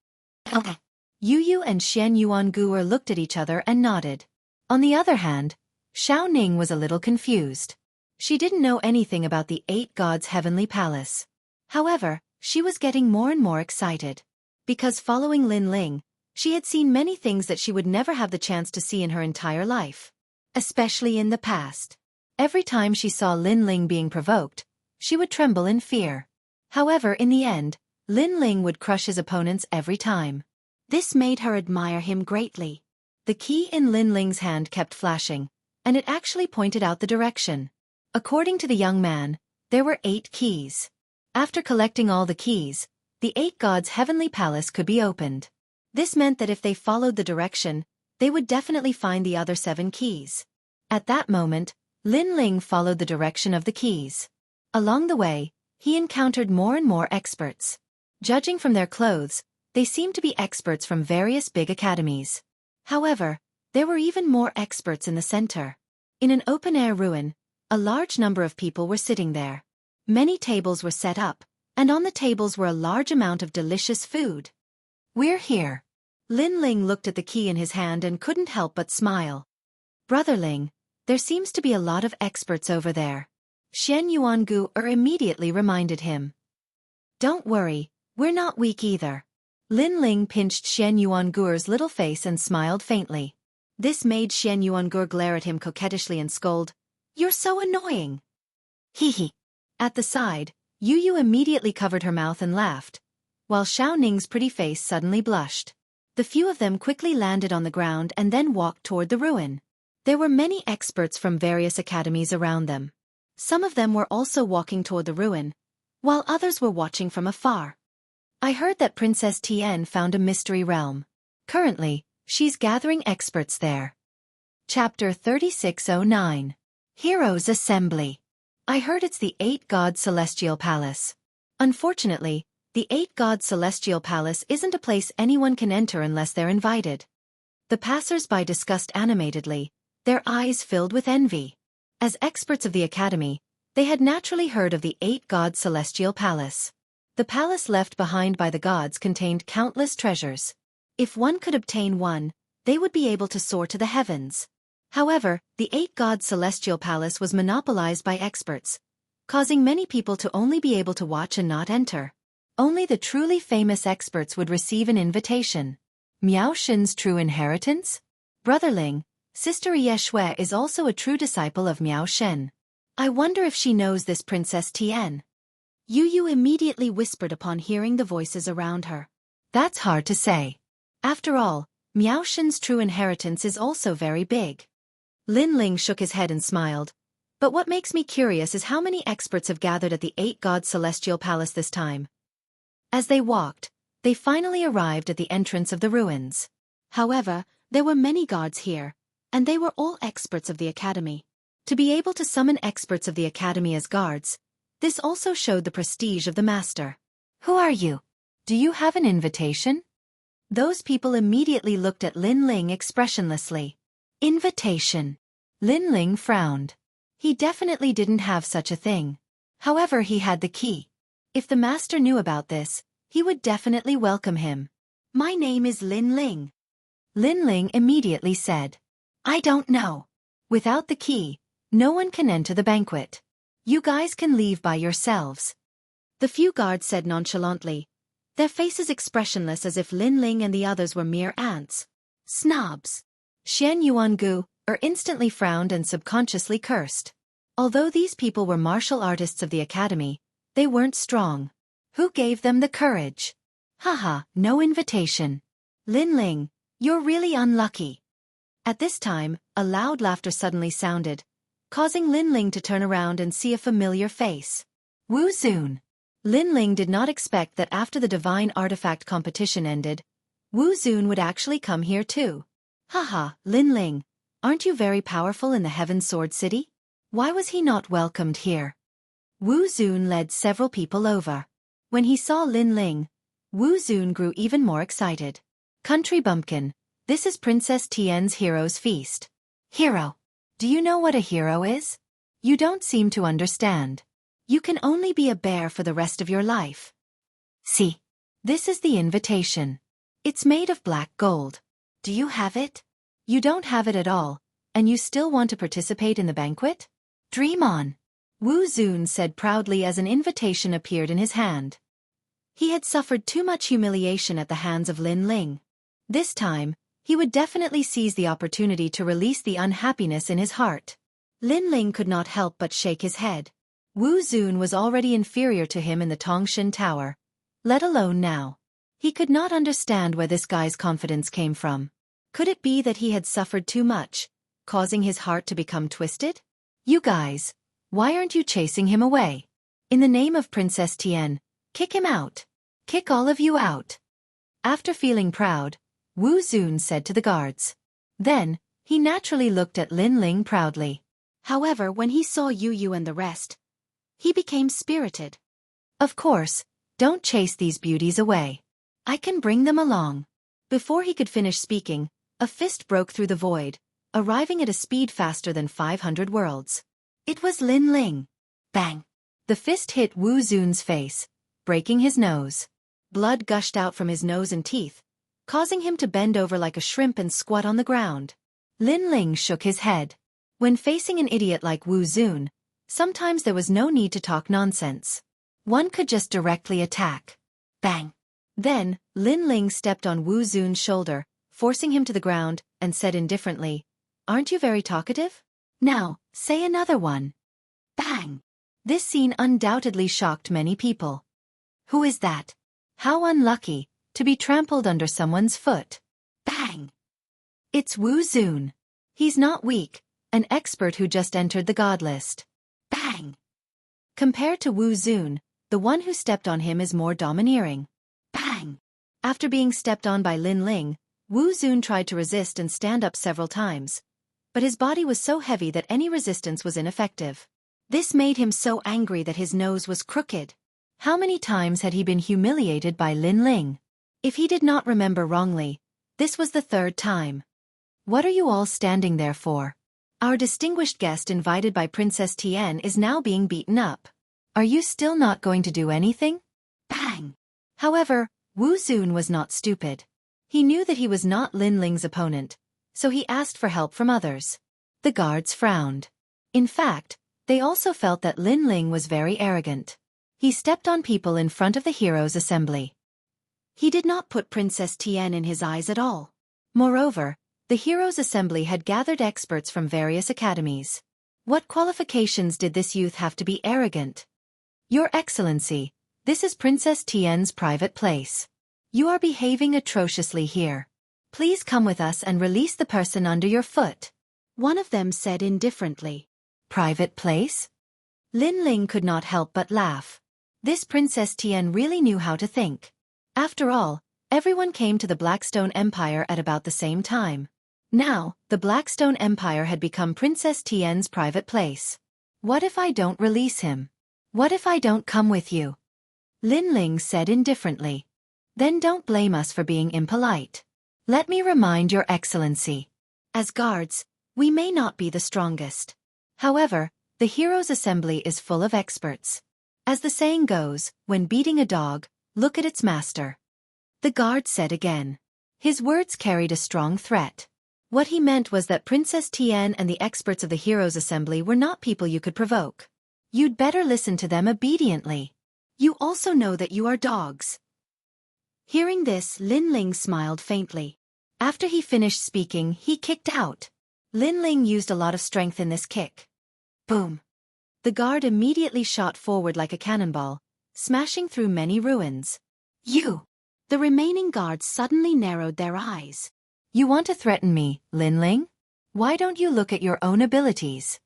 Speaker 2: Yu Yu and Xianxia looked at each other and nodded. On the other hand, Xiao Ning was a little confused. She didn't know anything about the 8 gods' heavenly palace. However, she was getting more and more excited. Because following Lin Ling, she had seen many things that she would never have the chance to see in her entire life. Especially in the past. Every time she saw Lin Ling being provoked, she would tremble in fear. However, in the end, Lin Ling would crush his opponents every time. This made her admire him greatly. The key in Lin Ling's hand kept flashing, and it actually pointed out the direction. According to the young man, there were 8 keys. After collecting all the keys, the 8 gods' heavenly palace could be opened. This meant that if they followed the direction, they would definitely find the other 7 keys. At that moment, Lin Ling followed the direction of the keys. Along the way, he encountered more and more experts. Judging from their clothes, they seemed to be experts from various big academies. However, there were even more experts in the center. In an open-air ruin, a large number of people were sitting there. Many tables were set up, and on the tables were a large amount of delicious food. "We're here." Lin Ling looked at the key in his hand and couldn't help but smile. "Brother Ling, there seems to be a lot of experts over there." Xianxia immediately reminded him. "Don't worry, we're not weak either." Lin Ling pinched Xianxuan's little face and smiled faintly. This made Xianxuan glare at him coquettishly and scold, "You're so annoying." Hee. At the side, Yu Yu immediately covered her mouth and laughed, while Xiao Ning's pretty face suddenly blushed. The few of them quickly landed on the ground and then walked toward the ruin. There were many experts from various academies around them. Some of them were also walking toward the ruin, while others were watching from afar. "I heard that Princess Tian found a mystery realm. Currently, she's gathering experts there." Chapter 3609. Heroes Assembly. "I heard it's the 8 gods' celestial palace. Unfortunately, the 8 gods' celestial palace isn't a place anyone can enter unless they're invited." The passers-by discussed animatedly, their eyes filled with envy. As experts of the academy, they had naturally heard of the 8 gods' celestial palace. The palace left behind by the gods contained countless treasures. If one could obtain one, they would be able to soar to the heavens. However, the 8 gods' celestial palace was monopolized by experts, causing many people to only be able to watch and not enter. Only the truly famous experts would receive an invitation. Miao Shen's true inheritance? Brother Ling, Sister Ye Shui is also a true disciple of Miao Shen. I wonder if she knows this Princess Tian. Yu Yu immediately whispered upon hearing the voices around her. That's hard to say. After all, Miao Shen's true inheritance is also very big. Lin Ling shook his head and smiled. But what makes me curious is how many experts have gathered at the 8 gods' celestial palace this time. As they walked, they finally arrived at the entrance of the ruins. However, there were many gods here, and they were all experts of the academy. To be able to summon experts of the academy as guards, this also showed the prestige of the master. "Who are you? Do you have an invitation?" Those people immediately looked at Lin Ling expressionlessly. Invitation. Lin Ling frowned. He definitely didn't have such a thing. However, he had the key. If the master knew about this, he would definitely welcome him. "My name is Lin Ling." Lin Ling immediately said. "I don't know. Without the key, no one can enter the banquet. You guys can leave by yourselves." The few guards said nonchalantly, their faces expressionless as if Lin Ling and the others were mere ants. Snobs. Xianxuan instantly frowned and subconsciously cursed. Although these people were martial artists of the academy, they weren't strong. Who gave them the courage? Haha, no invitation. Lin Ling, you're really unlucky. At this time, a loud laughter suddenly sounded, causing Lin Ling to turn around and see a familiar face. Wu Zun. Lin Ling did not expect that after the divine artifact competition ended, Wu Zun would actually come here too. Haha, Lin Ling, aren't you very powerful in the Heaven Sword City? Why was he not welcomed here? Wu Zun led several people over. When he saw Lin Ling, Wu Zun grew even more excited. Country bumpkin, this is Princess Tian's Hero's Feast. Hero. Do you know what a hero is? You don't seem to understand. You can only be a bear for the rest of your life.
Speaker 1: See. This is the invitation. It's made of black gold. Do you have it? You don't have it at all, and you still want to participate in the banquet? Dream on. Wu Zun said proudly as an invitation appeared in his hand. He had suffered too much humiliation at the hands of Lin Ling. This time, he would definitely seize the opportunity to release the unhappiness in his heart. Lin Ling could not help but shake his head. Wu Zun was already inferior to him in the Tongshan Tower, let alone now. He could not understand where this guy's confidence came from. Could it be that he had suffered too much, causing his heart to become twisted? You guys, why aren't you chasing him away? In the name of Princess Tian, kick him out. Kick all of you out. After feeling proud, Wu Zun said to the guards. Then, he naturally looked at Lin Ling proudly. However, when he saw Yu and the rest, he became spirited. Of course, don't chase these beauties away. I can bring them along. Before he could finish speaking, a fist broke through the void, arriving at a speed faster than 500 worlds. It was Lin Ling. Bang! The fist hit Wu Zun's face, breaking his nose. Blood gushed out from his nose and teeth, causing him to bend over like a shrimp and squat on the ground. Lin Ling shook his head. When facing an idiot like Wu Zun, sometimes there was no need to talk nonsense. One could just directly attack. Bang! Then, Lin Ling stepped on Wu Zun's shoulder, forcing him to the ground, and said indifferently, "Aren't you very talkative? Now, say another one." Bang! This scene undoubtedly shocked many people. Who is that? How unlucky, to be trampled under someone's foot. Bang! It's Wu Zun. He's not weak, an expert who just entered the god list. Bang! Compared to Wu Zun, the one who stepped on him is more domineering. Bang! After being stepped on by Lin Ling, Wu Zun tried to resist and stand up several times, but his body was so heavy that any resistance was ineffective. This made him so angry that his nose was crooked. How many times had he been humiliated by Lin Ling? If he did not remember wrongly, this was the third time. What are you all standing there for? Our distinguished guest invited by Princess Tian is now being beaten up. Are you still not going to do anything? Bang! However, Wu Zun was not stupid. He knew that he was not Lin Ling's opponent, so he asked for help from others. The guards frowned. In fact, they also felt that Lin Ling was very arrogant. He stepped on people in front of the heroes' assembly. He did not put Princess Tian in his eyes at all. Moreover, the heroes' assembly had gathered experts from various academies. What qualifications did this youth have to be arrogant? Your Excellency, this is Princess Tian's private place. You are behaving atrociously here. Please come with us and release the person under your foot. One of them said indifferently. Private place? Lin Ling could not help but laugh. This Princess Tian really knew how to think. After all, everyone came to the Blackstone Empire at about the same time. Now, the Blackstone Empire had become Princess Tian's private place. What if I don't release him? What if I don't come with you? Lin Ling said indifferently. Then don't blame us for being impolite. Let me remind Your Excellency. As guards, we may not be the strongest. However, the heroes' assembly is full of experts. As the saying goes, when beating a dog, look at its master. The guard said again. His words carried a strong threat. What he meant was that Princess Tian and the experts of the heroes' assembly were not people you could provoke. You'd better listen to them obediently. You also know that you are dogs. Hearing this, Lin Ling smiled faintly. After he finished speaking, he kicked out. Lin Ling used a lot of strength in this kick. Boom! The guard immediately shot forward like a cannonball, smashing through many ruins. You! The remaining guards suddenly narrowed their eyes. You want to threaten me, Lin Ling? Why don't you look at your own abilities?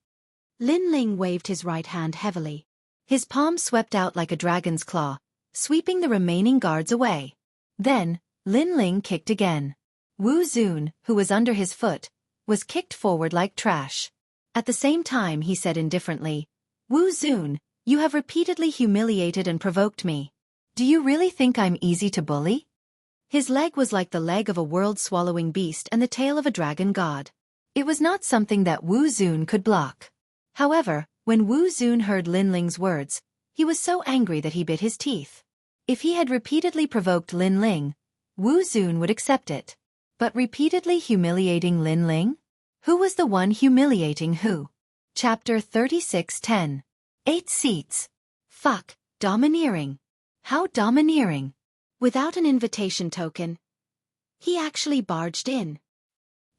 Speaker 1: Lin Ling waved his right hand heavily. His palm swept out like a dragon's claw, sweeping the remaining guards away. Then, Lin Ling kicked again. Wu Zun, who was under his foot, was kicked forward like trash. At the same time he said indifferently, Wu Zun, you have repeatedly humiliated and provoked me. Do you really think I'm easy to bully? His leg was like the leg of a world-swallowing beast and the tail of a dragon god. It was not something that Wu Zun could block. However, when Wu Zun heard Lin Ling's words, he was so angry that he bit his teeth. If he had repeatedly provoked Lin Ling, Wu Zun would accept it. But repeatedly humiliating Lin Ling? Who was the one humiliating who? Chapter 36:10. 8 seats. Fuck, domineering. How domineering. Without an invitation token, he actually barged in.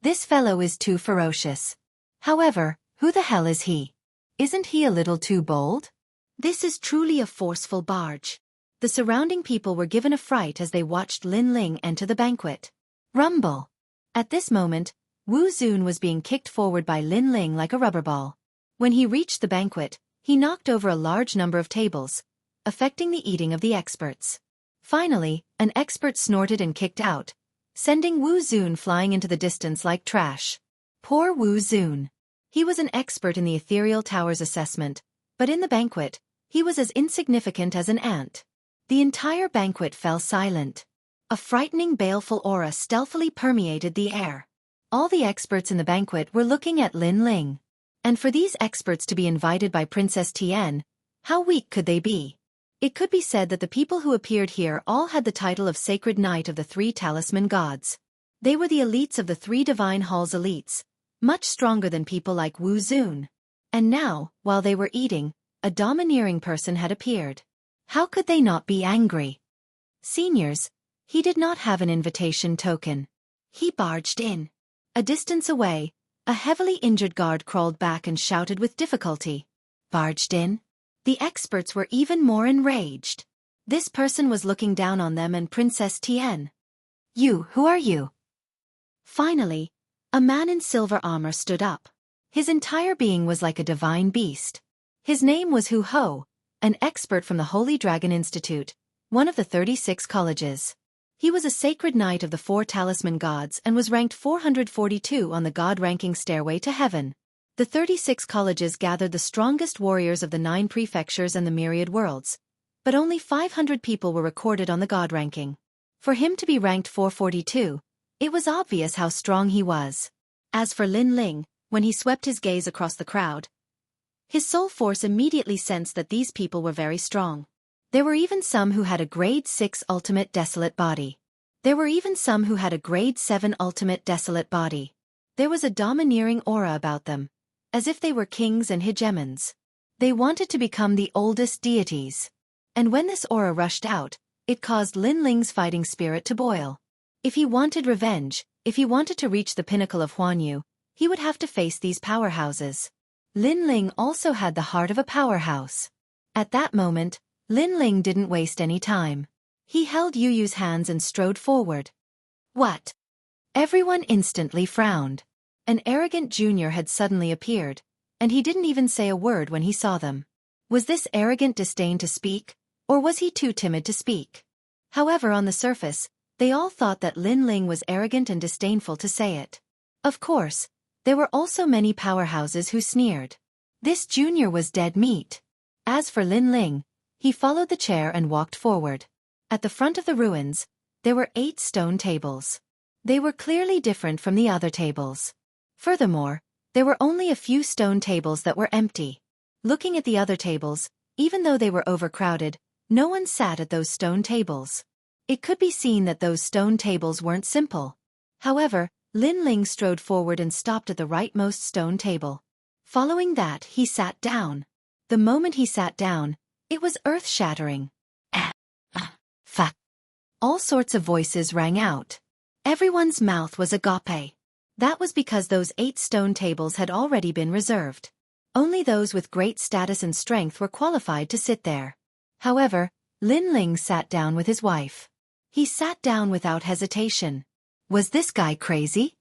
Speaker 1: This fellow is too ferocious. However, who the hell is he? Isn't he a little too bold? This is truly a forceful barge. The surrounding people were given a fright as they watched Lin Ling enter the banquet. Rumble. At this moment, Wu Zun was being kicked forward by Lin Ling like a rubber ball. When he reached the banquet, he knocked over a large number of tables, affecting the eating of the experts. Finally, an expert snorted and kicked out, sending Wu Zun flying into the distance like trash. Poor Wu Zun. He was an expert in the ethereal tower's assessment, but in the banquet, he was as insignificant as an ant. The entire banquet fell silent. A frightening baleful aura stealthily permeated the air. All the experts in the banquet were looking at Lin Ling. And for these experts to be invited by Princess Tian, how weak could they be? It could be said that the people who appeared here all had the title of Sacred Knight of the Three Talisman Gods. They were the elites of the Three Divine Halls elites, much stronger than people like Wu Zun. And now, while they were eating, a domineering person had appeared. How could they not be angry? Seniors, he did not have an invitation token. He barged in. A distance away, a heavily injured guard crawled back and shouted with difficulty. Barged in? The experts were even more enraged. This person was looking down on them and Princess Tian. You, who are you? Finally, a man in silver armor stood up. His entire being was like a divine beast. His name was Hu Ho, an expert from the Holy Dragon Institute, one of the 36 colleges. He was a sacred knight of the 4 talisman gods and was ranked 442 on the god ranking stairway to heaven. The 36 colleges gathered the strongest warriors of the 9 prefectures and the myriad worlds, but only 500 people were recorded on the god ranking. For him to be ranked 442, it was obvious how strong he was. As for Lin Ling, when he swept his gaze across the crowd, his soul force immediately sensed that these people were very strong. There were even some who had a grade 6 ultimate desolate body. There were even some who had a grade 7 ultimate desolate body. There was a domineering aura about them, as if they were kings and hegemons. They wanted to become the oldest deities. And when this aura rushed out, it caused Lin Ling's fighting spirit to boil. If he wanted revenge, if he wanted to reach the pinnacle of Huanyu, he would have to face these powerhouses. Lin Ling also had the heart of a powerhouse. At that moment, Lin Ling didn't waste any time. He held Yu Yu's hands and strode forward. What? Everyone instantly frowned. An arrogant junior had suddenly appeared, and he didn't even say a word when he saw them. Was this arrogant disdain to speak, or was he too timid to speak? However, on the surface, they all thought that Lin Ling was arrogant and disdainful to say it. Of course, there were also many powerhouses who sneered. This junior was dead meat. As for Lin Ling, he followed the chair and walked forward. At the front of the ruins, there were 8 stone tables. They were clearly different from the other tables. Furthermore, there were only a few stone tables that were empty. Looking at the other tables, even though they were overcrowded, no one sat at those stone tables. It could be seen that those stone tables weren't simple. However, Lin Ling strode forward and stopped at the rightmost stone table. Following that, he sat down. The moment he sat down, it was earth-shattering. Fuck. All sorts of voices rang out. Everyone's mouth was agape. That was because those 8 stone tables had already been reserved. Only those with great status and strength were qualified to sit there. However, Lin Ling sat down with his wife. He sat down without hesitation. Was this guy crazy?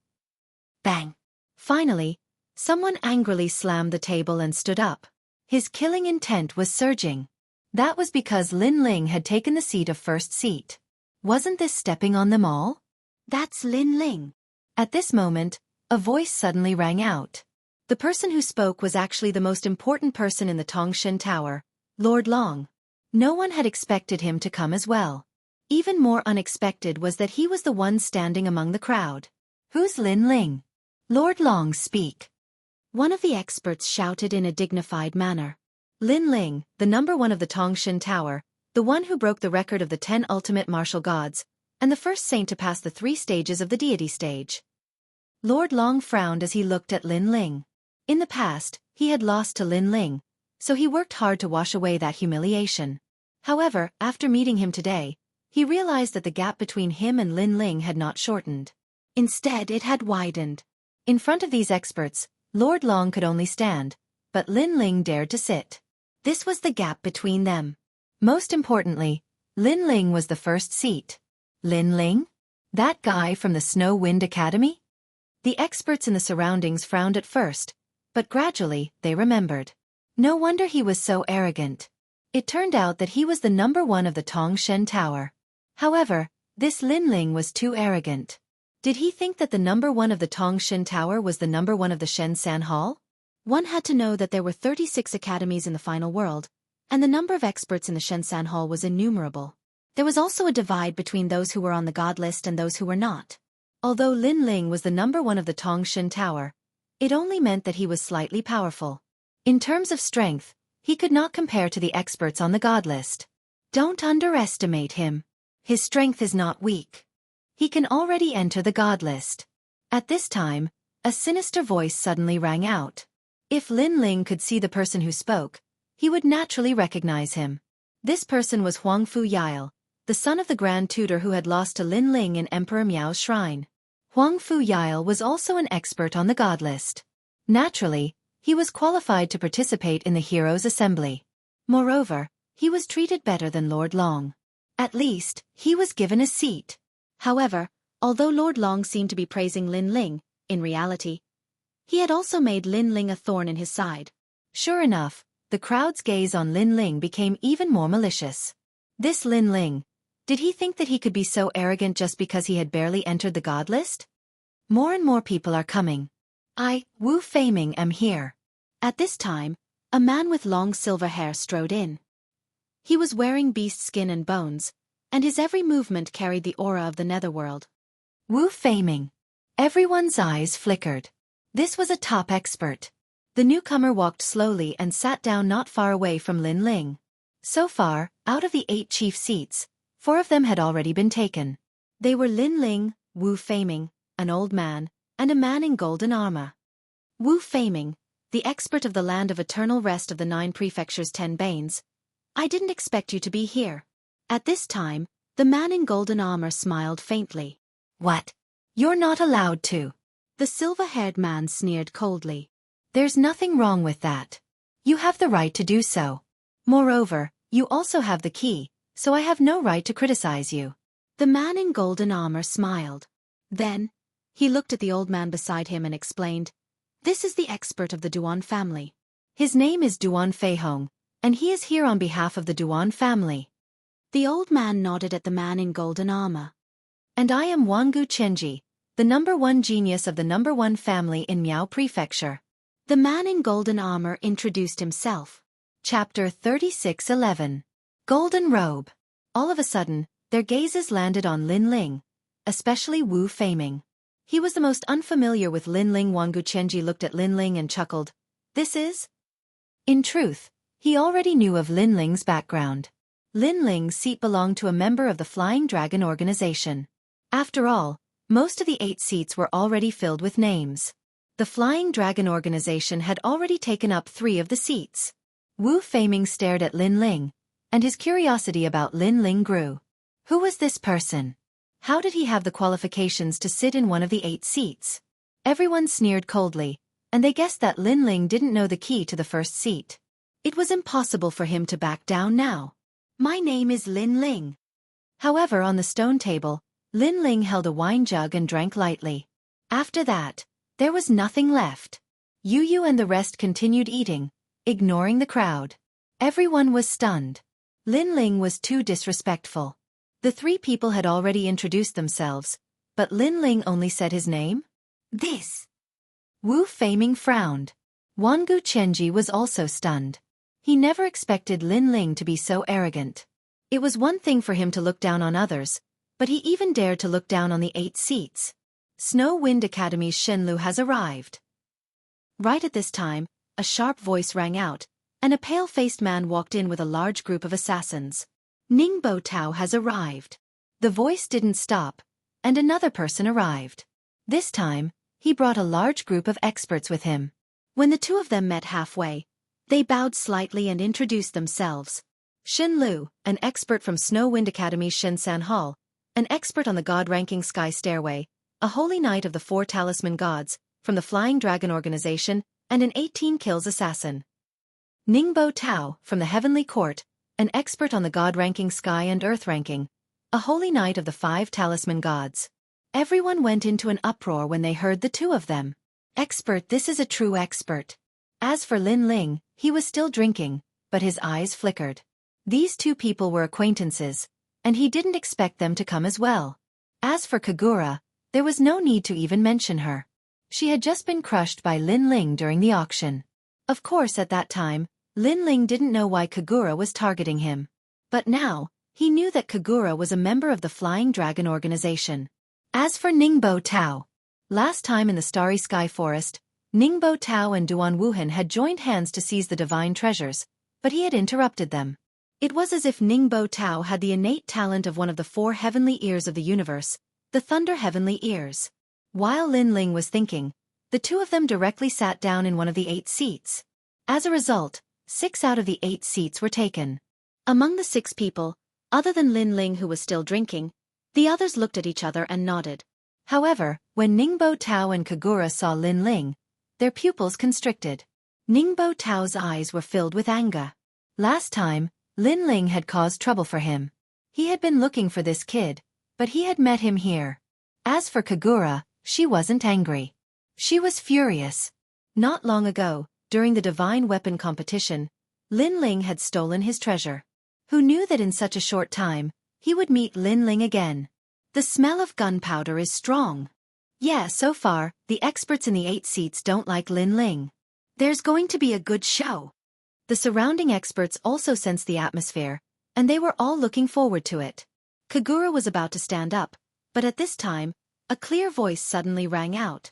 Speaker 1: Bang. Finally, someone angrily slammed the table and stood up. His killing intent was surging. That was because Lin Ling had taken the seat of first seat. Wasn't this stepping on them all? That's Lin Ling. At this moment, a voice suddenly rang out. The person who spoke was actually the most important person in the Tongshan Tower, Lord Long. No one had expected him to come as well. Even more unexpected was that he was the one standing among the crowd. Who's Lin Ling? Lord Long, speak. One of the experts shouted in a dignified manner. Lin Ling, the #1 of the Tongshan Tower, the one who broke the record of the 10 ultimate martial gods, and the first saint to pass the 3 stages of the deity stage. Lord Long frowned as he looked at Lin Ling. In the past, he had lost to Lin Ling, so he worked hard to wash away that humiliation. However, after meeting him today, he realized that the gap between him and Lin Ling had not shortened. Instead, it had widened. In front of these experts, Lord Long could only stand, but Lin Ling dared to sit. This was the gap between them. Most importantly, Lin Ling was the first seat. Lin Ling? That guy from the Snow Wind Academy? The experts in the surroundings frowned at first, but gradually, they remembered. No wonder he was so arrogant. It turned out that he was the number 1 of the Tongshen Tower. However, this Lin Ling was too arrogant. Did he think that the number 1 of the Tongshen Tower was the number 1 of the Shensan Hall? One had to know that there were 36 academies in the final world, and the number of experts in the Shensan Hall was innumerable. There was also a divide between those who were on the god list and those who were not. Although Lin Ling was the number 1 of the Tongshen Tower, it only meant that he was slightly powerful. In terms of strength, he could not compare to the experts on the god list. Don't underestimate him. His strength is not weak. He can already enter the god list. At this time, a sinister voice suddenly rang out. If Lin Ling could see the person who spoke, he would naturally recognize him. This person was Huang Fu Yile, the son of the Grand Tutor who had lost to Lin Ling in Emperor Miao's shrine. Huang Fu Yile was also an expert on the god list. Naturally, he was qualified to participate in the Heroes' Assembly. Moreover, he was treated better than Lord Long. At least, he was given a seat. However, although Lord Long seemed to be praising Lin Ling, in reality, he had also made Lin Ling a thorn in his side. Sure enough, the crowd's gaze on Lin Ling became even more malicious. This Lin Ling, did he think that he could be so arrogant just because he had barely entered the god list? More and more people are coming. I, Wu Feiming, am here. At this time, a man with long silver hair strode in. He was wearing beast skin and bones, and his every movement carried the aura of the netherworld. Wu Feiming. Everyone's eyes flickered. This was a top expert. The newcomer walked slowly and sat down not far away from Lin Ling. So far, out of the 8 chief seats, 4 of them had already been taken. They were Lin Ling, Wu Feiming, an old man, and a man in golden armor. Wu Feiming, the expert of the land of eternal rest of the 9 prefectures 10 banes. I didn't expect you to be here. At this time, the man in golden armor smiled faintly. What? You're not allowed to. The silver-haired man sneered coldly. There's nothing wrong with that. You have the right to do so. Moreover, you also have the key, so I have no right to criticize you. The man in golden armor smiled. Then, he looked at the old man beside him and explained, "This is the expert of the Duan family. His name is Duan Feihong, and he is here on behalf of the Duan family." The old man nodded at the man in golden armor. "And I am Wangu Chenji, the number 1 genius of the number 1 family in Miao Prefecture." The man in golden armor introduced himself. Chapter 36:11. Golden Robe. All of a sudden, their gazes landed on Lin Ling, especially Wu Feiming. He was the most unfamiliar with Lin Ling. Wangu Chenji looked at Lin Ling and chuckled. This is? In truth, he already knew of Lin Ling's background. Lin Ling's seat belonged to a member of the Flying Dragon organization. After all, most of the 8 seats were already filled with names. The Flying Dragon organization had already taken up 3 of the seats. Wu Feiming stared at Lin Ling, and his curiosity about Lin Ling grew. Who was this person? How did he have the qualifications to sit in one of the 8 seats? Everyone sneered coldly, and they guessed that Lin Ling didn't know the key to the first seat. It was impossible for him to back down now. My name is Lin Ling. However, on the stone table, Lin Ling held a wine jug and drank lightly. After that, there was nothing left. Yu and the rest continued eating, ignoring the crowd. Everyone was stunned. Lin Ling was too disrespectful. The 3 people had already introduced themselves, but Lin Ling only said his name? This. Wu Feiming frowned. Wangu Chenji was also stunned. He never expected Lin Ling to be so arrogant. It was one thing for him to look down on others, but he even dared to look down on the 8 seats. Snow Wind Academy's Shenlu has arrived. Right at this time, a sharp voice rang out, and a pale-faced man walked in with a large group of assassins. Ningbo Tao has arrived. The voice didn't stop, and another person arrived. This time, he brought a large group of experts with him. When the two of them met halfway, they bowed slightly and introduced themselves. Xin Lu, an expert from Snow Wind Academy's Shensan Hall, an expert on the God-ranking Sky Stairway, a holy knight of the 4 talisman gods, from the Flying Dragon Organization, and an 18 kills assassin. Ningbo Tao, from the Heavenly Court, an expert on the God-ranking Sky and Earth ranking, a holy knight of the 5 talisman gods. Everyone went into an uproar when they heard the two of them. Expert, this is a true expert. As for Lin Ling, he was still drinking, but his eyes flickered. These two people were acquaintances, and he didn't expect them to come as well. As for Kagura, there was no need to even mention her. She had just been crushed by Lin Ling during the auction. Of course at that time, Lin Ling didn't know why Kagura was targeting him. But now, he knew that Kagura was a member of the Flying Dragon Organization. As for Ningbo Tao, last time in the Starry Sky Forest, Ningbo Tao and Duan Wuhan had joined hands to seize the divine treasures, but he had interrupted them. It was as if Ningbo Tao had the innate talent of one of the 4 heavenly ears of the universe, the Thunder Heavenly Ears. While Lin Ling was thinking, the two of them directly sat down in one of the 8 seats. As a result, 6 out of the 8 seats were taken. Among the 6 people, other than Lin Ling who was still drinking, the others looked at each other and nodded. However, when Ningbo Tao and Kagura saw Lin Ling, their pupils constricted. Ningbo Tao's eyes were filled with anger. Last time, Lin Ling had caused trouble for him. He had been looking for this kid, but he had met him here. As for Kagura, she wasn't angry. She was furious. Not long ago, during the divine weapon competition, Lin Ling had stolen his treasure. Who knew that in such a short time, he would meet Lin Ling again? The smell of gunpowder is strong. Yeah, so far, the experts in the 8 seats don't like Lin Ling. There's going to be a good show. The surrounding experts also sensed the atmosphere, and they were all looking forward to it. Kagura was about to stand up, but at this time, a clear voice suddenly rang out.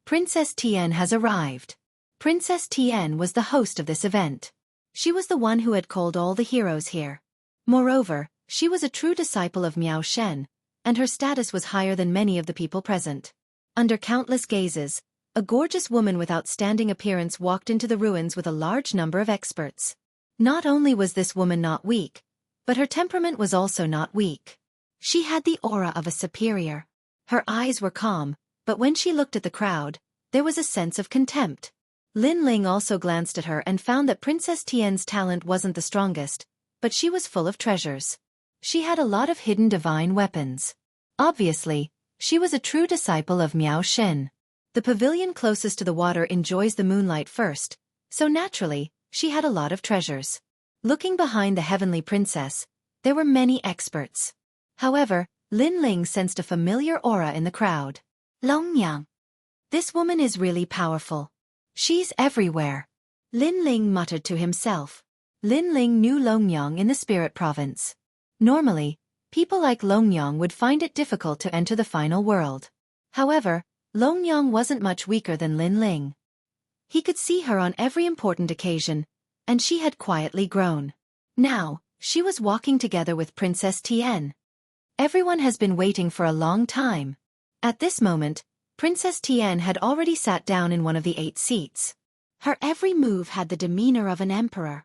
Speaker 1: Princess Tian has arrived. Princess Tian was the host of this event. She was the one who had called all the heroes here. Moreover, she was a true disciple of Miao Shen, and her status was higher than many of the people present. Under countless gazes, a gorgeous woman with outstanding appearance walked into the ruins with a large number of experts. Not only was this woman not weak, but her temperament was also not weak. She had the aura of a superior. Her eyes were calm, but when she looked at the crowd, there was a sense of contempt. Lin Ling also glanced at her and found that Princess Tian's talent wasn't the strongest, but she was full of treasures. She had a lot of hidden divine weapons. Obviously, she was a true disciple of Miao Shen. The pavilion closest to the water enjoys the moonlight first, so naturally, she had a lot of treasures. Looking behind the heavenly princess, there were many experts. However, Lin Ling sensed a familiar aura in the crowd. Longyang. This woman is really powerful. She's everywhere. Lin Ling muttered to himself. Lin Ling knew Longyang in the spirit province. Normally, people like Longyang would find it difficult to enter the final world. However, Longyang wasn't much weaker than Lin Ling. He could see her on every important occasion, and she had quietly grown. Now, she was walking together with Princess Tian. Everyone has been waiting for a long time. At this moment, Princess Tian had already sat down in one of the 8 seats. Her every move had the demeanor of an emperor.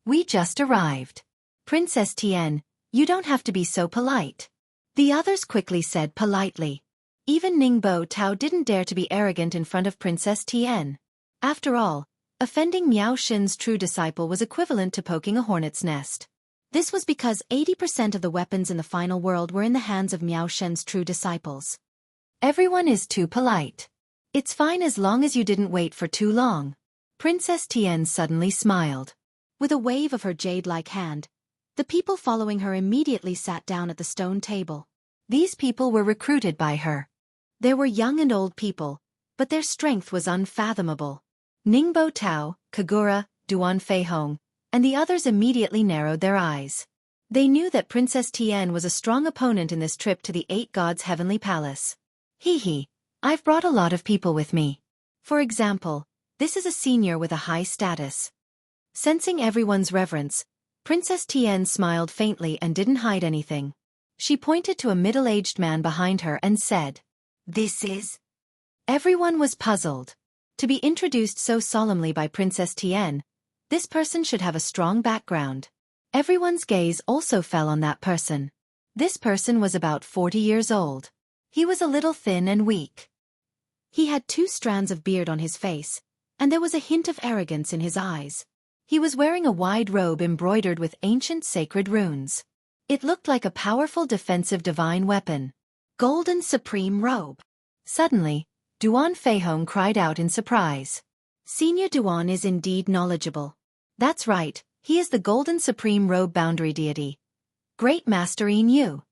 Speaker 1: We just arrived. Princess Tian, you don't have to be so polite. The others quickly said politely. Even Ningbo Tao didn't dare to be arrogant in front of Princess Tian. After all, offending Miao Shen's true disciple was equivalent to poking a hornet's nest. This was because 80% of the weapons in the final world were in the hands of Miao Shen's true disciples. Everyone is too polite. It's fine as long as you didn't wait for too long. Princess Tian suddenly smiled. With a wave of her jade-like hand, the people following her immediately sat down at the stone table. These people were recruited by her. There were young and old people, but their strength was unfathomable. Ningbo Tao, Kagura, Duan Feihong, and the others immediately narrowed their eyes. They knew that Princess Tian was a strong opponent in this trip to the 8 gods' heavenly palace. Hee, I've brought a lot of people with me. For example, this is a senior with a high status. Sensing everyone's reverence, Princess Tian smiled faintly and didn't hide anything. She pointed to a middle-aged man behind her and said, "This is..." Everyone was puzzled. To be introduced so solemnly by Princess Tian, this person should have a strong background. Everyone's gaze also fell on that person. This person was about 40 years old. He was a little thin and weak. He had 2 strands of beard on his face, and there was a hint of arrogance in his eyes. He was wearing a wide robe embroidered with ancient sacred runes. It looked like a powerful defensive divine weapon. Golden Supreme Robe. Suddenly, Duan Feihong cried out in surprise. Senior Duan is indeed knowledgeable. That's right, he is the Golden Supreme Robe Boundary Deity. Great Master Yu.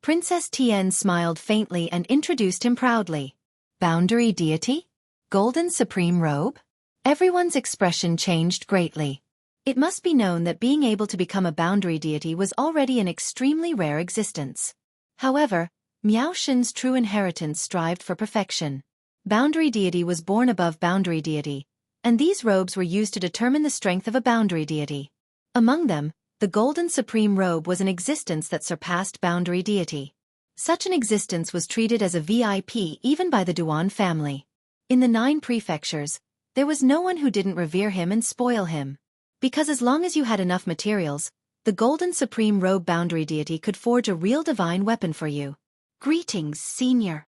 Speaker 1: Princess Tian smiled faintly and introduced him proudly. Boundary Deity? Golden Supreme Robe? Everyone's expression changed greatly. It must be known that being able to become a boundary deity was already an extremely rare existence. However, Miao Shen's true inheritance strived for perfection. Boundary deity was born above boundary deity, and these robes were used to determine the strength of a boundary deity. Among them, the Golden Supreme Robe was an existence that surpassed boundary deity. Such an existence was treated as a VIP even by the Duan family. In the 9 prefectures, there was no one who didn't revere him and spoil him. Because as long as you had enough materials, the Golden Supreme Robe Boundary Deity could forge a real divine weapon for you. Greetings, Senior.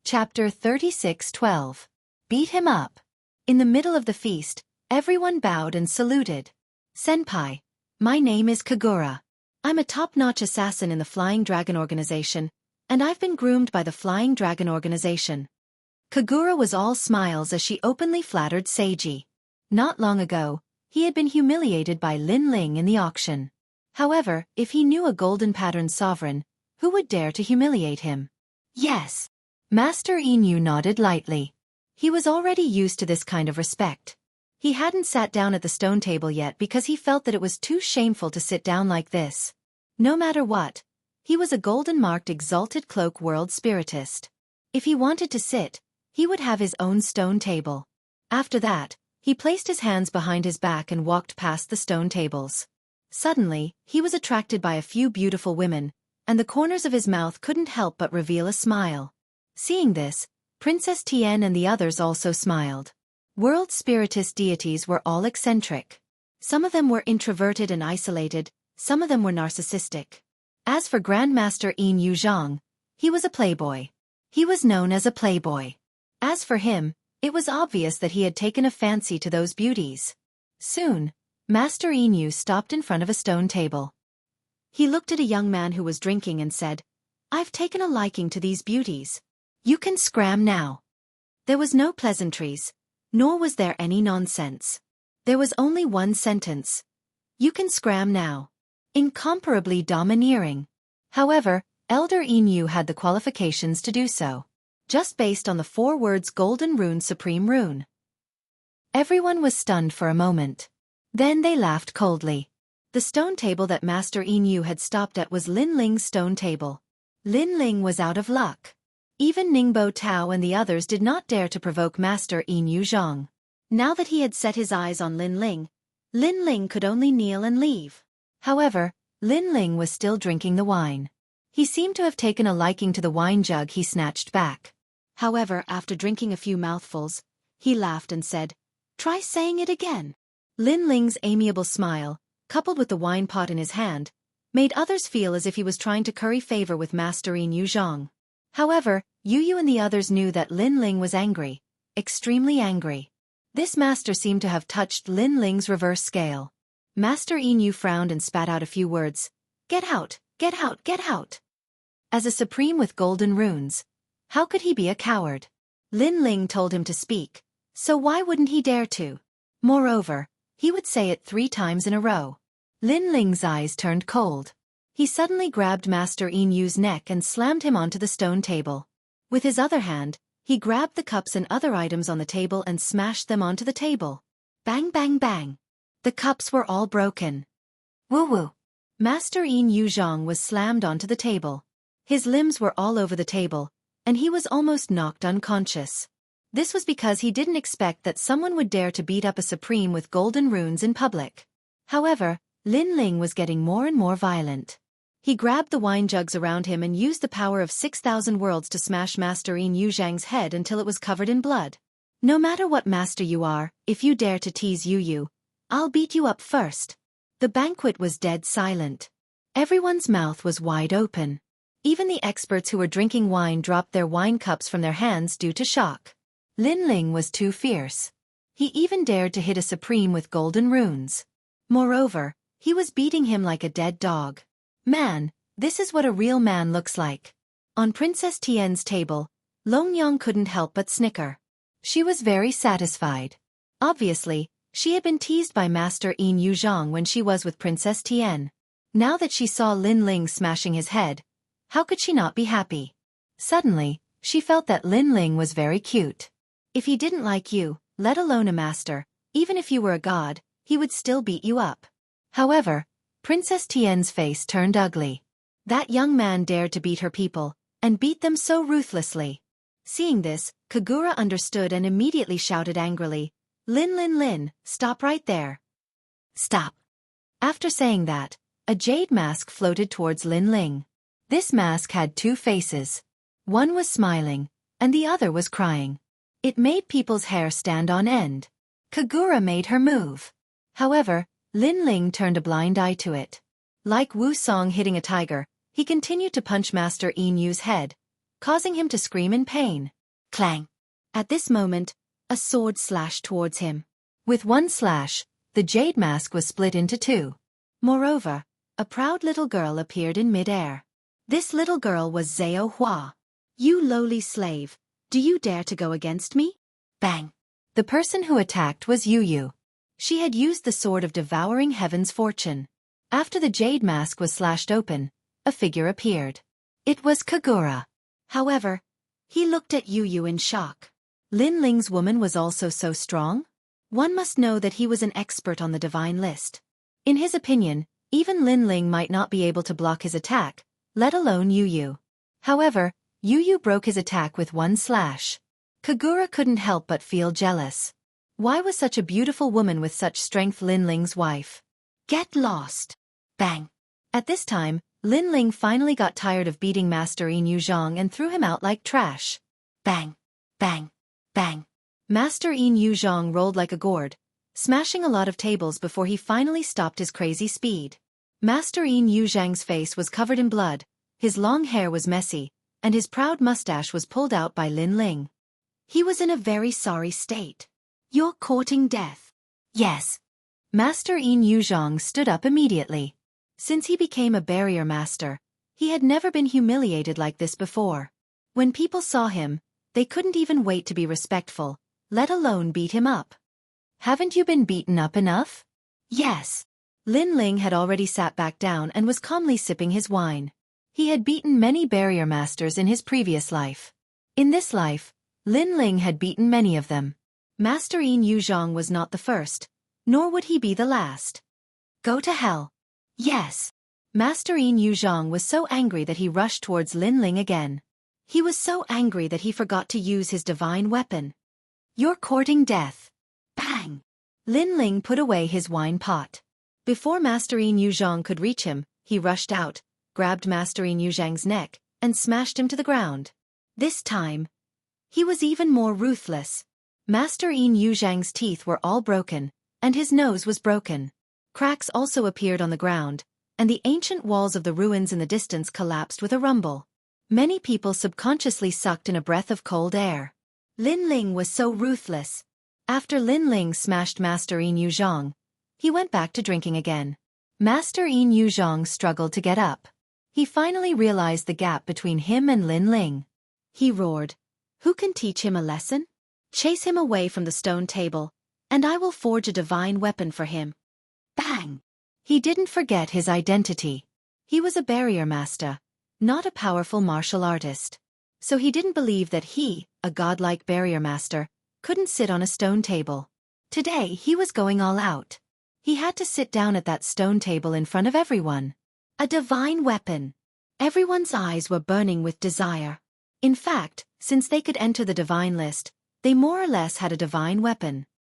Speaker 1: Chapter 36:12. Beat him up. In the middle of the feast, everyone bowed and saluted. Senpai, my name is Kagura. I'm a top-notch assassin in the Flying Dragon Organization, and I've been groomed by the Flying Dragon Organization. Kagura was all smiles as she openly flattered Seiji. Not long ago, he had been humiliated by Lin Ling in the auction. However, if he knew a golden-patterned sovereign, who would dare to humiliate him? Yes. Master Yu nodded lightly. He was already used to this kind of respect. He hadn't sat down at the stone table yet because he felt that it was too shameful to sit down like this. No matter what, he was a golden-marked exalted cloak world spiritist. If he wanted to sit, he would have his own stone table. After that, he placed his hands behind his back and walked past the stone tables. Suddenly, he was attracted by a few beautiful women, and the corners of his mouth couldn't help but reveal a smile. Seeing this, Princess Tian and the others also smiled. World spiritist deities were all eccentric. Some of them were introverted and isolated, some of them were narcissistic. As for Grandmaster Yu Zhang, he was a playboy. He was known as a playboy. As for him, it was obvious that he had taken a fancy to those beauties. Soon, Master Yu stopped in front of a stone table. He looked at a young man who was drinking and said, "I've taken a liking to these beauties. You can scram now." There was no pleasantries, nor was there any nonsense. There was only one sentence. "You can scram now." Incomparably domineering. However, Elder Yu had the qualifications to do so. Just based on the 4 words Golden Rune Supreme Rune. Everyone was stunned for a moment. Then they laughed coldly. The stone table that Master Yu had stopped at was Lin Ling's stone table. Lin Ling was out of luck. Even Ningbo Tao and the others did not dare to provoke Master Yu Zhang. Now that he had set his eyes on Lin Ling could only kneel and leave. However, Lin Ling was still drinking the wine. He seemed to have taken a liking to the wine jug he snatched back. However, after drinking a few mouthfuls, he laughed and said, "Try saying it again." Lin Ling's amiable smile, coupled with the wine pot in his hand, made others feel as if he was trying to curry favor with Master Yu Zhang. However, Yu and the others knew that Lin Ling was angry, extremely angry. This master seemed to have touched Lin Ling's reverse scale. Master Yu frowned and spat out a few words. "Get out, get out, get out." As a supreme with golden runes, how could he be a coward? Lin Ling told him to speak, so why wouldn't he dare to? Moreover, he would say it 3 times in a row. Lin Ling's eyes turned cold. He suddenly grabbed Master Yu's neck and slammed him onto the stone table. With his other hand, he grabbed the cups and other items on the table and smashed them onto the table. Bang bang bang. The cups were all broken. Woo woo. Master Yu Zhang was slammed onto the table. His limbs were all over the table, and he was almost knocked unconscious. This was because he didn't expect that someone would dare to beat up a supreme with golden runes in public. However, Lin Ling was getting more and more violent. He grabbed the wine jugs around him and used the power of 6,000 worlds to smash Master Yin Yuzhang's head until it was covered in blood. No matter what master you are, if you dare to tease Yu, I'll beat you up first. The banquet was dead silent. Everyone's mouth was wide open. Even the experts who were drinking wine dropped their wine cups from their hands due to shock. Lin Ling was too fierce. He even dared to hit a supreme with golden runes. Moreover, he was beating him like a dead dog. Man, this is what a real man looks like. On Princess Tian's table, Long Yang couldn't help but snicker. She was very satisfied. Obviously, she had been teased by Master Yin Yuzhang when she was with Princess Tian. Now that she saw Lin Ling smashing his head, how could she not be happy? Suddenly, she felt that Lin Ling was very cute. If he didn't like you, let alone a master, even if you were a god, he would still beat you up. However, Princess Tian's face turned ugly. That young man dared to beat her people, and beat them so ruthlessly. Seeing this, Kagura understood and immediately shouted angrily, Lin, stop right there. Stop. After saying that, a jade mask floated towards Lin Ling. This mask had two faces. One was smiling, and the other was crying. It made people's hair stand on end. Kagura made her move. However, Lin Ling turned a blind eye to it. Like Wu Song hitting a tiger, he continued to punch Master Yin Yu's head, causing him to scream in pain. Clang! At this moment, a sword slashed towards him. With one slash, the jade mask was split into two. Moreover, a proud little girl appeared in mid-air. This little girl was Zhao Hua. You lowly slave, do you dare to go against me? Bang! The person who attacked was Yu. She had used the sword of devouring heaven's fortune. After the jade mask was slashed open, a figure appeared. It was Kagura. However, he looked at Yu in shock. Lin Ling's woman was also so strong? One must know that he was an expert on the divine list. In his opinion, even Lin Ling might not be able to block his attack, let alone Yu. However, Yu broke his attack with one slash. Kagura couldn't help but feel jealous. Why was such a beautiful woman with such strength Lin Ling's wife? Get lost! Bang! At this time, Lin Ling finally got tired of beating Master Yin Yuzhang and threw him out like trash. Bang! Bang! Bang! Master Yin Yuzhang rolled like a gourd, smashing a lot of tables before he finally stopped his crazy speed. Master Yin Yuzhang's face was covered in blood, his long hair was messy, and his proud mustache was pulled out by Lin Ling. He was in a very sorry state. You're courting death. Yes. Master Yin Yuzhang stood up immediately. Since he became a barrier master, he had never been humiliated like this before. When people saw him, they couldn't even wait to be respectful, let alone beat him up. Haven't you been beaten up enough? Yes. Lin Ling had already sat back down and was calmly sipping his wine. He had beaten many barrier masters in his previous life. In this life, Lin Ling had beaten many of them. Master Yin Yuzhang was not the first, nor would he be the last. Go to hell. Yes. Master Yin Yuzhang was so angry that he rushed towards Lin Ling again. He was so angry that he forgot to use his divine weapon. You're courting death. Bang! Lin Ling put away his wine pot. Before Master Yin Yuzhang could reach him, he rushed out, grabbed Master Yin Yuzhang's neck, and smashed him to the ground. This time, he was even more ruthless. Master Yin Yuzhang's teeth were all broken, and his nose was broken. Cracks also appeared on the ground, and the ancient walls of the ruins in the distance collapsed with a rumble. Many people subconsciously sucked in a breath of cold air. Lin Ling was so ruthless. After Lin Ling smashed Master Yin Yuzhang, he went back to drinking again. Master Yin Yuzhang struggled to get up. He finally realized the gap between him and Lin Ling. He roared, "Who can teach him a lesson? Chase him away from the stone table, and I will forge a divine weapon for him." Bang! He didn't forget his identity. He was a barrier master, not a powerful martial artist. So he didn't believe that he, a godlike barrier master, couldn't sit on a stone table. Today he was going all out. He had to sit down at that stone table in front of everyone. A divine weapon. Everyone's eyes were burning with desire. In fact, since they could enter the divine list, they more or less had a divine weapon.